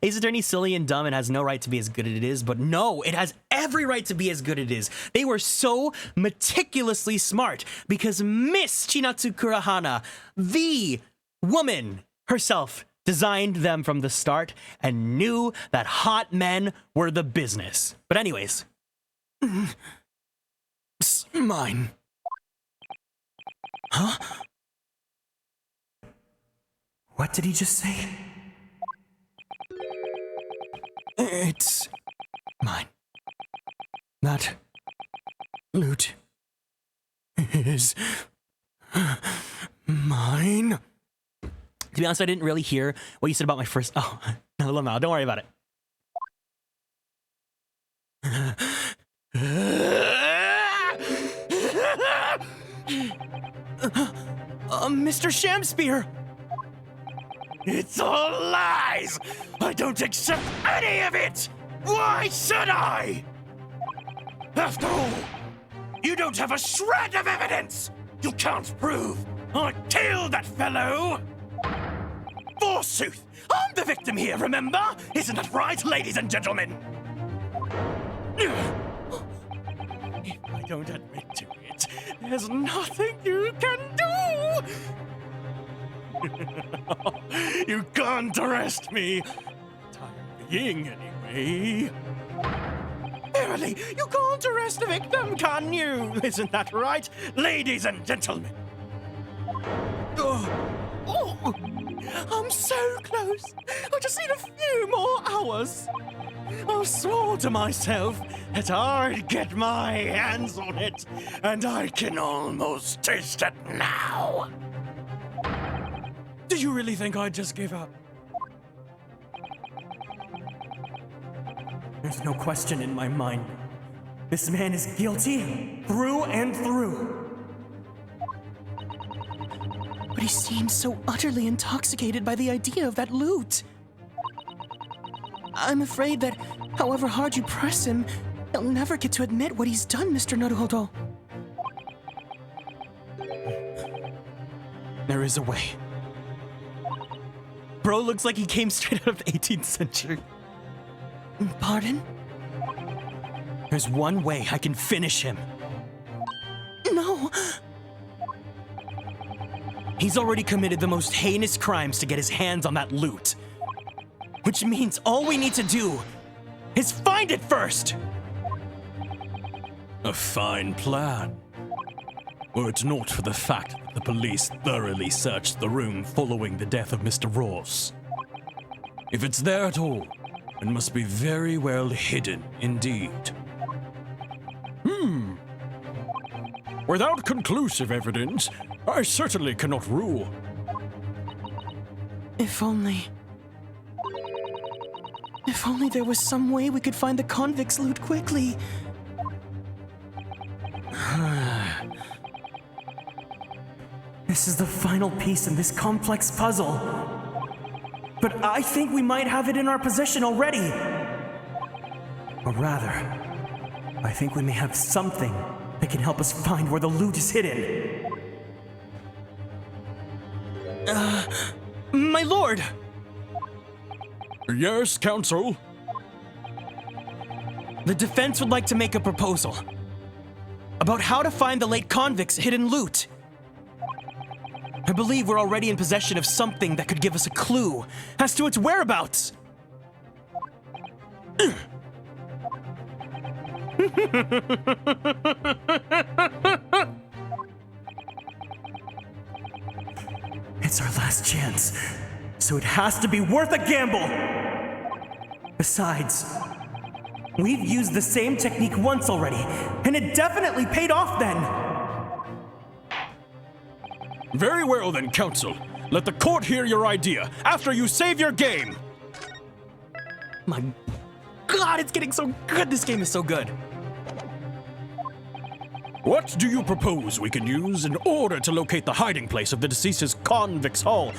Ace Attorney's silly and dumb and has no right to be as good as it is, but no, it has every right to be as good as it is. They were so meticulously smart because Miss Chinatsu Kurahana, the woman herself, designed them from the start and knew that hot men were the business. But anyways, mine. Huh? What did he just say? It's mine. That loot is mine. To be honest, I didn't really hear what you said about my first. Oh, no, Lamau, don't worry about it. Mr. Shamspear! It's all lies! I don't accept any of it! Why should I? After all, you don't have a shred of evidence! You can't prove I killed that fellow! Forsooth, I'm the victim here, remember? Isn't that right, ladies and gentlemen? If I don't admit to it, there's nothing you can do! You can't arrest me. Time being, anyway. Verily, you can't arrest a victim, can you? Isn't that right, ladies and gentlemen? I'm so close. I just need a few more hours. I swore to myself that I'd get my hands on it, and I can almost taste it now. Do you really think I'd just give up? There's no question in my mind. This man is guilty through and through. But he seems so utterly intoxicated by the idea of that loot. I'm afraid that however hard you press him, he'll never get to admit what he's done, Mr. Naruhodo. There is a way. Bro looks like he came straight out of the 18th century. Pardon? There's one way I can finish him. No. He's already committed the most heinous crimes to get his hands on that loot. Which means all we need to do is find it first! A fine plan. Were it not for the fact that the police thoroughly searched the room following the death of Mr. Ross. If it's there at all, it must be very well hidden indeed. Without conclusive evidence, I certainly cannot rule. If only there was some way we could find the convicts' loot quickly. This is the final piece in this complex puzzle. But I think we might have it in our possession already. Or rather, I think we may have something that can help us find where the loot is hidden. My lord! Yes, counsel? The defense would like to make a proposal about how to find the late convict's hidden loot. I believe we're already in possession of something that could give us a clue as to its whereabouts. It's our last chance, so it has to be worth a gamble! Besides, we've used the same technique once already, and it definitely paid off then! Very well then, counsel. Let the court hear your idea after you save your game! My God, it's getting so good. This game is so good. What do you propose we can use in order to locate the hiding place of the deceased's convict's hall?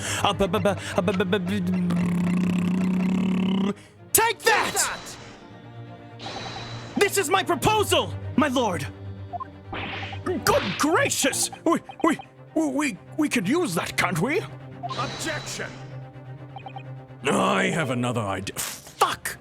Take that! This is my proposal, my lord! Good gracious! We could use that, can't we? Objection! I have another idea. Fuck!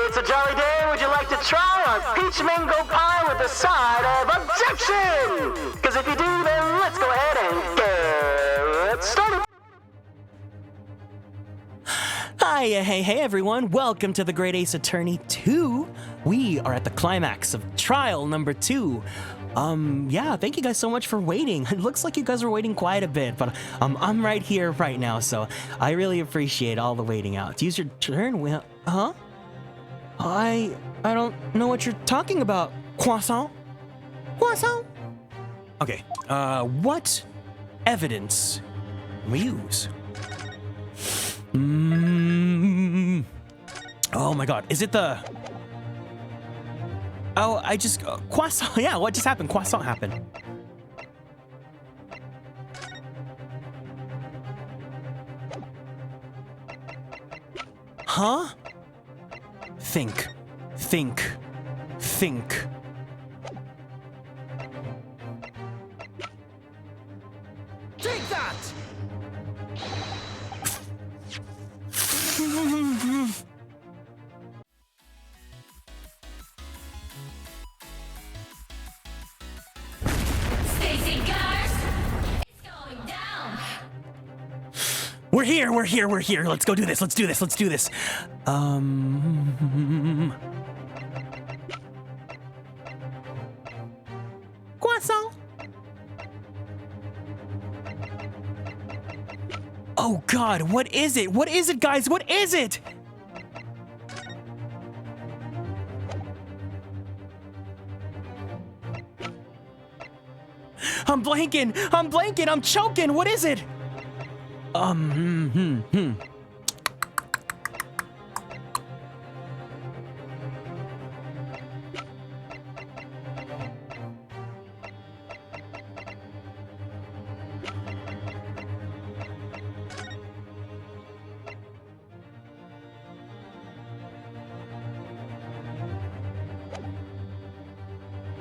It's a jolly day. Would you like to try our peach mango pie with a side of objection? Because if you do, then let's go ahead and get started. Hi, hey everyone. Welcome to the Great Ace Attorney 2. We are at the climax of trial number 2. Yeah, thank you guys so much for waiting. It looks like you guys were waiting quite a bit, but I'm right here right now, so I really appreciate all the waiting out. Use your turn. Huh? I don't know what you're talking about, Croissant. Croissant? Okay, what evidence can we use? Oh my god, is it the... Oh, croissant, yeah, what just happened? Croissant happened. Huh? Think. Take that! We're here. Let's go do this. Let's do this. Croissant. Oh God, what is it? What is it, guys? What is it? I'm blanking. I'm choking. What is it?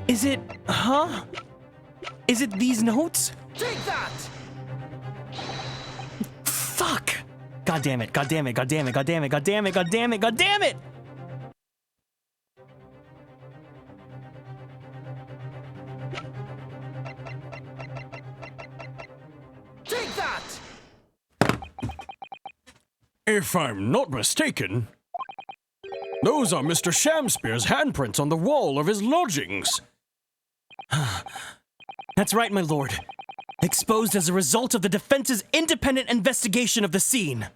Is it, huh? Is it these notes? Take that! Fuck! God damn it. Take that! If I'm not mistaken, those are Mr. Shamspear's handprints on the wall of his lodgings. That's right, my lord. Exposed as a result of the defense's independent investigation of the scene.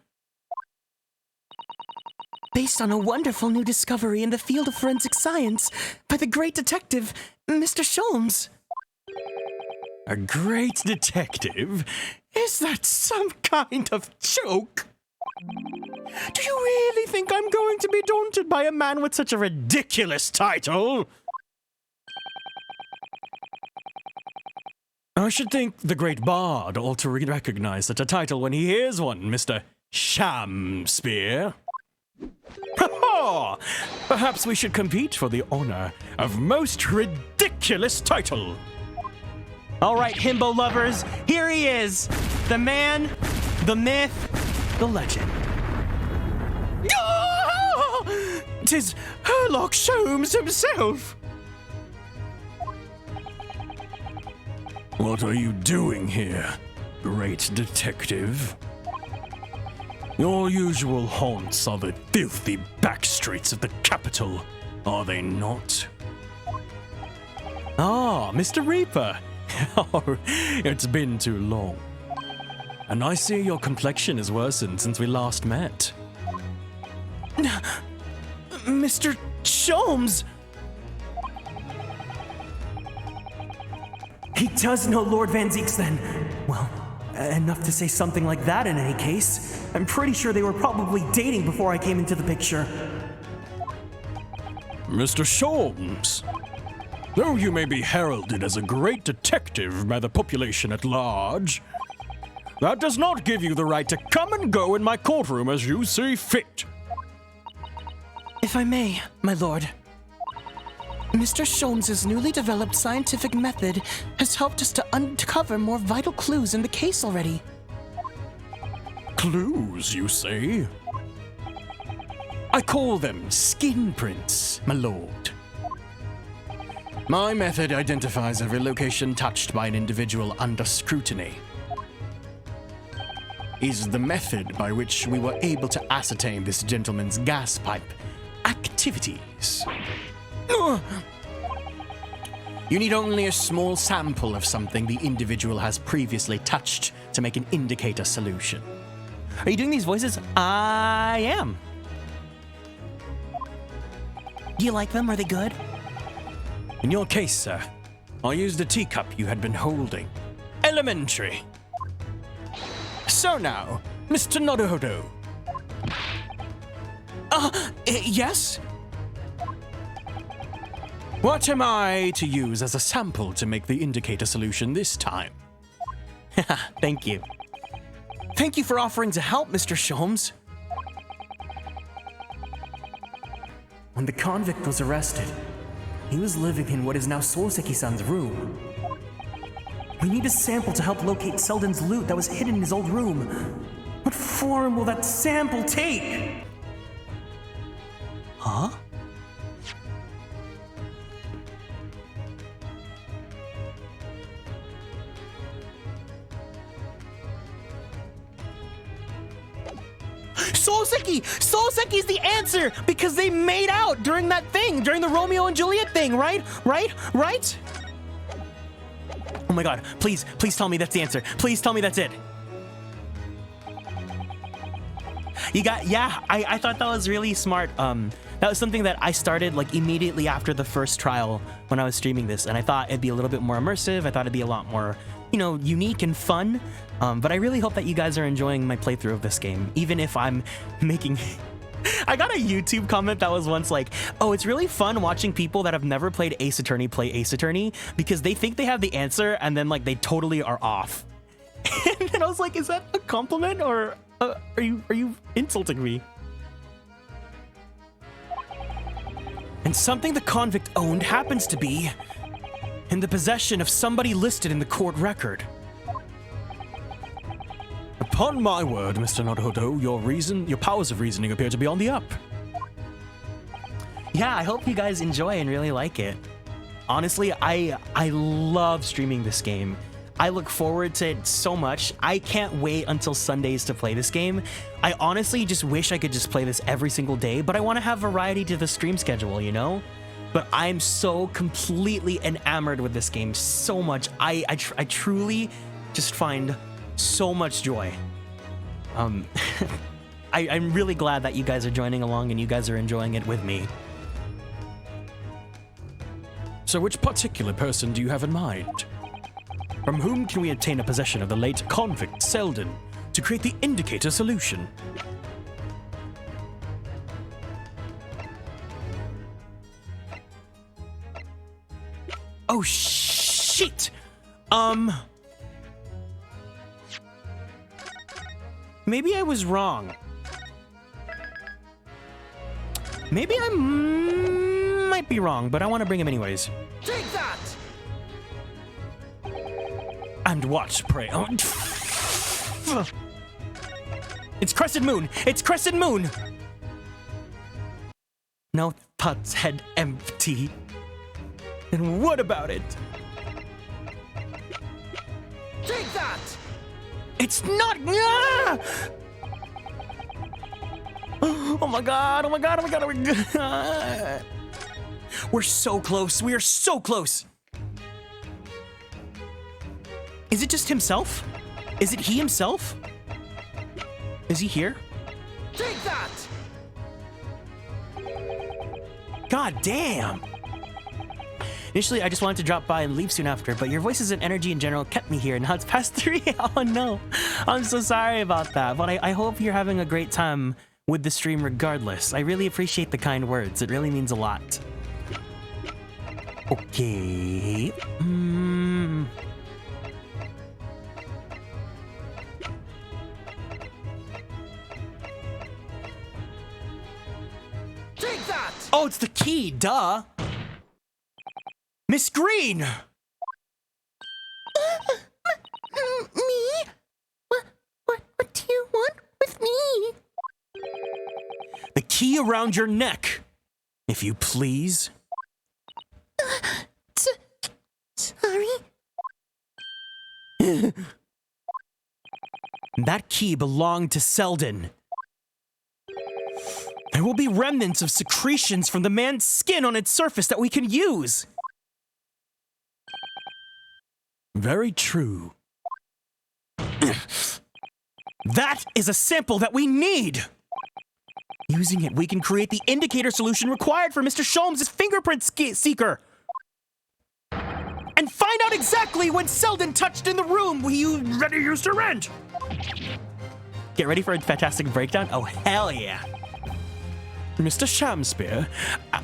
Based on a wonderful new discovery in the field of forensic science by the great detective, Mr. Sholmes. A great detective? Is that some kind of joke? Do you really think I'm going to be daunted by a man with such a ridiculous title? I should think the great bard ought to recognize such a title when he hears one, Mr. Shamspear. Ha-ha! Perhaps we should compete for the honor of most ridiculous title. All right, himbo lovers, here he is. The man, the myth, the legend. Ah! 'Tis Herlock Sholmes himself. What are you doing here, great detective? Your usual haunts are the filthy back streets of the capital, are they not? Ah, Mr. Reaper. Oh, it's been too long. And I see your complexion has worsened since we last met. Mr. Sholmes! He does know Lord Van Zieks then. Well, enough to say something like that in any case. I'm pretty sure they were probably dating before I came into the picture. Mr. Sholmes, though you may be heralded as a great detective by the population at large, that does not give you the right to come and go in my courtroom as you see fit. If I may, my lord. Mr. Sholmes' newly developed scientific method has helped us to uncover more vital clues in the case already. Clues, you say? I call them skin prints, my lord. My method identifies every location touched by an individual under scrutiny. Is the method by which we were able to ascertain this gentleman's gas pipe activities. You need only a small sample of something the individual has previously touched to make an indicator solution. Are you doing these voices? I am. Do you like them? Are they good? In your case, sir, I used a teacup you had been holding. Elementary. So now, Mr. Nodohodo. Yes? What am I to use as a sample to make the indicator solution this time? Thank you. Thank you for offering to help, Mr. Sholmes. When the convict was arrested, he was living in what is now Soseki-san's room. We need a sample to help locate Selden's loot that was hidden in his old room. What form will that sample take? Huh? Soseki! Soseki's the answer because they made out during that thing, during the Romeo and Juliet thing, right? Right? Oh my god, please tell me that's the answer. Please tell me that's it. I thought that was really smart. That was something that I started like immediately after the first trial when I was streaming this, and I thought it'd be a little bit more immersive. I thought it'd be a lot more, you know, unique and fun. But I really hope that you guys are enjoying my playthrough of this game, even if I'm making... I got a YouTube comment that was once like, oh, it's really fun watching people that have never played Ace Attorney play Ace Attorney because they think they have the answer and then like they totally are off. And then I was like, is that a compliment or are you insulting me? And something the convict owned happens to be in the possession of somebody listed in the court record. Upon my word, Mr. Naruto, your powers of reasoning appear to be on the up. Yeah, I hope you guys enjoy and really like it. Honestly, I love streaming this game. I look forward to it so much. I can't wait until Sundays to play this game. I honestly just wish I could just play this every single day, but I want to have variety to the stream schedule, you know? But I'm so completely enamored with this game so much. I truly just find so much joy. I'm really glad that you guys are joining along and you guys are enjoying it with me. So which particular person do you have in mind? From whom can we obtain a possession of the late convict Selden to create the indicator solution? Oh shit! Maybe I was wrong. Maybe I might be wrong, but I want to bring him anyways. Take that! And what, pray? Oh. It's Crescent Moon! It's Crescent Moon! No pot's head empty. And what about it? Take that! It's not. Ah! Oh my god! Oh my god! Oh my god! Oh my god! We're so close. We are so close. Is it just himself? Is it he himself? Is he here? Take that! God damn! Initially, I just wanted to drop by and leave soon after, but your voices and energy in general kept me here, and now it's past 3. Oh no. I'm so sorry about that, but I hope you're having a great time with the stream regardless. I really appreciate the kind words. It really means a lot. Okay. Take that! Oh, it's the key, duh! Miss Green! Me? What do you want with me? The key around your neck, if you please. Sorry? That key belonged to Selden. There will be remnants of secretions from the man's skin on its surface that we can use. Very true. That is a sample that we need! Using it, we can create the indicator solution required for Mr. Sholmes' fingerprint seeker! And find out exactly when Selden touched in the room we used to rent! Get ready for a fantastic breakdown? Oh, hell yeah! Mr. Shamspear,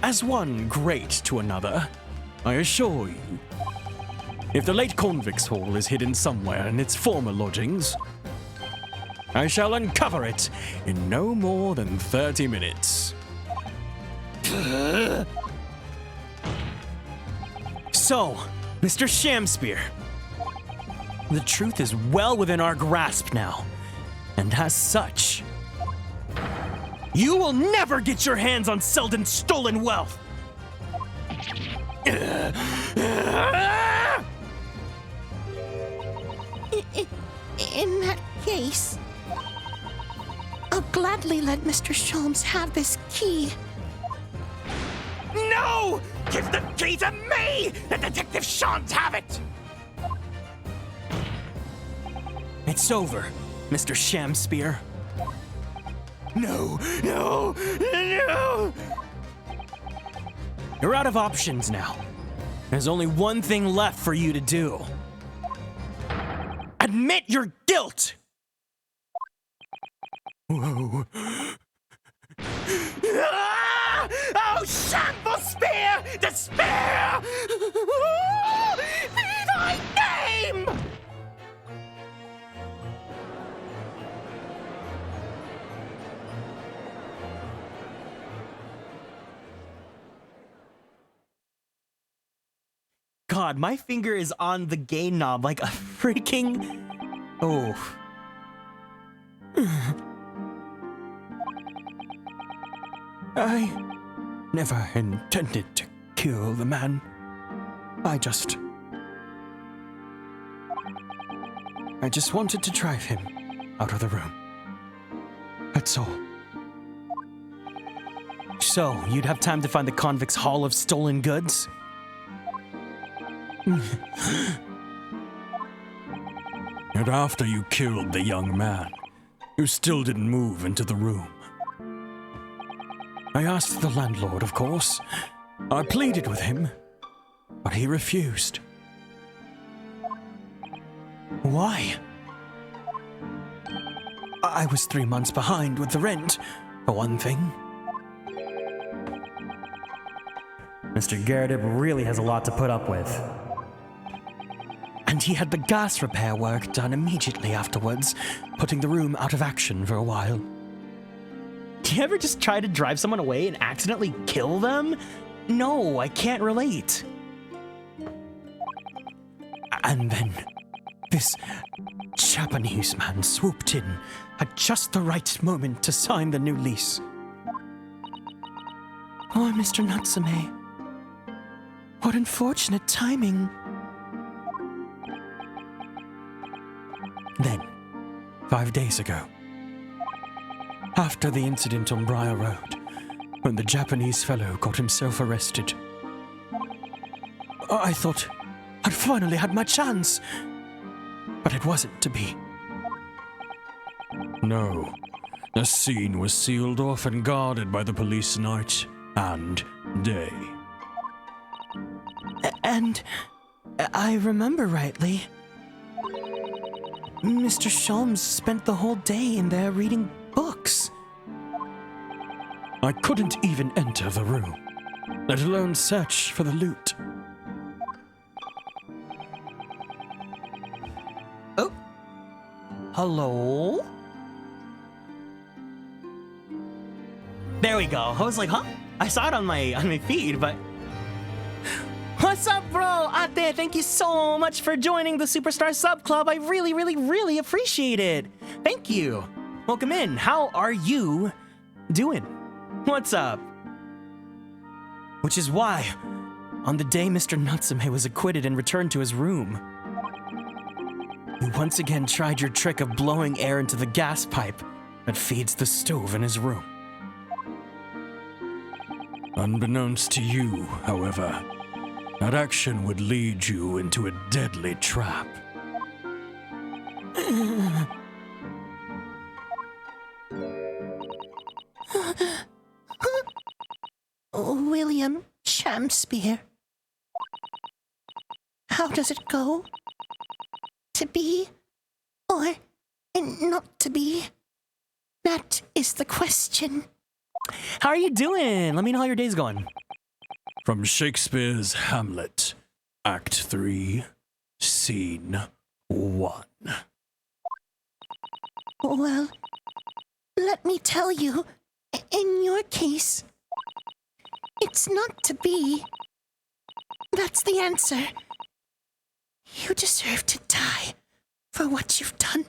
as one great to another, I assure you, if the late convict's hall is hidden somewhere in its former lodgings, I shall uncover it in no more than 30 minutes. So, Mr. Shamspear, the truth is well within our grasp now, and as such, you will never get your hands on Selden's stolen wealth! In that case, I'll gladly let Mr. Sholmes have this key. No! Give the key to me! The detective shan't have it! It's over, Mr. Shamspear. No, no, no! You're out of options now. There's only one thing left for you to do. Admit your guilt! Whoa. Ah! Oh, shameful spear! Despair! Be thy name! God, my finger is on the gain knob like a freaking... Oh. I never intended to kill the man. I just wanted to drive him out of the room. That's all. So, you'd have time to find the convict's haul of stolen goods? And after you killed the young man, you still didn't move into the room. I asked the landlord, of course. I pleaded with him, but he refused. Why? I was 3 months behind with the rent, for one thing. Mr. Garrett really has a lot to put up with. And he had the gas repair work done immediately afterwards, putting the room out of action for a while. Do you ever just try to drive someone away and accidentally kill them? No, I can't relate. And then this Japanese man swooped in at just the right moment to sign the new lease. Oh, Mr. Natsume. What unfortunate timing. Then, 5 days ago, after the incident on Briar Road, when the Japanese fellow got himself arrested, I thought I'd finally had my chance, but it wasn't to be. No, the scene was sealed off and guarded by the police night and day. And I remember rightly, Mr. Sholmes spent the whole day in there reading books. I couldn't even enter the room, let alone search for the loot. Oh. Hello? There we go. I was like, huh? I saw it on my feed, but... What's up, bro? Ate, thank you so much for joining the Superstar Sub Club. I really, really, really appreciate it. Thank you. Welcome in. How are you doing? What's up? Which is why, on the day Mr. Natsume was acquitted and returned to his room, you once again tried your trick of blowing air into the gas pipe that feeds the stove in his room. Unbeknownst to you, however, that action would lead you into a deadly trap. William Shamspear. How does it go? To be or not to be? That is the question. How are you doing? Let me know how your day's going. From Shakespeare's Hamlet, Act 3, Scene 1. Well, let me tell you, in your case, it's not to be. That's the answer. You deserve to die for what you've done.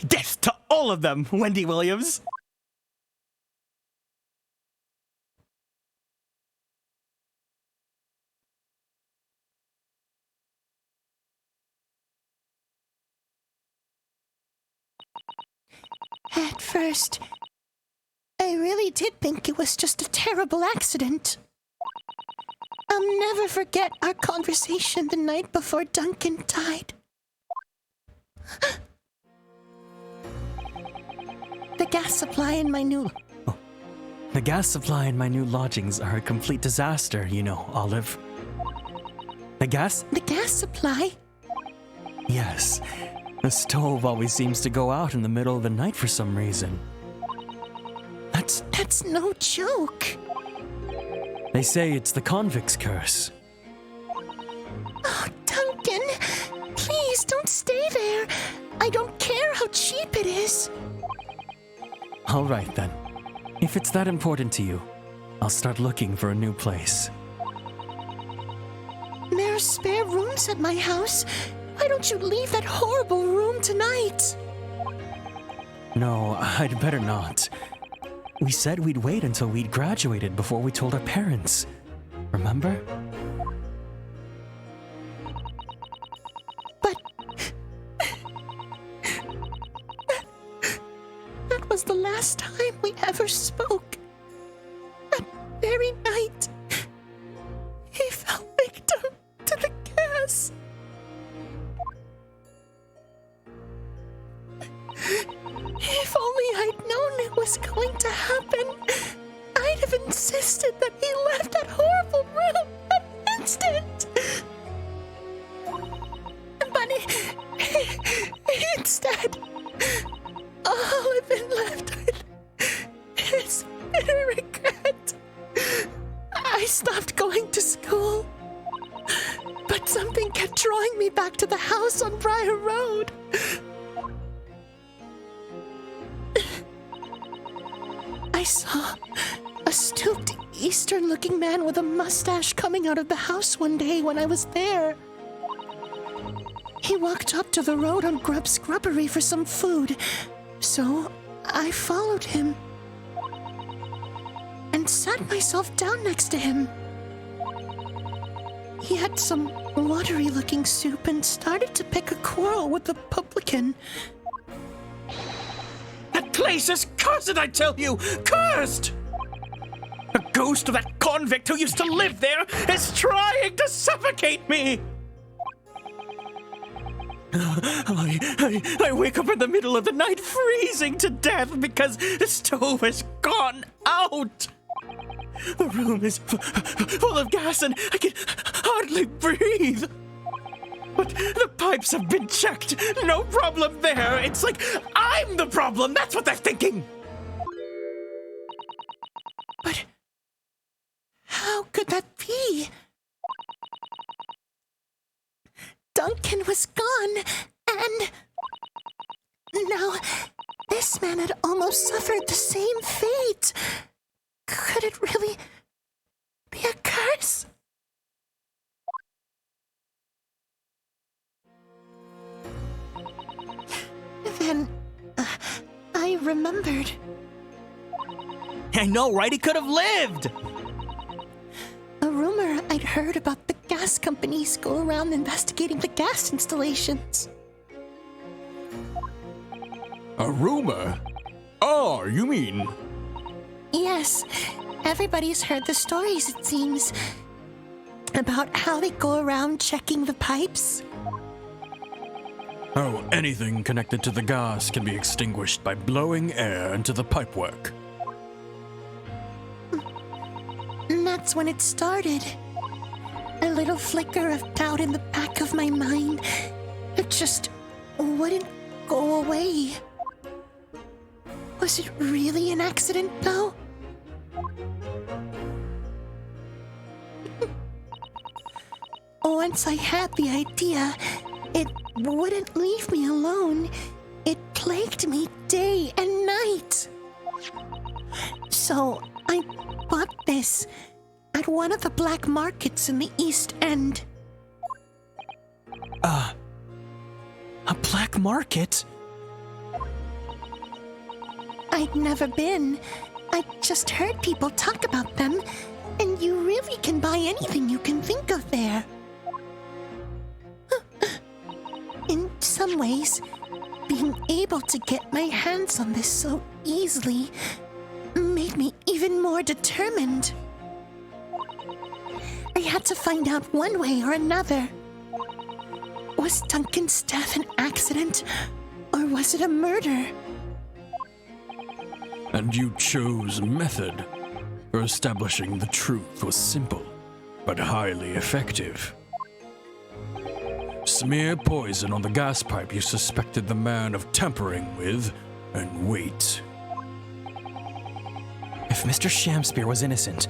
Death to all of them, Wendy Williams. At first, I really did think it was just a terrible accident. I'll never forget our conversation the night before Duncan died. The gas supply in my new... The gas supply in my new lodgings are a complete disaster, you know, Olive. The gas? The gas supply? Yes. The stove always seems to go out in the middle of the night for some reason. That's no joke. They say it's the convict's curse. Oh, Duncan, please don't stay there. I don't care how cheap it is. All right, then. If it's that important to you, I'll start looking for a new place. There are spare rooms at my house. Why don't you leave that horrible room tonight? No, I'd better not. We said we'd wait until we'd graduated before we told our parents. Remember? But... that was the last time we ever spoke. That very night, he fell victim to the gas. If only I'd known it was going to happen, I'd have insisted that he left that horrible room that instant. But instead, all I've been left with is bitter regret. I stopped going to school, but something kept drawing me back to the house on Briar Road. I saw a stooped, Eastern-looking man with a mustache coming out of the house one day when I was there. He walked up to the road on Grub's Grubbery for some food, so I followed him and sat myself down next to him. He had some watery-looking soup and started to pick a quarrel with the publican. That place is cursed, I tell you! Cursed! The ghost of that convict who used to live there is trying to suffocate me! I wake up in the middle of the night freezing to death because the stove has gone out! The room is full of gas and I can hardly breathe! But the pipes have been checked. No problem there. It's like I'm the problem. That's what they're thinking. But how could that be? Duncan was gone, and now this man had almost suffered the same fate. Could it really be a curse? Then, I remembered. I know, right? He could have lived! A rumor I'd heard about the gas companies go around investigating the gas installations. A rumor? Oh, you mean... Yes, everybody's heard the stories, it seems, about how they go around checking the pipes. Oh, anything connected to the gas can be extinguished by blowing air into the pipework. And that's when it started. A little flicker of doubt in the back of my mind. It just wouldn't go away. Was it really an accident, though? Once I had the idea, it wouldn't leave me alone. It plagued me day and night. So I bought this at one of the black markets in the East End. A black market? I'd never been. I just heard people talk about them, and you really can buy anything you can think of there. In some ways, being able to get my hands on this so easily made me even more determined. I had to find out one way or another. Was Duncan's death an accident, or was it a murder? And you chose method. For establishing the truth was simple, but highly effective. Smear poison on the gas pipe you suspected the man of tampering with, and wait. If Mr. Shamspear was innocent,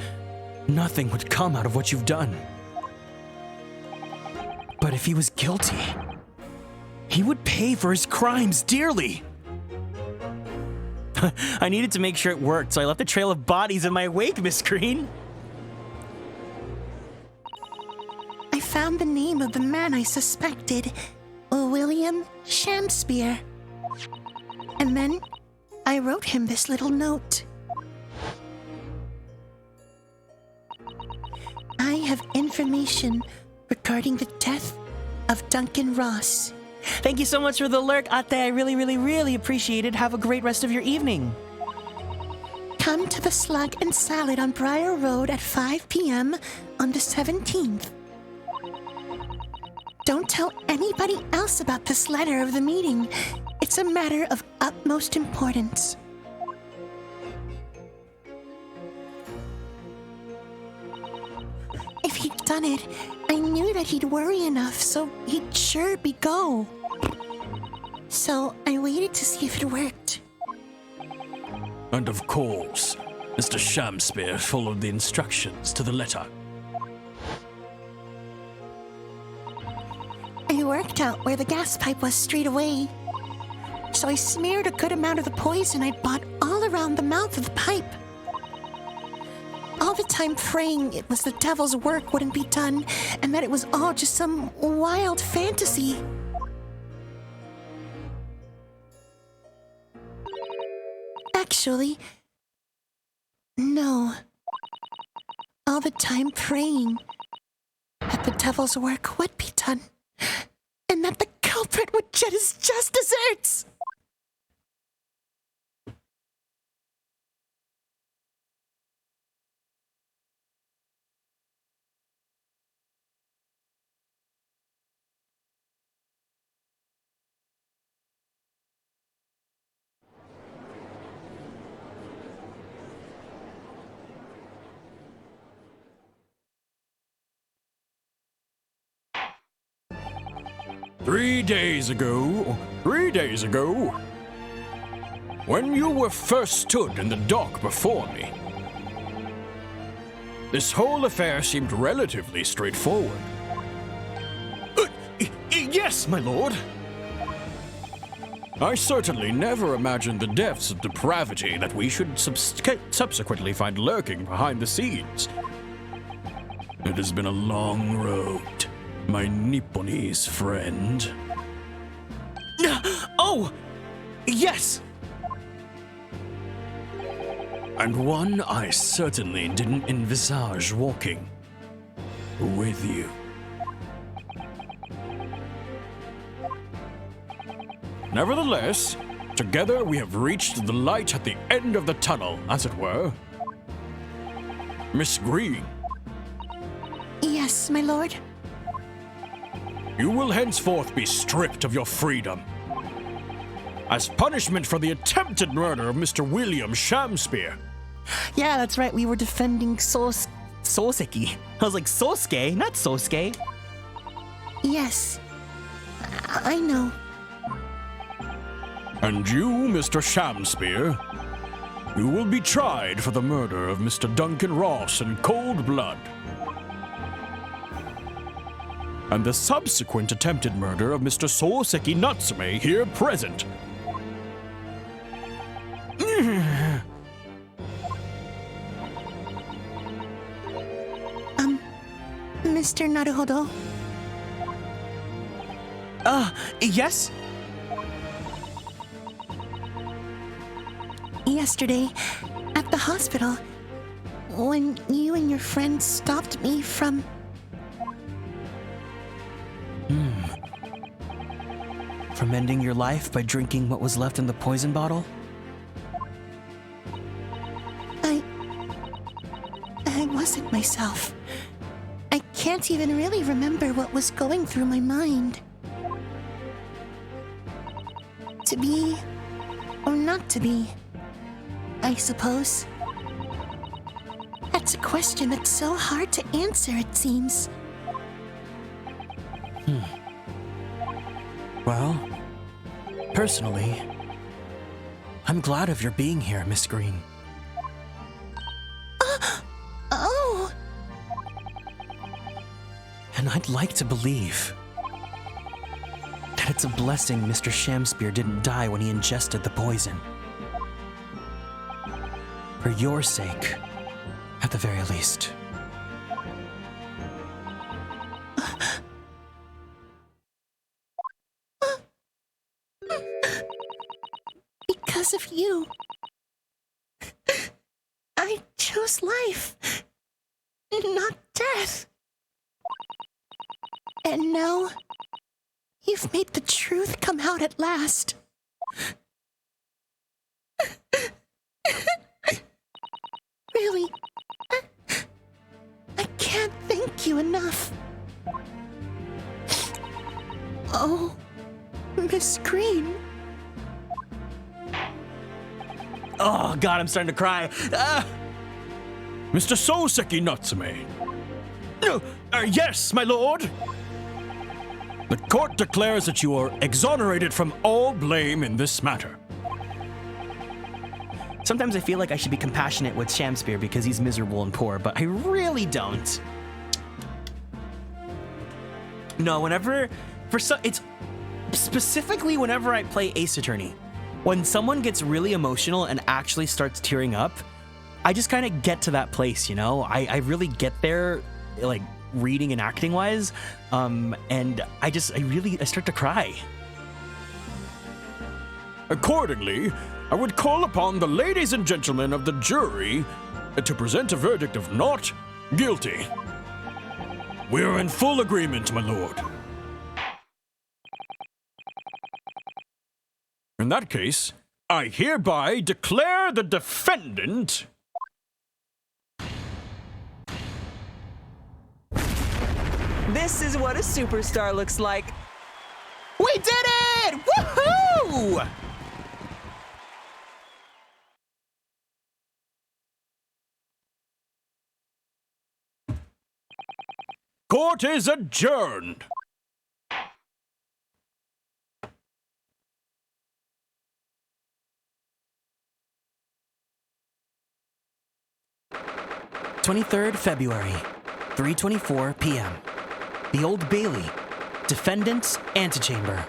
nothing would come out of what you've done. But if he was guilty, he would pay for his crimes dearly. I needed to make sure it worked, so I left a trail of bodies in my wake, Miss Green. I found the name of the man I suspected, William Shamspear. And then I wrote him this little note. I have information regarding the death of Duncan Ross. Thank you so much for the lurk, Ate. I really appreciate it. Have a great rest of your evening. Come to the Slug and Salad on Briar Road at 5 p.m. on the 17th. Don't tell anybody else about this letter of the meeting. It's a matter of utmost importance. If he'd done it, I knew that he'd worry enough, so he'd sure be go. So I waited to see if it worked. And of course, Mr. Shamspear followed the instructions to the letter. I worked out where the gas pipe was straight away. So I smeared a good amount of the poison I'd bought all around the mouth of the pipe. All the time praying it was the devil's work wouldn't be done, and that it was all just some wild fantasy. Actually, no. All the time praying that the devil's work would be done, and that the culprit would get his just desserts. Three days ago, when you were first stood in the dock before me, this whole affair seemed relatively straightforward. Yes, my lord. I certainly never imagined the depths of depravity that we should subsequently find lurking behind the scenes. It has been a long road, my Nipponese friend. Oh! Yes! And one I certainly didn't envisage walking with you. Nevertheless, together we have reached the light at the end of the tunnel, as it were. Miss Green. Yes, my lord. You will henceforth be stripped of your freedom. As punishment for the attempted murder of Mr. William Shamspear. Yeah, that's right. We were defending Soseki. I was like, Sosuke, not Sosuke. Yes, I know. And you, Mr. Shamspear, you will be tried for the murder of Mr. Duncan Ross in cold blood. And the subsequent attempted murder of Mr. Soseki Natsume here present. Mr. Naruhodo? Yes? Yesterday, at the hospital, when you and your friend stopped me from... From amending your life by drinking what was left in the poison bottle? I wasn't myself. I can't even really remember what was going through my mind. To be or not to be, I suppose. That's a question that's so hard to answer, it seems. Well, personally, I'm glad of your being here, Miss Green. Oh! And I'd like to believe that it's a blessing Mr. Shamspear didn't die when he ingested the poison. For your sake, at the very least. Because of you, I chose life, not death. And now, you've made the truth come out at last. Really, I can't thank you enough. Oh, Miss Green. Oh, God, I'm starting to cry. Mr. Soseki Natsume. Yes, my lord. The court declares that you are exonerated from all blame in this matter. Sometimes I feel like I should be compassionate with Shamspear because he's miserable and poor, but I really don't. No, it's specifically whenever I play Ace Attorney. When someone gets really emotional and actually starts tearing up, I just kind of get to that place, you know? I really get there, like, reading and acting wise, and I start to cry. Accordingly, I would call upon the ladies and gentlemen of the jury to present a verdict of not guilty. We are in full agreement, my lord. In that case, I hereby declare the defendant... This is what a superstar looks like. We did it! Woohoo! Court is adjourned. February, 3:24 p.m. The Old Bailey, defendant's antechamber.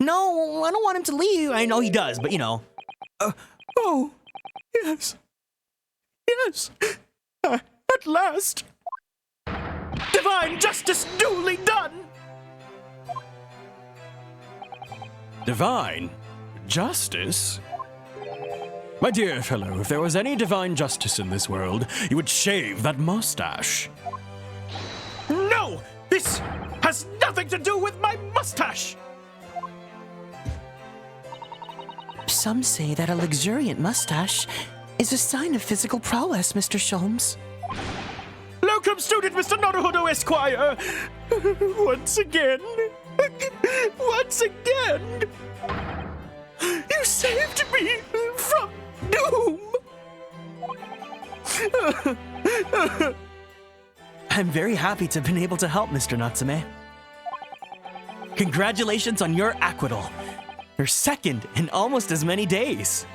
No, I don't want him to leave. I know he does, but you know. Oh, yes. Yes. At last. Divine justice duly done. Divine justice? My dear fellow, if there was any divine justice in this world, you would shave that mustache. No! This has nothing to do with my mustache! Some say that a luxuriant mustache is a sign of physical prowess, Mr. Sholmes. Locum student, Mr. Naruhodo Esquire! Once again! Once again! You saved me from doom! I'm very happy to have been able to help, Mr. Natsume. Congratulations on your acquittal. Your second in almost as many days.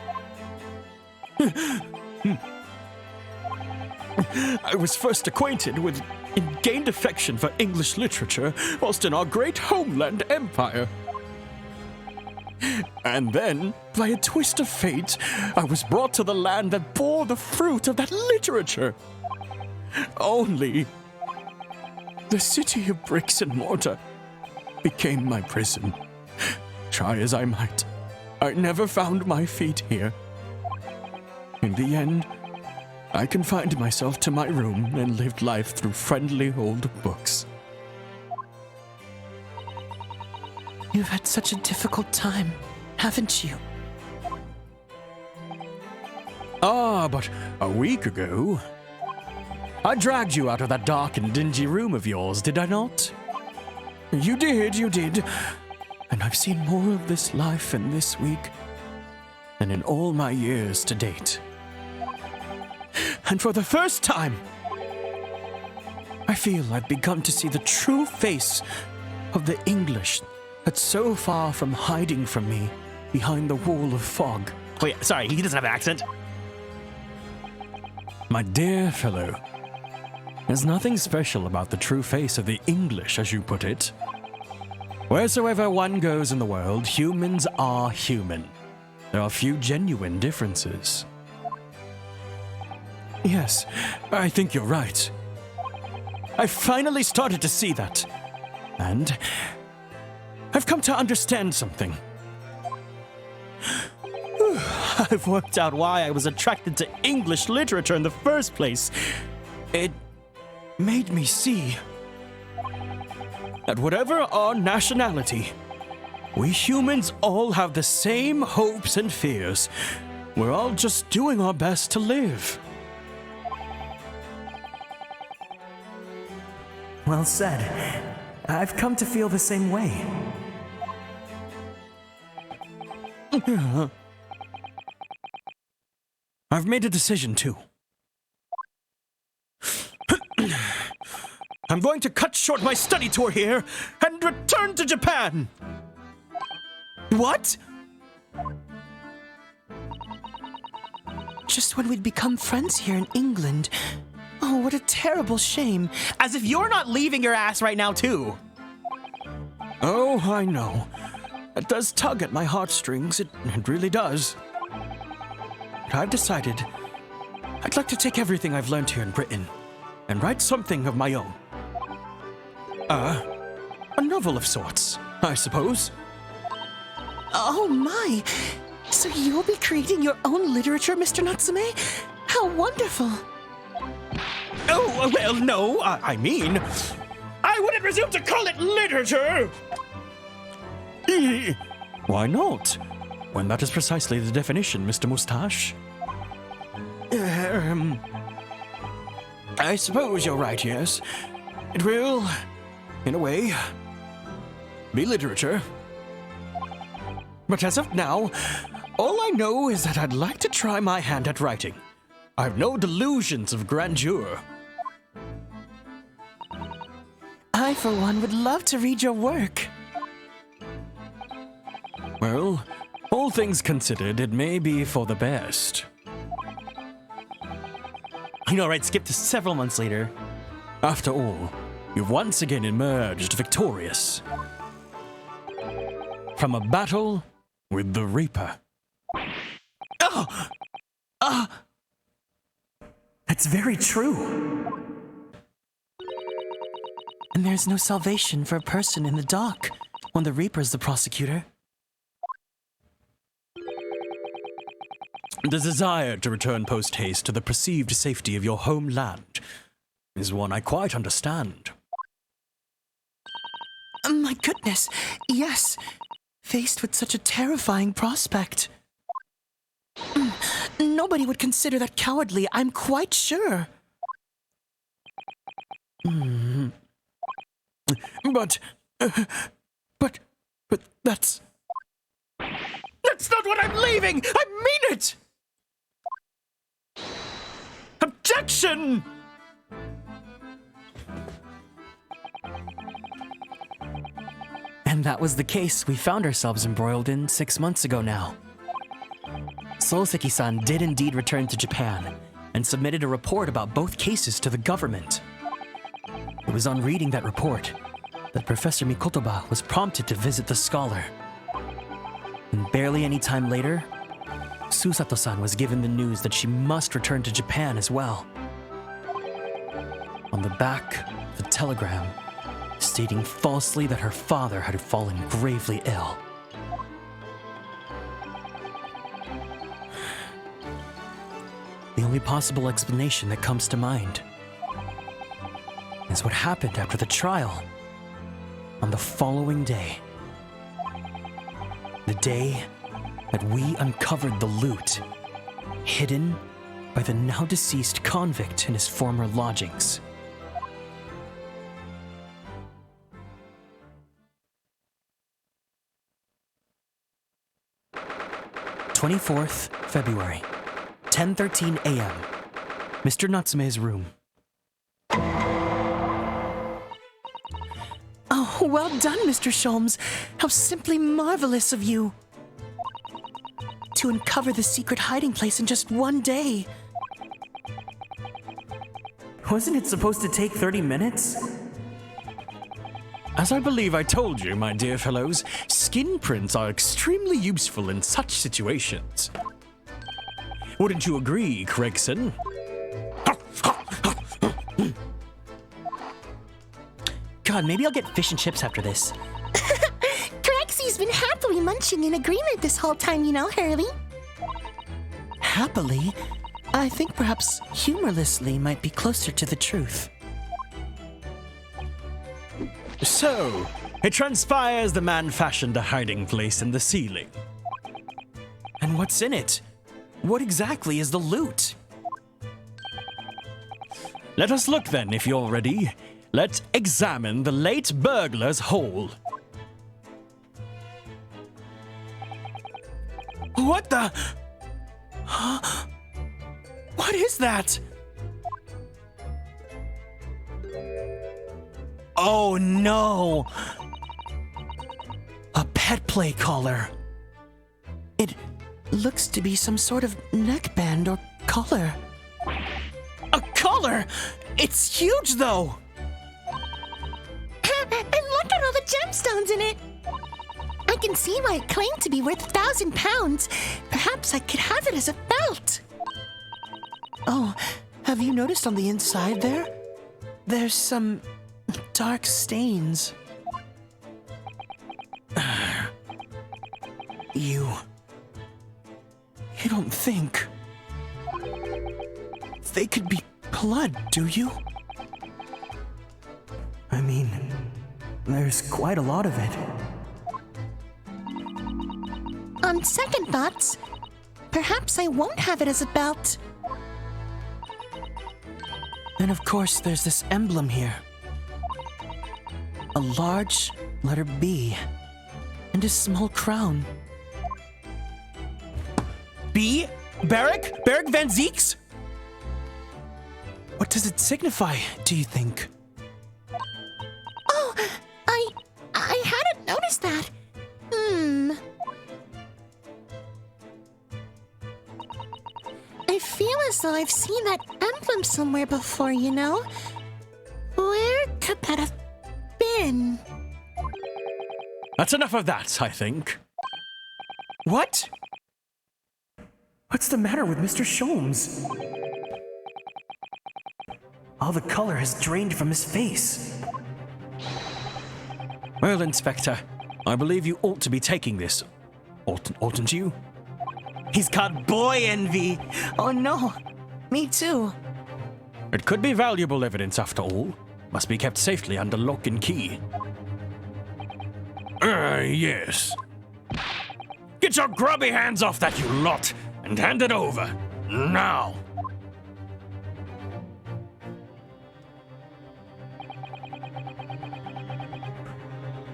I was first acquainted with and gained affection for English literature whilst in our great homeland empire. And then, by a twist of fate, I was brought to the land that bore the fruit of that literature. Only the city of bricks and mortar became my prison. Try as I might, I never found my feet here. In the end, I confined myself to my room and lived life through friendly old books. You've had such a difficult time, haven't you? Ah, but a week ago, I dragged you out of that dark and dingy room of yours, did I not? You did. And I've seen more of this life in this week than in all my years to date. And for the first time, I feel I've begun to see the true face of the English that's so far from hiding from me behind the wall of fog. Wait, sorry, he doesn't have an accent. My dear fellow, there's nothing special about the true face of the English, as you put it. Wheresoever one goes in the world, humans are human. There are few genuine differences. Yes, I think you're right. I finally started to see that. And I've come to understand something. I've worked out why I was attracted to English literature in the first place. It made me see that whatever our nationality, we humans all have the same hopes and fears. We're all just doing our best to live. Well said. I've come to feel the same way. I've made a decision too. I'm going to cut short my study tour here and return to Japan. What? Just when we'd become friends here in England. Oh, what a terrible shame. As if you're not leaving your ass right now, too. Oh, I know. It does tug at my heartstrings. It really does. But I've decided I'd like to take everything I've learned here in Britain and write something of my own. A novel of sorts, I suppose. Oh my! So you'll be creating your own literature, Mr. Natsume? How wonderful! Oh, well, no, I mean, I wouldn't presume to call it literature! Why not? When that is precisely the definition, Mr. Moustache. I suppose you're right, yes. It will, in a way, be literature. But as of now, all I know is that I'd like to try my hand at writing. I have no delusions of grandeur. I, for one, would love to read your work. Well, all things considered, it may be for the best. I know, right? Skip to several months later. After all, you've once again emerged victorious from a battle with the Reaper. That's very true. And there's no salvation for a person in the dock when the Reaper's the prosecutor. The desire to return post-haste to the perceived safety of your homeland is one I quite understand. My goodness, yes. Faced with such a terrifying prospect. Nobody would consider that cowardly, I'm quite sure. But that's not what I'm leaving! I mean it! Objection! And that was the case we found ourselves embroiled in 6 months ago now. Soseki-san did indeed return to Japan and submitted a report about both cases to the government. It was on reading that report that Professor Mikotoba was prompted to visit the scholar. And barely any time later, Susato-san was given the news that she must return to Japan as well. On the back of the telegram, stating falsely that her father had fallen gravely ill. The only possible explanation that comes to mind is what happened after the trial on the following day. The day that we uncovered the loot, hidden by the now deceased convict in his former lodgings. "24th February, 10:13 a.m. Mr. Natsume's room. Oh, well done, Mr. Sholmes. How simply marvelous of you. To uncover the secret hiding place in just one day. Wasn't it supposed to take 30 minutes? As I believe I told you, my dear fellows, skin prints are extremely useful in such situations. Wouldn't you agree, Gregson? God, maybe I'll get fish and chips after this. Grexy's been happily munching in agreement this whole time, you know, Hurley. Happily? I think perhaps humorlessly might be closer to the truth. So, it transpires the man fashioned a hiding place in the ceiling. And what's in it? What exactly is the loot? Let us look then, if you're ready. Let's examine the late burglar's hole. What the? What is that? Oh no! A pet play collar. It looks to be some sort of neckband or collar. A collar? It's huge though! And look at all the gemstones in it. I can see why it claimed to be worth 1,000 pounds. Perhaps I could have it as a belt. Oh, have you noticed on the inside there? There's some dark stains. You don't think they could be blood, do you? I mean, there's quite a lot of it. On second thoughts, perhaps I won't have it as a belt. And of course, there's this emblem here. A large letter B and a small crown. B? Barrack? Barrack Van Zeeks? What does it signify, do you think? Oh, I hadn't noticed that. I feel as though I've seen that emblem somewhere before, you know? Where could that have been? That's enough of that, I think. What? What's the matter with Mr. Sholmes? All the color has drained from his face. Well, Inspector, I believe you ought to be taking this. Oughtn't you? He's got boy envy. Oh no, me too. It could be valuable evidence after all. Must be kept safely under lock and key. Yes. Get your grubby hands off that, you lot, and hand it over. Now.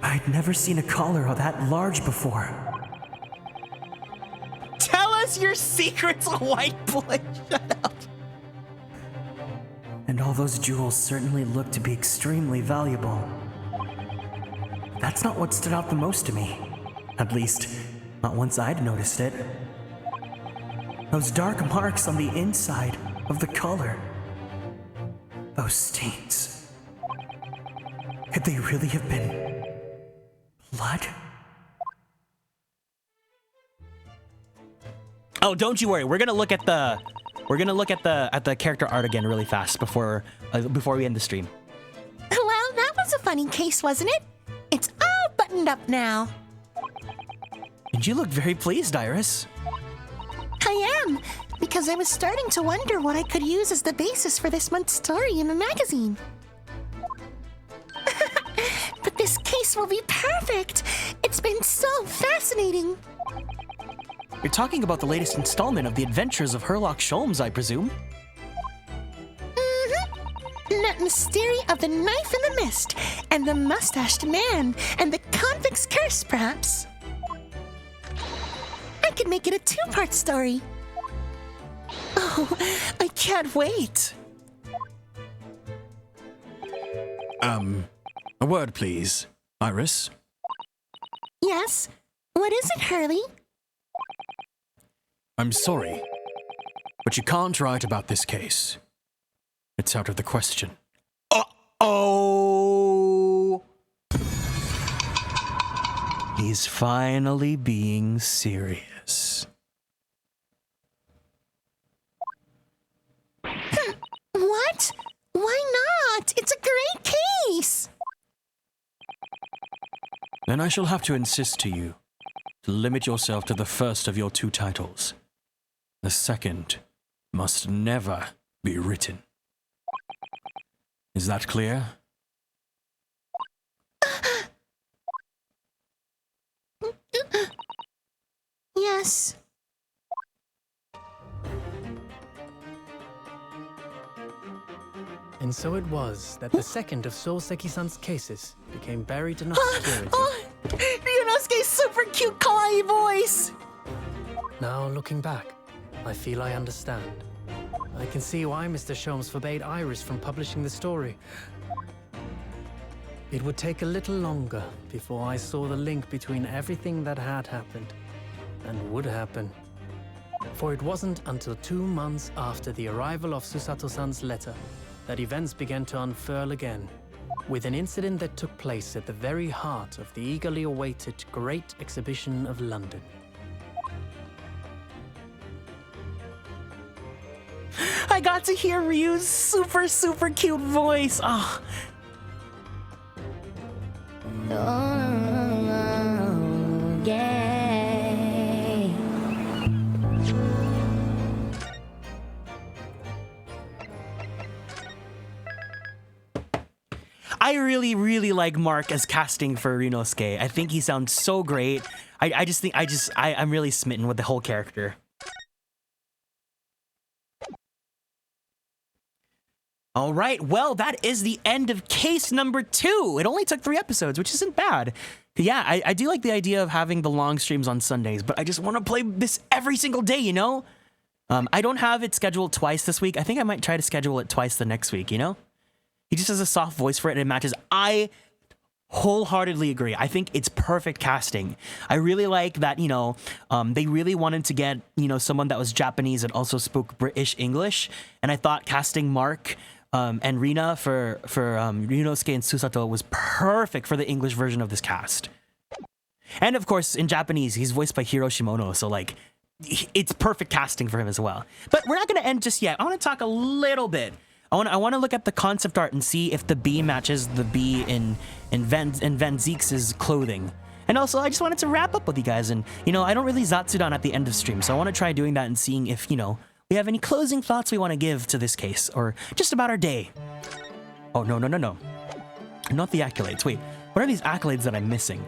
I'd never seen a collar that large before. Tell us your secrets, white boy. Shut up. And all those jewels certainly look to be extremely valuable. That's not what stood out the most to me. At least, not once I'd noticed it. Those dark marks on the inside of the collar. Those stains. Could they really have been blood? Oh, don't you worry. We're gonna look at the character art again really fast before we end the stream. Well, that was a funny case, wasn't it? It's all buttoned up now. And you look very pleased, Iris. I am, because I was starting to wonder what I could use as the basis for this month's story in the magazine. But this This case will be perfect. It's been so fascinating. You're talking about the latest installment of the Adventures of Herlock Sholmes, I presume? That mystery of the knife in the mist, and the mustached man, and the convict's curse, perhaps. I could make it a two-part story. Oh, I can't wait. A word, please. Iris? Yes? What is it, Hurley? I'm sorry, but you can't write about this case. It's out of the question. Oh! He's finally being serious. What? Why not? It's a great case. Then I shall have to insist to you to limit yourself to the first of your two titles. The second must never be written. Is that clear? Yes. And so it was that the second of Souseki-san's cases became buried in obscurity. Ryunosuke's super cute kawaii voice. Now, looking back, I feel I understand. I can see why Mr. Sholmes forbade Iris from publishing the story. It would take a little longer before I saw the link between everything that had happened and would happen. For it wasn't until 2 months after the arrival of Susato-san's letter that events began to unfurl again, with an incident that took place at the very heart of the eagerly awaited Great Exhibition of London. I got to hear Ryu's super cute voice. Oh. Yay. I really like Mark as casting for Ryunosuke. I think he sounds so great. I'm really smitten with the whole character. All right, well, that is the end of case number 2. It only took 3 episodes, which isn't bad. Yeah, I do like the idea of having the long streams on Sundays, but I just want to play this every single day, you know? I don't have it scheduled twice this week. I think I might try to schedule it twice the next week, you know? He just has a soft voice for it and it matches. I wholeheartedly agree. I think it's perfect casting. I really like that, you know, they really wanted to get, you know, someone that was Japanese and also spoke British English. And I thought casting Mark and Rina for Ryunosuke and Susato was perfect for the English version of this cast. And of course, in Japanese, he's voiced by Hiro Shimono, so like, it's perfect casting for him as well. But we're not going to end just yet. I want to talk a little bit. I want to look at the concept art and see if the bee matches the bee in Van Zeek's clothing. And also, I just wanted to wrap up with you guys. And, you know, I don't really Zatsudan at the end of stream, so I want to try doing that and seeing if, you know, we have any closing thoughts we want to give to this case, or just about our day. Oh, no. Not the accolades. Wait, what are these accolades that I'm missing?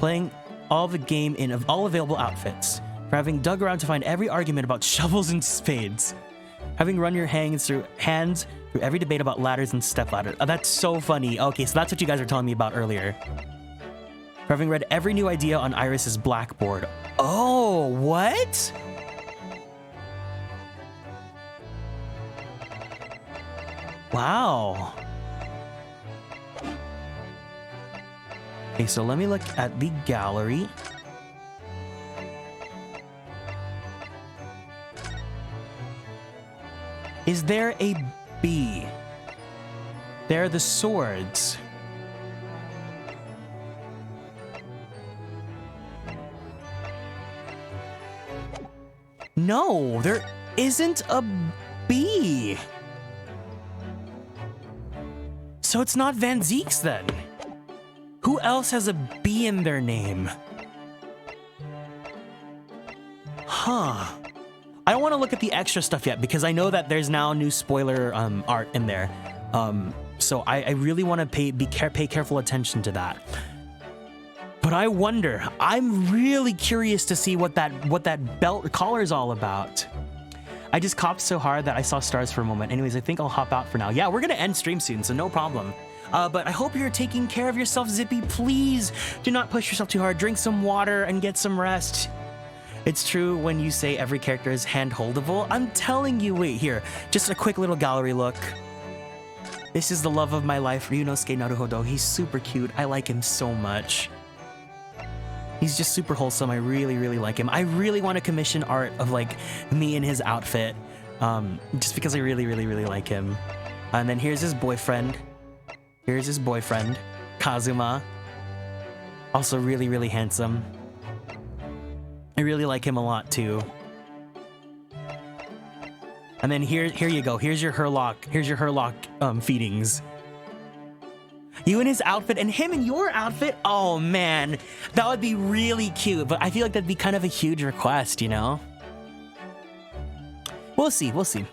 Playing all the game in all available outfits. For having dug around to find every argument about shovels and spades. Having run your hands through every debate about ladders and stepladders. Oh, that's so funny. Okay, so that's what you guys were telling me about earlier. For having read every new idea on Iris's blackboard. Oh, what? Wow. Okay, so let me look at the gallery. Is there a bee? There are the swords. No, there isn't a bee. So it's not Van Zeek's then. Who else has a bee in their name? Huh. I don't want to look at the extra stuff yet because I know that there's now new spoiler art in there. So I really want to pay careful attention to that. But I wonder, I'm really curious to see what that belt collar is all about. I just copped so hard that I saw stars for a moment. Anyways, I think I'll hop out for now. Yeah, we're gonna end stream soon, so no problem. But I hope you're taking care of yourself, Zippy. Please do not push yourself too hard. Drink some water and get some rest. It's true when you say every character is hand-holdable. I'm telling you, wait, here. Just a quick little gallery look. This is the love of my life, Ryunosuke Naruhodo. He's super cute. I like him so much. He's just super wholesome. I really, really like him. I really want to commission art of like me in his outfit, just because I really, really, really like him. And then here's his boyfriend. Here's his boyfriend, Kazuma. Also really, really handsome. I really like him a lot too. And then here you go. Here's your Herlock. Here's your Herlock feedings. You in his outfit and him in your outfit? Oh man, that would be really cute. But I feel like that'd be kind of a huge request, you know? We'll see, we'll see.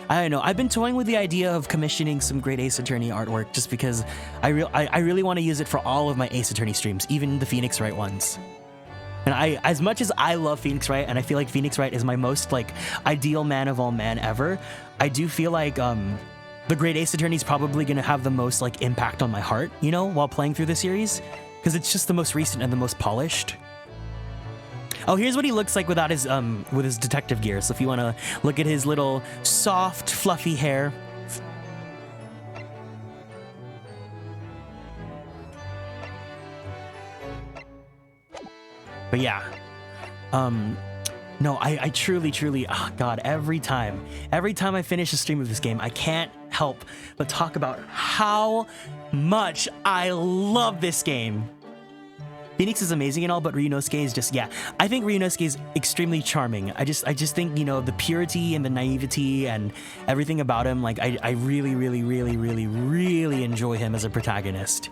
I don't know. I've been toying with the idea of commissioning some great Ace Attorney artwork just because I really want to use it for all of my Ace Attorney streams, even the Phoenix Wright ones. And as much as I love Phoenix Wright, and I feel like Phoenix Wright is my most like ideal man of all men ever, I do feel like the Great Ace Attorney is probably going to have the most like impact on my heart, you know, while playing through the series, because it's just the most recent and the most polished. Oh, here's what he looks like without his with his detective gear. So if you want to look at his little soft, fluffy hair. But yeah, no, I truly, oh God, every time I finish a stream of this game, I can't help but talk about how much I love this game. Phoenix is amazing and all, but Ryunosuke is just, yeah, I think Ryunosuke is extremely charming. I just think, you know, the purity and the naivety and everything about him, like, I really, really, really, really, really enjoy him as a protagonist.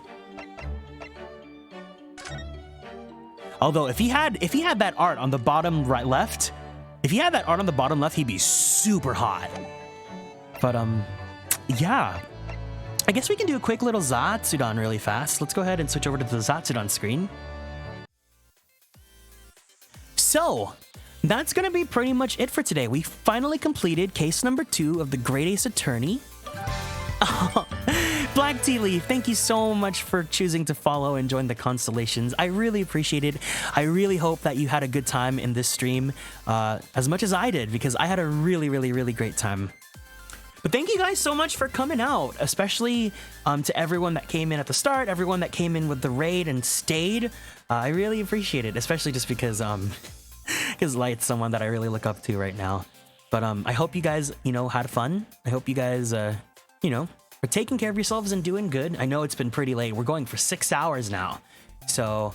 Although, if he had that art on the bottom right left, he'd be super hot. But, yeah. I guess we can do a quick little Zatsudan really fast. Let's go ahead and switch over to the Zatsudan screen. So, that's gonna be pretty much it for today. We finally completed case number 2 of the Great Ace Attorney. Black Tea Leaf, thank you so much for choosing to follow and join the constellations. I really appreciate it. I really hope that you had a good time in this stream, as much as I did, because I had a really, really, really great time. But thank you guys so much for coming out, especially to everyone that came in at the start, everyone that came in with the raid and stayed. I really appreciate it, especially just because Light's someone that I really look up to right now. But I hope you guys, you know, had fun. I hope you guys, you know, are taking care of yourselves and doing good. I know it's been pretty late. We're going for 6 hours now. So,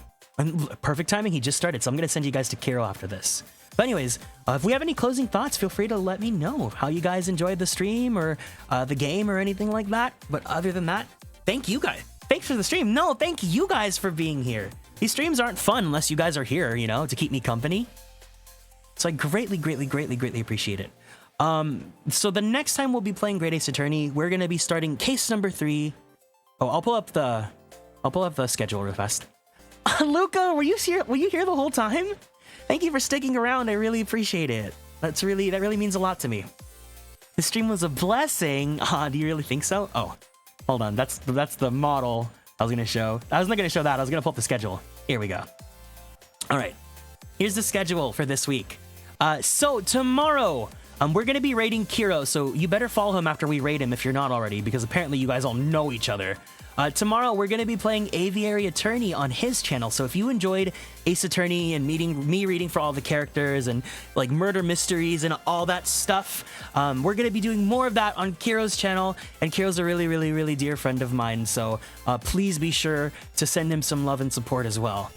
perfect timing. He just started. So I'm going to send you guys to Kiro after this. But anyways, if we have any closing thoughts, feel free to let me know how you guys enjoyed the stream or the game or anything like that. But other than that, thank you guys. Thanks for the stream. No, thank you guys for being here. These streams aren't fun unless you guys are here, you know, to keep me company. So I greatly, greatly, greatly, greatly appreciate it. So the next time we'll be playing Great Ace Attorney, we're going to be starting case number 3. Oh, I'll pull up the schedule real fast. Luca, were you here the whole time? Thank you for sticking around. I really appreciate it. That really means a lot to me. The stream was a blessing. Do you really think so? Oh, hold on. That's the model I was going to show. I was not going to show that. I was going to pull up the schedule. Here we go. All right. Here's the schedule for this week. So tomorrow, we're going to be raiding Kiro, so you better follow him after we raid him if you're not already, because apparently you guys all know each other. Tomorrow, we're going to be playing Aviary Attorney on his channel, so if you enjoyed Ace Attorney and me reading for all the characters and like murder mysteries and all that stuff, we're going to be doing more of that on Kiro's channel, and Kiro's a really, really, really dear friend of mine, so please be sure to send him some love and support as well.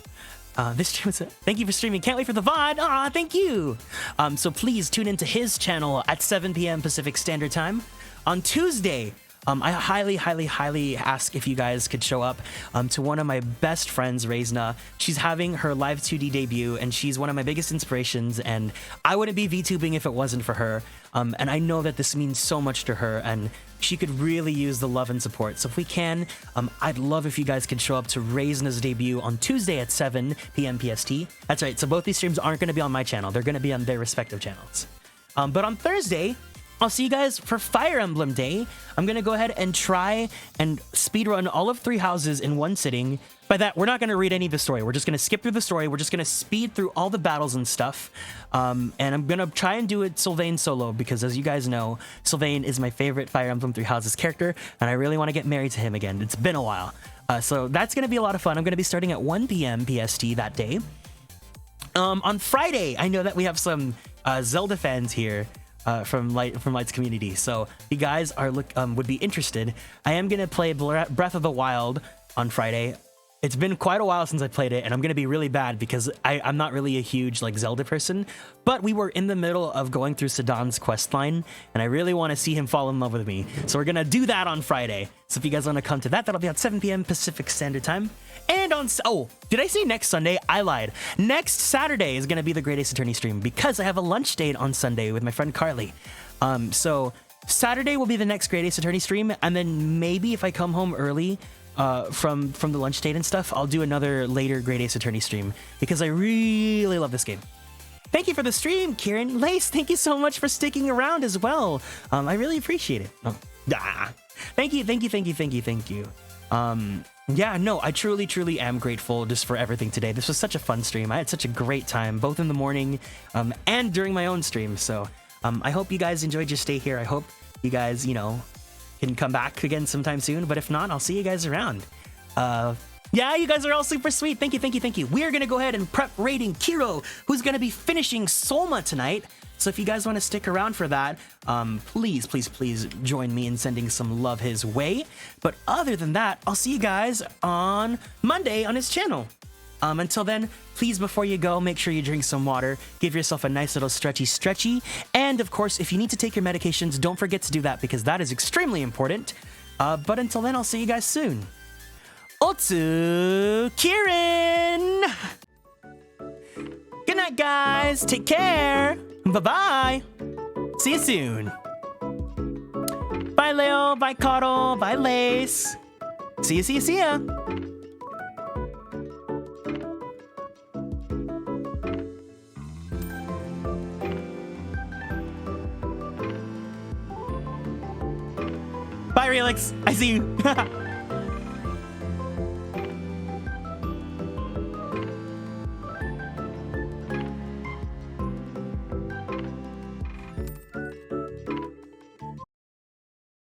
Thank you for streaming. Can't wait for the VOD. Thank you. So please tune into his channel at 7 p.m. Pacific Standard Time. On Tuesday, I highly ask if you guys could show up to one of my best friends, Reisna. She's having her live 2D debut, and she's one of my biggest inspirations, and I wouldn't be VTubing if it wasn't for her. And I know that this means so much to her, and she could really use the love and support. So if we can, I'd love if you guys could show up to Reisna's debut on Tuesday at 7 p.m. PST. That's right, so both these streams aren't going to be on my channel. They're going to be on their respective channels. But on Thursday, I'll see you guys for Fire Emblem Day. I'm going to go ahead and try and speedrun all of 3 houses in one sitting. By that, we're not going to read any of the story. We're just going to skip through the story. We're just going to speed through all the battles and stuff. And I'm going to try and do it Sylvain solo because, as you guys know, Sylvain is my favorite Fire Emblem 3 Houses character, and I really want to get married to him again. It's been a while. So that's going to be a lot of fun. I'm going to be starting at 1 p.m. PST that day. On Friday, I know that we have some Zelda fans here. From Light's community. So if you guys are would be interested, I am gonna play Breath of the Wild on Friday. It's been quite a while since I played it, and I'm gonna be really bad because I'm not really a huge Zelda person. But we were in the middle of going through Sedan's quest line, and I really want to see him fall in love with me. So we're gonna do that on Friday. So if you guys want to come to that, that'll be at 7 p.m. Pacific Standard Time. And did I say next Sunday? I lied. Next Saturday is gonna be the Great Ace Attorney stream because I have a lunch date on Sunday with my friend Carly. So Saturday will be the next Great Ace Attorney stream, and then maybe if I come home early from the lunch date and stuff, I'll do another later Great Ace Attorney stream because I really love this game. Thank you for the stream, Kieran. Lace, thank you so much for sticking around as well. I really appreciate it. Thank you. Yeah, no, I truly am grateful just for everything today. This was such a fun stream. I had such a great time, both in the morning and during my own stream. So I hope you guys enjoyed your stay here. I hope you guys, can come back again sometime soon. But if not, I'll see you guys around. Yeah, you guys are all super sweet. Thank you. We are going to go ahead and prep rating Kiro, who's going to be finishing Soma tonight. So if you guys want to stick around for that, please join me in sending some love his way. But other than that, I'll see you guys on Monday on his channel. Until then, please, before you go, make sure you drink some water, give yourself a nice little stretchy, and of course, if you need to take your medications, don't forget to do that because that is extremely important. But until then, I'll see you guys soon. Otsu Kieran! Good night, guys. Take care. Bye-bye. See you soon. Bye, Leo. Bye, Carl. Bye, Lace. See ya. Bye, Relix. I see you.